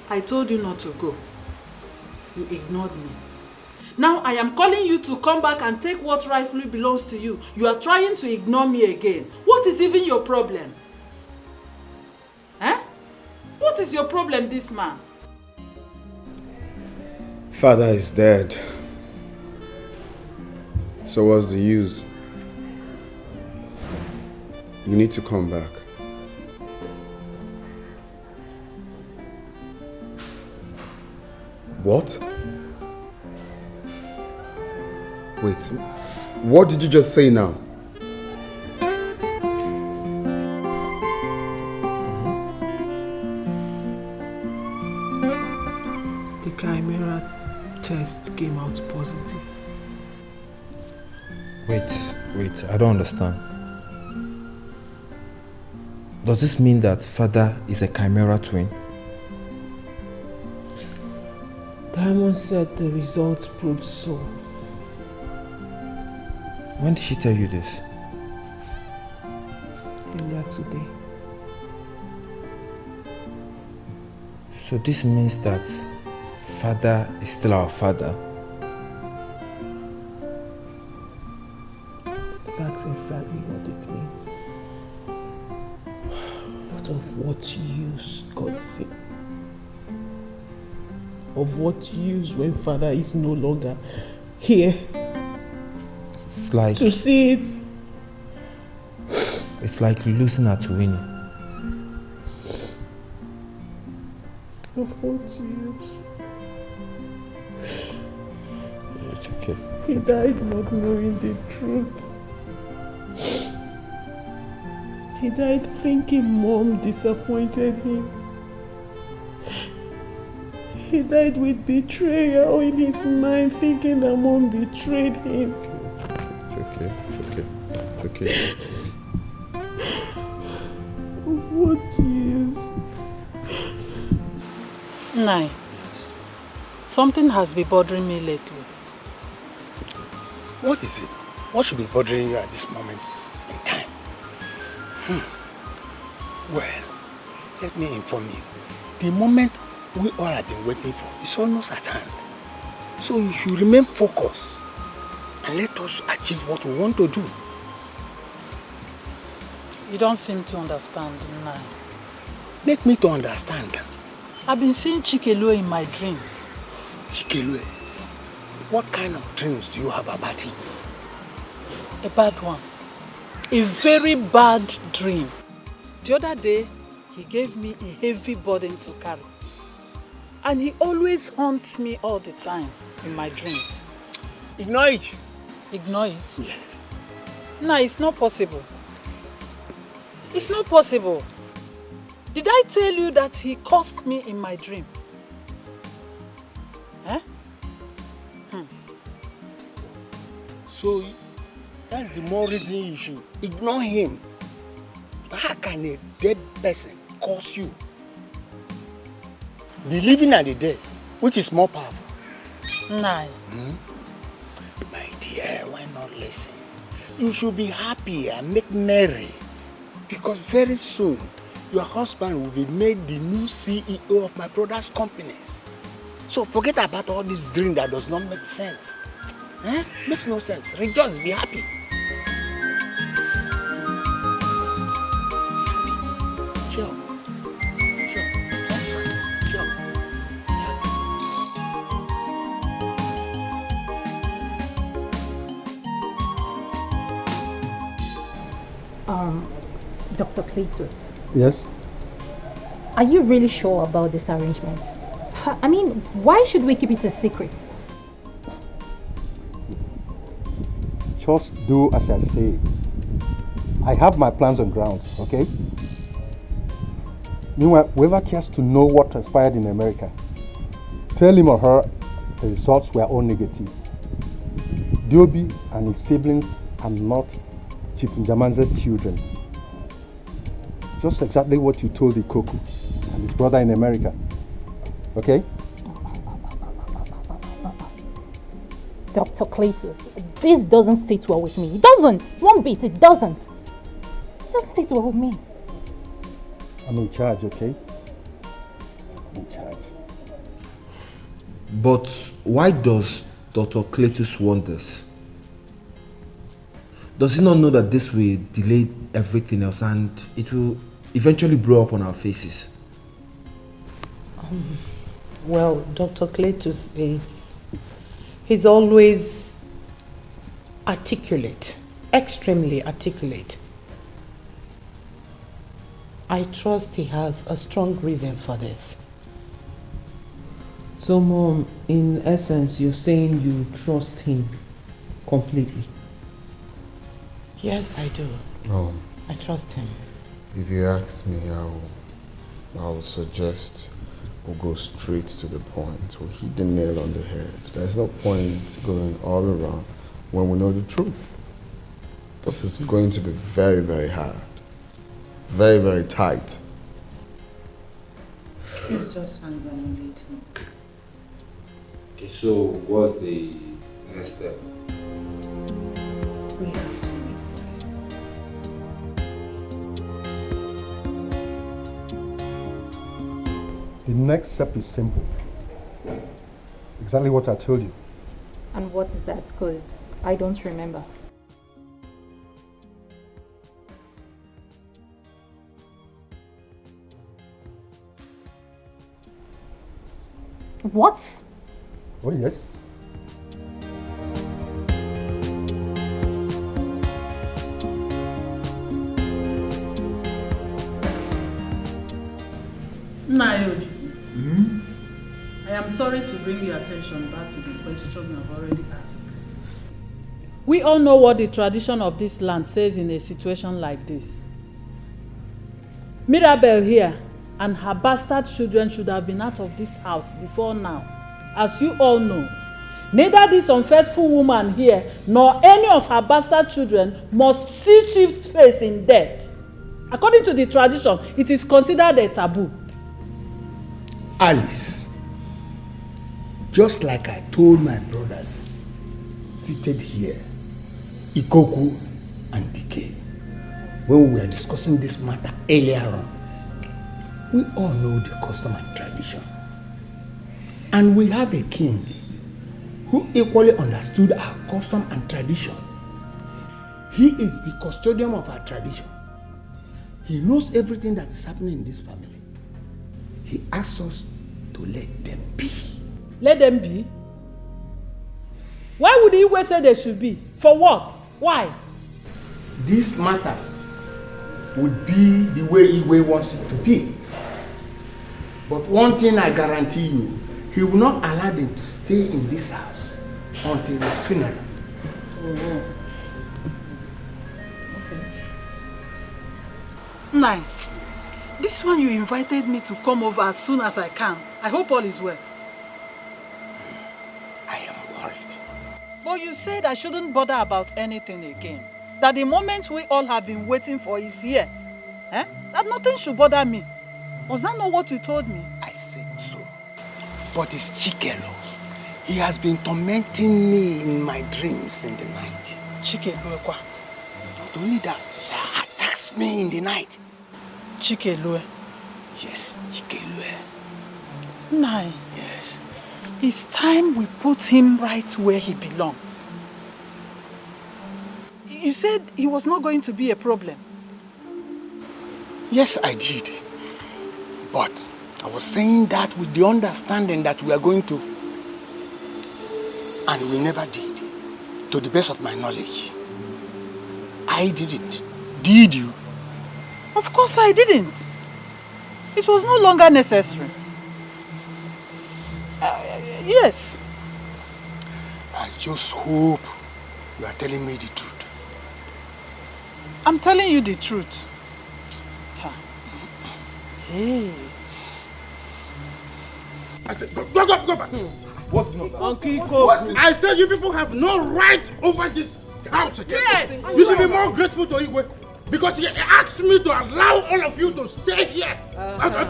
I told you not to go. You ignored me. Now I am calling you to come back and take what rightfully belongs to you. You are trying to ignore me again. What is even your problem? Eh? What is your problem, this man? Father is dead. So what's the use? You need to come back. What? Wait, what did you just say now? The chimera test came out positive. Wait, I don't understand. Does this mean that father is a chimera twin? Diamond said the results proved so. When did she tell you this? Earlier today. So this means that father is still our father. That's exactly what it means. But of what use, God sake? Of what use when father is no longer here? It's like... to see it. It's like losing at winning. Of what use? It's okay. He died not knowing the truth. He died thinking mom disappointed him. He died with betrayal in his mind, thinking that mom betrayed him. It's okay. Of what use? Nai, something has been bothering me lately. What is it? What should be bothering you at this moment in time? Well, let me inform you. The moment we all have been waiting for is almost at hand. So you should remain focused and let us achieve what we want to do. You don't seem to understand, Nai. Make me to understand. I've been seeing Chikelue in my dreams. Chikelue? What kind of dreams do you have about him? A bad one. A very bad dream. The other day, he gave me a heavy burden to carry. And he always haunts me all the time in my dreams. Ignore it. Ignore it? Yes. No, it's not possible. It's not possible. Did I tell you that he cursed me in my dream? Eh? So, that's the more reason you should ignore him. How can a dead person curse you? The living and the dead, which is more powerful? Nai. My dear, why not listen? You should be happy and make merry. Because very soon, your husband will be made the new CEO of my brother's companies. So forget about all this dream that does not make sense. Makes no sense. Rejoice, be happy. Sure. Dr. Cletus. Yes? Are you really sure about this arrangement? I mean, why should we keep it a secret? Just do as I say. I have my plans on ground, okay? Meanwhile, whoever cares to know what transpired in America, tell him or her the results were all negative. Diobi and his siblings are not Chief Njamanze's children. Just exactly what you told Ikoku and his brother in America. Okay? Dr. Cletus, this doesn't sit well with me. It doesn't. One bit, it doesn't. It doesn't sit well with me. I'm in charge, okay? I'm in charge. But why does Dr. Cletus want this? Does he not know that this will delay everything else and it will eventually blow up on our faces? Well, Dr. Cletus he's always articulate, extremely articulate. I trust he has a strong reason for this. So, Mom, in essence, you're saying you trust him completely? Yes, I do. I trust him. If you ask me, I will suggest we'll go straight to the point. We'll hit the nail on the head. There's no point going all around when we know the truth. This is going to be very, very hard. Very, very tight. Please just hang on a little. Okay, so what's the next step? We have to wait The next step is simple. Exactly what I told you. And what is that? Because I don't remember. What? Oh, yes. Nayoju, I am sorry to bring your attention back to the question I've already asked. We all know what the tradition of this land says in a situation like this. Mirabel here and her bastard children should have been out of this house before now. As you all know, neither this unfaithful woman here nor any of her bastard children must see Chief's face in death. According to the tradition, it is considered a taboo. Alice, just like I told my brothers seated here, Ikoku and Dike, when we were discussing this matter earlier on, we all know the custom and tradition. And we have a king who equally understood our custom and tradition. He is the custodian of our tradition. He knows everything that is happening in this family. He asks us to let them be. Let them be? Why would he say they should be? For what? Why? This matter would be the way Igwe wants it to be. But one thing I guarantee you, he will not allow them to stay in this house until his funeral. Oh. Okay. Nai, this one you invited me to come over as soon as I can. I hope all is well. I am worried. But you said I shouldn't bother about anything again. That the moment we all have been waiting for is here. That nothing should bother me. Was that not what you told me? I said so. But it's Chikelo. He has been tormenting me in my dreams in the night. Chikelo? Not only that, he attacks me in the night. Chikelo? Yes, Chikelo. Nai. Yes. It's time we put him right where he belongs. You said he was not going to be a problem. Yes, I did. But I was saying that with the understanding that we are going to. And we never did, to the best of my knowledge. I didn't. Did you? Of course I didn't. It was no longer necessary. Yes. I just hope You are telling me the truth. I'm telling you the truth. Hey. I said, go back. What's going on? Uncle I said you people have no right over this house again. Yes. You should be more grateful to Igwe because he asked me to allow all of you to stay here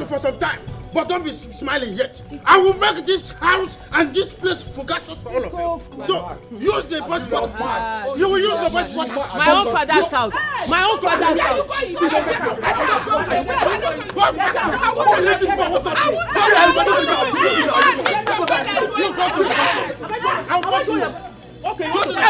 for some time. But don't be smiling yet. I will make this house and this place fugacious for all of you. So use the bus quarter. You will use the bus quarter. My own father's house. My own father's house. You go to the bus. I'll go to you. Okay. Go to the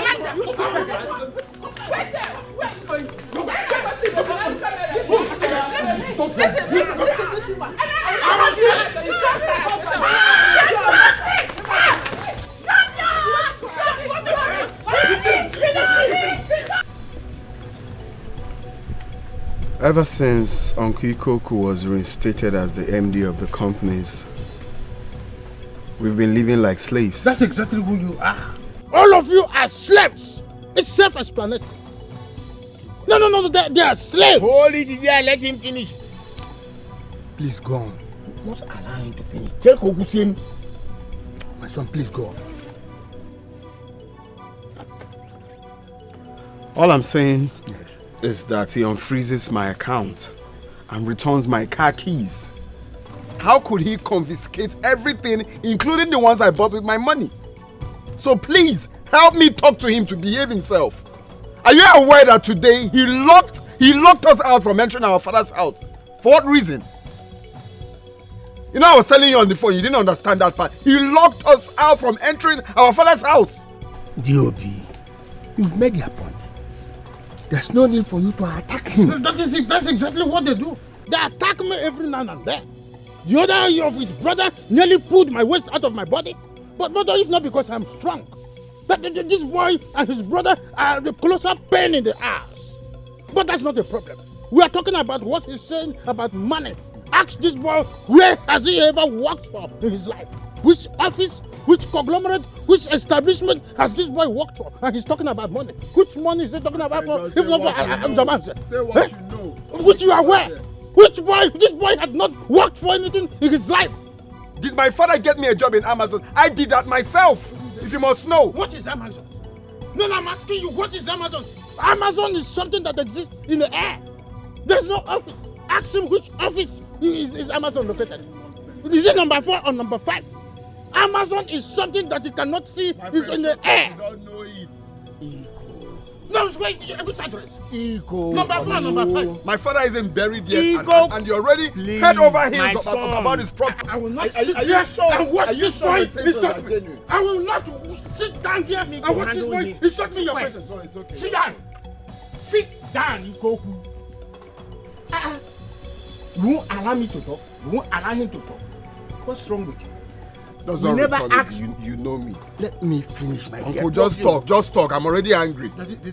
Ever since Uncle Ikoku was reinstated as the MD of the companies, we've been living like slaves. That's exactly who you are. All of you are slaves. It's self-explanatory. No, they are slaves. Hold it there, let him finish. Please go on. You must allow him to finish. Take Ogutim. My son, please go on. All I'm saying is that he unfreezes my account and returns my car keys. How could he confiscate everything, including the ones I bought with my money? So please, help me talk to him to behave himself. Are you aware that today he locked us out from entering our father's house? For what reason? You know, I was telling you on the phone, you didn't understand that part. He locked us out from entering our father's house. D.O.B., you've made your point. There's no need for you to attack him. That's exactly what they do. They attack me every now and then. The other of his brother nearly pulled my waist out of my body. But if not because I'm strong. This boy and his brother are the closer pain in the ass. But that's not the problem. We are talking about what he's saying about money. Ask this boy, where has he ever worked for in his life? Which office, which conglomerate, which establishment has this boy worked for? And he's talking about money. Which money is he talking about for? If not for Jamanse. Say what you know. Which you are aware. Which boy? This boy had not worked for anything in his life. Did my father get me a job in Amazon? I did that myself, if you must know. What is Amazon? No, I'm asking you, what is Amazon? Amazon is something that exists in the air. There's no office. Ask him which office is Amazon located. Is it number 4 or number 5? Amazon is something that you cannot see. It's in the air. You don't know it. No, wait, which address? Ego. Number 4, number 5. My father isn't buried yet, Ego. and you're already Please, head over heels my son. about his property. I will not sit here and watch this boy insult me. I will not sit down here and watch this boy insult me in your presence. So it's okay. Sit down. Sit down, Ikoku. You won't allow me to talk. You won't allow him to talk. What's wrong with you? That's We not never retarded. asked- You know me. Let me finish my Uncle, just talk. I'm already angry.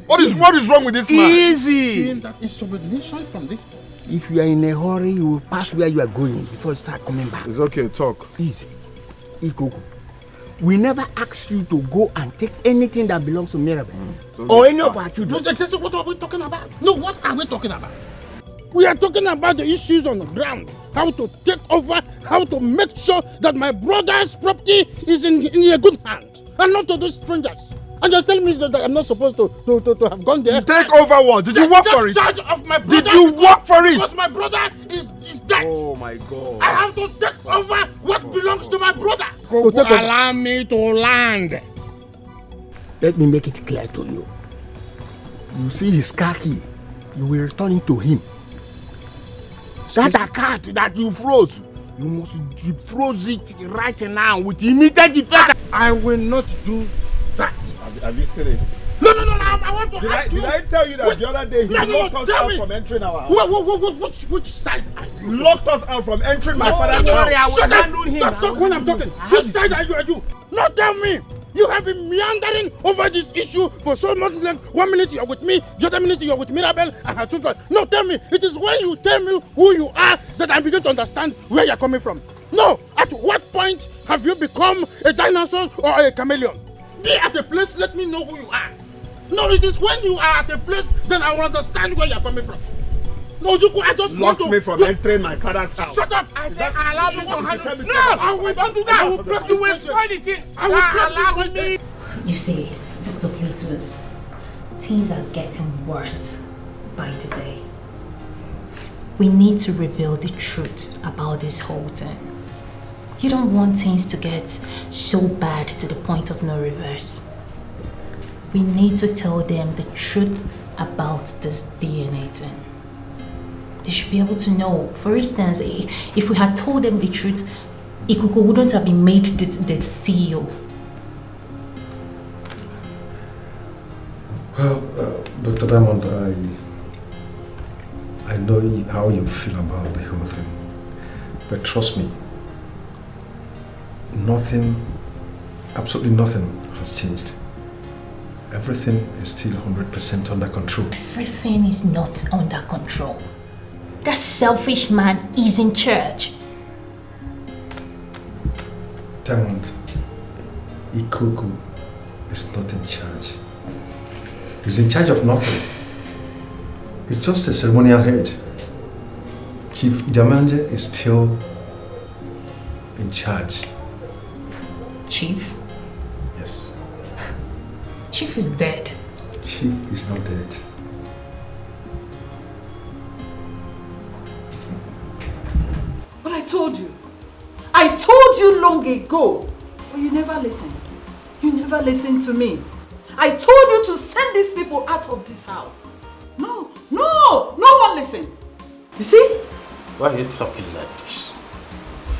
What is wrong with this man? Easy. Seeing that insubordination from this boy. If you are in a hurry, you will pass where you are going before you start coming back. It's okay, talk. Easy. Ikoku, we never asked you to go and take anything that belongs to Mirabel or any of our children. What are we talking about? No, what are we talking about? We are talking about the issues on the ground. How to take over, how to make sure that my brother's property is in a good hand and not to those strangers. And you're telling me that I'm not supposed to have gone there. Take over what? Did you work for it? Charge of my brother. Did you work for it? Because my brother is dead. Oh my God. I have to take over what belongs to my brother. Allow me to land. Let me make it clear to you. You see his car key, you will return it to him. That account that you froze, you must defroze it right now with immediate effect. I will not do that. Have you seen it? No, I want to ask you. Did I tell you that the other day he locked us out from entering our house? Which side are you? Locked us out from entering my father's house. Shut up! Stop talk when I'm talking. Which side are you? No, tell me. You have been meandering over this issue for so much length. 1 minute you're with me, the other minute you're with Mirabel and her children. No, tell me. It is when you tell me who you are that I begin to understand where you're coming from. No, at what point have you become a dinosaur or a chameleon? Be at the place, let me know who you are. No, it is when you are at a place, then I will understand where you are coming from. No, Juku, I just Locked me from entering my father's house. Shut up! I said, allow me to handle. No, I will not do that. I will break the question. I will break the question. You see, Dr. Cletus, things are getting worse by the day. We need to reveal the truth about this whole thing. You don't want things to get so bad to the point of no reverse. We need to tell them the truth about this DNA thing. They should be able to know. For instance, if we had told them the truth, Ikuku wouldn't have been made the CEO. Well, Dr. Diamond, I know how you feel about the whole thing. But trust me, nothing, absolutely nothing has changed. Everything is still 100% under control. Everything is not under control. That selfish man is in charge. Diamond, Ikuku is not in charge. He's in charge of nothing. He's just a ceremonial head. Chief Ijamanje is still in charge. Chief? Yes. Chief is dead. Chief is not dead. But I told you. I told you long ago. But you never listened. You never listened to me. I told you to send these people out of this house. No one listened. You see? Why are you talking like this?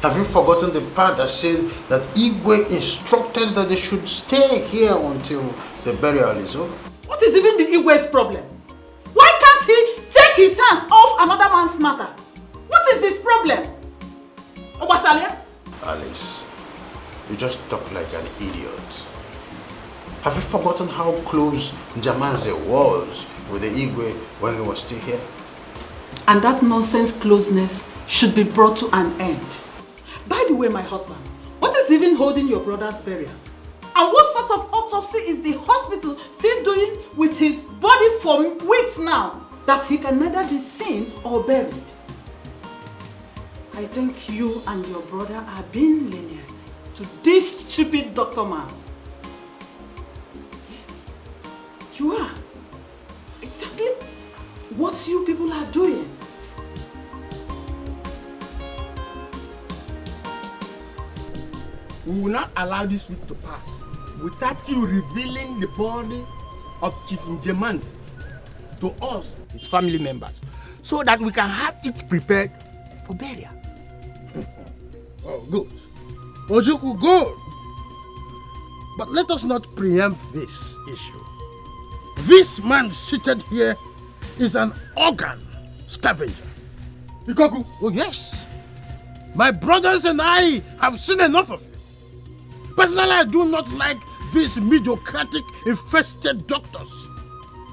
Have you forgotten the part that said that Igwe instructed that they should stay here until the burial is over? What is even the Igwe's problem? Why can't he take his hands off another man's matter? What is his problem? Obasalia? Alice, you just talk like an idiot. Have you forgotten how close Njamanze was with the Igwe when he was still here? And that nonsense closeness should be brought to an end. By the way, my husband, what is even holding your brother's burial? And what sort of autopsy is the hospital still doing with his body for weeks now that he can neither be seen or buried? I think you and your brother are being lenient to this stupid doctor man. Yes, you are. Exactly what you people are doing. We will not allow this week to pass without you revealing the body of Chief Njemanzi to us, its family members, so that we can have it prepared for burial. Oh, good. Ojuku, good. But let us not preempt this issue. This man seated here is an organ scavenger. Ikoku? Oh, yes. My brothers and I have seen enough of it. Personally, I do not like these mediocratic, infested doctors.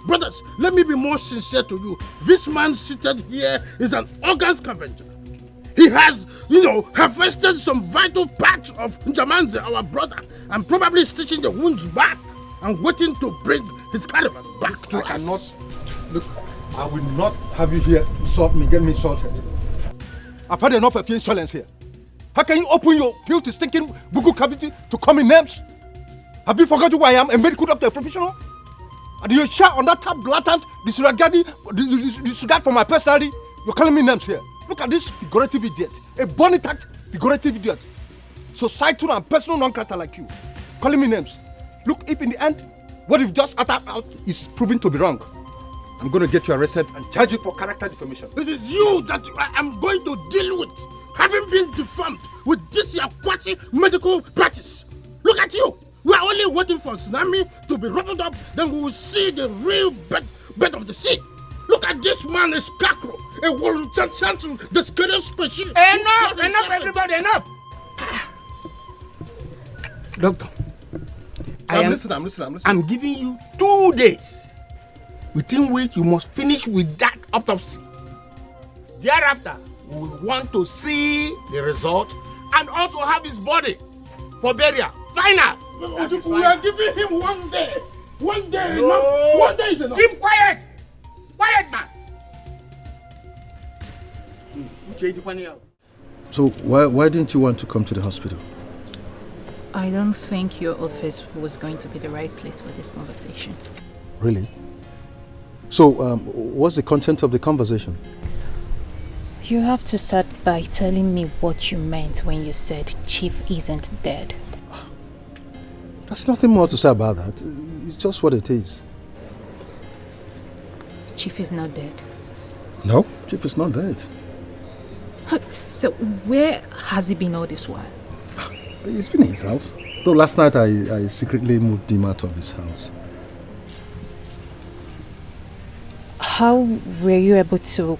Brothers, let me be more sincere to you. This man seated here is an organ scavenger. He has, harvested some vital parts of Njamanze, our brother, and probably stitching the wounds back and waiting to bring his cadaver back to us. Look, I will not have you here insult me, get me insulted. I've had enough of your insolence here. How can you open your filthy, stinking buku cavity to call me names? Have you forgotten who I am, a medical doctor, a professional? And you share on that top blatant disregard for my personality? You're calling me names here. Look at this figurative idiot, a bonitact figurative idiot. Societal and personal non-character like you, calling me names. Look, if in the end, what you've just uttered out is proven to be wrong, I'm going to get you arrested and charge you for character defamation. It is you that I am going to deal with, having been defamed with this quasi medical practice. Look at you. We are only waiting for tsunami to be wrapped up, then we will see the real bed of the sea. Look at this man, a scarecrow, a world champion, the scariest species. Enough, everybody, enough. Doctor, I'm listening. I'm giving you 2 days within which you must finish with that autopsy. Thereafter, we want to see the result and also have his body for burial. Final. We are giving him 1 day. One day No. enough. One day is enough. Keep quiet! Quiet, man. So why didn't you want to come to the hospital? I don't think your office was going to be the right place for this conversation. Really? So what's the content of the conversation? You have to start by telling me what you meant when you said Chief isn't dead. There's nothing more to say about that. It's just what it is. Chief is not dead. No, Chief is not dead. So where has he been all this while? He's been in his house. Though last night I secretly moved him out of his house. How were you able to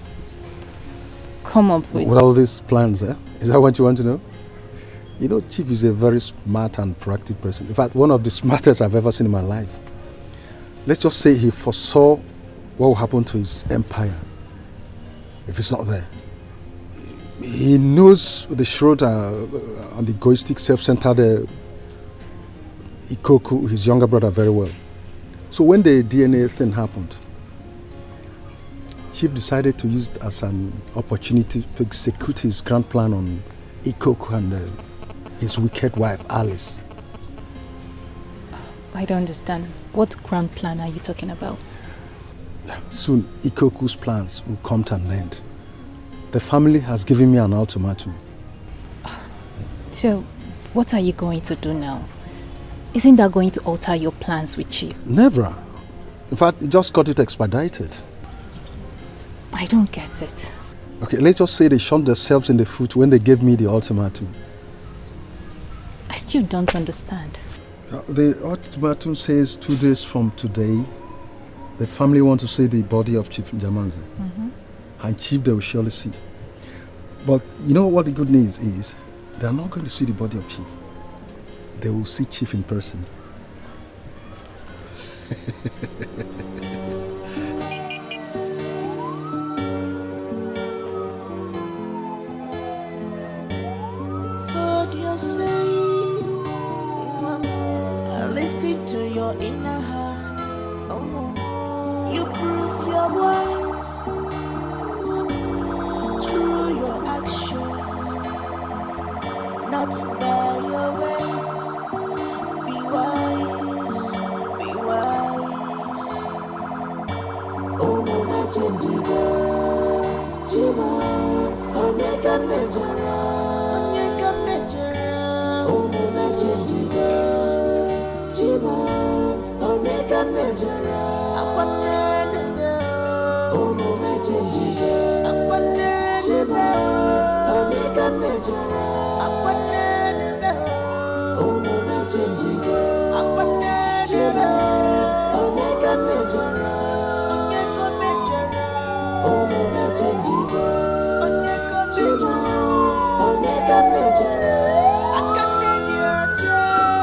come up with all these plans, eh? Is that what you want to know? You know, Chief is a very smart and proactive person. In fact, one of the smartest I've ever seen in my life. Let's just say he foresaw what will happen to his empire if it's not there. He knows the shrewd and egoistic, self-centered Ikoku, his younger brother, very well. So when the DNA thing happened, Chief decided to use it as an opportunity to execute his grand plan on Ikoku and his wicked wife, Alice. I don't understand. What grand plan are you talking about? Soon, Ikoku's plans will come to an end. The family has given me an ultimatum. So, what are you going to do now? Isn't that going to alter your plans with Chief? Never. In fact, it just got it expedited. I don't get it. Okay, let's just say they shot themselves in the foot when they gave me the ultimatum. I still don't understand. The ultimatum says 2 days from today, the family want to see the body of Chief Njamanze. And Chief they will surely see. But you know what the good news is? They are not going to see the body of Chief. They will see Chief in person. What you're saying, listen to your inner heart. You prove your words through your actions, not by your ways. Be wise, be wise. Oh, mama, changiga, chima, oneka mejara, oneka mejara. Oh, mama, changiga, chima, oneka mejara. Oh, mama, changiga, chima, oneka mejara. Oh, mama, changiga, chima, oneka mejara. Oh, mama, changiga, chima, oneka mejara.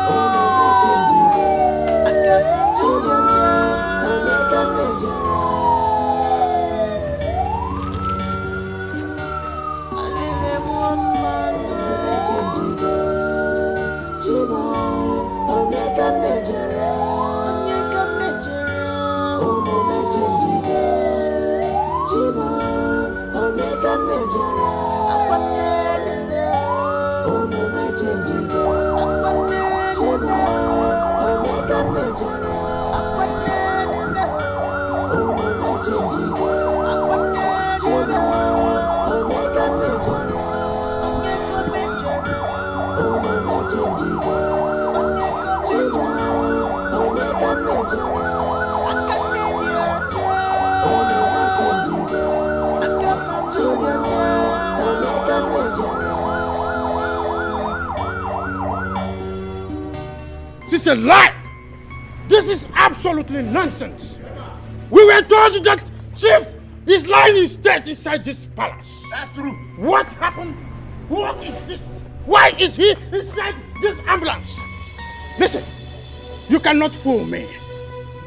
Oh, mama, changiga, chima, oneka mejara. Alele mwamana, changiga, chima, oneka mejara. Oh, mama, changiga, chima, oneka mejara. Oh, mama, changiga, chima, oneka mejara. Oh, mama, changiga, chima, oneka mejara. Oh, mama, changiga, chima, oneka mejara. Oh, mama, changiga, chima, oneka mejara. This is a lie! This is absolutely nonsense! We were told that Chief is lying in state inside this palace. That's true. What happened? What is this? Why is he inside this ambulance? Listen, you cannot fool me.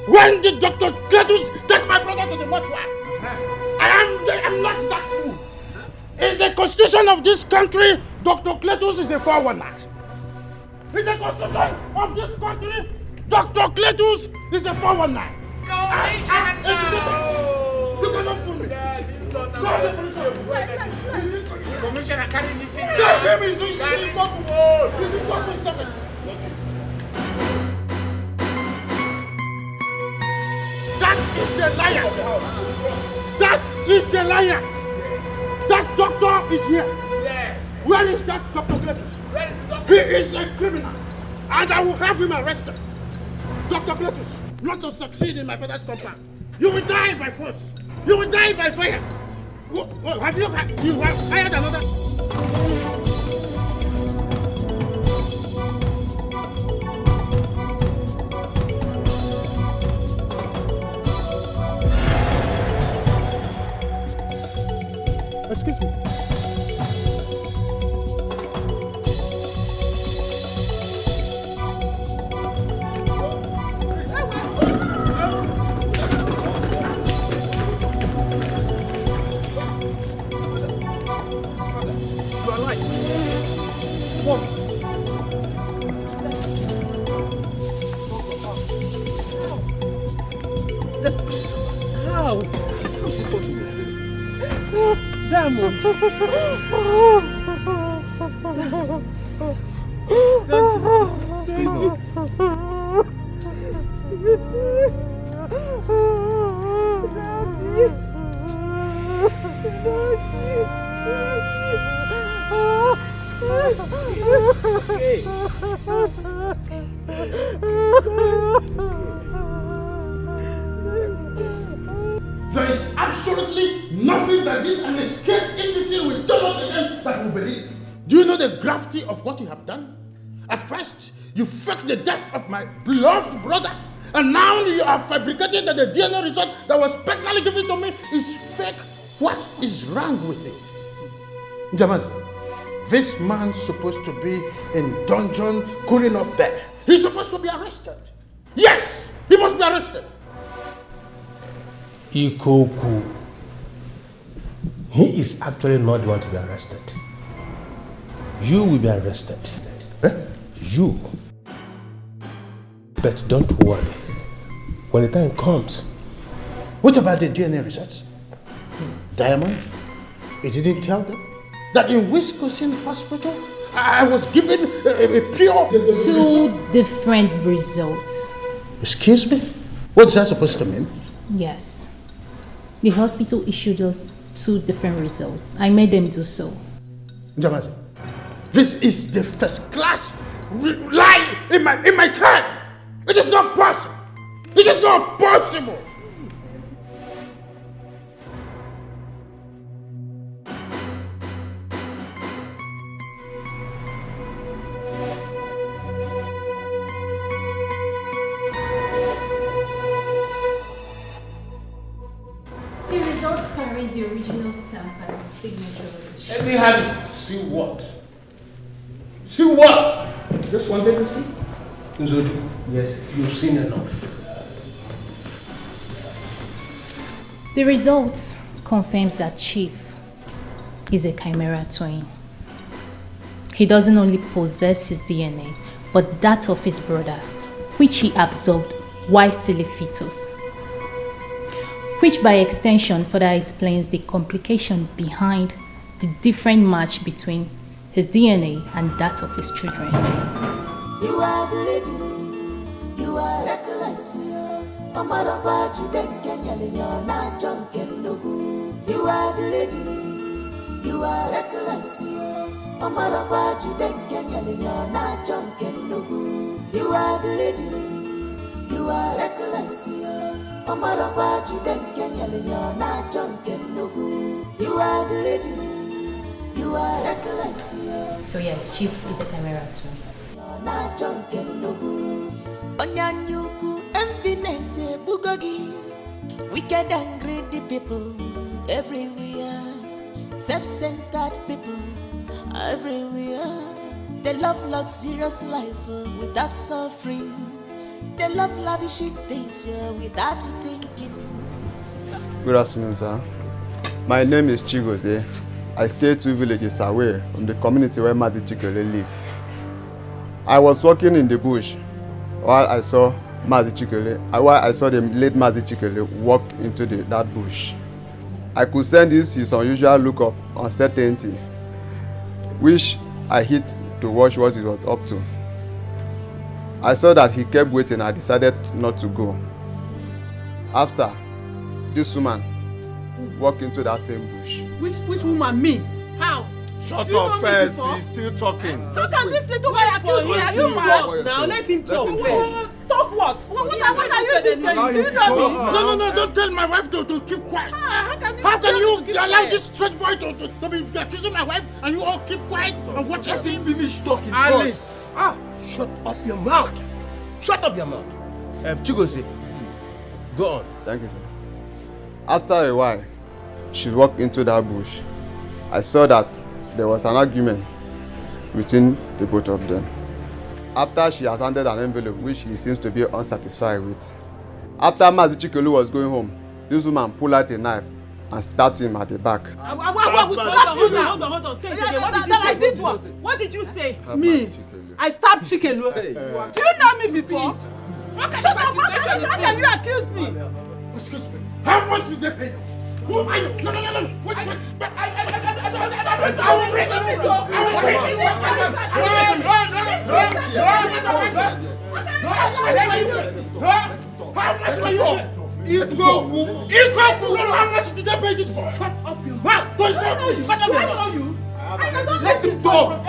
When did Dr. Cletus take my brother to the mortuary? I am not that fool. In the constitution of this country, Dr. Cletus is a 419. In the constitution of this country, Dr. Cletus is a 419. You cannot fool me. Go to the police station. Commissioner, carry this in. That is the liar. That is the liar. That doctor is here. Yes. Where is that Dr. Cletus? Where is the doctor? He is a criminal, and I will have him arrested. Dr. Cletus, not to succeed in my father's compound. You will die by force. You will die by fire. Have you hired another? Excuse me. How? How is it possible? Diamond! That's baby! There is absolutely nothing that this unescaped imbecile will tell us again that we believe. Do you know the gravity of what you have done? At first, you faked the death of my beloved brother, and now you are fabricating that the DNA result that was personally given to me is fake. What is wrong with it? Jamazi, this man's supposed to be in dungeon cooling off there. He's supposed to be arrested. Yes, he must be arrested. Ikoku. He is actually not the one to be arrested. You will be arrested. You. But don't worry. When the time comes. What about the DNA results? Diamond, it didn't tell them that in Wisconsin Hospital, I was given a pure... 2 different results. Excuse me? What's that supposed to mean? Yes. The hospital issued us 2 different results. I made them do so. Jamazi, this is the first class lie in my time. It is not possible. It is not possible. The results carries the original stamp and signature. Let me have it. See what? See what? Just wanted to see. Nzoju, yes, you've seen enough. The results confirms that Chief is a chimera twin. He doesn't only possess his DNA, but that of his brother, which he absorbed while still a fetus. Which by extension further explains the complication behind the different match between his DNA and that of his children. You are the lady, you are reckless. Amara Baji Denkenya, you're not drunk and no good. You are the lady, you are reckless. Amara Baji Denkenya, you're not drunk and no good. You are the lady, you are reckless. Amara Baji Denkenya, you're not drunk and no good. You are the lady, you are reckless. So yes, Chief is a chimera twin. Na junkin nobu Onyanyuku envinese bugogi wicked and greedy people everywhere, self-centered people everywhere. They love luxurious life without suffering. They love lavishing things without thinking. Good afternoon, sir. My name is Chigoze. I stay 2 villages away from the community where Mazi Chikele lives. I was walking in the bush while I saw the late Mazi Chikele walk into that bush. I could sense his unusual look of uncertainty, which I hit to watch what he was up to. I saw that he kept waiting. I decided not to go. After, this woman walked into that same bush. Which woman? Me? How? Shut up first, he's still talking. How can this little boy accuse me? Are you mad? Now let him talk first. Talk what? What are you saying? Do you know me? No, don't tell my wife to keep quiet. How can you allow this strange boy to be accusing my wife and you all keep quiet and watch it? Finish talking Alice. first. Shut up your mouth. Shut up your mouth. Chigozie, go on. Thank you, sir. After a while, she walked into that bush. I saw that there was an argument between the both of them. After she has handed an envelope which she seems to be unsatisfied with. After Mazi Chikelu was going home, this woman pulled out a knife and stabbed him at the back. Hold on. Say it again. What did you say? Me? I stabbed Chikelu. Do you know me before? Shut up! How can you accuse me? Excuse me. How much did they pay? Who are you? No. Wait. I will bring you. How much were you? How much did they pay this for? Shut up your mouth. Don't shut me. Shut up your mouth. Let him talk.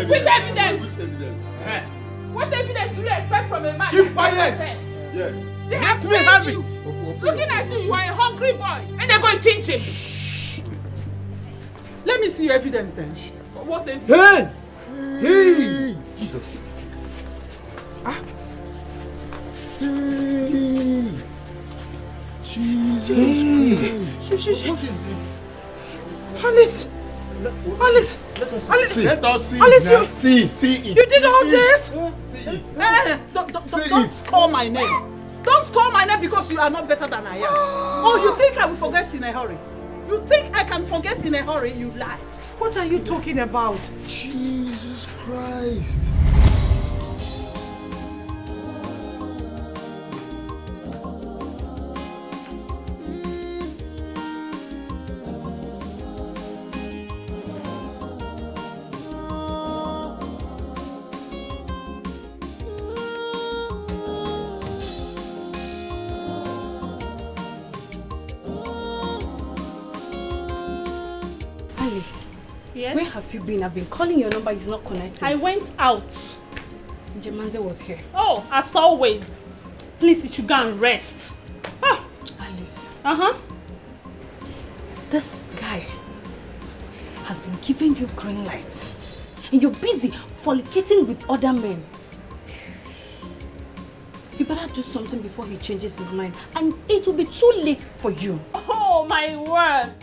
Which evidence? What evidence do you expect from a man? Keep quiet. Yeah. Let me have it. Looking at you, you are a hungry boy. And they're going to change him. Let me see your evidence then. What evidence? Hey! Jesus. Hey! Jesus Christ. What is it? Alice! Let us see. Alice, See it. You did all this? See it. Don't call my name. Don't call my name because you are not better than I am. Oh, you think I will forget in a hurry? You think I can forget in a hurry? You lie. What are you talking about? Jesus Christ. Yes? Where have you been? I've been calling your number, it's not connecting. I went out. Jemanze was here. Oh, as always. Please, you should go and rest. Alice. Uh-huh. This guy has been giving you green light. And you're busy fornicating with other men. You better do something before he changes his mind. And it will be too late for you. Oh, my word.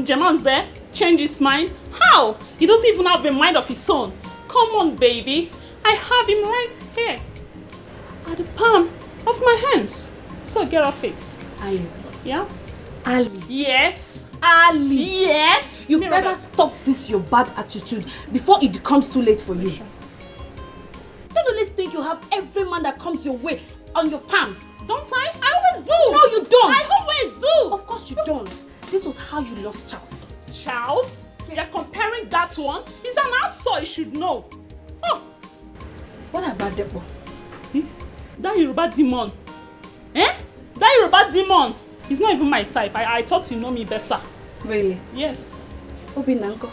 Jemanze change his mind? How? He doesn't even have a mind of his own. Come on, baby. I have him right here. At the palm of my hands. So get off it. Alice. Yeah? Alice. Yes? Alice. Yes? You better stop this your bad attitude before it becomes too late for you. Don't always think you have every man that comes your way on your palms. Don't I? I always do. No, you don't. I always do. Of course you don't. This was how you lost Charles. Charles? Yes. You're comparing that one? He's an asshole, you should know. Oh. What about Debo? That Yoruba demon. Eh? That Yoruba demon. He's not even my type. I thought you know me better. Really? Yes. Obinango.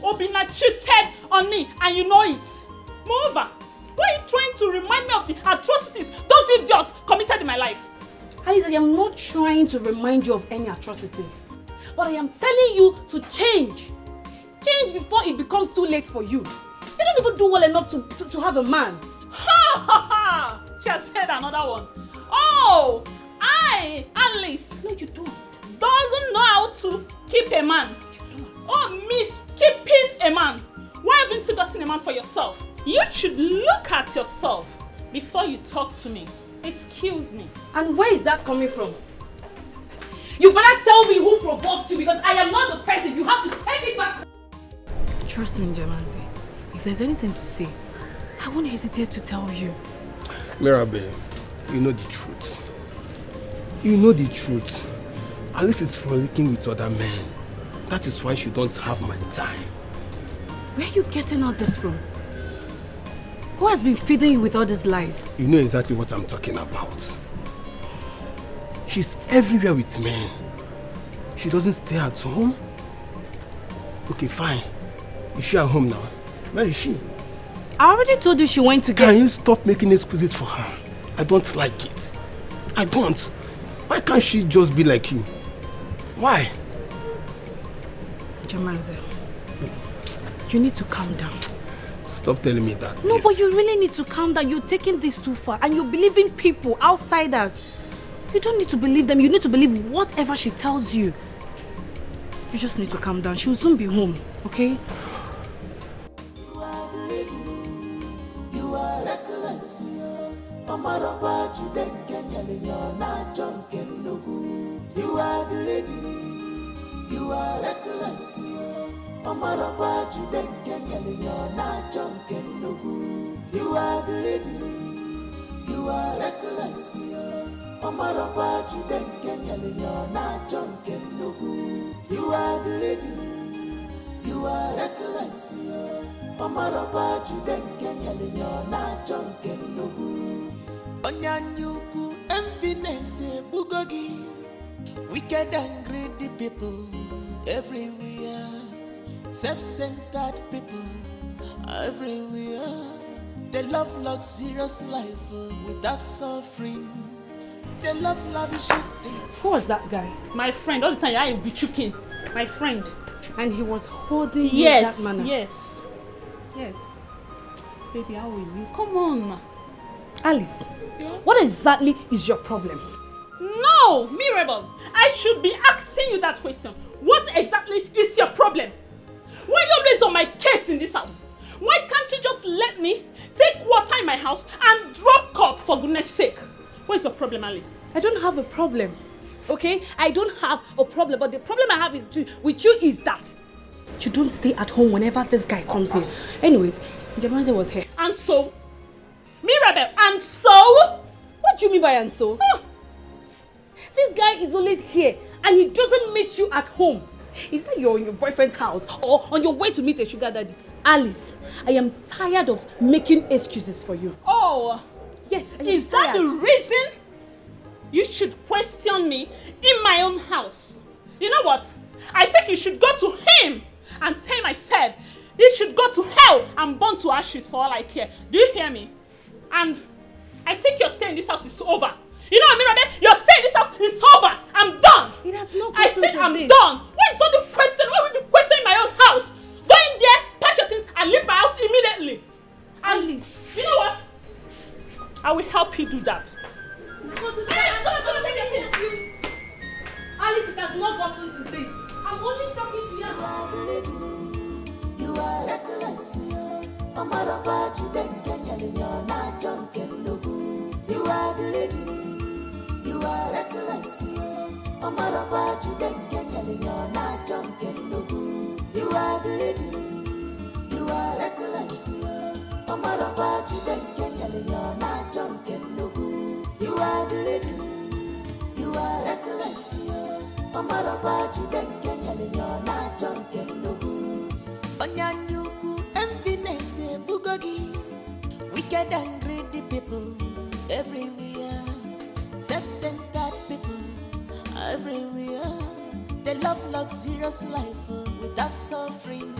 Obina cheated on me and you know it. Moreover, why are you trying to remind me of the atrocities those idiots committed in my life? Alice, I am not trying to remind you of any atrocities. But I am telling you to change. Change before it becomes too late for you. You don't even do well enough to have a man. Ha ha ha! She has said another one. Oh! Alice. No, you don't. Doesn't know how to keep a man. Oh, miss keeping a man. Why haven't you gotten a man for yourself? You should look at yourself before you talk to me. Excuse me. And where is that coming from? You better tell me who provoked you because I am not the person. You have to take it back. Trust me, Jemanze. If there's anything to say, I won't hesitate to tell you. Mirabel, you know the truth. You know the truth. Alice is frolicking with other men. That is why she don't have my time. Where are you getting all this from? Who has been feeding you with all these lies? You know exactly what I'm talking about. She's everywhere with men. She doesn't stay at home. Okay, fine. Is she at home now? Where is she? I already told you she went to get... Can you stop making excuses for her? I don't like it. I don't. Why can't she just be like you? Why? Jamanze, you need to calm down. Stop telling me that. No, please. but you really need to calm down. You're taking this too far and you're believing people, outsiders. You don't need to believe them. You need to believe whatever she tells you. You just need to calm down. She will soon be home, okay? You are reckless, Omar you then can you're not drunk and no good. You are the lady, you are reckless, Omar you then can you're not drunk and no good. You are the lady, you are reckless, Omar you then can you're not drunk and no good. You are the lady, you are reckless, Omar you then can you're not drunk and no good. Onyanyuku enviness bugogi, wicked and greedy people everywhere, self-centered people everywhere. They love luxurious life without suffering. They love lavish things. Who was that guy? My friend, all the time I be chuking. My friend. And he was holding you yes, that manner? Yes. Yes. Baby, how will you? Come on. Alice, what exactly is your problem? No, Mirabel. I should be asking you that question. What exactly is your problem? Why are you always on my case in this house? Why can't you just let me take water in my house and drop cup for goodness sake? What is your problem, Alice? I don't have a problem, okay? I don't have a problem, but the problem I have with you is that you don't stay at home whenever this guy comes here. Anyways, Jamanze was here. And so? Mirabel, and so? What do you mean by and so? This guy is always here and he doesn't meet you at home. Is that you're in your boyfriend's house or on your way to meet a sugar daddy? Alice, I am tired of making excuses for you. Oh! Yes, is that the reason you should question me in my own house? You know what? I think you should go to him and tell him I said he should go to hell and burn to ashes for all I care. Do you hear me? And I think your stay in this house is over. You know what I mean, Rabe? Your stay in this house is over. I'm done. It has no I said I'm this. done. Why is not the president? Why would you question in my own house? Go in there, pack your things, and leave my house immediately. And Alice, you know what? I will help you do that. Alice, it has not gotten to this. I'm only talking to you. You are reckless, Omar you then can you're not drunk and no good. You are the lady, you are reckless, Omar you then can you're not drunk and no good. You are the lady, you are reckless, Omar you then can you're not drunk and no good. You are the lady, you are reckless, Omar you then can you're not drunk and no good. Onyanyuku enviness bugogi, wicked and greedy people everywhere, self-centered people everywhere. They love luxurious life without suffering.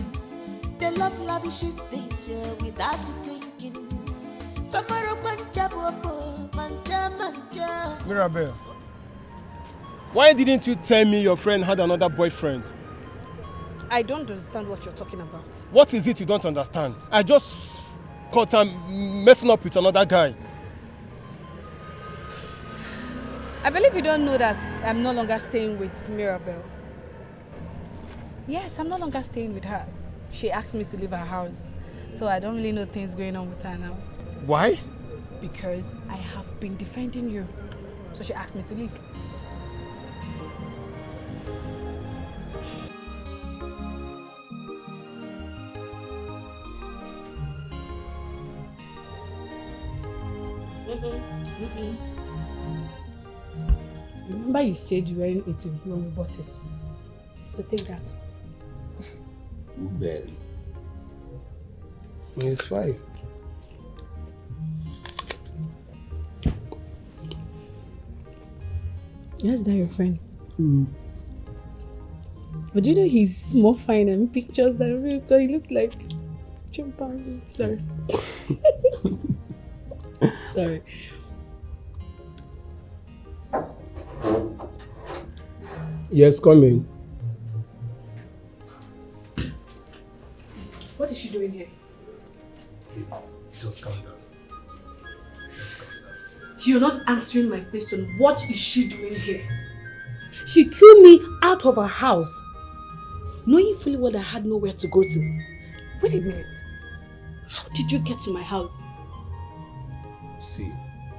They love lavish things without thinking. Mirabel, why didn't you tell me your friend had another boyfriend? I don't understand what you're talking about. What is it you don't understand? I just caught her messing up with another guy. I believe you don't know that I'm no longer staying with Mirabel. Yes, I'm no longer staying with her. She asked me to leave her house, so I don't really know things going on with her now. Why? Because I have been defending you, so she asked me to leave. Remember you said you weren't eating when we bought it. So take that. Barely. It's fine. Yes, that your friend. But you know he's more fine in pictures than real because he looks like chimpanzee. Sorry. Sorry. Yes, come in. What is she doing here? Just calm down. You're not answering my question. What is she doing here? She threw me out of her house, knowing fully well I had nowhere to go to. Wait a minute. How did you get to my house? See.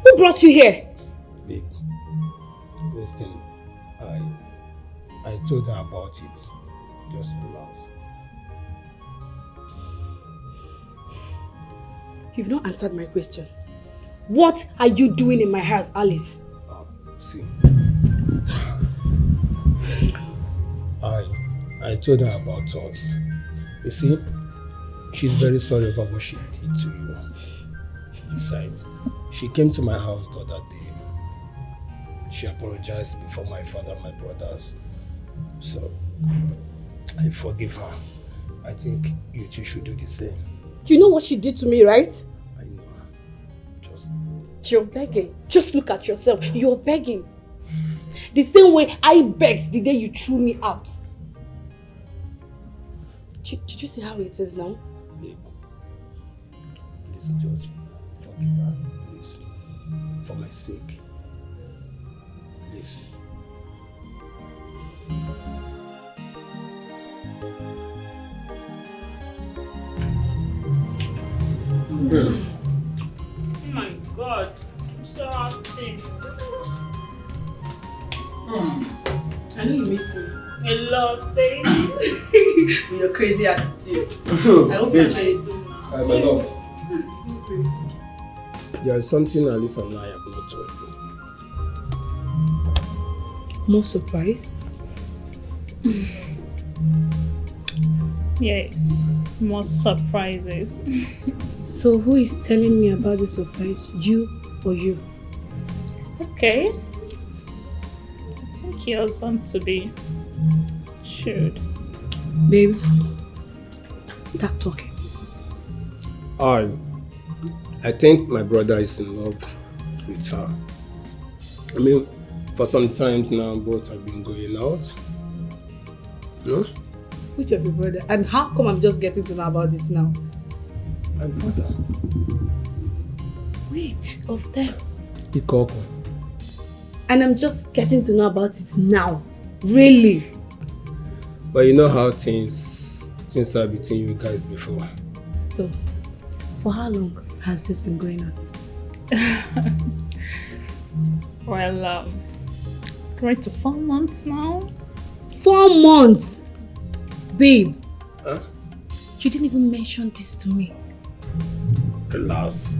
Who brought you here? Babe, listen, I told her about it. Just relax. You've not answered my question. What are you doing in my house, Alice? See. I told her about us. You see, she's very sorry about what she did to you. Besides, she came to my house the other day. She apologized before my father and my brothers. So, I forgive her. I think you two should do the same. You know what she did to me, right? I know. You're begging. Just look at yourself. You're begging. The same way I begged the day you threw me out. Did you see how it is now? Babe, please just forgive her, please. For my sake. Please. Oh my God, I'm so happy. I know you missed me. A lot, baby. With your crazy attitude. I hope you enjoy it. My love. There is something Alice and I have not told you. More surprise? Yes, more surprises. So who is telling me about the surprise? You or you? Okay. I think your husband to be should. Babe, start talking. I think my brother is in love with her. I mean, for some time now, both have been going out. No? Which of your brother? And how come I'm just getting to know about this now? My brother. Which of them? Ikoko. And I'm just getting to know about it now. Really? But you know how things are between you guys before. So, for how long has this been going on? Well, 3 to 4 months now. 4 months? Babe. Huh? You didn't even mention this to me. Relax.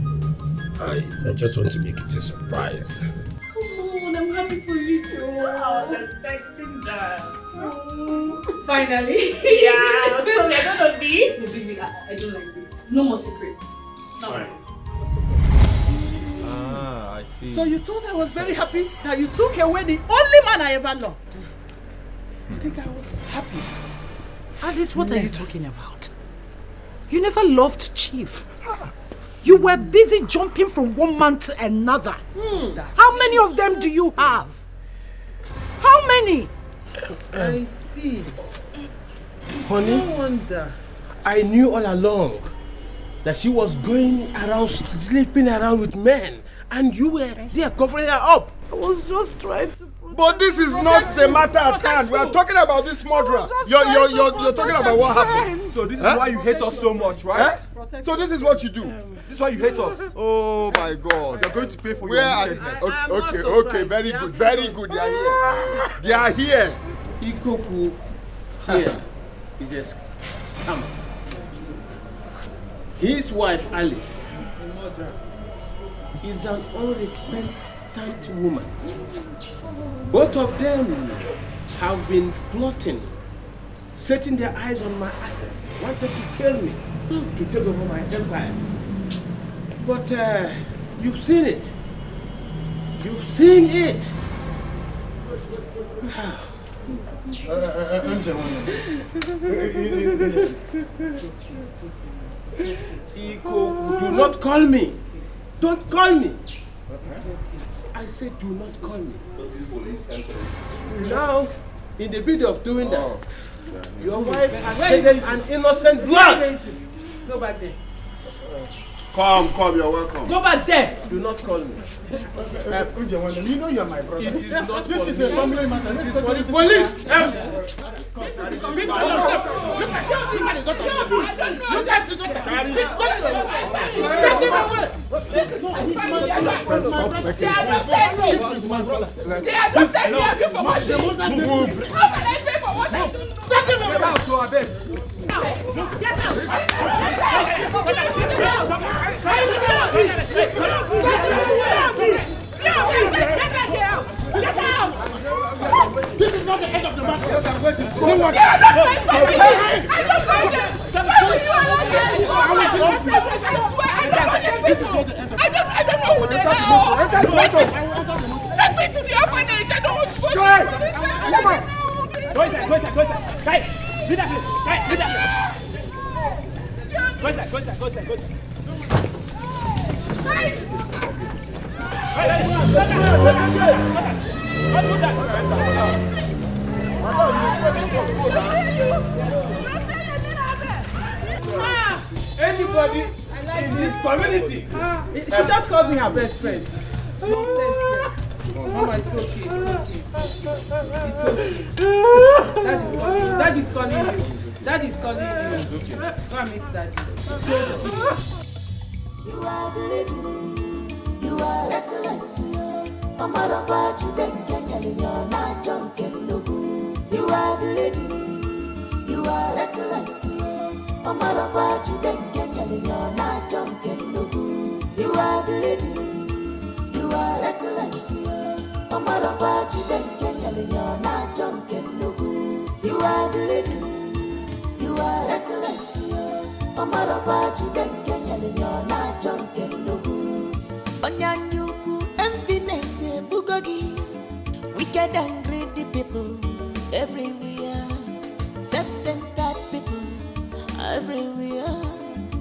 I just want to make it a surprise. Come on, I'm happy for you too. I was expecting that. Finally. Yeah, so we're gonna be. No, baby, I don't like this. No more secrets. No. Fine. Ah, I see. So you thought I was very happy that you took away the only man I ever loved? You think I was happy? Alice, what are you talking about? You never loved Chief. You were busy jumping from one man to another. How many of them do you have? How many? I see. Honey, No wonder. I knew all along that she was going around, sleeping around with men, and you were there covering her up. I was just trying to. But this is not the matter at hand. We are talking about this murderer. You're talking about what happened. So this is why you hate us so much, right? So this is what you do. This is why you hate us. Oh my God. You're going to pay for Where your are wickedness. Okay, very good. Very good. They are here. They are here. Ikoku here is a scammer. His wife Alice is an unrepentant woman. Both of them have been plotting, setting their eyes on my assets, wanted to kill me, to take over my empire. But you've seen it. You've seen it. Iko, do not call me. Don't call me. I said do not call me. Now, in the bid of doing that, your wife has shedded an innocent blood. Go back there. Come, you're welcome. Go back there. Do not call me. You know you're my brother. It is not This for is me. a family matter. It is for the police. Look at the doctor. This is not the end of the matter. Yes, I'm waiting. Don't worry. This is not the end of the matter. I don't know who they are. Take me to the orphanage. I don't want to go. Come on. Go inside. Guys, leave that place. Guys, leave that place. Go inside. Anybody in this community? She just called me her best friend. Nonsense. Mama, it's okay. Dad is calling you. Go and meet Daddy. You are the lady, you are reckless. Mama Roba, you don't get you're not jumping no good. You are the lady, you are reckless. Mama Roba, you don't get you're not jumping no good. You are the lady, you are reckless. Mama Roba, you don't get you're not jumping no good. You are the lady, you are reckless. Mama Roba, you don't get you're not jumping no good. Onyanyuku, emptiness, bugogi. Wicked and greedy people everywhere. Self-centered people everywhere.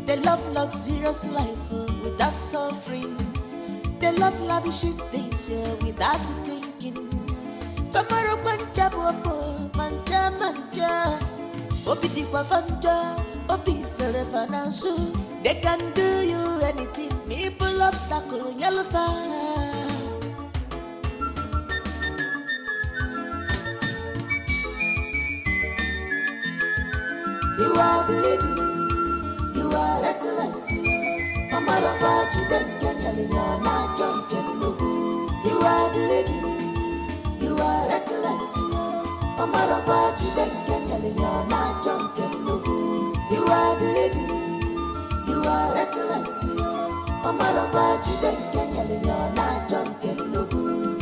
They love luxurious life without suffering. They love lavishing things without thinking. Famaro pancha bobo, manja. Obi dikwa fanja, obi fere fanansu. They can do you anything. People obstacle yellow fire. You are the lady, you are reckless. Mama Roba, you don't get you're not jumping no good. You are the lady, you are reckless. Mama Roba, you don't get you're not jumping no good. You are the lady, you are reckless. Mama Roba, you don't get you're not jumping no good.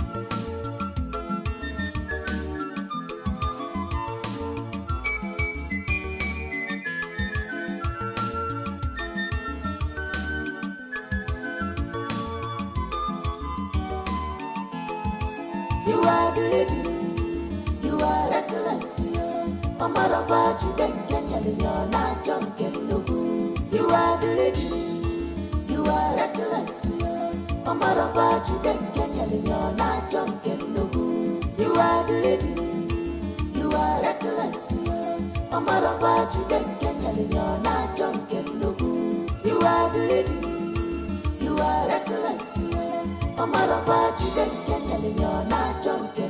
You are the lady, you are reckless. Mama Roba, you don't get you're not jumping no good. You are the lady, you are reckless. Mama Roba, you don't get you're not jumping no good. You are the lady, you are reckless. Mama Roba, you don't get you're not jumping no good. You are the lady, you are reckless. Mama Roba, you don't get you're not jumping.